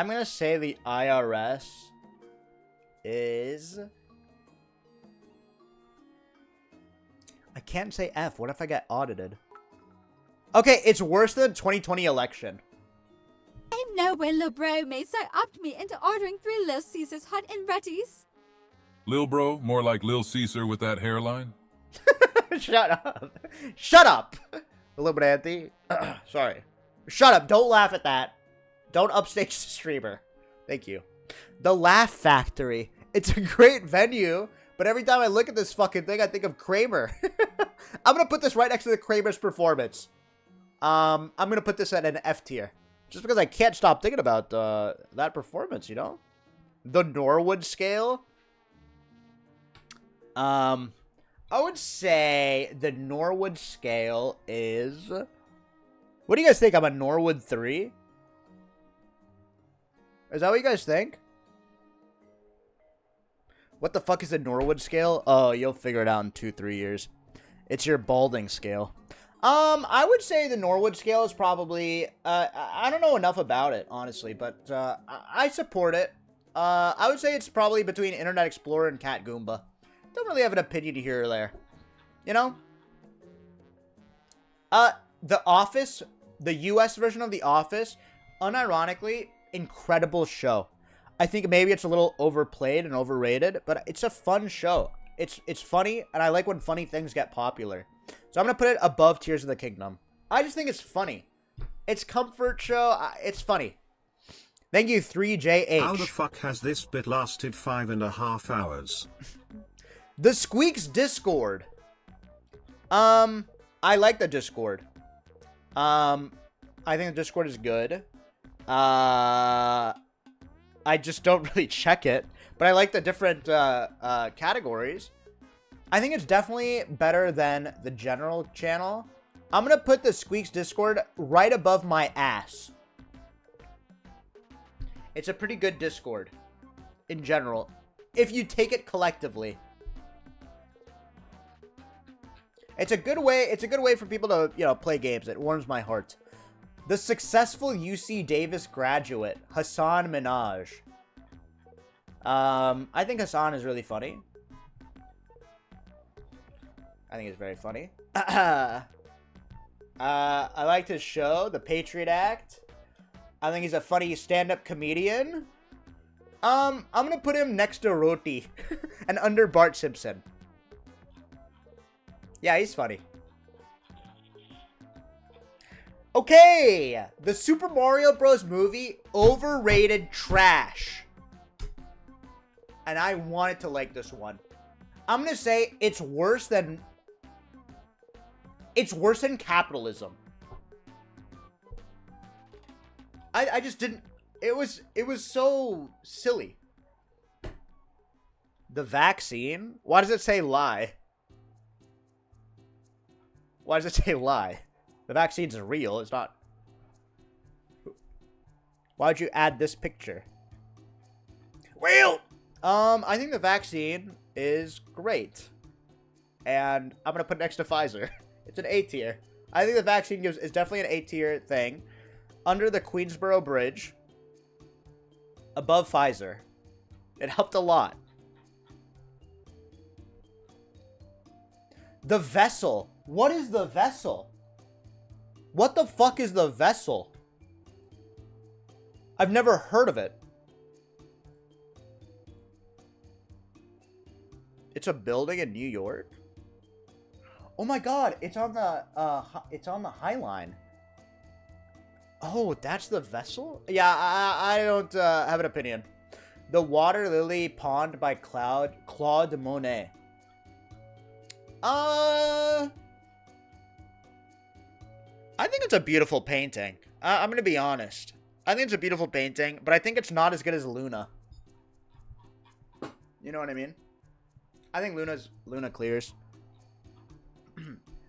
gonna say the IRS is... I can't say F. What if I get audited? Okay, it's worse than the 2020 election. I know when Lil Bro made so upped me into ordering 3 Little Caesars hot and rutties. Lil Bro, more like Lil Caesar with that hairline? Shut up. Shut up. Lil Brandy. Sorry. Shut up. Don't laugh at that. Don't upstage the streamer. Thank you. The Laugh Factory. It's a great venue, but every time I look at this fucking thing, I think of Kramer. I'm going to put this right next to the Kramer's performance. I'm going to put this at an F tier. Just because I can't stop thinking about that performance, you know? The Norwood scale. I would say the Norwood scale is... What do you guys think? I'm a Norwood 3? Is that what you guys think? What the fuck is the Norwood scale? Oh, you'll figure it out in 2-3 years. It's your balding scale. I would say the Norwood scale is probably, I don't know enough about it, honestly, but, I support it. I would say it's probably between Internet Explorer and Cat Goomba. Don't really have an opinion here or there. You know? The Office, the US version of The Office, unironically, incredible show. I think maybe it's a little overplayed and overrated, but it's a fun show. It's funny, and I like when funny things get popular. So I'm going to put it above Tears of the Kingdom. I just think it's funny. It's comfort show. It's funny. Thank you, 3JH. How the fuck has this bit lasted 5.5 hours? The Squeex Discord. I like the Discord. I think the Discord is good. I just don't really check it. But I like the different categories. I think it's definitely better than the general channel. I'm going to put the Squeex Discord right above my ass. It's a pretty good Discord in general, if you take it collectively. It's a good way for people to, you know, play games. It warms my heart. The successful UC Davis graduate, Hassan Minaj. I think Hassan is really funny. I think it's very funny. I liked his show, The Patriot Act. I think he's a funny stand-up comedian. I'm gonna put him next to Roti and under Bart Simpson. Yeah, he's funny. Okay, the Super Mario Bros. Movie, overrated trash. And I wanted to like this one. I'm gonna say it's worse than capitalism. I just didn't. It was so silly. The vaccine? Why does it say lie? Why does it say lie? The vaccine's real. It's not. Why would you add this picture? Real. I think the vaccine is great, and I'm gonna put it next to Pfizer. It's an A tier. I think the vaccine is definitely an A tier thing. Under the Queensboro Bridge, above Pfizer. It helped a lot. The vessel. What is the vessel? What the fuck is the vessel? I've never heard of it. It's a building in New York. Oh my god, it's on the High Line. Oh, that's the vessel? Yeah, I don't have an opinion. The Water Lily Pond by Claude Monet. I think it's a beautiful painting. I'm gonna be honest. I think it's a beautiful painting, but I think it's not as good as Luna. You know what I mean? I think Luna clears.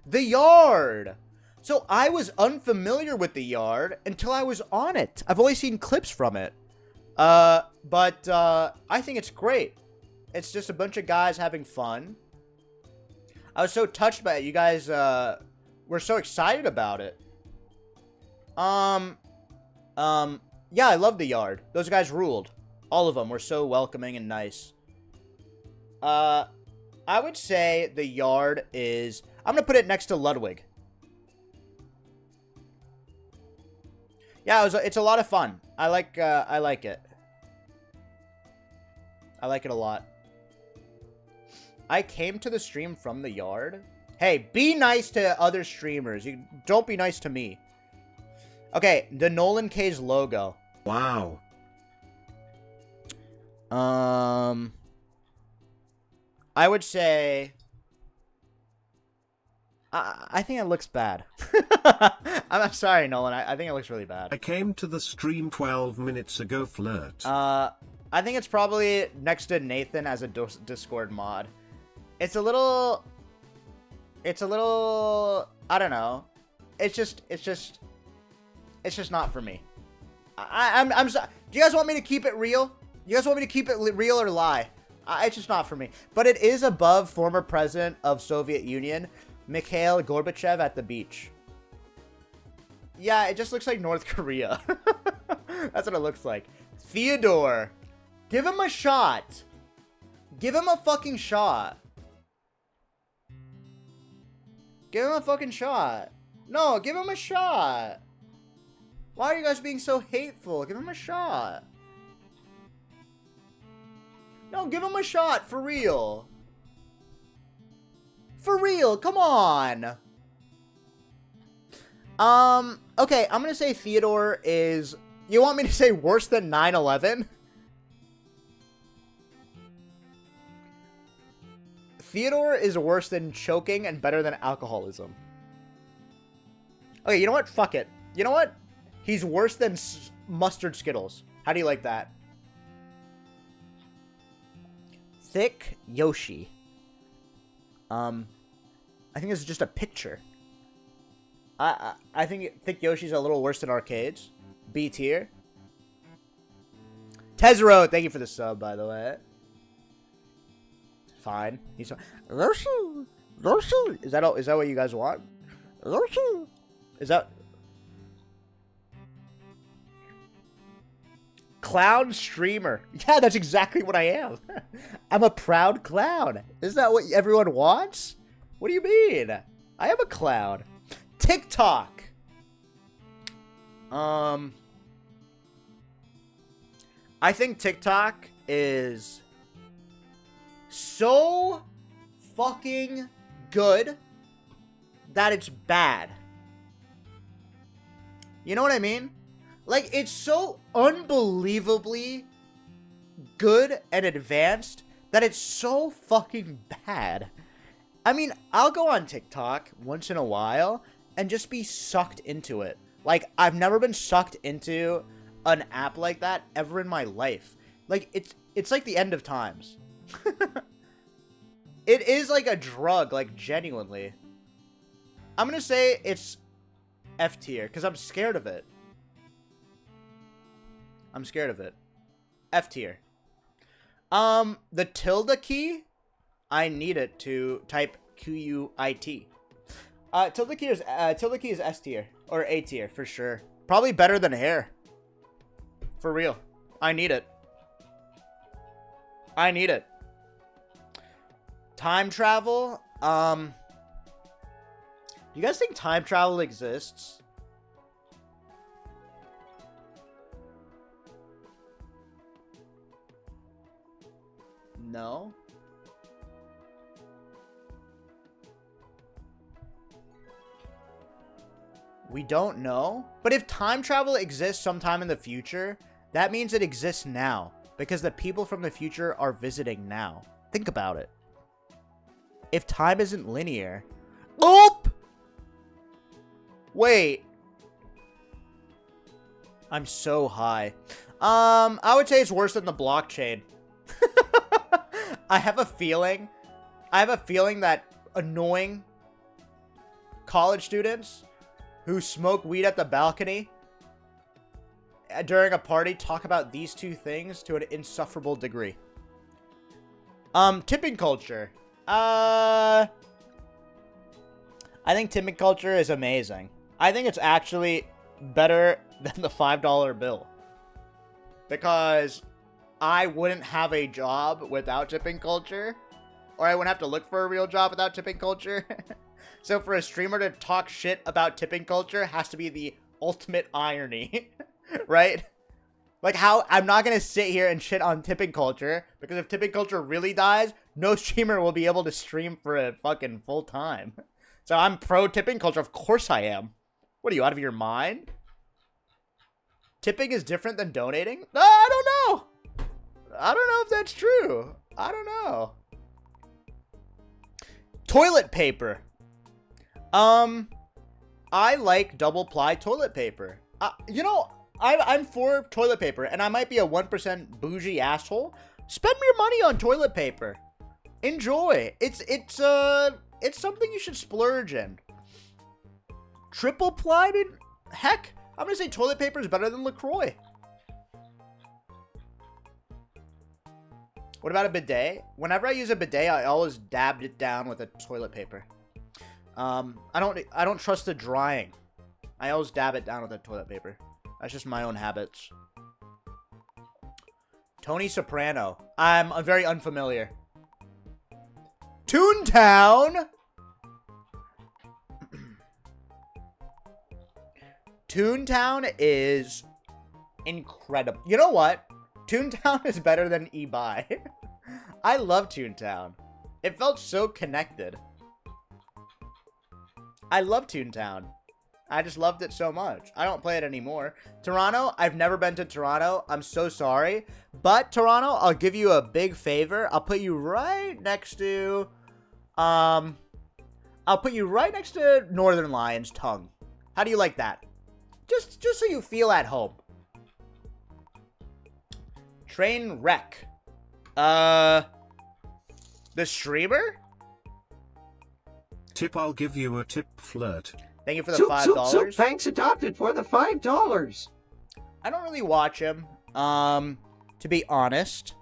The Yard! So I was unfamiliar with The Yard until I was on it. I've only seen clips from it. But I think it's great. It's just a bunch of guys having fun. I was so touched by it. You guys were so excited about it. Yeah, I love The Yard. Those guys ruled. All of them were so welcoming and nice. I would say The Yard is... I'm going to put it next to Ludwig. Yeah, it's a lot of fun. I like it. I like it a lot. I came to the stream from The Yard. Hey, be nice to other streamers. You don't be nice to me. Okay, the Nolan K's logo. Wow. I would say... I think it looks bad. I'm sorry, Nolan. I think it looks really bad. I came to the stream 12 minutes ago, flirt. I think it's probably next to Nathan as a Discord mod. It's a little... I don't know. It's just not for me. I'm sorry. Do you guys want me to keep it real? You guys want me to keep it real or lie? It's just not for me. But it is above former president of Soviet Union, Mikhail Gorbachev at the beach. Yeah, it just looks like North Korea. That's what it looks like. Theodore. Give him a shot. Give him a fucking shot. Give him a fucking shot. No, give him a shot. Why are you guys being so hateful? Give him a shot. No, give him a shot, for real. For real, come on. Okay, I'm gonna say Theodore is... You want me to say worse than 9/11? Theodore is worse than choking and better than alcoholism. Okay, you know what? Fuck it. You know what? He's worse than mustard Skittles. How do you like that? Thick Yoshi. I think this is just a picture. I think Thick Yoshi's a little worse than Arcades. B tier. Tezero, thank you for the sub, by the way. Fine. He's Yoshi. Is that all? Is that what you guys want? Yoshi. Is that clown streamer? Yeah, that's exactly what I am. I'm a proud clown. Is that what everyone wants? What do you mean? I am a clown. TikTok. I think TikTok is so fucking good that it's bad. You know what I mean? Like, it's so unbelievably good and advanced that it's so fucking bad. I mean, I'll go on TikTok once in a while and just be sucked into it. Like, I've never been sucked into an app like that ever in my life. Like, it's like the end of times. It is like a drug, like, genuinely. I'm gonna say it's F tier, because I'm scared of it. I'm scared of it. F tier. The tilde key, I need it to type QUIT. Tilde key is S tier, or A tier, for sure. Probably better than hair. For real. I need it. I need it. Time travel, do you guys think time travel exists? No? We don't know? But if time travel exists sometime in the future, that means it exists now. Because the people from the future are visiting now. Think about it. If time isn't linear... Oop! Wait. I'm so high. I would say it's worse than the blockchain. I have a feeling that annoying college students who smoke weed at the balcony during a party talk about these two things to an insufferable degree. Tipping culture. I think tipping culture is amazing. I think it's actually better than the $5 bill. Because I wouldn't have a job without tipping culture. Or I wouldn't have to look for a real job without tipping culture. So for a streamer to talk shit about tipping culture has to be the ultimate irony. Right? Like how I'm not going to sit here and shit on tipping culture. Because if tipping culture really dies, no streamer will be able to stream for a fucking full time. So I'm pro tipping culture. Of course I am. What are you, out of your mind? Tipping is different than donating? I don't know. I don't know if that's true. I don't know. Toilet paper. I like double ply toilet paper. You know, I'm for toilet paper, and I might be a 1% bougie asshole. Spend your money on toilet paper. Enjoy. It's something you should splurge in. Triple ply, I mean, heck, I'm gonna say toilet paper is better than LaCroix. What about a bidet? Whenever I use a bidet, I always dabbed it down with a toilet paper. I don't trust the drying. I always dab it down with a toilet paper. That's just my own habits. Tony Soprano. I'm very unfamiliar. Toontown. Toontown is incredible. You know what? Toontown is better than eBuy. I love Toontown. It felt so connected. I love Toontown. I just loved it so much. I don't play it anymore. Toronto, I've never been to Toronto. I'm so sorry. But Toronto, I'll give you a big favor. I'll put you right next to... I'll put you right next to Northern Lion's tongue. How do you like that? Just so you feel at home. Train wreck. The streamer? Tip, I'll give you a tip, flirt. Thank you for the Soup, $5. soup, soup. Thanks adopted for the $5. I don't really watch him. To be honest.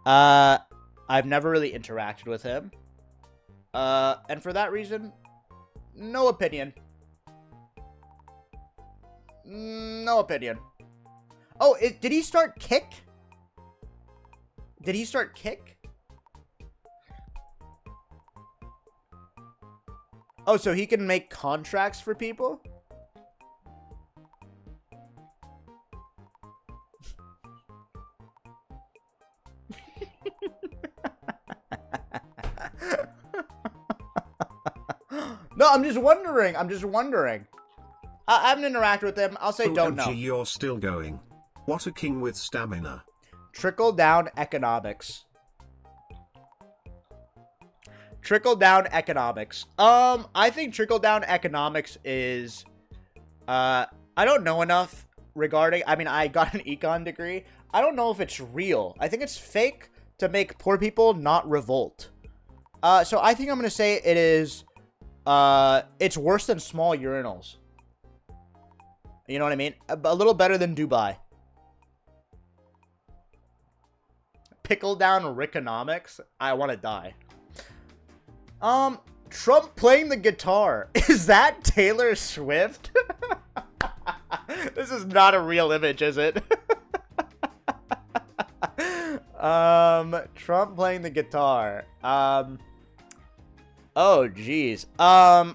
I've never really interacted with him. And for that reason, no opinion. No opinion. Oh, did he start Kick? Did he start Kick? Oh, so he can make contracts for people? No, I'm just wondering. I haven't interacted with him. I'll say don't know. OMG, you're still going. What a king with stamina. Trickle-down economics. Trickle-down economics. I think trickle-down economics is I don't know enough regarding, I mean, I got an econ degree. I don't know if it's real. I think it's fake to make poor people not revolt. So I think I'm going to say it is, it's worse than small urinals. You know what I mean? A little better than Dubai. Pickle down Rickonomics? I want to die. Trump playing the guitar. Is that Taylor Swift? This is not a real image, is it? Trump playing the guitar. Oh, jeez. I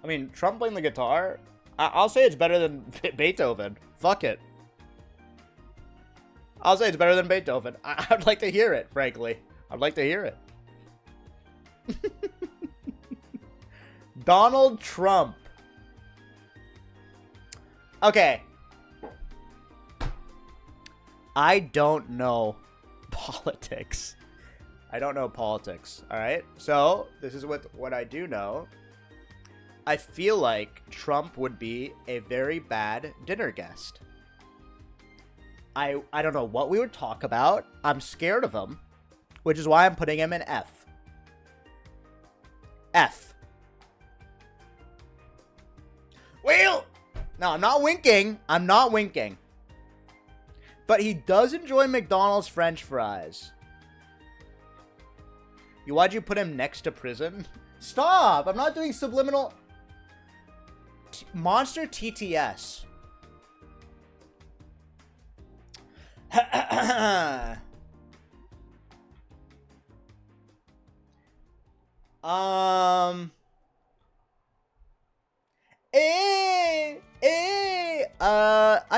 mean, Trump playing the guitar? I'll say it's better than Beethoven. Fuck it. I'll say it's better than Beethoven. I'd like to hear it, frankly. I'd like to hear it. Donald Trump. Okay. I don't know politics. I don't know politics, alright? So, this is what I do know. I feel like Trump would be a very bad dinner guest. I don't know what we would talk about. I'm scared of him, which is why I'm putting him in F. F. Well, no, I'm not winking. I'm not winking. But he does enjoy McDonald's French fries. Why'd you put him next to prison? Stop! I'm not doing subliminal... Monster TTS. I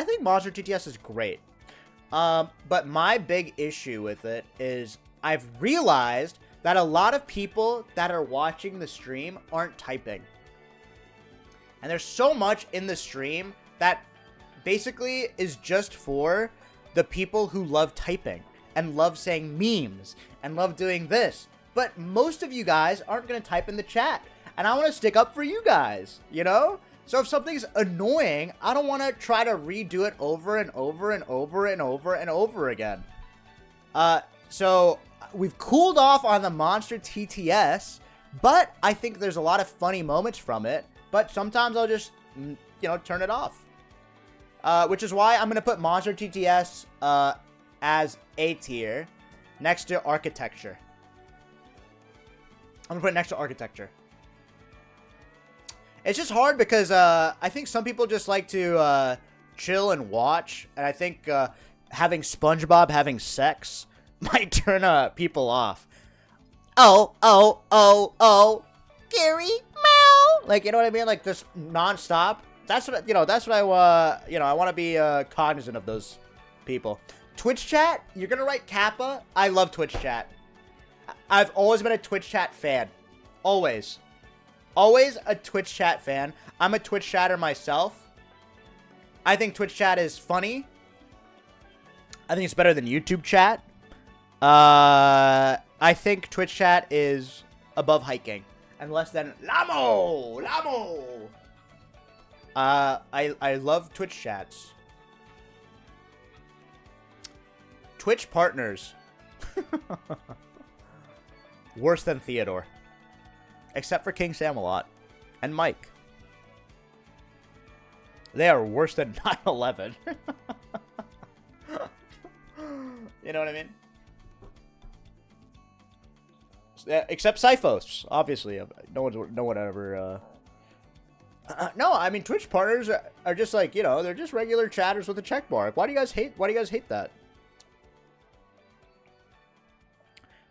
think Monster TTS is great. But my big issue with it is I've realized that a lot of people that are watching the stream aren't typing. And there's so much in the stream that basically is just for the people who love typing and love saying memes and love doing this. But most of you guys aren't going to type in the chat. And I want to stick up for you guys, you know? So if something's annoying, I don't want to try to redo it over and over and over and over and over again. So we've cooled off on the Monster TTS, but I think there's a lot of funny moments from it. But sometimes I'll just, you know, turn it off. Which is why I'm going to put Monster TTS as A tier next to Architecture. I'm going to put it next to Architecture. It's just hard because I think some people just like to chill and watch. And I think having SpongeBob having sex might turn people off. Oh, Gary, meow. Like, you know what I mean? Like, just nonstop. That's what, you know, that's what I want to be cognizant of those people. Twitch chat, you're going to write Kappa. I love Twitch chat. I've always been a Twitch chat fan. Always. Always a Twitch chat fan. I'm a Twitch chatter myself. I think Twitch chat is funny. I think it's better than YouTube chat. I think Twitch chat is above hiking. And less than Lamo! I love Twitch chats. Twitch partners. Worse than Theodore. Except for King Samalot. And Mike. They are worse than 9/11. You know what I mean? Except Cyphos, obviously. No one ever... no, I mean, Twitch partners are just like, you know, they're just regular chatters with a check mark. Why do you guys hate that?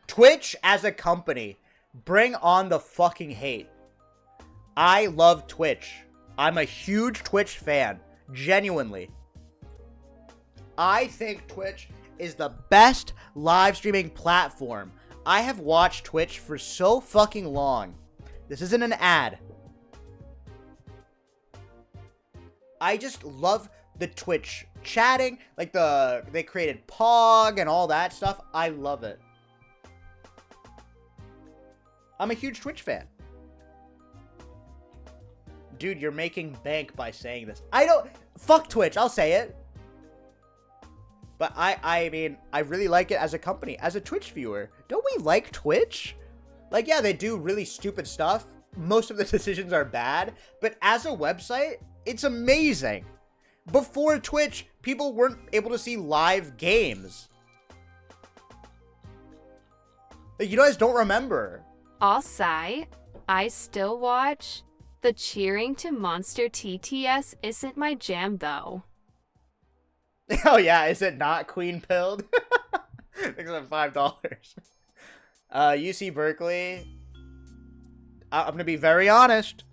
Twitch as a company, bring on the fucking hate. I love Twitch. I'm a huge Twitch fan. Genuinely. I think Twitch is the best live streaming platform. I have watched Twitch for so fucking long. This isn't an ad. I just love the Twitch chatting. Like they created Pog and all that stuff. I love it. I'm a huge Twitch fan. Dude, you're making bank by saying this. I don't... Fuck Twitch, I'll say it. But I mean, I really like it as a company, as a Twitch viewer. Don't we like Twitch? Like, yeah, they do really stupid stuff. Most of the decisions are bad. But as a website, it's amazing. Before Twitch, people weren't able to see live games. Like, you guys don't remember. I'll say, I still watch. The cheering to Monster TTS isn't my jam, though. Oh, yeah, is it not Queen Pilled? Thanks for $5. UC Berkeley. I'm going to be very honest.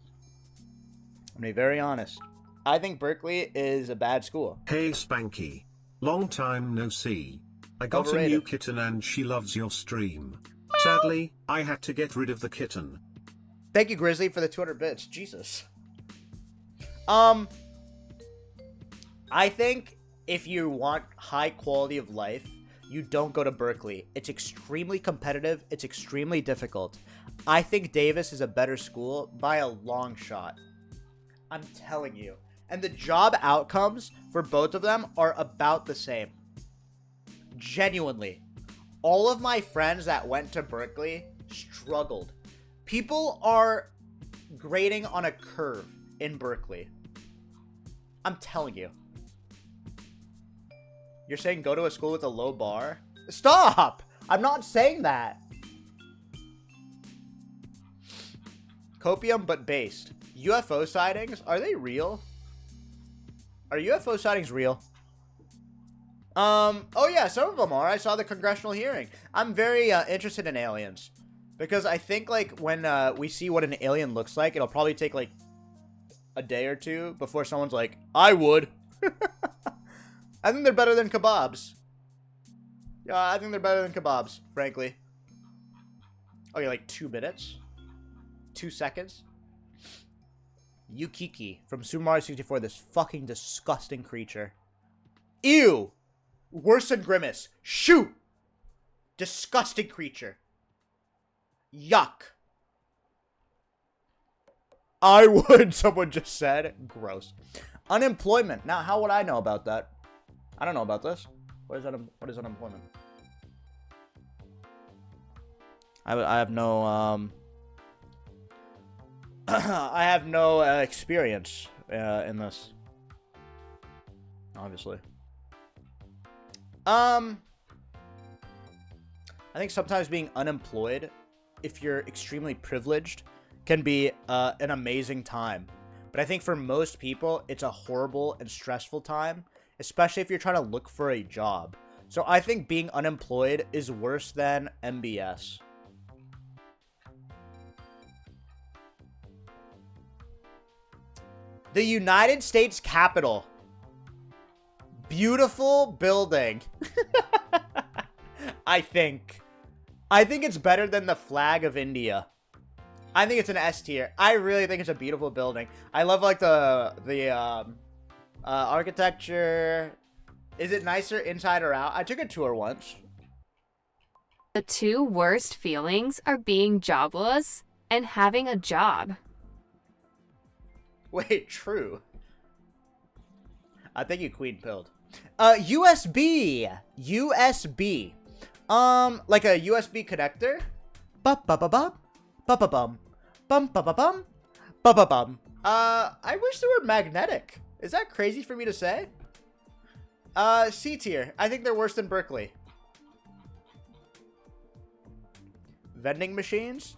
I think Berkeley is a bad school. Hey Spanky. Long time no see. I got a new kitten and she loves your stream. Sadly, I had to get rid of the kitten. Thank you, Grizzly, for the 200 bits. Jesus. I think if you want high quality of life, you don't go to Berkeley. It's extremely competitive. It's extremely difficult. I think Davis is a better school by a long shot. I'm telling you. And the job outcomes for both of them are about the same. Genuinely. All of my friends that went to Berkeley struggled. People are grading on a curve in Berkeley. I'm telling you. You're saying go to a school with a low bar? Stop! I'm not saying that. Copium but based. UFO sightings? Are they real? Are UFO sightings real? Oh yeah, some of them are. I saw the congressional hearing. I'm very interested in aliens. Because I think, like, when we see what an alien looks like, it'll probably take, like, a day or two before someone's like, I would. I think they're better than kebabs. Yeah, I think they're better than kebabs, frankly. Okay, like 2 minutes? 2 seconds? Yukiki from Super Mario 64, this fucking disgusting creature. Ew! Worse than Grimace. Shoot! Disgusting creature. Yuck. I would, someone just said. Gross. Unemployment. Now, how would I know about that? I don't know about this. What is unemployment? I have no, I have no experience in this. Obviously. I think sometimes being unemployed, if you're extremely privileged, can be an amazing time. But I think for most people, it's a horrible and stressful time, especially if you're trying to look for a job. So I think being unemployed is worse than MBS. The United States Capitol. Beautiful building. I think it's better than the flag of India. I think it's an S tier. I really think it's a beautiful building. I love, like, the architecture. Is it nicer inside or out? I took a tour once. The two worst feelings are being jobless and having a job. Wait, true. I think you queen pilled. USB. USB. Like a USB connector. Ba-ba-ba-bum. Ba-ba-bum. Bum-ba-ba-bum. Ba-ba-bum. I wish they were magnetic. Is that crazy for me to say? C tier. I think they're worse than Berkeley. Vending machines?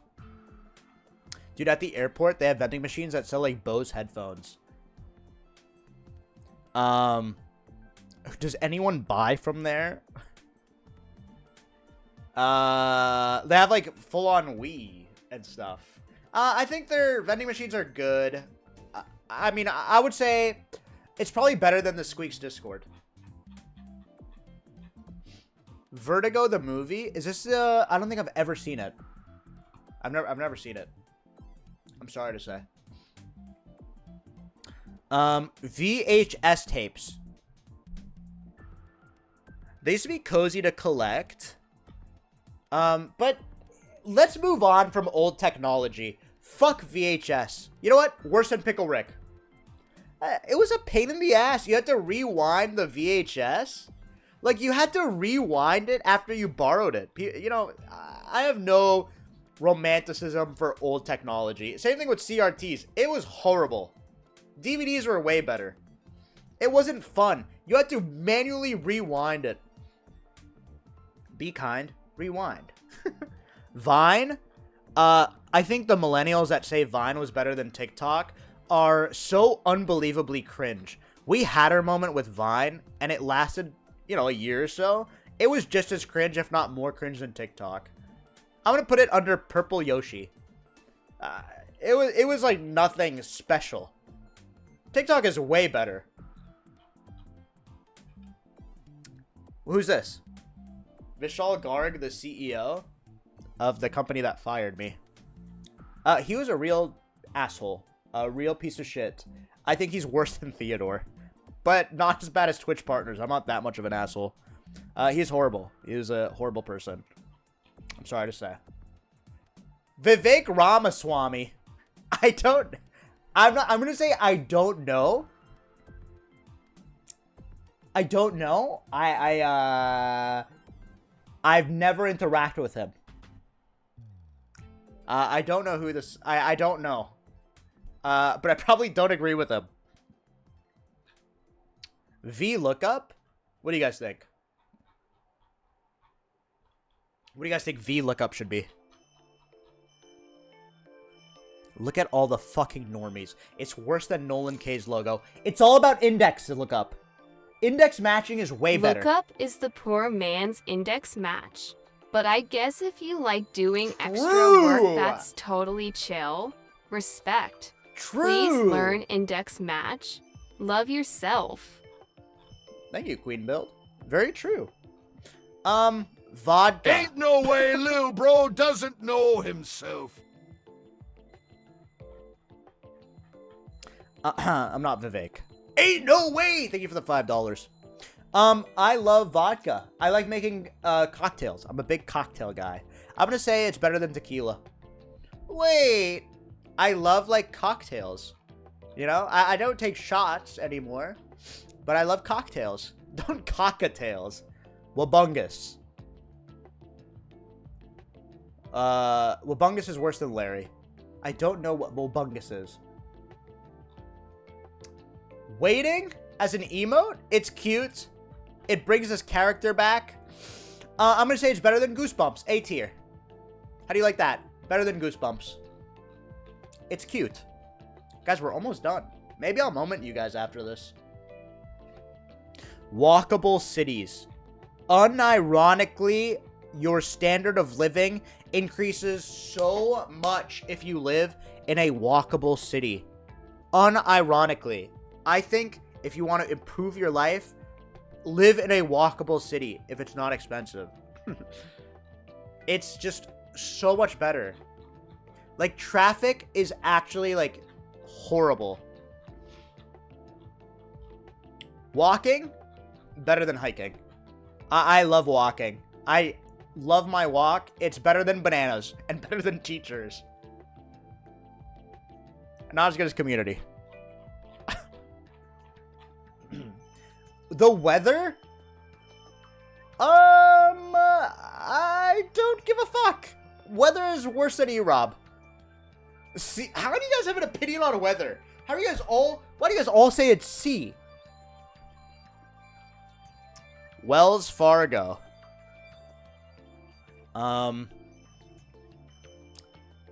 Dude, at the airport, they have vending machines that sell, like, Bose headphones. Does anyone buy from there? They have, like, full-on Wii and stuff. I think their vending machines are good. I mean, I would say it's probably better than the Squeex Discord. Vertigo the movie? Is this, I don't think I've ever seen it. I've never seen it. I'm sorry to say. VHS tapes. They used to be cozy to collect. But let's move on from old technology. Fuck VHS. You know what? Worse than Pickle Rick. It was a pain in the ass. You had to rewind the VHS. Like, you had to rewind it after you borrowed it. You know, I have no romanticism for old technology. Same thing with CRTs. It was horrible. DVDs were way better. It wasn't fun. You had to manually rewind it. Be kind. Rewind. Vine? I think the millennials that say Vine was better than TikTok are so unbelievably cringe. We had our moment with Vine, and it lasted, you know, a year or so. It was just as cringe, if not more cringe than TikTok. I'm gonna put it under Purple Yoshi. It was like nothing special. TikTok is way better. Who's this? Vishal Garg, the CEO of the company that fired me. He was a real asshole. A real piece of shit. I think he's worse than Theodore. But not as bad as Twitch partners. I'm not that much of an asshole. He's horrible. He's a horrible person. I'm sorry to say. Vivek Ramaswamy. I'm gonna say I don't know. I don't know. I've never interacted with him. I don't know who this... I don't know. But I probably don't agree with him. VLOOKUP? What do you guys think? What do you guys think VLOOKUP should be? Look at all the fucking normies. It's worse than Nolan K's logo. It's all about index to look up. Index matching is way better. Lookup is the poor man's index match. But I guess if you like doing extra work, that's totally chill. Respect. True. Please learn index match. Love yourself. Thank you, Queen Build. Very true. Vodka. Ain't no way Lil Bro doesn't know himself. I'm not Vivek. Ain't no way! Thank you for the $5. I love vodka. I like making cocktails. I'm a big cocktail guy. I'm gonna say it's better than tequila. Wait. I love, like, cocktails. You know? I don't take shots anymore. But I love cocktails. Don't cockatails. Wabungus. Wabungus is worse than Larry. I don't know what Wabungus is. Waiting as an emote? It's cute. It brings this character back. I'm going to say it's better than Goosebumps. A tier. How do you like that? Better than Goosebumps. It's cute. Guys, we're almost done. Maybe I'll moment you guys after this. Walkable cities. Unironically, your standard of living increases so much if you live in a walkable city. Unironically. I think if you want to improve your life, live in a walkable city if it's not expensive. It's just so much better. Like, traffic is actually, like, horrible. Walking, better than hiking. I love walking. I love my walk. It's better than bananas and better than teachers. Not as good as community. The weather? I don't give a fuck. Weather is worse than E-Rob. See, how do you guys have an opinion on weather? Why do you guys all say it's C? Wells Fargo. I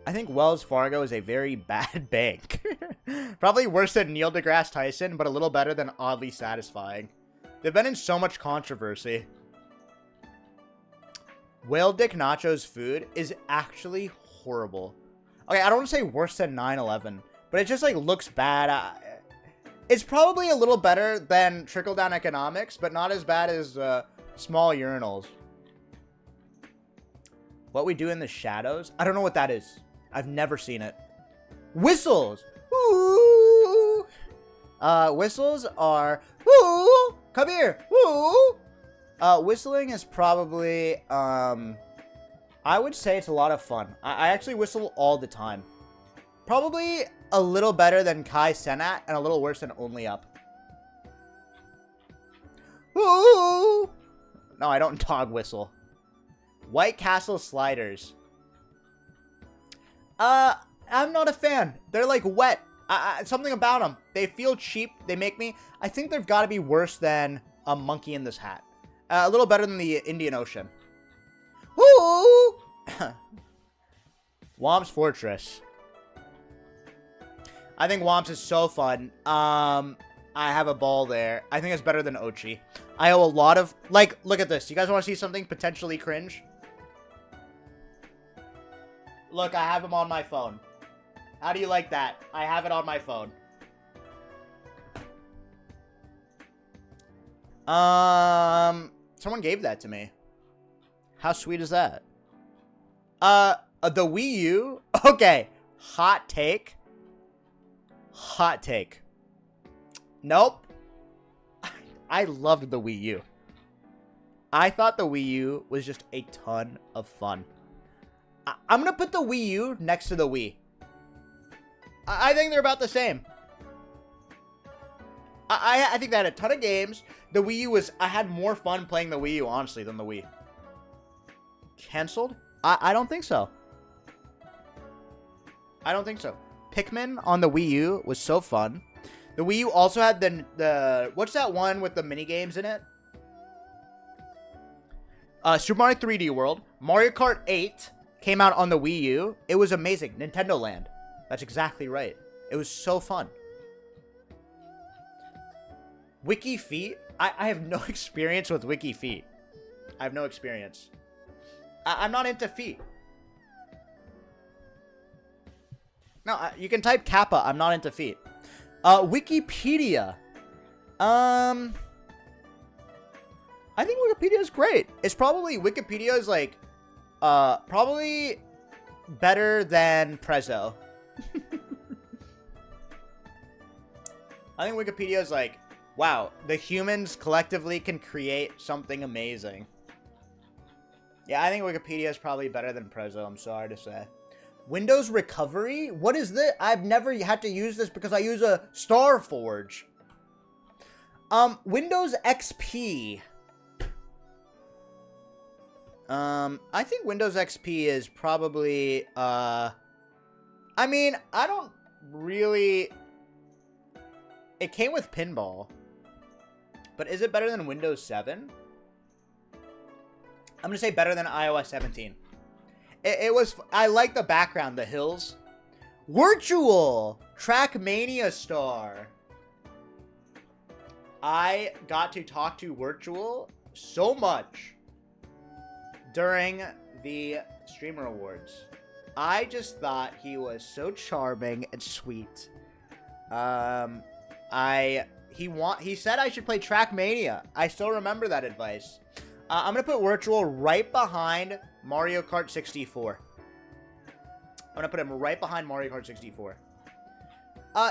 think Wells Fargo is a very bad bank. Probably worse than Neil deGrasse Tyson, but a little better than Oddly Satisfying. They've been in so much controversy. Whale Dick Nacho's food is actually horrible. Okay, I don't want to say worse than 9/11, but it just, like, looks bad. It's probably a little better than trickle-down economics, but not as bad as small urinals. What We Do in the Shadows? I don't know what that is. I've never seen it. Whistles! Woo! Whistles are... Woo! Come here! Woo! Whistling is probably... I would say it's a lot of fun. I actually whistle all the time. Probably a little better than Kai Senat and a little worse than Only Up. Ooh! No, I don't dog whistle. White Castle sliders. I'm not a fan. They're like wet. Something about them. They feel cheap. They make me. I think they've got to be worse than a monkey in this hat. A little better than the Indian Ocean. Woo! Womp's Fortress. I think Womp's is so fun. I have a ball there. I think it's better than Ochi. I owe a lot of... Like, look at this. You guys want to see something potentially cringe? Look, I have him on my phone. How do you like that? I have it on my phone. Someone gave that to me. How sweet is that? The Wii U? Okay. Hot take. Hot take. Nope. I loved the Wii U. I thought the Wii U was just a ton of fun. I'm going to put the Wii U next to the Wii. I think they're about the same. I think they had a ton of games. The Wii U was... I had more fun playing the Wii U, honestly, than the Wii. Cancelled? I don't think so. I don't think so. Pikmin on the Wii U was so fun. The Wii U also had the what's that one with the mini games in it? Super Mario 3D World. Mario Kart 8 came out on the Wii U. It was amazing. Nintendo Land. That's exactly right. It was so fun. Wiki Feet. I have no experience with Wiki Feet. I have no experience. I'm not into feet. No, you can type Kappa. I'm not into feet. Wikipedia. I think Wikipedia is great. It's probably... Wikipedia is like... probably better than Prezzo. I think Wikipedia is like... Wow, the humans collectively can create something amazing. Yeah, I think Wikipedia is probably better than Prezzo, I'm sorry to say. Windows Recovery? What is this? I've never had to use this because I use a Starforge. Windows XP. I think Windows XP is probably, I mean, I don't really... It came with Pinball. But is it better than Windows 7? I'm going to say better than iOS 17. It was... I like the background, the hills. Virtual! Trackmania Star. I got to talk to Virtual so much during the Streamer Awards. I just thought he was so charming and sweet. He said I should play Trackmania. I still remember that advice. I'm going to put Virtual right behind Mario Kart 64. I'm going to put him right behind Mario Kart 64.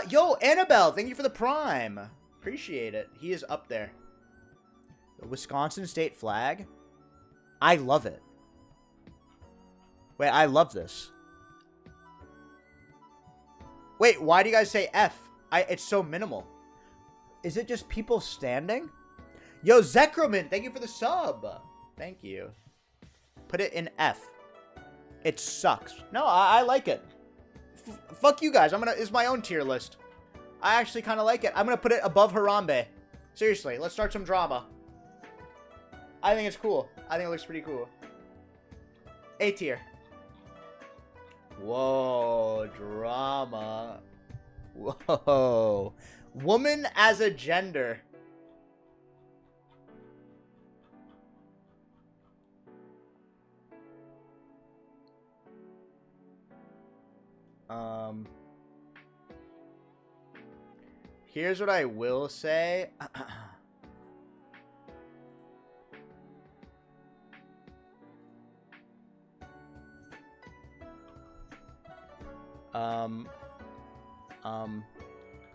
Yo, Annabelle, thank you for the Prime. Appreciate it. He is up there. The Wisconsin state flag. I love it. Wait, I love this. Wait, why do you guys say F? It's so minimal. Is it just people standing? Yo, Zekroman, thank you for the sub. Thank you. Put it in F. It sucks. No, I like it. Fuck you guys. It's my own tier list. I actually kind of like it. I'm gonna put it above Harambe. Seriously, let's start some drama. I think it's cool. I think it looks pretty cool. A tier. Whoa, drama. Whoa. Woman as a gender. Here's what I will say.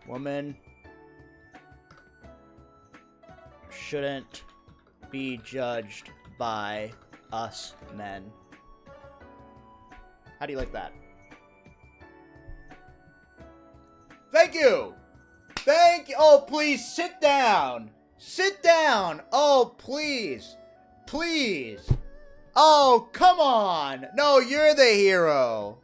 Woman shouldn't be judged by us men. How do you like that? Thank you. Thank you. Oh, please sit down. Sit down. Oh, please. Please. Oh, come on. No, you're the hero.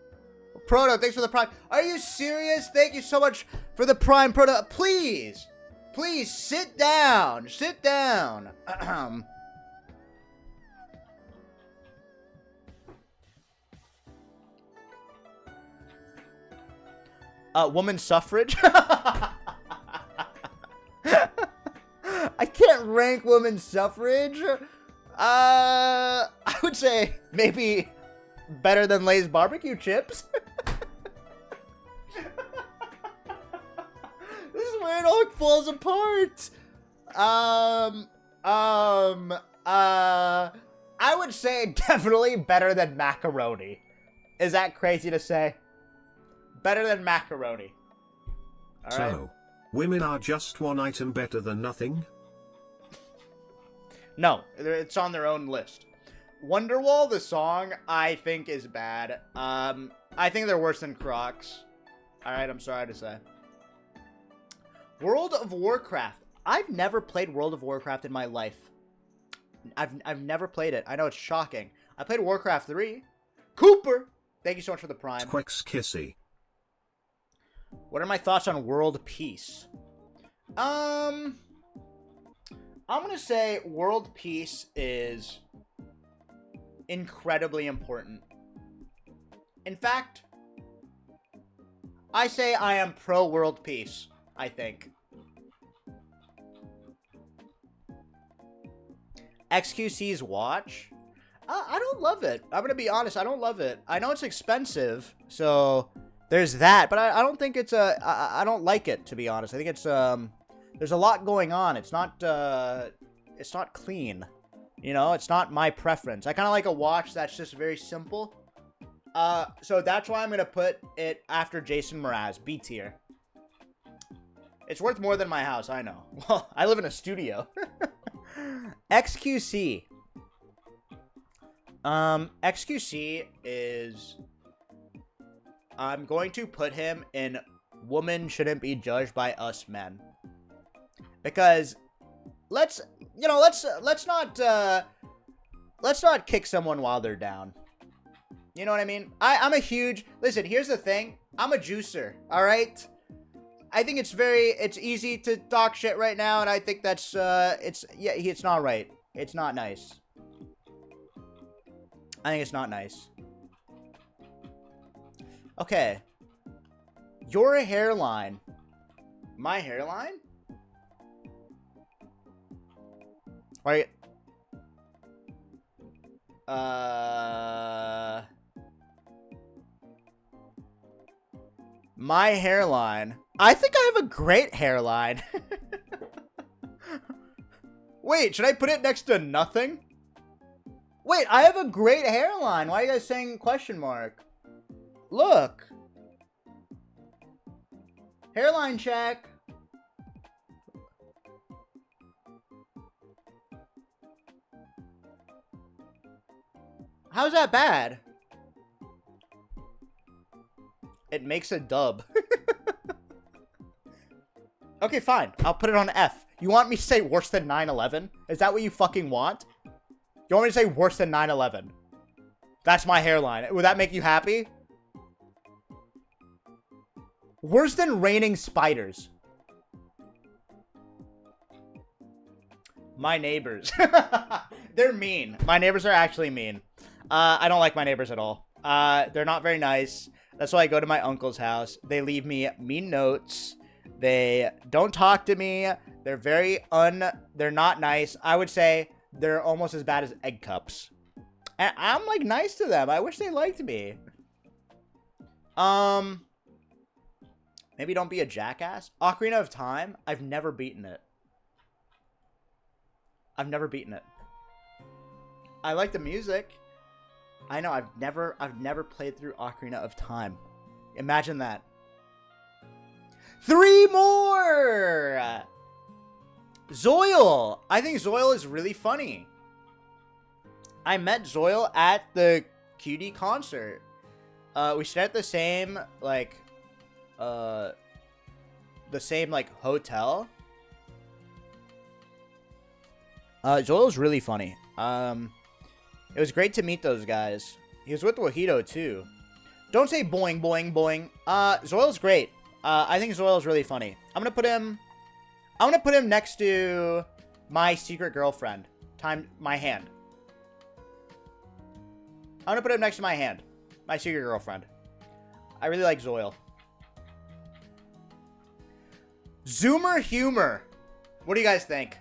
Proto, thanks for the Prime. Are you serious? Thank you so much for the Prime, Proto. Please. Please, sit down. Sit down. Woman suffrage? I can't rank woman suffrage. I would say maybe better than Lay's barbecue chips. This is where it all falls apart. I would say definitely better than macaroni. Is that crazy to say? Better than macaroni. All right. So, women are just one item better than nothing? No, it's on their own list. Wonderwall, the song, I think is bad. I think they're worse than Crocs. Alright, I'm sorry to say. World of Warcraft. I've never played World of Warcraft in my life. I've never played it. I know it's shocking. I played Warcraft 3. Cooper! Thank you so much for the Prime. Squeex kissy. What are my thoughts on world peace? I'm gonna say world peace is incredibly important. In fact, I say I am pro world peace, I think. XQC's watch? I don't love it. I'm gonna be honest, I don't love it. I know it's expensive, so there's that, but I don't think it's I don't like it, to be honest. I think it's there's a lot going on. It's not clean. You know, it's not my preference. I kind of like a watch that's just very simple. So that's why I'm going to put it after Jason Mraz, B tier. It's worth more than my house, I know. Well, I live in a studio. XQC. XQC is... I'm going to put him in woman shouldn't be judged by us men. Because let's not kick someone while they're down. You know what I mean? I'm a huge... Listen, here's the thing. I'm a juicer, all right? I think it's easy to talk shit right now, and I think that's, it's not right. It's not nice. I think it's not nice. Okay. Your hairline. My hairline? Right. My hairline. I think I have a great hairline. Wait, should I put it next to nothing? Wait, I have a great hairline. Why are you guys saying question mark? Look. Hairline check. How's that bad? It makes a dub. Okay, fine. I'll put it on F. You want me to say worse than 9/11? Is that what you fucking want? You want me to say worse than 9/11? That's my hairline. Would that make you happy? Worse than raining spiders. My neighbors. They're mean. My neighbors are actually mean. I don't like my neighbors at all. They're not very nice. That's why I go to my uncle's house. They leave me mean notes. They don't talk to me. They're they're not nice. I would say they're almost as bad as egg cups. And I'm like nice to them. I wish they liked me. Maybe don't be a jackass. Ocarina of Time. I've never beaten it. I've never beaten it. I like the music. I know, I've never played through Ocarina of Time. Imagine that. 3 more! Zoil! I think Zoil is really funny. I met Zoil at the Cutie concert. We stayed at the same, like, the same, like, hotel. Zoil's really funny. It was great to meet those guys. He was with Wahito, too. Don't say boing, boing, boing. Zoil's great. I think Zoil's really funny. I'm gonna put him next to my secret girlfriend. My hand. I'm gonna put him next to my hand. My secret girlfriend. I really like Zoil. Zoomer humor. What do you guys think?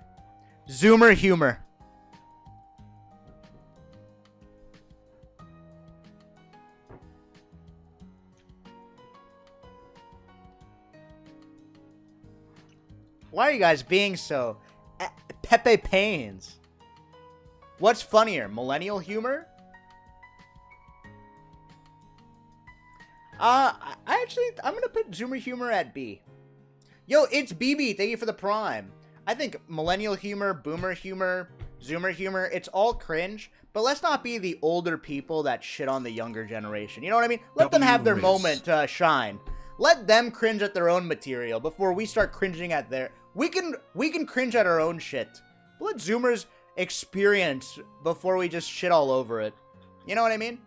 Zoomer humor. Why are you guys being so Pepe Pains? What's funnier, millennial humor? I'm gonna put Zoomer humor at B. Yo, it's BB. Thank you for the prime. I think millennial humor, boomer humor, Zoomer humor, it's all cringe. But let's not be the older people that shit on the younger generation. You know what I mean? Let them have their moment shine. Let them cringe at their own material before we start cringing at their... We can cringe at our own shit. Let Zoomers experience before we just shit all over it. You know what I mean?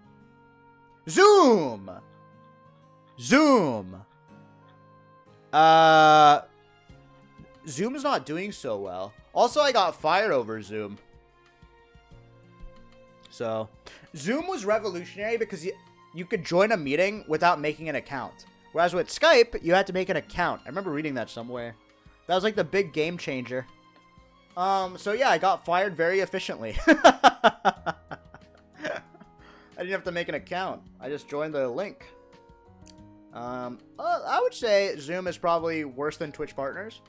Zoom! Zoom! Zoom's not doing so well. Also, I got fired over Zoom. So, Zoom was revolutionary because you could join a meeting without making an account. Whereas with Skype, you had to make an account. I remember reading that somewhere. That was like the big game changer. So yeah, I got fired very efficiently. I didn't have to make an account. I just joined the link. I would say Zoom is probably worse than Twitch partners.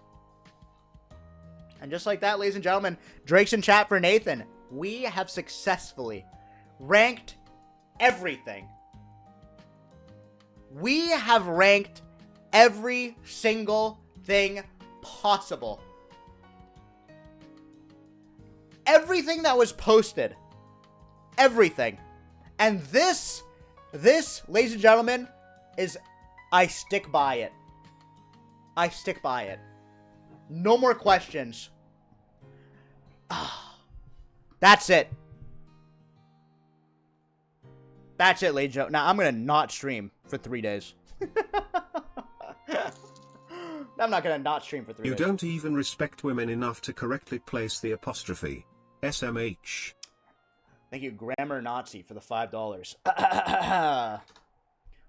And just like that, ladies and gentlemen, Drake's in chat for Nathan. We have successfully ranked everything. We have ranked every single thing possible. Everything that was posted. Everything. And this, ladies and gentlemen, is... I stick by it. I stick by it. No more questions. That's it. That's it, ladies and gentlemen. Now, I'm going to not stream for 3 days. I'm not going to not stream for 3 days. You don't even respect women enough to correctly place the apostrophe. SMH. Thank you, Grammar Nazi, for the $5.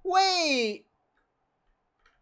Wait!